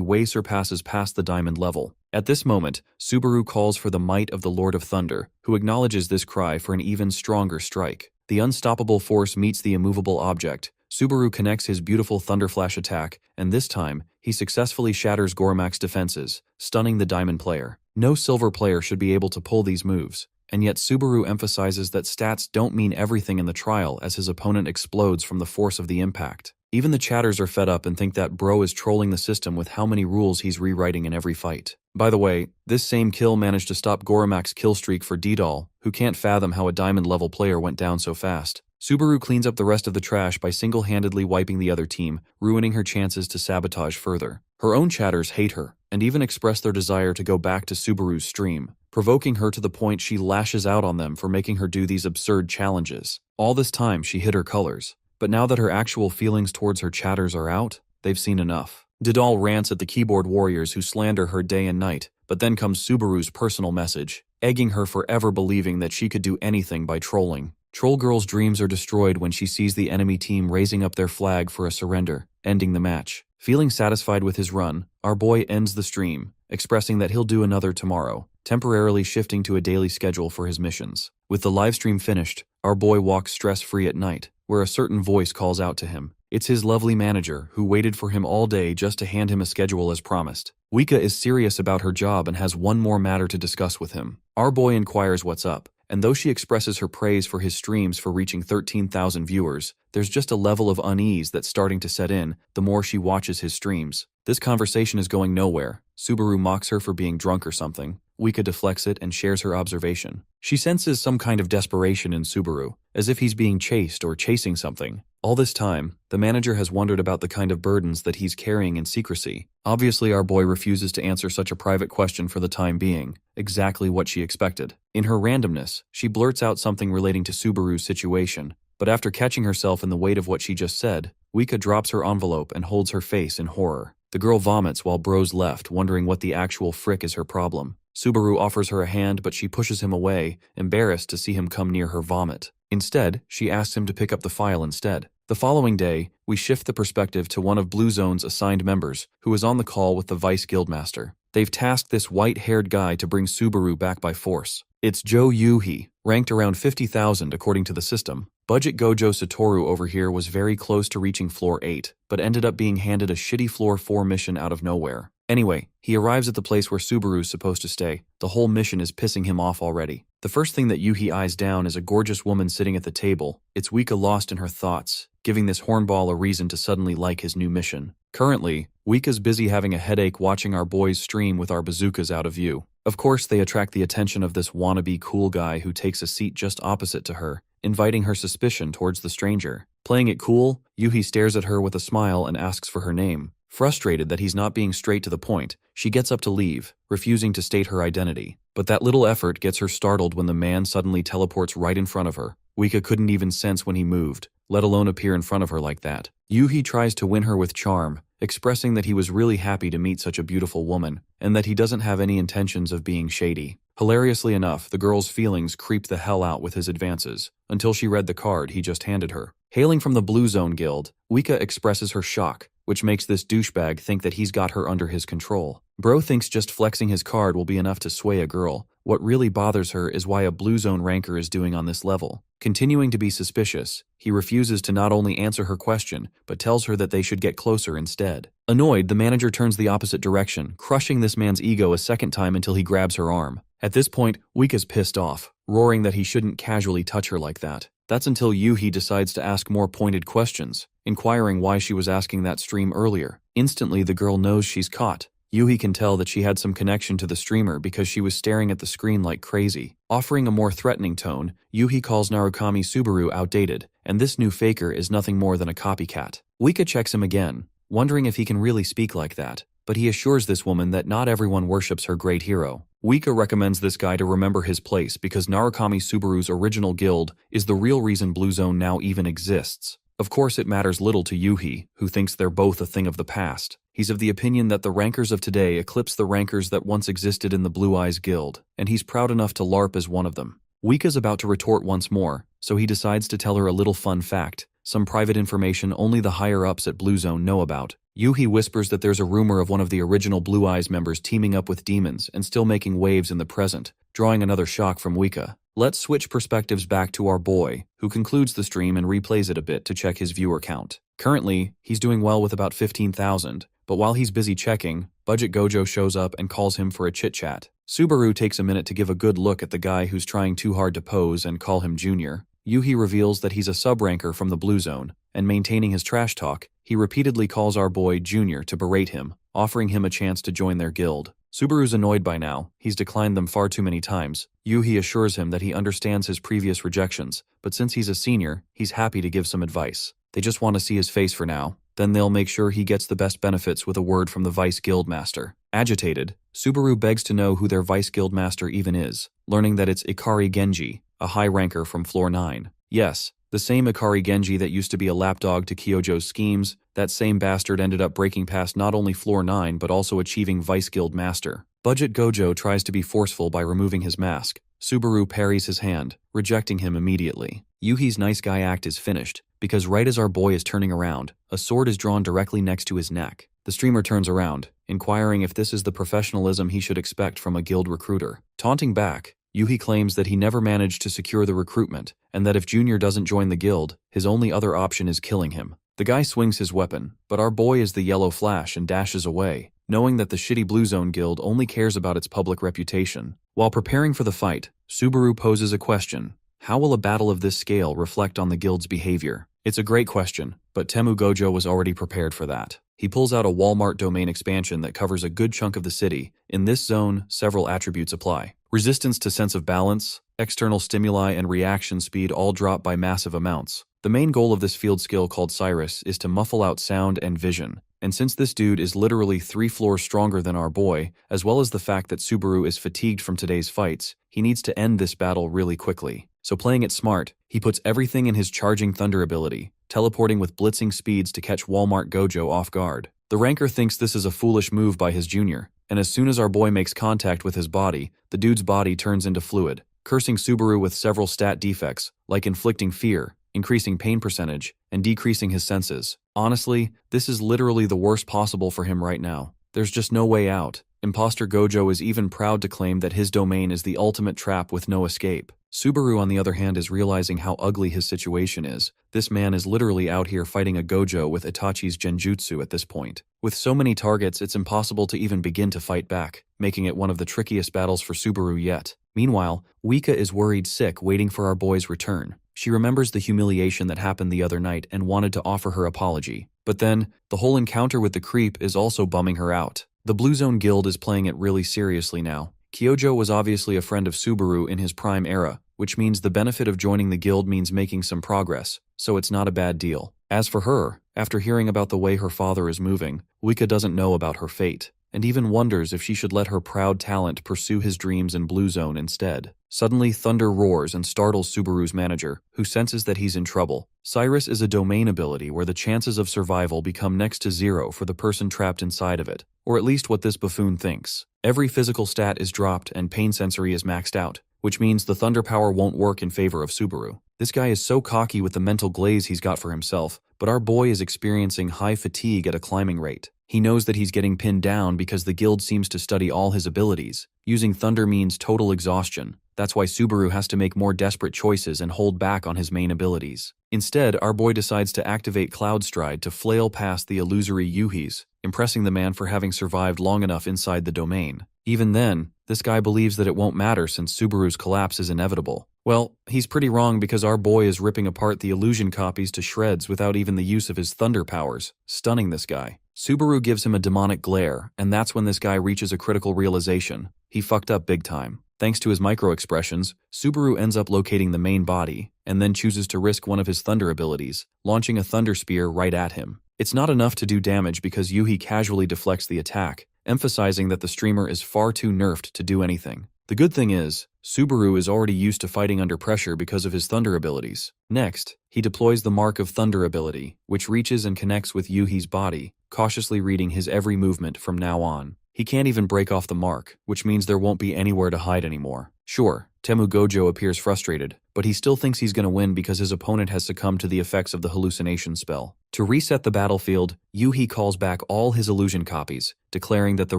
A: way surpasses past the diamond level. At this moment, Subaru calls for the might of the Lord of Thunder, who acknowledges this cry for an even stronger strike. The unstoppable force meets the immovable object. Subaru connects his beautiful Thunderflash attack, and this time, he successfully shatters Goromak's defenses, stunning the diamond player. No silver player should be able to pull these moves. And yet Subaru emphasizes that stats don't mean everything in the trial as his opponent explodes from the force of the impact. Even the chatters are fed up and think that bro is trolling the system with how many rules he's rewriting in every fight. By the way, this same kill managed to stop Goromak's kill streak for D-Doll, who can't fathom how a diamond-level player went down so fast. Subaru cleans up the rest of the trash by single-handedly wiping the other team, ruining her chances to sabotage further. Her own chatters hate her, and even express their desire to go back to Subaru's stream, provoking her to the point she lashes out on them for making her do these absurd challenges. All this time she hid her colors, but now that her actual feelings towards her chatters are out, they've seen enough. D-Doll rants at the keyboard warriors who slander her day and night, but then comes Subaru's personal message, egging her forever believing that she could do anything by trolling. Troll Girl's dreams are destroyed when she sees the enemy team raising up their flag for a surrender, ending the match. Feeling satisfied with his run, our boy ends the stream, expressing that he'll do another tomorrow, temporarily shifting to a daily schedule for his missions. With the livestream finished, our boy walks stress-free at night, where a certain voice calls out to him. It's his lovely manager, who waited for him all day just to hand him a schedule as promised. Wika is serious about her job and has one more matter to discuss with him. Our boy inquires what's up, and though she expresses her praise for his streams for reaching 13,000 viewers, there's just a level of unease that's starting to set in the more she watches his streams. This conversation is going nowhere. Subaru mocks her for being drunk or something. Wika deflects it and shares her observation. She senses some kind of desperation in Subaru, as if he's being chased or chasing something. All this time, the manager has wondered about the kind of burdens that he's carrying in secrecy. Obviously, our boy refuses to answer such a private question for the time being, exactly what she expected. In her randomness, she blurts out something relating to Subaru's situation, but after catching herself in the weight of what she just said, Wika drops her envelope and holds her face in horror. The girl vomits while bro's left, wondering what the actual frick is her problem. Subaru offers her a hand, but she pushes him away, embarrassed to see him come near her vomit. Instead, she asks him to pick up the file instead. The following day, we shift the perspective to one of Blue Zone's assigned members, who is on the call with the Vice Guildmaster. They've tasked this white-haired guy to bring Subaru back by force. It's Joe Yuhi, ranked around 50,000 according to the system. Budget Gojo Satoru over here was very close to reaching floor 8, but ended up being handed a shitty floor 4 mission out of nowhere. Anyway, he arrives at the place where Subaru's supposed to stay. The whole mission is pissing him off already. The first thing that Yuhi eyes down is a gorgeous woman sitting at the table. It's Wika lost in her thoughts, giving this hornball a reason to suddenly like his new mission. Currently, Wika's busy having a headache watching our boys stream with our bazookas out of view. Of course, they attract the attention of this wannabe cool guy who takes a seat just opposite to her, inviting her suspicion towards the stranger. Playing it cool, Yuhi stares at her with a smile and asks for her name. Frustrated that he's not being straight to the point, she gets up to leave, refusing to state her identity. But that little effort gets her startled when the man suddenly teleports right in front of her. Wika couldn't even sense when he moved, let alone appear in front of her like that. Yuhi tries to win her with charm, expressing that he was really happy to meet such a beautiful woman, and that he doesn't have any intentions of being shady. Hilariously enough, the girl's feelings creep the hell out with his advances, until she read the card he just handed her. Hailing from the Blue Zone Guild, Wika expresses her shock, which makes this douchebag think that he's got her under his control. Bro thinks just flexing his card will be enough to sway a girl. What really bothers her is why a Blue Zone ranker is doing on this level. Continuing to be suspicious, he refuses to not only answer her question, but tells her that they should get closer instead. Annoyed, the manager turns the opposite direction, crushing this man's ego a second time until he grabs her arm. At this point, Wika's pissed off, roaring that he shouldn't casually touch her like that. That's until Yuhi decides to ask more pointed questions, inquiring why she was asking that stream earlier. Instantly, the girl knows she's caught. Yuhi can tell that she had some connection to the streamer because she was staring at the screen like crazy. Offering a more threatening tone, Yuhi calls Narukami Subaru outdated, and this new faker is nothing more than a copycat. Wika checks him again, wondering if he can really speak like that, but he assures this woman that not everyone worships her great hero. Wika recommends this guy to remember his place because Narukami Subaru's original guild is the real reason Blue Zone now even exists. Of course, it matters little to Yuhi, who thinks they're both a thing of the past. He's of the opinion that the rankers of today eclipse the rankers that once existed in the Blue Eyes Guild, and he's proud enough to LARP as one of them. Wika's about to retort once more, so he decides to tell her a little fun fact, some private information only the higher-ups at Blue Zone know about. Yuhi whispers that there's a rumor of one of the original Blue Eyes members teaming up with demons and still making waves in the present, drawing another shock from Wika. Let's switch perspectives back to our boy, who concludes the stream and replays it a bit to check his viewer count. Currently, he's doing well with about 15,000, but while he's busy checking, Budget Gojo shows up and calls him for a chit-chat. Subaru takes a minute to give a good look at the guy who's trying too hard to pose and call him Junior. Yuhi reveals that he's a sub-ranker from the Blue Zone, and maintaining his trash talk, he repeatedly calls our boy Junior to berate him, offering him a chance to join their guild. Subaru's annoyed by now, he's declined them far too many times. Yuhi assures him that he understands his previous rejections, but since he's a senior, he's happy to give some advice. They just want to see his face for now, then they'll make sure he gets the best benefits with a word from the Vice Guildmaster. Agitated, Subaru begs to know who their Vice Guildmaster even is, learning that it's Ikari Genji, a high ranker from floor 9. Yes, the same Ikari Genji that used to be a lapdog to Kyojo's schemes, that same bastard ended up breaking past not only floor 9 but also achieving Vice Guild Master. Budget Gojo tries to be forceful by removing his mask. Subaru parries his hand, rejecting him immediately. Yuhi's nice guy act is finished, because right as our boy is turning around, a sword is drawn directly next to his neck. The streamer turns around, inquiring if this is the professionalism he should expect from a guild recruiter. Taunting back, Yuhi claims that he never managed to secure the recruitment, and that if Junior doesn't join the guild, his only other option is killing him. The guy swings his weapon, but our boy is the yellow flash and dashes away, knowing that the shitty Blue Zone Guild only cares about its public reputation. While preparing for the fight, Subaru poses a question. How will a battle of this scale reflect on the guild's behavior? It's a great question, but Temu Gojo was already prepared for that. He pulls out a Walmart domain expansion that covers a good chunk of the city. In this zone, several attributes apply. Resistance to sense of balance, external stimuli, and reaction speed all drop by massive amounts. The main goal of this field skill called Cyrus is to muffle out sound and vision. And since this dude is literally 3 floors stronger than our boy, as well as the fact that Subaru is fatigued from today's fights, he needs to end this battle really quickly. So playing it smart, he puts everything in his Charging Thunder ability, teleporting with blitzing speeds to catch Walmart Gojo off guard. The ranker thinks this is a foolish move by his junior, and as soon as our boy makes contact with his body, the dude's body turns into fluid, cursing Subaru with several stat defects, like inflicting fear, increasing pain percentage, and decreasing his senses. Honestly, this is literally the worst possible for him right now. There's just no way out. Imposter Gojo is even proud to claim that his domain is the ultimate trap with no escape. Subaru, on the other hand, is realizing how ugly his situation is. This man is literally out here fighting a Gojo with Itachi's genjutsu at this point. With so many targets, it's impossible to even begin to fight back, making it one of the trickiest battles for Subaru yet. Meanwhile, Wika is worried sick, waiting for our boy's return. She remembers the humiliation that happened the other night and wanted to offer her apology. But then, the whole encounter with the creep is also bumming her out. The Blue Zone Guild is playing it really seriously now. Kyojo was obviously a friend of Subaru in his prime era, which means the benefit of joining the guild means making some progress, so it's not a bad deal. As for her, after hearing about the way her father is moving, Wika doesn't know about her fate, and even wonders if she should let her proud talent pursue his dreams in Blue Zone instead. Suddenly, thunder roars and startles Subaru's manager, who senses that he's in trouble. Cyrus is a domain ability where the chances of survival become next to zero for the person trapped inside of it, or at least what this buffoon thinks. Every physical stat is dropped and pain sensory is maxed out, which means the thunder power won't work in favor of Subaru. This guy is so cocky with the mental glaze he's got for himself, but our boy is experiencing high fatigue at a climbing rate. He knows that he's getting pinned down because the guild seems to study all his abilities. Using thunder means total exhaustion. That's why Subaru has to make more desperate choices and hold back on his main abilities. Instead, our boy decides to activate Cloud Stride to flail past the illusory Yuhis, impressing the man for having survived long enough inside the domain. Even then, this guy believes that it won't matter since Subaru's collapse is inevitable. Well, he's pretty wrong because our boy is ripping apart the illusion copies to shreds without even the use of his thunder powers, stunning this guy. Subaru gives him a demonic glare, and that's when this guy reaches a critical realization. He fucked up big time. Thanks to his micro-expressions, Subaru ends up locating the main body, and then chooses to risk one of his thunder abilities, launching a thunder spear right at him. It's not enough to do damage because Yuhi casually deflects the attack, emphasizing that the streamer is far too nerfed to do anything. The good thing is, Subaru is already used to fighting under pressure because of his thunder abilities. Next, he deploys the Mark of Thunder ability, which reaches and connects with Yuhi's body, cautiously reading his every movement from now on. He can't even break off the mark, which means there won't be anywhere to hide anymore. Sure, Temu Gojo appears frustrated, but he still thinks he's gonna win because his opponent has succumbed to the effects of the hallucination spell. To reset the battlefield, Yuhi calls back all his illusion copies, declaring that the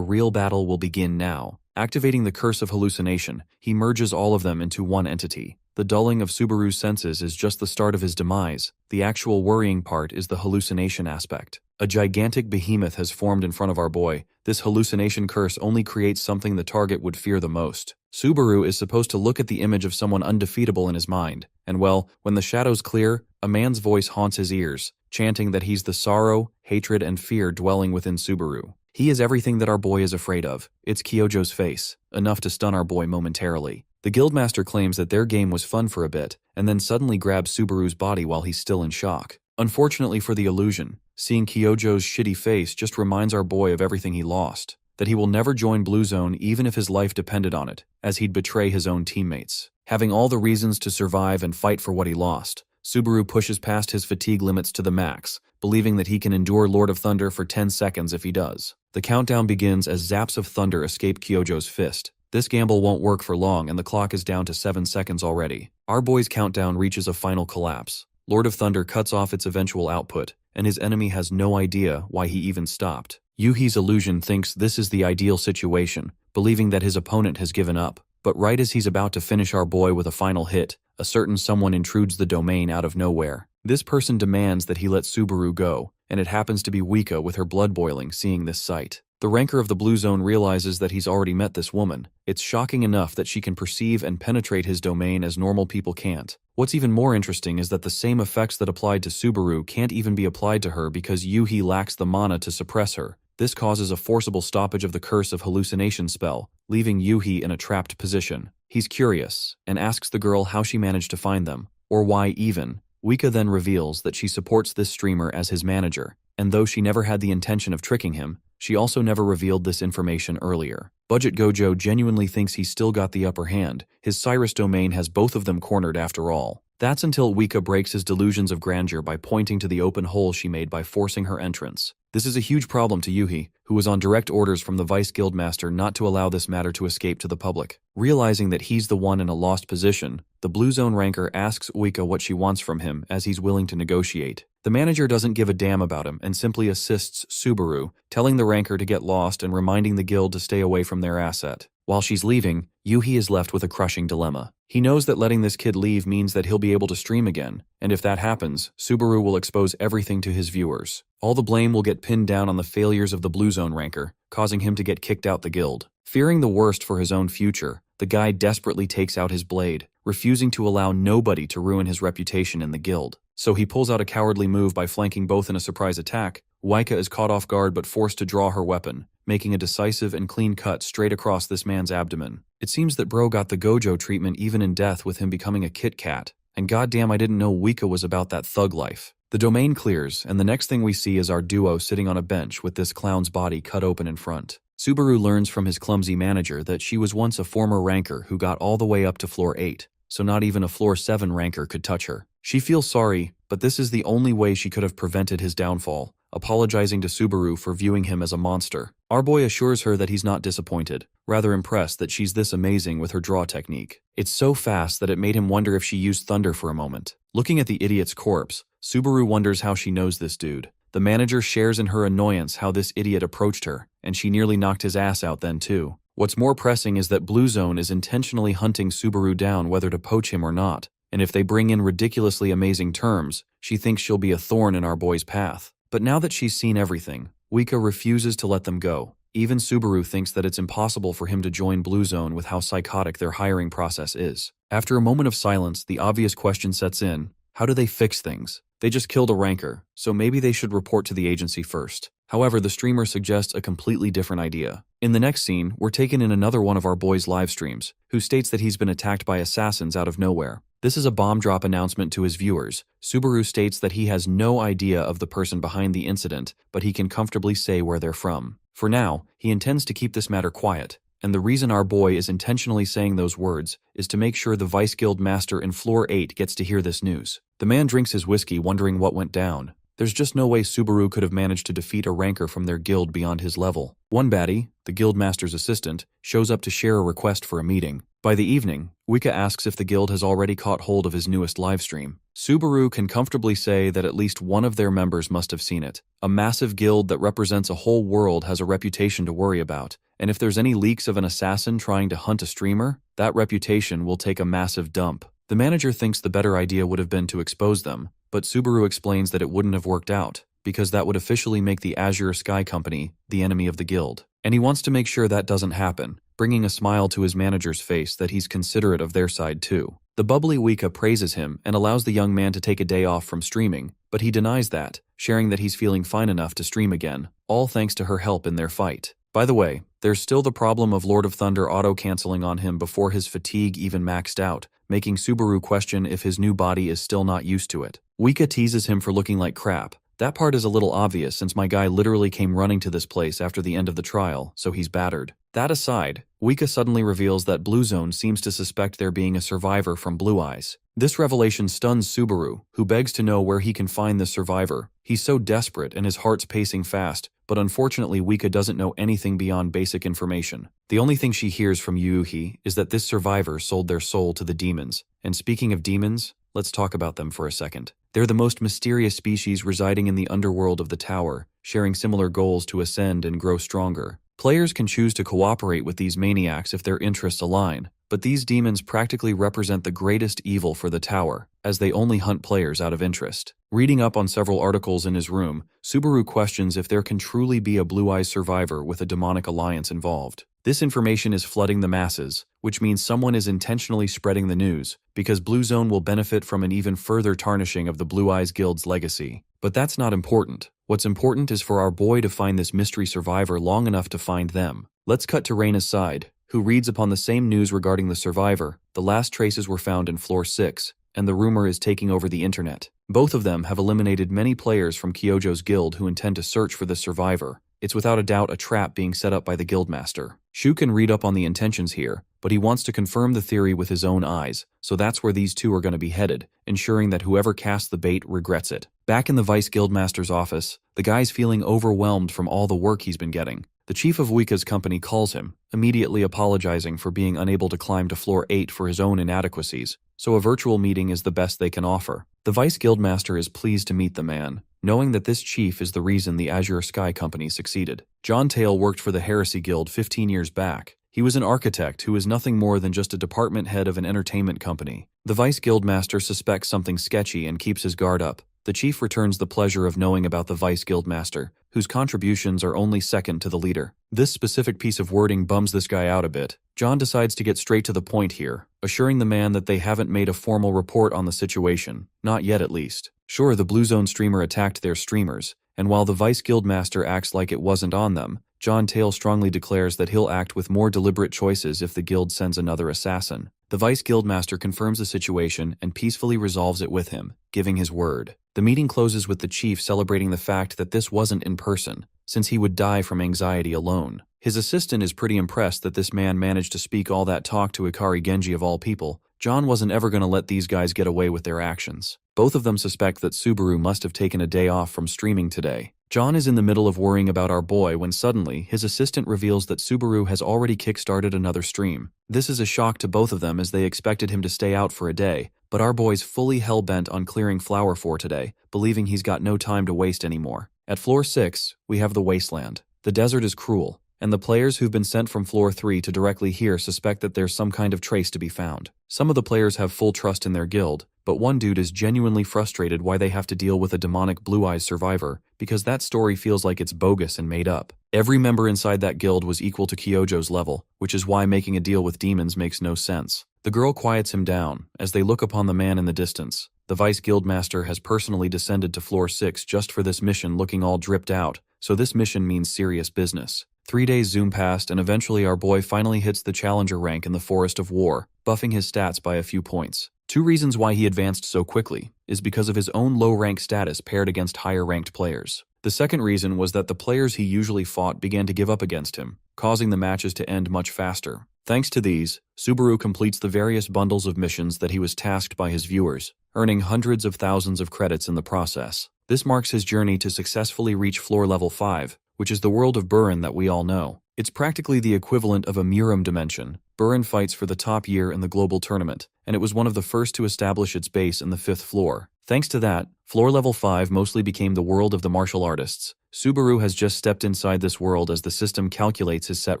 A: real battle will begin now. Activating the Curse of Hallucination, he merges all of them into one entity. The dulling of Subaru's senses is just the start of his demise. The actual worrying part is the hallucination aspect. A gigantic behemoth has formed in front of our boy. This hallucination curse only creates something the target would fear the most. Subaru is supposed to look at the image of someone undefeatable in his mind, and well, when the shadows clear, a man's voice haunts his ears, chanting that he's the sorrow, hatred, and fear dwelling within Subaru. He is everything that our boy is afraid of. It's Kyojo's face, enough to stun our boy momentarily. The guildmaster claims that their game was fun for a bit, and then suddenly grabs Subaru's body while he's still in shock. Unfortunately for the illusion, seeing Kyojo's shitty face just reminds our boy of everything he lost, that he will never join Blue Zone even if his life depended on it, as he'd betray his own teammates. Having all the reasons to survive and fight for what he lost, Subaru pushes past his fatigue limits to the max, believing that he can endure Lord of Thunder for 10 seconds if he does. The countdown begins as zaps of thunder escape Kyojo's fist. This gamble won't work for long and the clock is down to 7 seconds already. Our boy's countdown reaches a final collapse. Lord of Thunder cuts off its eventual output, and his enemy has no idea why he even stopped. Yuhi's illusion thinks this is the ideal situation, believing that his opponent has given up. But right as he's about to finish our boy with a final hit, a certain someone intrudes the domain out of nowhere. This person demands that he let Subaru go, and it happens to be Wika with her blood boiling seeing this sight. The ranker of the Blue Zone realizes that he's already met this woman. It's shocking enough that she can perceive and penetrate his domain as normal people can't. What's even more interesting is that the same effects that applied to Subaru can't even be applied to her because Yuhi lacks the mana to suppress her. This causes a forcible stoppage of the Curse of Hallucination spell, leaving Yuhi in a trapped position. He's curious, and asks the girl how she managed to find them, or why even. Wika then reveals that she supports this streamer as his manager, and though she never had the intention of tricking him, she also never revealed this information earlier. Budget Gojo genuinely thinks he's still got the upper hand. His Cyrus domain has both of them cornered after all. That's until Wika breaks his delusions of grandeur by pointing to the open hole she made by forcing her entrance. This is a huge problem to Yuhi, who was on direct orders from the Vice Guildmaster not to allow this matter to escape to the public. Realizing that he's the one in a lost position, the Blue Zone ranker asks Uika what she wants from him as he's willing to negotiate. The manager doesn't give a damn about him and simply assists Subaru, telling the ranker to get lost and reminding the guild to stay away from their asset. While she's leaving, Yuhi is left with a crushing dilemma. He knows that letting this kid leave means that he'll be able to stream again, and if that happens, Subaru will expose everything to his viewers. All the blame will get pinned down on the failures of the Blue Zone ranker, causing him to get kicked out the guild. Fearing the worst for his own future, the guy desperately takes out his blade, refusing to allow nobody to ruin his reputation in the guild. So he pulls out a cowardly move by flanking both in a surprise attack. Waika is caught off guard but forced to draw her weapon, making a decisive and clean cut straight across this man's abdomen. It seems that bro got the Gojo treatment even in death with him becoming a Kit Kat, and goddamn I didn't know Wika was about that thug life. The domain clears, and the next thing we see is our duo sitting on a bench with this clown's body cut open in front. Subaru learns from his clumsy manager that she was once a former ranker who got all the way up to floor 8, so not even a floor 7 ranker could touch her. She feels sorry, but this is the only way she could have prevented his downfall, apologizing to Subaru for viewing him as a monster. Our boy assures her that he's not disappointed, rather impressed that she's this amazing with her draw technique. It's so fast that it made him wonder if she used thunder for a moment. Looking at the idiot's corpse, Subaru wonders how she knows this dude. The manager shares in her annoyance how this idiot approached her, and she nearly knocked his ass out then too. What's more pressing is that Blue Zone is intentionally hunting Subaru down whether to poach him or not, and if they bring in ridiculously amazing terms, she thinks she'll be a thorn in our boy's path. But now that she's seen everything, Wika refuses to let them go. Even Subaru thinks that it's impossible for him to join Blue Zone with how psychotic their hiring process is. After a moment of silence, the obvious question sets in: how do they fix things? They just killed a ranker, so maybe they should report to the agency first. However, the streamer suggests a completely different idea. In the next scene, we're taken in another one of our boy's live streams, who states that he's been attacked by assassins out of nowhere. This is a bomb drop announcement to his viewers. Subaru states that he has no idea of the person behind the incident, but he can comfortably say where they're from. For now, he intends to keep this matter quiet, and the reason our boy is intentionally saying those words is to make sure the Vice Guild Master in Floor 8 gets to hear this news. The man drinks his whiskey wondering what went down. There's just no way Subaru could have managed to defeat a ranker from their guild beyond his level. One baddie, the guild master's assistant, shows up to share a request for a meeting. By the evening, Wika asks if the guild has already caught hold of his newest livestream. Subaru can comfortably say that at least one of their members must have seen it. A massive guild that represents a whole world has a reputation to worry about, and if there's any leaks of an assassin trying to hunt a streamer, that reputation will take a massive dump. The manager thinks the better idea would have been to expose them, but Subaru explains that it wouldn't have worked out, because that would officially make the Azure Sky Company the enemy of the guild. And he wants to make sure that doesn't happen, bringing a smile to his manager's face that he's considerate of their side too. The bubbly Wika praises him and allows the young man to take a day off from streaming, but he denies that, sharing that he's feeling fine enough to stream again, all thanks to her help in their fight. By the way, there's still the problem of Lord of Thunder auto-canceling on him before his fatigue even maxed out, making Subaru question if his new body is still not used to it. Wika teases him for looking like crap. That part is a little obvious since my guy literally came running to this place after the end of the trial, so he's battered. That aside, Wika suddenly reveals that Blue Zone seems to suspect there being a survivor from Blue Eyes. This revelation stuns Subaru, who begs to know where he can find this survivor. He's so desperate and his heart's pacing fast, but unfortunately Wika doesn't know anything beyond basic information. The only thing she hears from Yuhi is that this survivor sold their soul to the demons. And speaking of demons, let's talk about them for a second. They're the most mysterious species residing in the underworld of the tower, sharing similar goals to ascend and grow stronger. Players can choose to cooperate with these maniacs if their interests align, but these demons practically represent the greatest evil for the tower, as they only hunt players out of interest. Reading up on several articles in his room, Subaru questions if there can truly be a Blue Eyes survivor with a demonic alliance involved. This information is flooding the masses, which means someone is intentionally spreading the news, because Blue Zone will benefit from an even further tarnishing of the Blue Eyes Guild's legacy. But that's not important. What's important is for our boy to find this mystery survivor long enough to find them. Let's cut to Reina's side, who reads upon the same news regarding the survivor. The last traces were found in floor 6, and the rumor is taking over the internet. Both of them have eliminated many players from Kyojo's guild who intend to search for the survivor, It's without a doubt a trap being set up by the guildmaster. Shu can read up on the intentions here, but he wants to confirm the theory with his own eyes, so that's where these two are going to be headed, ensuring that whoever casts the bait regrets it. Back in the Vice Guildmaster's office, the guy's feeling overwhelmed from all the work he's been getting. The chief of Wika's company calls him, immediately apologizing for being unable to climb to floor 8 for his own inadequacies, so a virtual meeting is the best they can offer. The Vice Guildmaster is pleased to meet the man, knowing that this chief is the reason the Azure Sky Company succeeded. John Tale worked for the Heresy Guild 15 years back. He was an architect who is nothing more than just a department head of an entertainment company. The Vice Guildmaster suspects something sketchy and keeps his guard up. The chief returns the pleasure of knowing about the Vice Guildmaster, whose contributions are only second to the leader. This specific piece of wording bums this guy out a bit. John decides to get straight to the point here, assuring the man that they haven't made a formal report on the situation. Not yet, at least. Sure, the Blue Zone streamer attacked their streamers, and while the Vice Guildmaster acts like it wasn't on them, John Tale strongly declares that he'll act with more deliberate choices if the guild sends another assassin. The Vice Guildmaster confirms the situation and peacefully resolves it with him, giving his word. The meeting closes with the chief celebrating the fact that this wasn't in person, since he would die from anxiety alone. His assistant is pretty impressed that this man managed to speak all that talk to Ikari Genji of all people. John wasn't ever going to let these guys get away with their actions. Both of them suspect that Subaru must have taken a day off from streaming today. John is in the middle of worrying about our boy when suddenly his assistant reveals that Subaru has already kickstarted another stream. This is a shock to both of them as they expected him to stay out for a day, but our boy's fully hell-bent on clearing Flower 4 today, believing he's got no time to waste anymore. At floor 6, we have the wasteland. The desert is cruel, and the players who've been sent from floor 3 to directly here suspect that there's some kind of trace to be found. Some of the players have full trust in their guild, but one dude is genuinely frustrated why they have to deal with a demonic Blue Eyes survivor, because that story feels like it's bogus and made up. Every member inside that guild was equal to Kyojo's level, which is why making a deal with demons makes no sense. The girl quiets him down, as they look upon the man in the distance. The Vice Guildmaster has personally descended to floor 6 just for this mission, looking all dripped out, so this mission means serious business. 3 days zoom past and eventually our boy finally hits the Challenger rank in the Forest of War, buffing his stats by a few points. 2 reasons why he advanced so quickly is because of his own low rank status paired against higher ranked players. The second reason was that the players he usually fought began to give up against him, causing the matches to end much faster. Thanks to these, Subaru completes the various bundles of missions that he was tasked by his viewers, earning hundreds of thousands of credits in the process. This marks his journey to successfully reach floor level 5, which is the world of Burin that we all know. It's practically the equivalent of a Muram dimension. Burin fights for the top year in the global tournament, and it was one of the first to establish its base in the 5th floor. Thanks to that, floor level 5 mostly became the world of the martial artists. Subaru has just stepped inside this world as the system calculates his set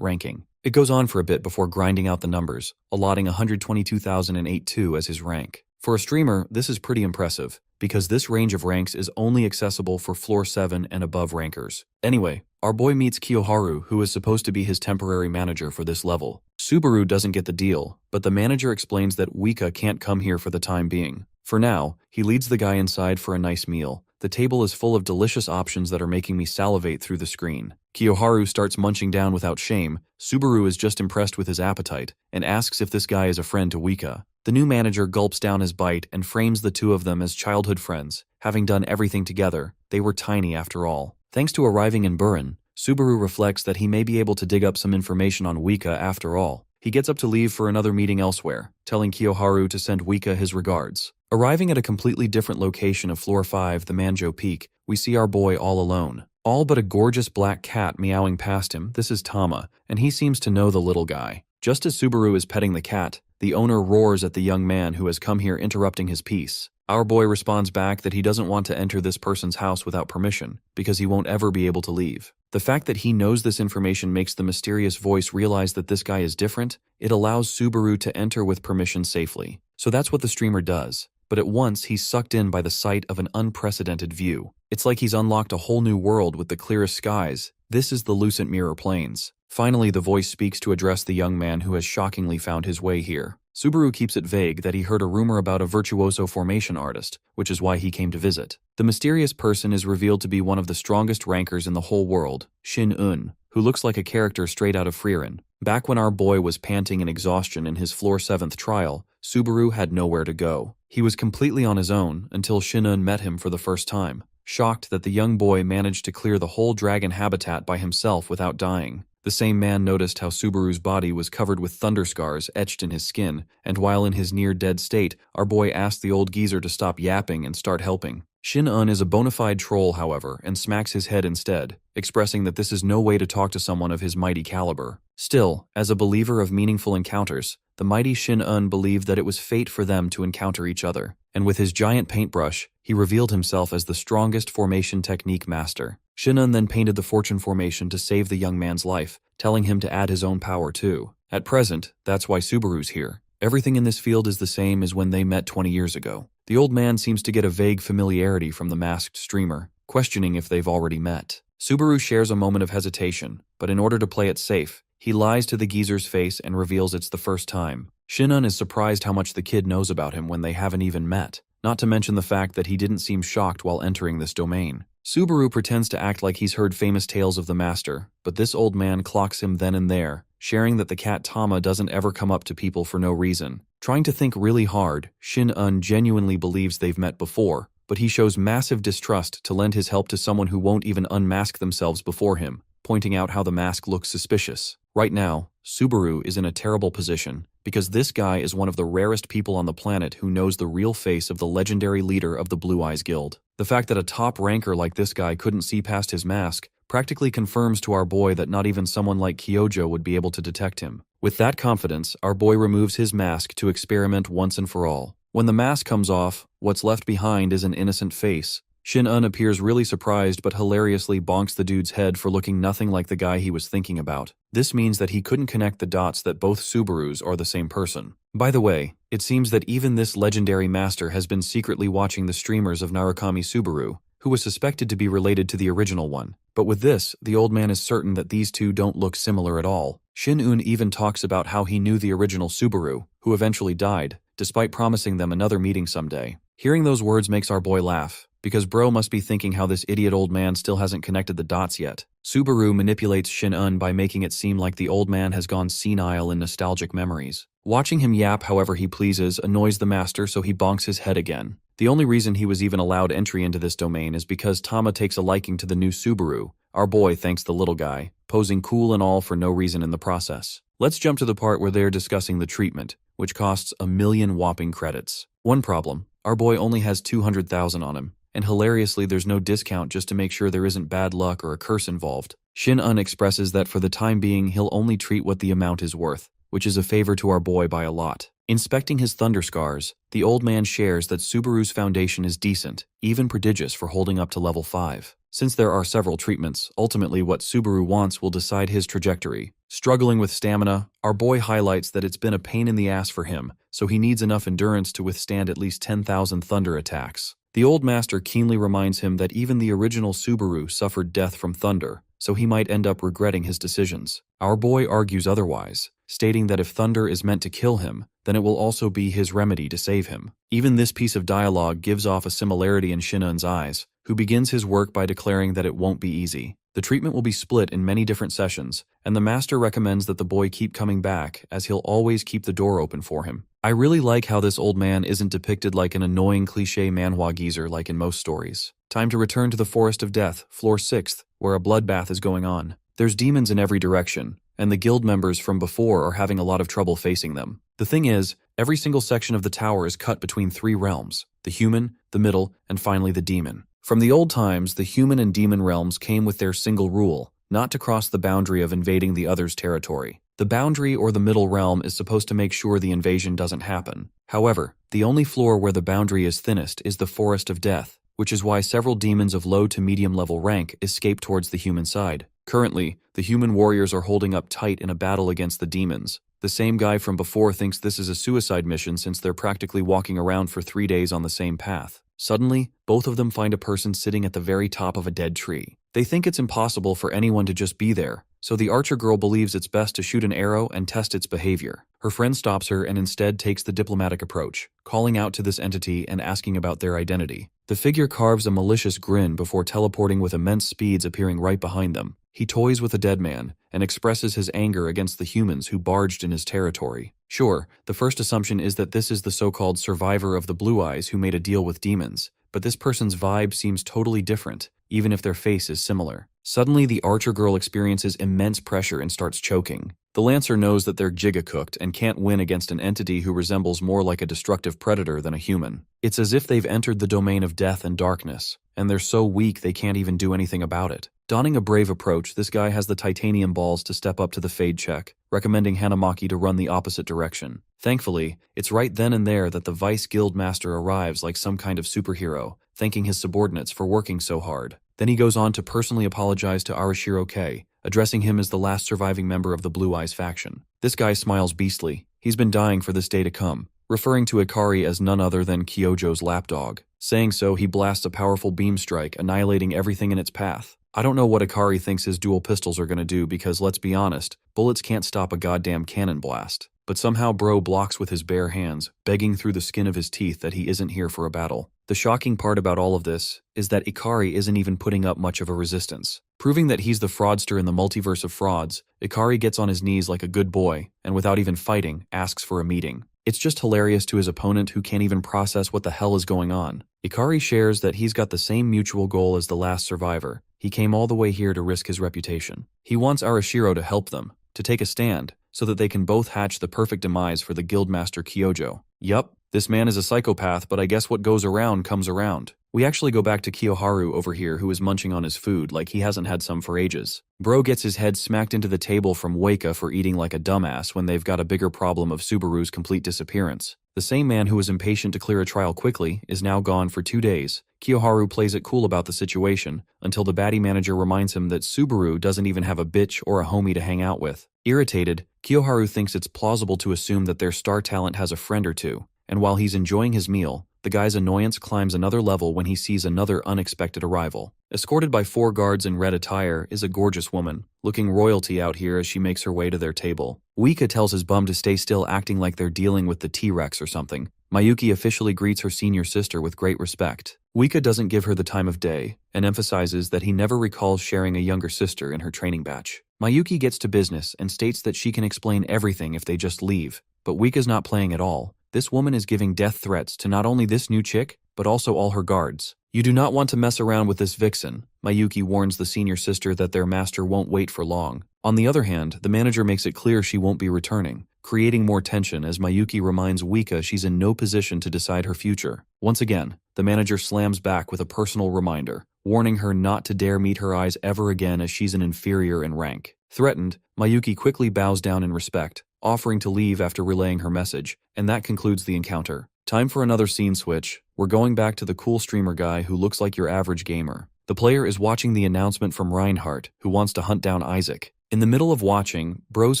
A: ranking. It goes on for a bit before grinding out the numbers, allotting 122,008-2 as his rank. For a streamer, this is pretty impressive, because this range of ranks is only accessible for floor 7 and above rankers. Anyway, our boy meets Kiyoharu, who is supposed to be his temporary manager for this level. Subaru doesn't get the deal, but the manager explains that Wika can't come here for the time being. For now, he leads the guy inside for a nice meal. The table is full of delicious options that are making me salivate through the screen. Kiyoharu starts munching down without shame. Subaru is just impressed with his appetite, and asks if this guy is a friend to Wika. The new manager gulps down his bite and frames the two of them as childhood friends. Having done everything together, they were tiny after all. Thanks to arriving in Burin, Subaru reflects that he may be able to dig up some information on Wika after all. He gets up to leave for another meeting elsewhere, telling Kiyoharu to send Wika his regards. Arriving at a completely different location of floor 5, the Manjo Peak, we see our boy all alone. All but a gorgeous black cat meowing past him. This is Tama, and he seems to know the little guy. Just as Subaru is petting the cat, the owner roars at the young man who has come here interrupting his peace. Our boy responds back that he doesn't want to enter this person's house without permission, because he won't ever be able to leave. The fact that he knows this information makes the mysterious voice realize that this guy is different. It allows Subaru to enter with permission safely. So that's what the streamer does. But at once, he's sucked in by the sight of an unprecedented view. It's like he's unlocked a whole new world with the clearest skies. This is the Lucent Mirror Plains. Finally, the voice speaks to address the young man who has shockingly found his way here. Subaru keeps it vague that he heard a rumor about a virtuoso formation artist, which is why he came to visit. The mysterious person is revealed to be one of the strongest rankers in the whole world, Shin Un, who looks like a character straight out of Frieren. Back when our boy was panting in exhaustion in his floor 7th trial, Subaru had nowhere to go. He was completely on his own until Shin Un met him for the first time. shocked that the young boy managed to clear the whole dragon habitat by himself without dying. The same man noticed how Subaru's body was covered with thunder scars etched in his skin, and while in his near-dead state, our boy asked the old geezer to stop yapping and start helping. Shin-un is a bona fide troll, however, and smacks his head instead, expressing that this is no way to talk to someone of his mighty caliber. Still, as a believer of meaningful encounters, the mighty Shin-un believed that it was fate for them to encounter each other, and with his giant paintbrush, he revealed himself as the strongest formation technique master. Shin-un then painted the fortune formation to save the young man's life, telling him to add his own power too. At present, that's why Subaru's here. Everything in this field is the same as when they met 20 years ago. The old man seems to get a vague familiarity from the masked streamer, questioning if they've already met. Subaru shares a moment of hesitation, but in order to play it safe, he lies to the geezer's face and reveals it's the first time. Shin-un is surprised how much the kid knows about him when they haven't even met, not to mention the fact that he didn't seem shocked while entering this domain. Subaru pretends to act like he's heard famous tales of the master, but this old man clocks him then and there, sharing that the cat Tama doesn't ever come up to people for no reason. Trying to think really hard, Shin-un genuinely believes they've met before, but he shows massive distrust to lend his help to someone who won't even unmask themselves before him, pointing out how the mask looks suspicious. Right now, Subaru is in a terrible position, because this guy is one of the rarest people on the planet who knows the real face of the legendary leader of the Blue Eyes Guild. The fact that a top ranker like this guy couldn't see past his mask practically confirms to our boy that not even someone like Kyojo would be able to detect him. With that confidence, our boy removes his mask to experiment once and for all. When the mask comes off, what's left behind is an innocent face. Shin-un appears really surprised but hilariously bonks the dude's head for looking nothing like the guy he was thinking about. This means that he couldn't connect the dots that both Subarus are the same person. By the way, it seems that even this legendary master has been secretly watching the streamers of Narukami Subaru, who was suspected to be related to the original one. But with this, the old man is certain that these two don't look similar at all. Shin-un even talks about how he knew the original Subaru, who eventually died, despite promising them another meeting someday. Hearing those words makes our boy laugh, because bro must be thinking how this idiot old man still hasn't connected the dots yet. Subaru manipulates Shin-un by making it seem like the old man has gone senile in nostalgic memories. Watching him yap however he pleases annoys the master, so he bonks his head again. The only reason he was even allowed entry into this domain is because Tama takes a liking to the new Subaru. Our boy thanks the little guy, posing cool and all for no reason in the process. Let's jump to the part where they're discussing the treatment, which costs 1,000,000 whopping credits. One problem, our boy only has 200,000 on him, and hilariously there's no discount just to make sure there isn't bad luck or a curse involved. Shin-un expresses that for the time being he'll only treat what the amount is worth, which is a favor to our boy by a lot. Inspecting his thunder scars, the old man shares that Subaru's foundation is decent, even prodigious for holding up to level 5. Since there are several treatments, ultimately what Subaru wants will decide his trajectory. Struggling with stamina, our boy highlights that it's been a pain in the ass for him, so he needs enough endurance to withstand at least 10,000 thunder attacks. The old master keenly reminds him that even the original Subaru suffered death from thunder, so he might end up regretting his decisions. Our boy argues otherwise, stating that if thunder is meant to kill him, then it will also be his remedy to save him. Even this piece of dialogue gives off a similarity in Shin-un's eyes, who begins his work by declaring that it won't be easy. The treatment will be split in many different sessions, and the master recommends that the boy keep coming back, as he'll always keep the door open for him. I really like how this old man isn't depicted like an annoying cliché manhwa geezer like in most stories. Time to return to the Forest of Death, floor 6th, where a bloodbath is going on. There's demons in every direction, and the guild members from before are having a lot of trouble facing them. The thing is, every single section of the tower is cut between 3 realms: the human, the middle, and finally the demon. From the old times, the human and demon realms came with their single rule, not to cross the boundary of invading the other's territory. The boundary or the middle realm is supposed to make sure the invasion doesn't happen. However, the only floor where the boundary is thinnest is the Forest of Death, which is why several demons of low to medium level rank escape towards the human side. Currently, the human warriors are holding up tight in a battle against the demons. The same guy from before thinks this is a suicide mission since they're practically walking around for 3 days on the same path. Suddenly, both of them find a person sitting at the very top of a dead tree. They think it's impossible for anyone to just be there, so the archer girl believes it's best to shoot an arrow and test its behavior. Her friend stops her and instead takes the diplomatic approach, calling out to this entity and asking about their identity. The figure carves a malicious grin before teleporting with immense speeds appearing right behind them. He toys with a dead man and expresses his anger against the humans who barged in his territory. Sure, the first assumption is that this is the so-called survivor of the Blue Eyes who made a deal with demons, but this person's vibe seems totally different, even if their face is similar. Suddenly, the archer girl experiences immense pressure and starts choking. The Lancer knows that they're giga-cooked and can't win against an entity who resembles more like a destructive predator than a human. It's as if they've entered the domain of death and darkness, and they're so weak they can't even do anything about it. Donning a brave approach, this guy has the titanium balls to step up to the fade check, recommending Hanamaki to run the opposite direction. Thankfully, it's right then and there that the Vice Guild Master arrives like some kind of superhero, thanking his subordinates for working so hard. Then he goes on to personally apologize to Arashiro Kei, addressing him as the last surviving member of the Blue Eyes faction. This guy smiles beastly. He's been dying for this day to come, referring to Ikari as none other than Kyojo's lapdog. Saying so, he blasts a powerful beam strike, annihilating everything in its path. I don't know what Ikari thinks his dual pistols are gonna do because, let's be honest, bullets can't stop a goddamn cannon blast. But somehow bro blocks with his bare hands, begging through the skin of his teeth that he isn't here for a battle. The shocking part about all of this is that Ikari isn't even putting up much of a resistance. Proving that he's the fraudster in the multiverse of frauds, Ikari gets on his knees like a good boy, and without even fighting, asks for a meeting. It's just hilarious to his opponent who can't even process what the hell is going on. Ikari shares that he's got the same mutual goal as the last survivor. He came all the way here to risk his reputation. He wants Arashiro to help them, to take a stand, so that they can both hatch the perfect demise for the Guildmaster Kyojo. Yup, this man is a psychopath, but I guess what goes around comes around. We actually go back to Kiyoharu over here, who is munching on his food like he hasn't had some for ages. Bro gets his head smacked into the table from Weika for eating like a dumbass when they've got a bigger problem of Subaru's complete disappearance. The same man who was impatient to clear a trial quickly is now gone for 2 days. Kiyoharu plays it cool about the situation until the baddie manager reminds him that Subaru doesn't even have a bitch or a homie to hang out with. Irritated, Kiyoharu thinks it's plausible to assume that their star talent has a friend or two, and while he's enjoying his meal, the guy's annoyance climbs another level when he sees another unexpected arrival. Escorted by 4 guards in red attire is a gorgeous woman, looking royalty out here as she makes her way to their table. Weika tells his bum to stay still, acting like they're dealing with the T-Rex or something. Mayuki officially greets her senior sister with great respect. Weika doesn't give her the time of day, and emphasizes that he never recalls sharing a younger sister in her training batch. Mayuki gets to business and states that she can explain everything if they just leave, but Weika's not playing at all. This woman is giving death threats to not only this new chick, but also all her guards. You do not want to mess around with this vixen. Mayuki warns the senior sister that their master won't wait for long. On the other hand, the manager makes it clear she won't be returning, creating more tension as Mayuki reminds Weika she's in no position to decide her future. Once again, the manager slams back with a personal reminder, warning her not to dare meet her eyes ever again as she's an inferior in rank. Threatened, Mayuki quickly bows down in respect, offering to leave after relaying her message, and that concludes the encounter. Time for another scene switch. We're going back to the cool streamer guy who looks like your average gamer. The player is watching the announcement from Reinhardt, who wants to hunt down Isaac. In the middle of watching, Bro's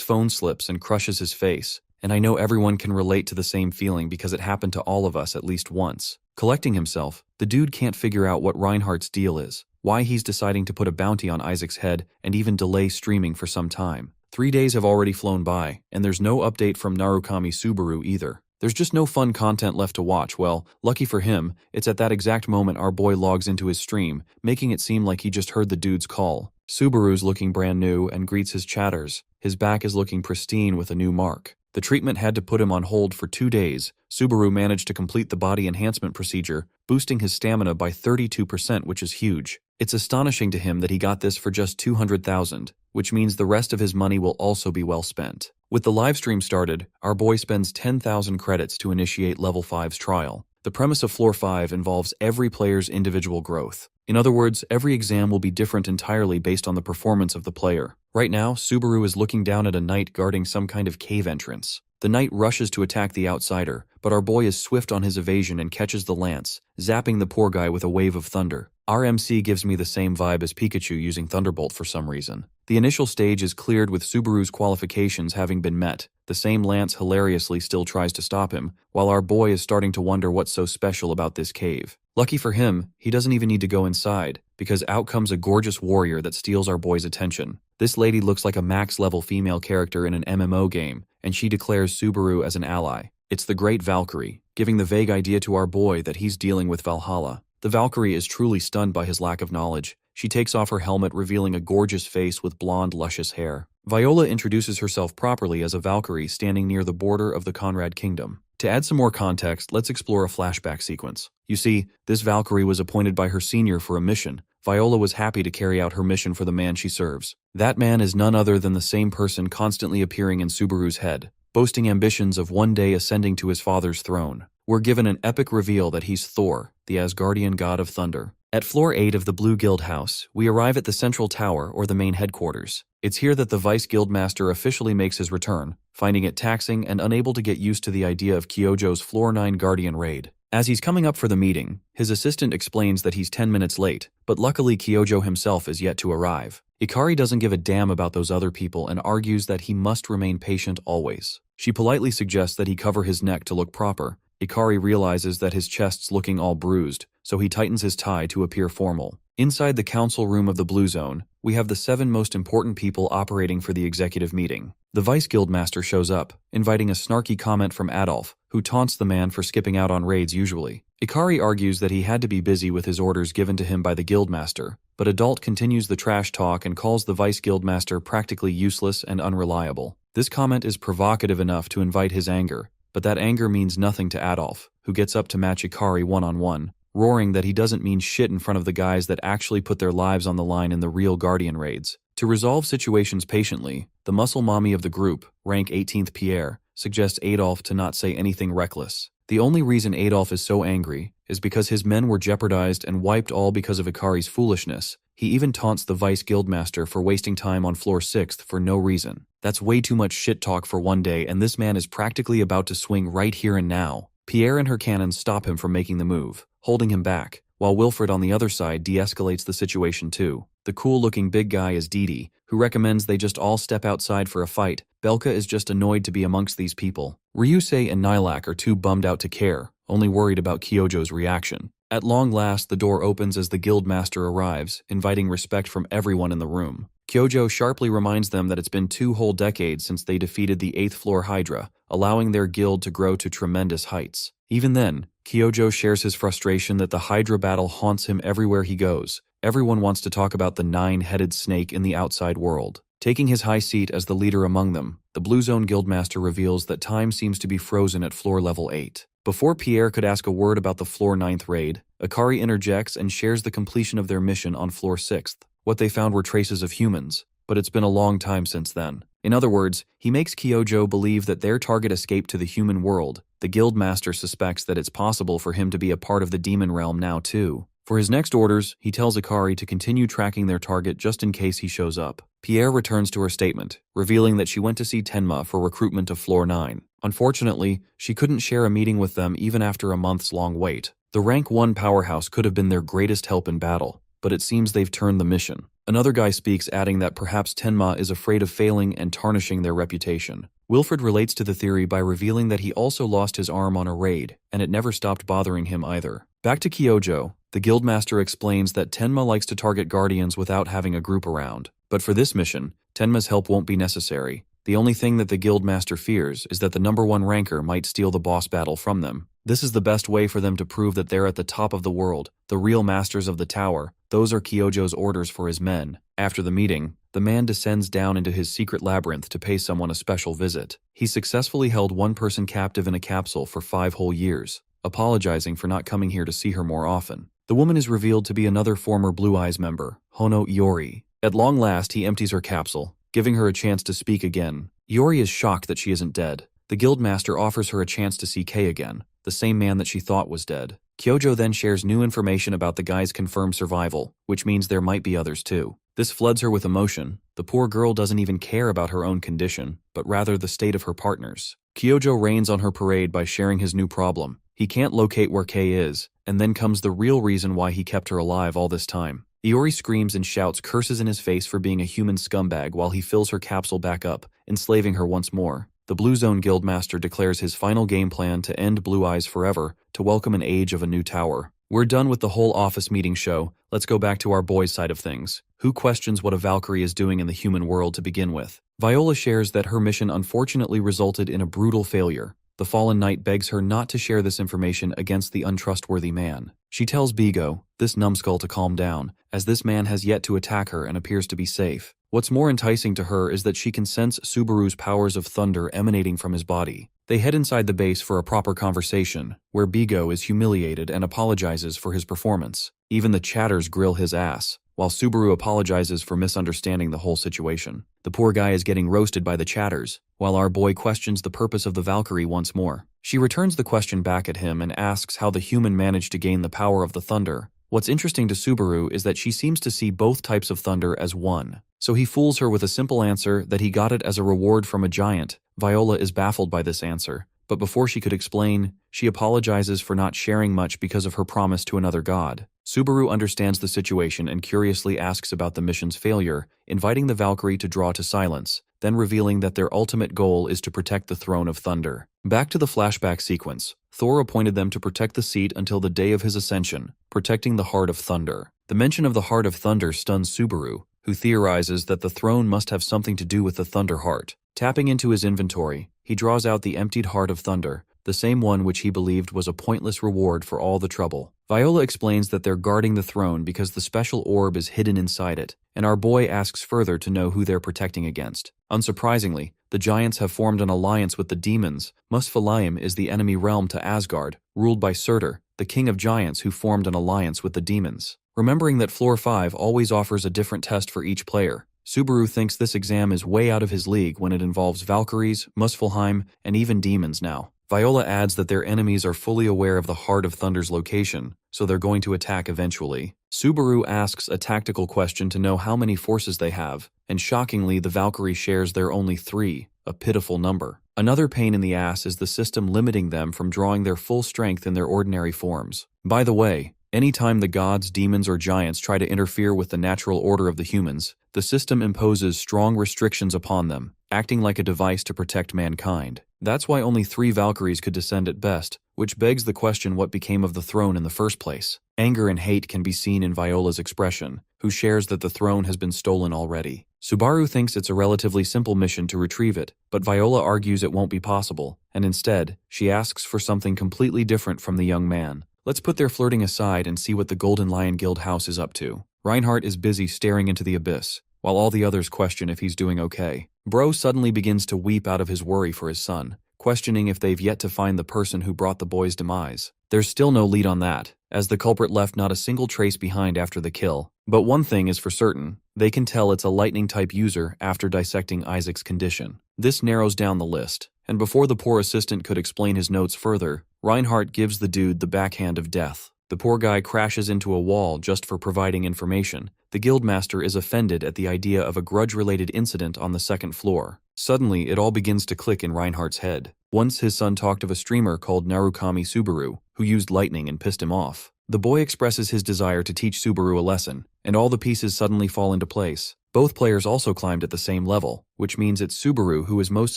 A: phone slips and crushes his face, and I know everyone can relate to the same feeling because it happened to all of us at least once. Collecting himself, the dude can't figure out what Reinhardt's deal is, why he's deciding to put a bounty on Isaac's head and even delay streaming for some time. 3 days have already flown by, and there's no update from Narukami Subaru either. There's just no fun content left to watch. Well, lucky for him, it's at that exact moment our boy logs into his stream, making it seem like he just heard the dude's call. Subaru's looking brand new and greets his chatters. His back is looking pristine with a new mark. The treatment had to put him on hold for 2 days. Subaru managed to complete the body enhancement procedure, boosting his stamina by 32%, which is huge. It's astonishing to him that he got this for just 200,000, which means the rest of his money will also be well spent. With the livestream started, our boy spends 10,000 credits to initiate Level 5's trial. The premise of Floor 5 involves every player's individual growth. In other words, every exam will be different entirely based on the performance of the player. Right now, Subaru is looking down at a knight guarding some kind of cave entrance. The knight rushes to attack the outsider, but our boy is swift on his evasion and catches the lance, zapping the poor guy with a wave of thunder. Our MC gives me the same vibe as Pikachu using Thunderbolt for some reason. The initial stage is cleared with Subaru's qualifications having been met. The same lance hilariously still tries to stop him, while our boy is starting to wonder what's so special about this cave. Lucky for him, he doesn't even need to go inside, because out comes a gorgeous warrior that steals our boy's attention. This lady looks like a max-level female character in an MMO game, and she declares Subaru as an ally. It's the Great Valkyrie, giving the vague idea to our boy that he's dealing with Valhalla. The Valkyrie is truly stunned by his lack of knowledge. She takes off her helmet, revealing a gorgeous face with blonde, luscious hair. Viola introduces herself properly as a Valkyrie standing near the border of the Conrad Kingdom. To add some more context, let's explore a flashback sequence. You see, this Valkyrie was appointed by her senior for a mission. Viola was happy to carry out her mission for the man she serves. That man is none other than the same person constantly appearing in Subaru's head, boasting ambitions of one day ascending to his father's throne. We're given an epic reveal that he's Thor, the Asgardian god of thunder. At floor 8 of the Blue Guild House, we arrive at the Central Tower, or the main headquarters. It's here that the Vice Guildmaster officially makes his return, finding it taxing and unable to get used to the idea of Kyojo's Floor 9 Guardian raid. As he's coming up for the meeting, his assistant explains that he's 10 minutes late, but luckily Kyojo himself is yet to arrive. Ikari doesn't give a damn about those other people and argues that he must remain patient always. She politely suggests that he cover his neck to look proper. Ikari realizes that his chest's looking all bruised, so he tightens his tie to appear formal. Inside the council room of the Blue Zone, we have the 7 most important people operating for the executive meeting. The Vice Guildmaster shows up, inviting a snarky comment from Adolf, who taunts the man for skipping out on raids usually. Ikari argues that he had to be busy with his orders given to him by the Guildmaster, but Adult continues the trash talk and calls the Vice Guildmaster practically useless and unreliable. This comment is provocative enough to invite his anger, but that anger means nothing to Adolf, who gets up to match Ikari one-on-one, roaring that he doesn't mean shit in front of the guys that actually put their lives on the line in the real Guardian raids. To resolve situations patiently, the muscle mommy of the group, rank 18th Pierre, suggests Adolf to not say anything reckless. The only reason Adolf is so angry is because his men were jeopardized and wiped all because of Ikari's foolishness. He even taunts the Vice Guildmaster for wasting time on floor 6th for no reason. That's way too much shit talk for one day, and this man is practically about to swing right here and now. Pierre and her cannons stop him from making the move, holding him back, while Wilfred on the other side de-escalates the situation too. The cool-looking big guy is Didi, who recommends they just all step outside for a fight. Belka is just annoyed to be amongst these people. Ryusei and Nilak are too bummed out to care, only worried about Kyojo's reaction. At long last, the door opens as the Guildmaster arrives, inviting respect from everyone in the room. Kyojo sharply reminds them that it's been 2 whole decades since they defeated the 8th floor Hydra, allowing their guild to grow to tremendous heights. Even then, Kyojo shares his frustration that the Hydra battle haunts him everywhere he goes. Everyone wants to talk about the 9-headed snake in the outside world. Taking his high seat as the leader among them, the Blue Zone Guildmaster reveals that time seems to be frozen at floor level 8. Before Pierre could ask a word about the floor 9th raid, Ikari interjects and shares the completion of their mission on floor 6th. What they found were traces of humans, but it's been a long time since then. In other words, he makes Kyojo believe that their target escaped to the human world. The Guildmaster suspects that it's possible for him to be a part of the demon realm now too. For his next orders, he tells Ikari to continue tracking their target just in case he shows up. Pierre returns to her statement, revealing that she went to see Tenma for recruitment of Floor 9. Unfortunately, she couldn't share a meeting with them even after a months-long wait. The Rank 1 powerhouse could have been their greatest help in battle, but it seems they've turned the mission. Another guy speaks, adding that perhaps Tenma is afraid of failing and tarnishing their reputation. Wilfred relates to the theory by revealing that he also lost his arm on a raid, and it never stopped bothering him either. Back to Kyojo, the Guildmaster explains that Tenma likes to target Guardians without having a group around. But for this mission, Tenma's help won't be necessary. The only thing that the Guildmaster fears is that the number 1 ranker might steal the boss battle from them. This is the best way for them to prove that they're at the top of the world, the real masters of the tower. Those are Kyojo's orders for his men. After the meeting, the man descends down into his secret labyrinth to pay someone a special visit. He successfully held one person captive in a capsule for 5 whole years, apologizing for not coming here to see her more often. The woman is revealed to be another former Blue Eyes member, Hono Iori. At long last, he empties her capsule, giving her a chance to speak again. Iori is shocked that she isn't dead. The Guildmaster offers her a chance to see Kei again, the same man that she thought was dead. Kyojo then shares new information about the guy's confirmed survival, which means there might be others too. This floods her with emotion. The poor girl doesn't even care about her own condition, but rather the state of her partners. Kyojo rains on her parade by sharing his new problem. He can't locate where Kei is, and then comes the real reason why he kept her alive all this time. Iori screams and shouts curses in his face for being a human scumbag while he fills her capsule back up, enslaving her once more. The Blue Zone Guildmaster declares his final game plan to end Blue Eyes forever, to welcome an age of a new tower. We're done with the whole office meeting show. Let's go back to our boys' side of things. Who questions what a Valkyrie is doing in the human world to begin with? Viola shares that her mission unfortunately resulted in a brutal failure. The Fallen Knight begs her not to share this information against the untrustworthy man. She tells Bigo, this numbskull, to calm down, as this man has yet to attack her and appears to be safe. What's more enticing to her is that she can sense Subaru's powers of thunder emanating from his body. They head inside the base for a proper conversation, where Bigo is humiliated and apologizes for his performance. Even the chatters grill his ass, while Subaru apologizes for misunderstanding the whole situation. The poor guy is getting roasted by the chatters, while our boy questions the purpose of the Valkyrie once more. She returns the question back at him and asks how the human managed to gain the power of the thunder. What's interesting to Subaru is that she seems to see both types of thunder as one. So he fools her with a simple answer that he got it as a reward from a giant. Viola is baffled by this answer, but before she could explain, she apologizes for not sharing much because of her promise to another god. Subaru understands the situation and curiously asks about the mission's failure, inviting the Valkyrie to draw to silence, then revealing that their ultimate goal is to protect the Throne of Thunder. Back to the flashback sequence. Thor appointed them to protect the seat until the day of his ascension, protecting the Heart of Thunder. The mention of the Heart of Thunder stuns Subaru, who theorizes that the throne must have something to do with the Thunder Heart. Tapping into his inventory, he draws out the emptied Heart of Thunder, the same one which he believed was a pointless reward for all the trouble. Viola explains that they're guarding the throne because the special orb is hidden inside it, and our boy asks further to know who they're protecting against. Unsurprisingly, the giants have formed an alliance with the demons. Muspelheim is the enemy realm to Asgard, ruled by Surtur, the king of giants who formed an alliance with the demons. Remembering that Floor 5 always offers a different test for each player, Subaru thinks this exam is way out of his league when it involves Valkyries, Muspelheim, and even demons now. Viola adds that their enemies are fully aware of the Heart of Thunder's location, so they're going to attack eventually. Subaru asks a tactical question to know how many forces they have, and shockingly the Valkyrie shares their only 3, a pitiful number. Another pain in the ass is the system limiting them from drawing their full strength in their ordinary forms. By the way, anytime the gods, demons, or giants try to interfere with the natural order of the humans, the system imposes strong restrictions upon them, acting like a device to protect mankind. That's why only 3 Valkyries could descend at best, which begs the question what became of the throne in the first place. Anger and hate can be seen in Viola's expression, who shares that the throne has been stolen already. Subaru thinks it's a relatively simple mission to retrieve it, but Viola argues it won't be possible, and instead, she asks for something completely different from the young man. Let's put their flirting aside and see what the Golden Lion Guild house is up to. Reinhardt is busy staring into the abyss, while all the others question if he's doing okay. Bro suddenly begins to weep out of his worry for his son, questioning if they've yet to find the person who brought the boy's demise. There's still no lead on that, as the culprit left not a single trace behind after the kill. But one thing is for certain, they can tell it's a lightning-type user after dissecting Isaac's condition. This narrows down the list, and before the poor assistant could explain his notes further, Reinhardt gives the dude the backhand of death. The poor guy crashes into a wall just for providing information. The guildmaster is offended at the idea of a grudge-related incident on the second floor. Suddenly, it all begins to click in Reinhardt's head. Once his son talked of a streamer called Narukami Subaru, who used lightning and pissed him off. The boy expresses his desire to teach Subaru a lesson, and all the pieces suddenly fall into place. Both players also climbed at the same level, which means it's Subaru who is most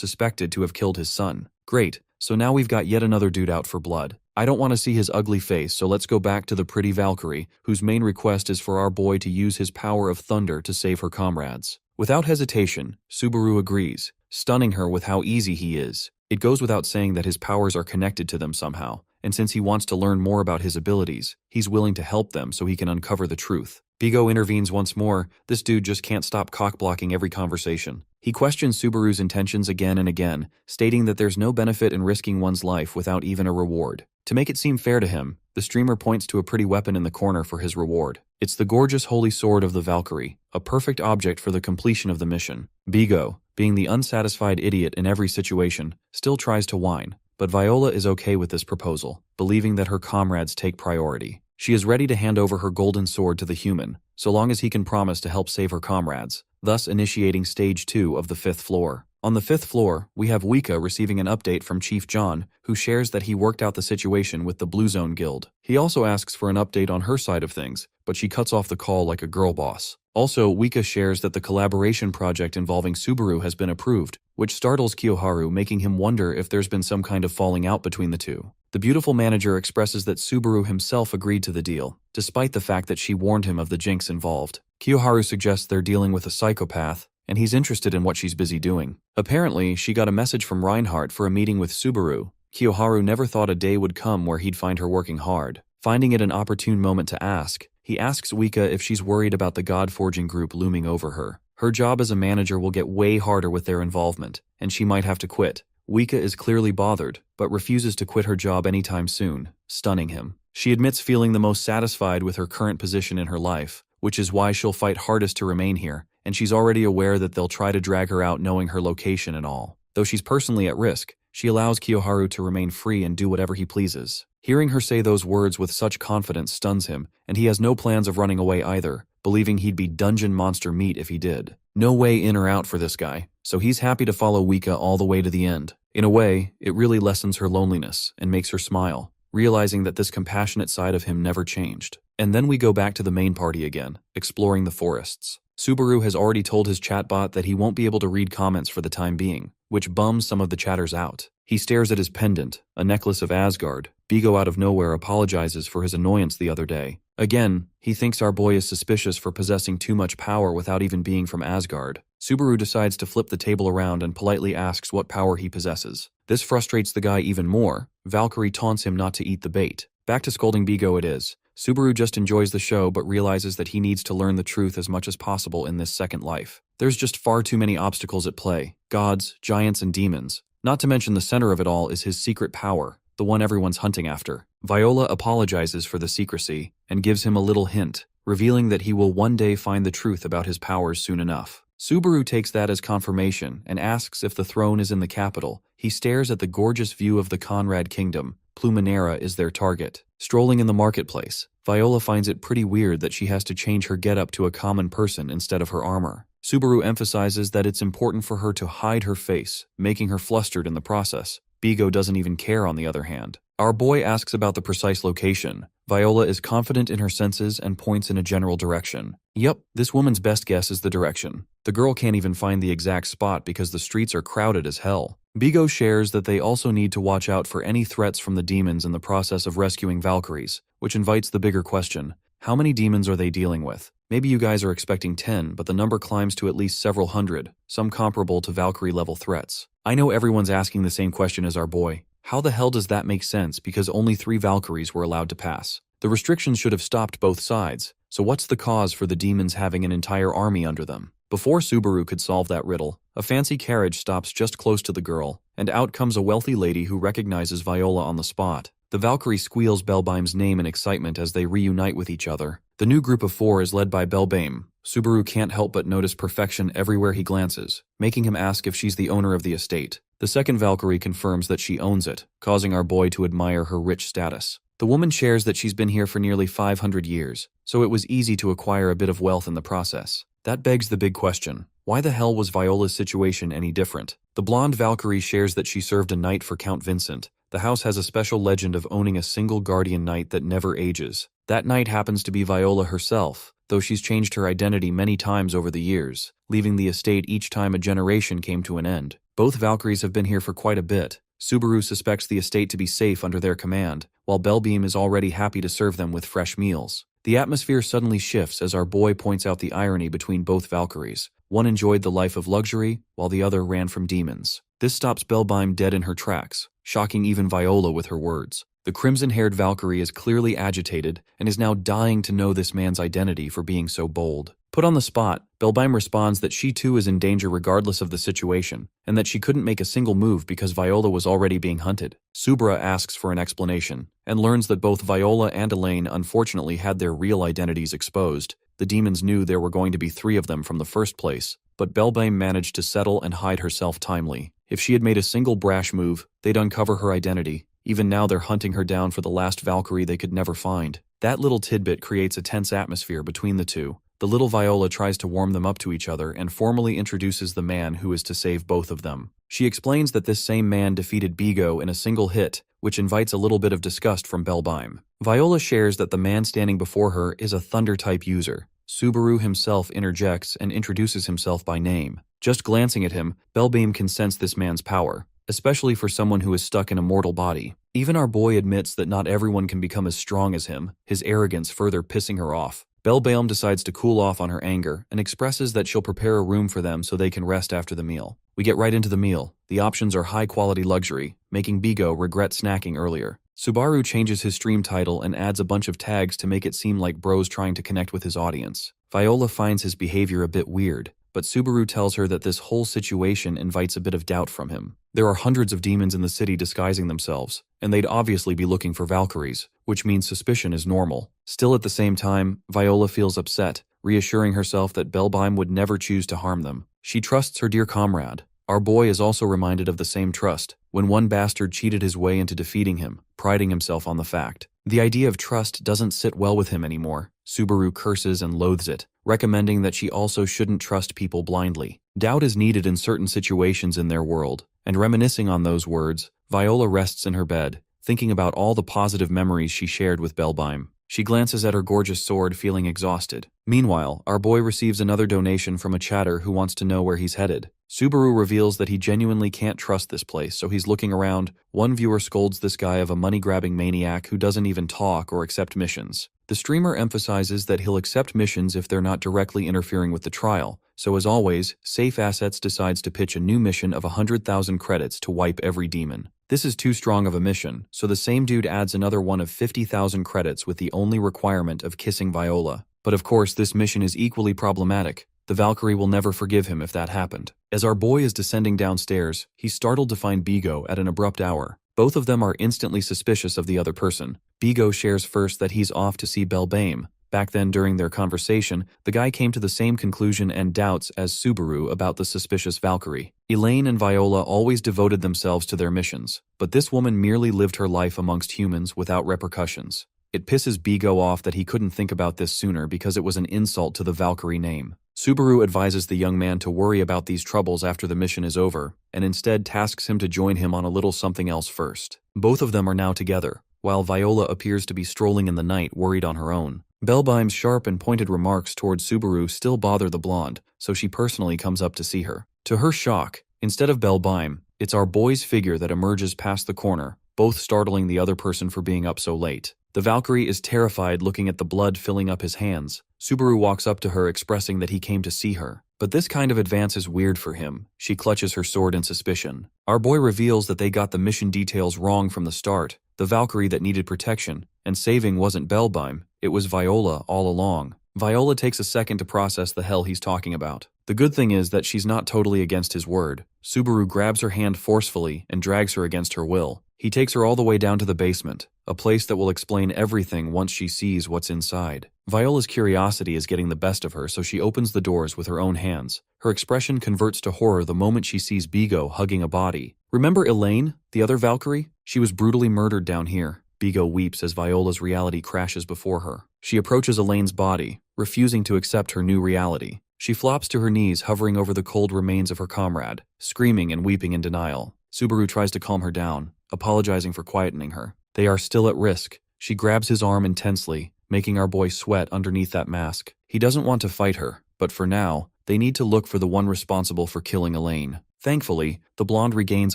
A: suspected to have killed his son. Great, so now we've got yet another dude out for blood. I don't want to see his ugly face, so let's go back to the pretty Valkyrie, whose main request is for our boy to use his power of thunder to save her comrades. Without hesitation, Subaru agrees, stunning her with how easy he is. It goes without saying that his powers are connected to them somehow, and since he wants to learn more about his abilities, he's willing to help them so he can uncover the truth. Bigo intervenes once more. This dude just can't stop cock-blocking every conversation. He questions Subaru's intentions again and again, stating that there's no benefit in risking one's life without even a reward. To make it seem fair to him, the streamer points to a pretty weapon in the corner for his reward. It's the gorgeous holy sword of the Valkyrie, a perfect object for the completion of the mission. Bigo, being the unsatisfied idiot in every situation, still tries to whine, but Viola is okay with this proposal, believing that her comrades take priority. She is ready to hand over her golden sword to the human, so long as he can promise to help save her comrades, thus initiating Stage 2 of the 5th floor. On the 5th floor, we have Wika receiving an update from Chief John, who shares that he worked out the situation with the Blue Zone Guild. He also asks for an update on her side of things, but she cuts off the call like a girl boss. Also, Wika shares that the collaboration project involving Subaru has been approved, which startles Kiyoharu, making him wonder if there's been some kind of falling out between the two. The beautiful manager expresses that Subaru himself agreed to the deal, despite the fact that she warned him of the jinx involved. Kiyoharu suggests they're dealing with a psychopath, and he's interested in what she's busy doing. Apparently, she got a message from Reinhardt for a meeting with Subaru. Kiyoharu never thought a day would come where he'd find her working hard. Finding it an opportune moment to ask, he asks Wika if she's worried about the God-forging group looming over her. Her job as a manager will get way harder with their involvement, and she might have to quit. Wika is clearly bothered, but refuses to quit her job anytime soon, stunning him. She admits feeling the most satisfied with her current position in her life, which is why she'll fight hardest to remain here, and she's already aware that they'll try to drag her out knowing her location and all. Though she's personally at risk, she allows Kiyoharu to remain free and do whatever he pleases. Hearing her say those words with such confidence stuns him, and he has no plans of running away either, believing he'd be dungeon monster meat if he did. No way in or out for this guy, so he's happy to follow Wika all the way to the end. In a way, it really lessens her loneliness and makes her smile, realizing that this compassionate side of him never changed. And then we go back to the main party again, exploring the forests. Subaru has already told his chatbot that he won't be able to read comments for the time being, which bums some of the chatters out. He stares at his pendant, a necklace of Asgard. Bigo out of nowhere apologizes for his annoyance the other day. Again, he thinks our boy is suspicious for possessing too much power without even being from Asgard. Subaru decides to flip the table around and politely asks what power he possesses. This frustrates the guy even more. Valkyrie taunts him not to eat the bait. Back to scolding Bigo it is. Subaru just enjoys the show but realizes that he needs to learn the truth as much as possible in this second life. There's just far too many obstacles at play. Gods, giants, and demons. Not to mention the center of it all is his secret power, the one everyone's hunting after. Viola apologizes for the secrecy and gives him a little hint, revealing that he will one day find the truth about his powers soon enough. Subaru takes that as confirmation and asks if the throne is in the capital. He stares at the gorgeous view of the Conrad Kingdom. Pluminera is their target. Strolling in the marketplace, Viola finds it pretty weird that she has to change her getup to a common person instead of her armor. Subaru emphasizes that it's important for her to hide her face, making her flustered in the process. Bigo doesn't even care on the other hand. Our boy asks about the precise location. Viola is confident in her senses and points in a general direction. Yup, this woman's best guess is the direction. The girl can't even find the exact spot because the streets are crowded as hell. Bigo shares that they also need to watch out for any threats from the demons in the process of rescuing Valkyries, which invites the bigger question. How many demons are they dealing with? Maybe you guys are expecting 10, but the number climbs to at least several hundred, some comparable to Valkyrie-level threats. I know everyone's asking the same question as our boy. How the hell does that make sense because only 3 Valkyries were allowed to pass? The restrictions should have stopped both sides, so what's the cause for the demons having an entire army under them? Before Subaru could solve that riddle, a fancy carriage stops just close to the girl, and out comes a wealthy lady who recognizes Viola on the spot. The Valkyrie squeals Belbaim's name in excitement as they reunite with each other. The new group of 4 is led by Belbaim. Subaru can't help but notice perfection everywhere he glances, making him ask if she's the owner of the estate. The second Valkyrie confirms that she owns it, causing our boy to admire her rich status. The woman shares that she's been here for nearly 500 years, so it was easy to acquire a bit of wealth in the process. That begs the big question. Why the hell was Viola's situation any different? The blonde Valkyrie shares that she served a knight for Count Vincent. The house has a special legend of owning a single guardian knight that never ages. That knight happens to be Viola herself, though she's changed her identity many times over the years, leaving the estate each time a generation came to an end. Both Valkyries have been here for quite a bit. Subaru suspects the estate to be safe under their command, while Belbeam is already happy to serve them with fresh meals. The atmosphere suddenly shifts as our boy points out the irony between both Valkyries. One enjoyed the life of luxury, while the other ran from demons. This stops Belbeim dead in her tracks, shocking even Viola with her words. The crimson-haired Valkyrie is clearly agitated and is now dying to know this man's identity for being so bold. Put on the spot, Belbeim responds that she too is in danger regardless of the situation, and that she couldn't make a single move because Viola was already being hunted. Subra asks for an explanation, and learns that both Viola and Elaine unfortunately had their real identities exposed. The demons knew there were going to be 3 of them from the first place, but Belbeim managed to settle and hide herself timely. If she had made a single brash move, they'd uncover her identity. Even now they're hunting her down for the last Valkyrie they could never find. That little tidbit creates a tense atmosphere between the two. The little Viola tries to warm them up to each other and formally introduces the man who is to save both of them. She explains that this same man defeated Bigo in a single hit, which invites a little bit of disgust from Belbeim. Viola shares that the man standing before her is a Thunder-type user. Subaru himself interjects and introduces himself by name. Just glancing at him, Belbeam can sense this man's power, especially for someone who is stuck in a mortal body. Even our boy admits that not everyone can become as strong as him, his arrogance further pissing her off. Belbeim decides to cool off on her anger and expresses that she'll prepare a room for them so they can rest after the meal. We get right into the meal. The options are high-quality luxury, making Bigo regret snacking earlier. Subaru changes his stream title and adds a bunch of tags to make it seem like bro's trying to connect with his audience. Viola finds his behavior a bit weird, but Subaru tells her that this whole situation invites a bit of doubt from him. There are hundreds of demons in the city disguising themselves, and they'd obviously be looking for Valkyries, which means suspicion is normal. Still, at the same time, Viola feels upset, reassuring herself that Belbheim would never choose to harm them. She trusts her dear comrade. Our boy is also reminded of the same trust, when one bastard cheated his way into defeating him, priding himself on the fact. The idea of trust doesn't sit well with him anymore. Subaru curses and loathes it, recommending that she also shouldn't trust people blindly. Doubt is needed in certain situations in their world, and reminiscing on those words, Viola rests in her bed, thinking about all the positive memories she shared with Belbheim. She glances at her gorgeous sword, feeling exhausted. Meanwhile, our boy receives another donation from a chatter who wants to know where he's headed. Subaru reveals that he genuinely can't trust this place, so he's looking around. One viewer scolds this guy of a money-grabbing maniac who doesn't even talk or accept missions. The streamer emphasizes that he'll accept missions if they're not directly interfering with the trial, so as always, Safe Assets decides to pitch a new mission of 100,000 credits to wipe every demon. This is too strong of a mission, so the same dude adds another one of 50,000 credits with the only requirement of kissing Viola. But of course, this mission is equally problematic. The Valkyrie will never forgive him if that happened. As our boy is descending downstairs, he's startled to find Bigo at an abrupt hour. Both of them are instantly suspicious of the other person. Bigo shares first that he's off to see Belbheim. Back then, during their conversation, the guy came to the same conclusion and doubts as Subaru about the suspicious Valkyrie. Elaine and Viola always devoted themselves to their missions, but this woman merely lived her life amongst humans without repercussions. It pisses Bigo off that he couldn't think about this sooner because it was an insult to the Valkyrie name. Subaru advises the young man to worry about these troubles after the mission is over, and instead tasks him to join him on a little something else first. Both of them are now together, while Viola appears to be strolling in the night, worried on her own. Belbheim's sharp and pointed remarks towards Subaru still bother the blonde, so she personally comes up to see her. To her shock, instead of Belbheim, it's our boy's figure that emerges past the corner, both startling the other person for being up so late. The Valkyrie is terrified, looking at the blood filling up his hands. Subaru walks up to her, expressing that he came to see her. But this kind of advance is weird for him. She clutches her sword in suspicion. Our boy reveals that they got the mission details wrong from the start. The Valkyrie that needed protection and saving wasn't Belbheim, it was Viola all along. Viola takes a second to process the hell he's talking about. The good thing is that she's not totally against his word. Subaru grabs her hand forcefully and drags her against her will. He takes her all the way down to the basement, a place that will explain everything once she sees what's inside. Viola's curiosity is getting the best of her, so she opens the doors with her own hands. Her expression converts to horror the moment she sees Bigo hugging a body. Remember Elaine, the other Valkyrie? She was brutally murdered down here. Bigo weeps as Viola's reality crashes before her. She approaches Elaine's body, refusing to accept her new reality. She flops to her knees, hovering over the cold remains of her comrade, screaming and weeping in denial. Subaru tries to calm her down, apologizing for quietening her. They are still at risk. She grabs his arm intensely, making our boy sweat underneath that mask. He doesn't want to fight her, but for now, they need to look for the one responsible for killing Elaine. Thankfully, the blonde regains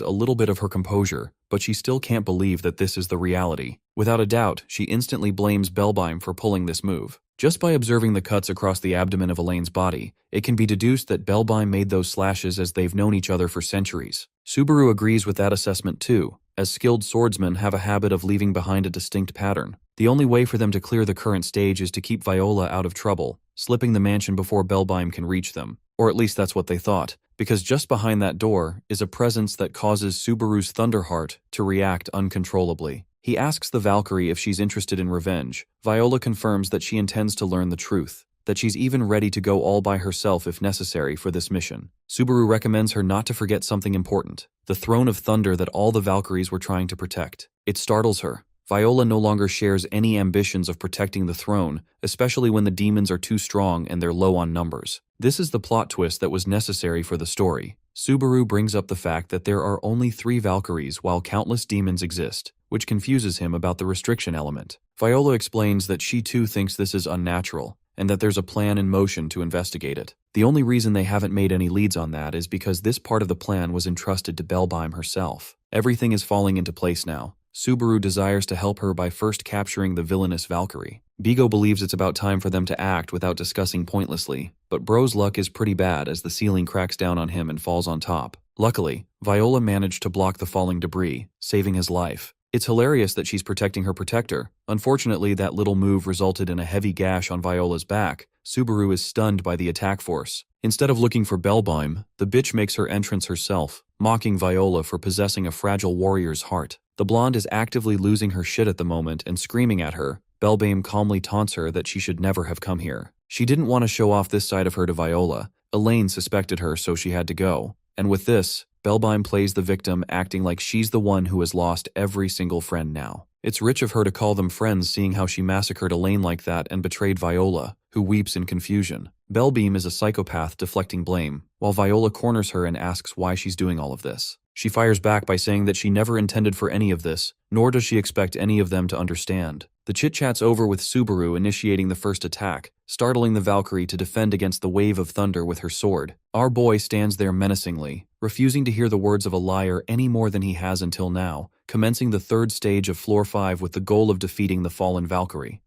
A: a little bit of her composure, but she still can't believe that this is the reality. Without a doubt, she instantly blames Belbheim for pulling this move. Just by observing the cuts across the abdomen of Elaine's body, it can be deduced that Belbheim made those slashes as they've known each other for centuries. Subaru agrees with that assessment too, as skilled swordsmen have a habit of leaving behind a distinct pattern. The only way for them to clear the current stage is to keep Viola out of trouble, slipping the mansion before Belbheim can reach them. Or at least that's what they thought, because just behind that door is a presence that causes Subaru's Thunderheart to react uncontrollably. He asks the Valkyrie if she's interested in revenge. Viola confirms that she intends to learn the truth, that she's even ready to go all by herself if necessary for this mission. Subaru recommends her not to forget something important, the Throne of Thunder that all the Valkyries were trying to protect. It startles her. Viola no longer shares any ambitions of protecting the throne, especially when the demons are too strong and they're low on numbers. This is the plot twist that was necessary for the story. Subaru brings up the fact that there are only 3 Valkyries while countless demons exist, which confuses him about the restriction element. Viola explains that she too thinks this is unnatural, and that there's a plan in motion to investigate it. The only reason they haven't made any leads on that is because this part of the plan was entrusted to Belbheim herself. Everything is falling into place now. Subaru desires to help her by first capturing the villainous Valkyrie. Bigo believes it's about time for them to act without discussing pointlessly, but Bro's luck is pretty bad as the ceiling cracks down on him and falls on top. Luckily, Viola managed to block the falling debris, saving his life. It's hilarious that she's protecting her protector. Unfortunately, that little move resulted in a heavy gash on Viola's back, Subaru is stunned by the attack force. Instead of looking for Bellbeim, the bitch makes her entrance herself, mocking Viola for possessing a fragile warrior's heart. The blonde is actively losing her shit at the moment and screaming at her. Bellbeim calmly taunts her that she should never have come here. She didn't want to show off this side of her to Viola. Elaine suspected her, so she had to go. And with this, Bellbeim plays the victim, acting like she's the one who has lost every single friend now. It's rich of her to call them friends, seeing how she massacred Elaine like that and betrayed Viola, who weeps in confusion. Bellbeim is a psychopath deflecting blame, while Viola corners her and asks why she's doing all of this. She fires back by saying that she never intended for any of this, nor does she expect any of them to understand. The chit-chat's over with Subaru initiating the first attack, startling the Valkyrie to defend against the wave of thunder with her sword. Our boy stands there menacingly, refusing to hear the words of a liar any more than he has until now, commencing the third stage of Floor 5 with the goal of defeating the fallen Valkyrie.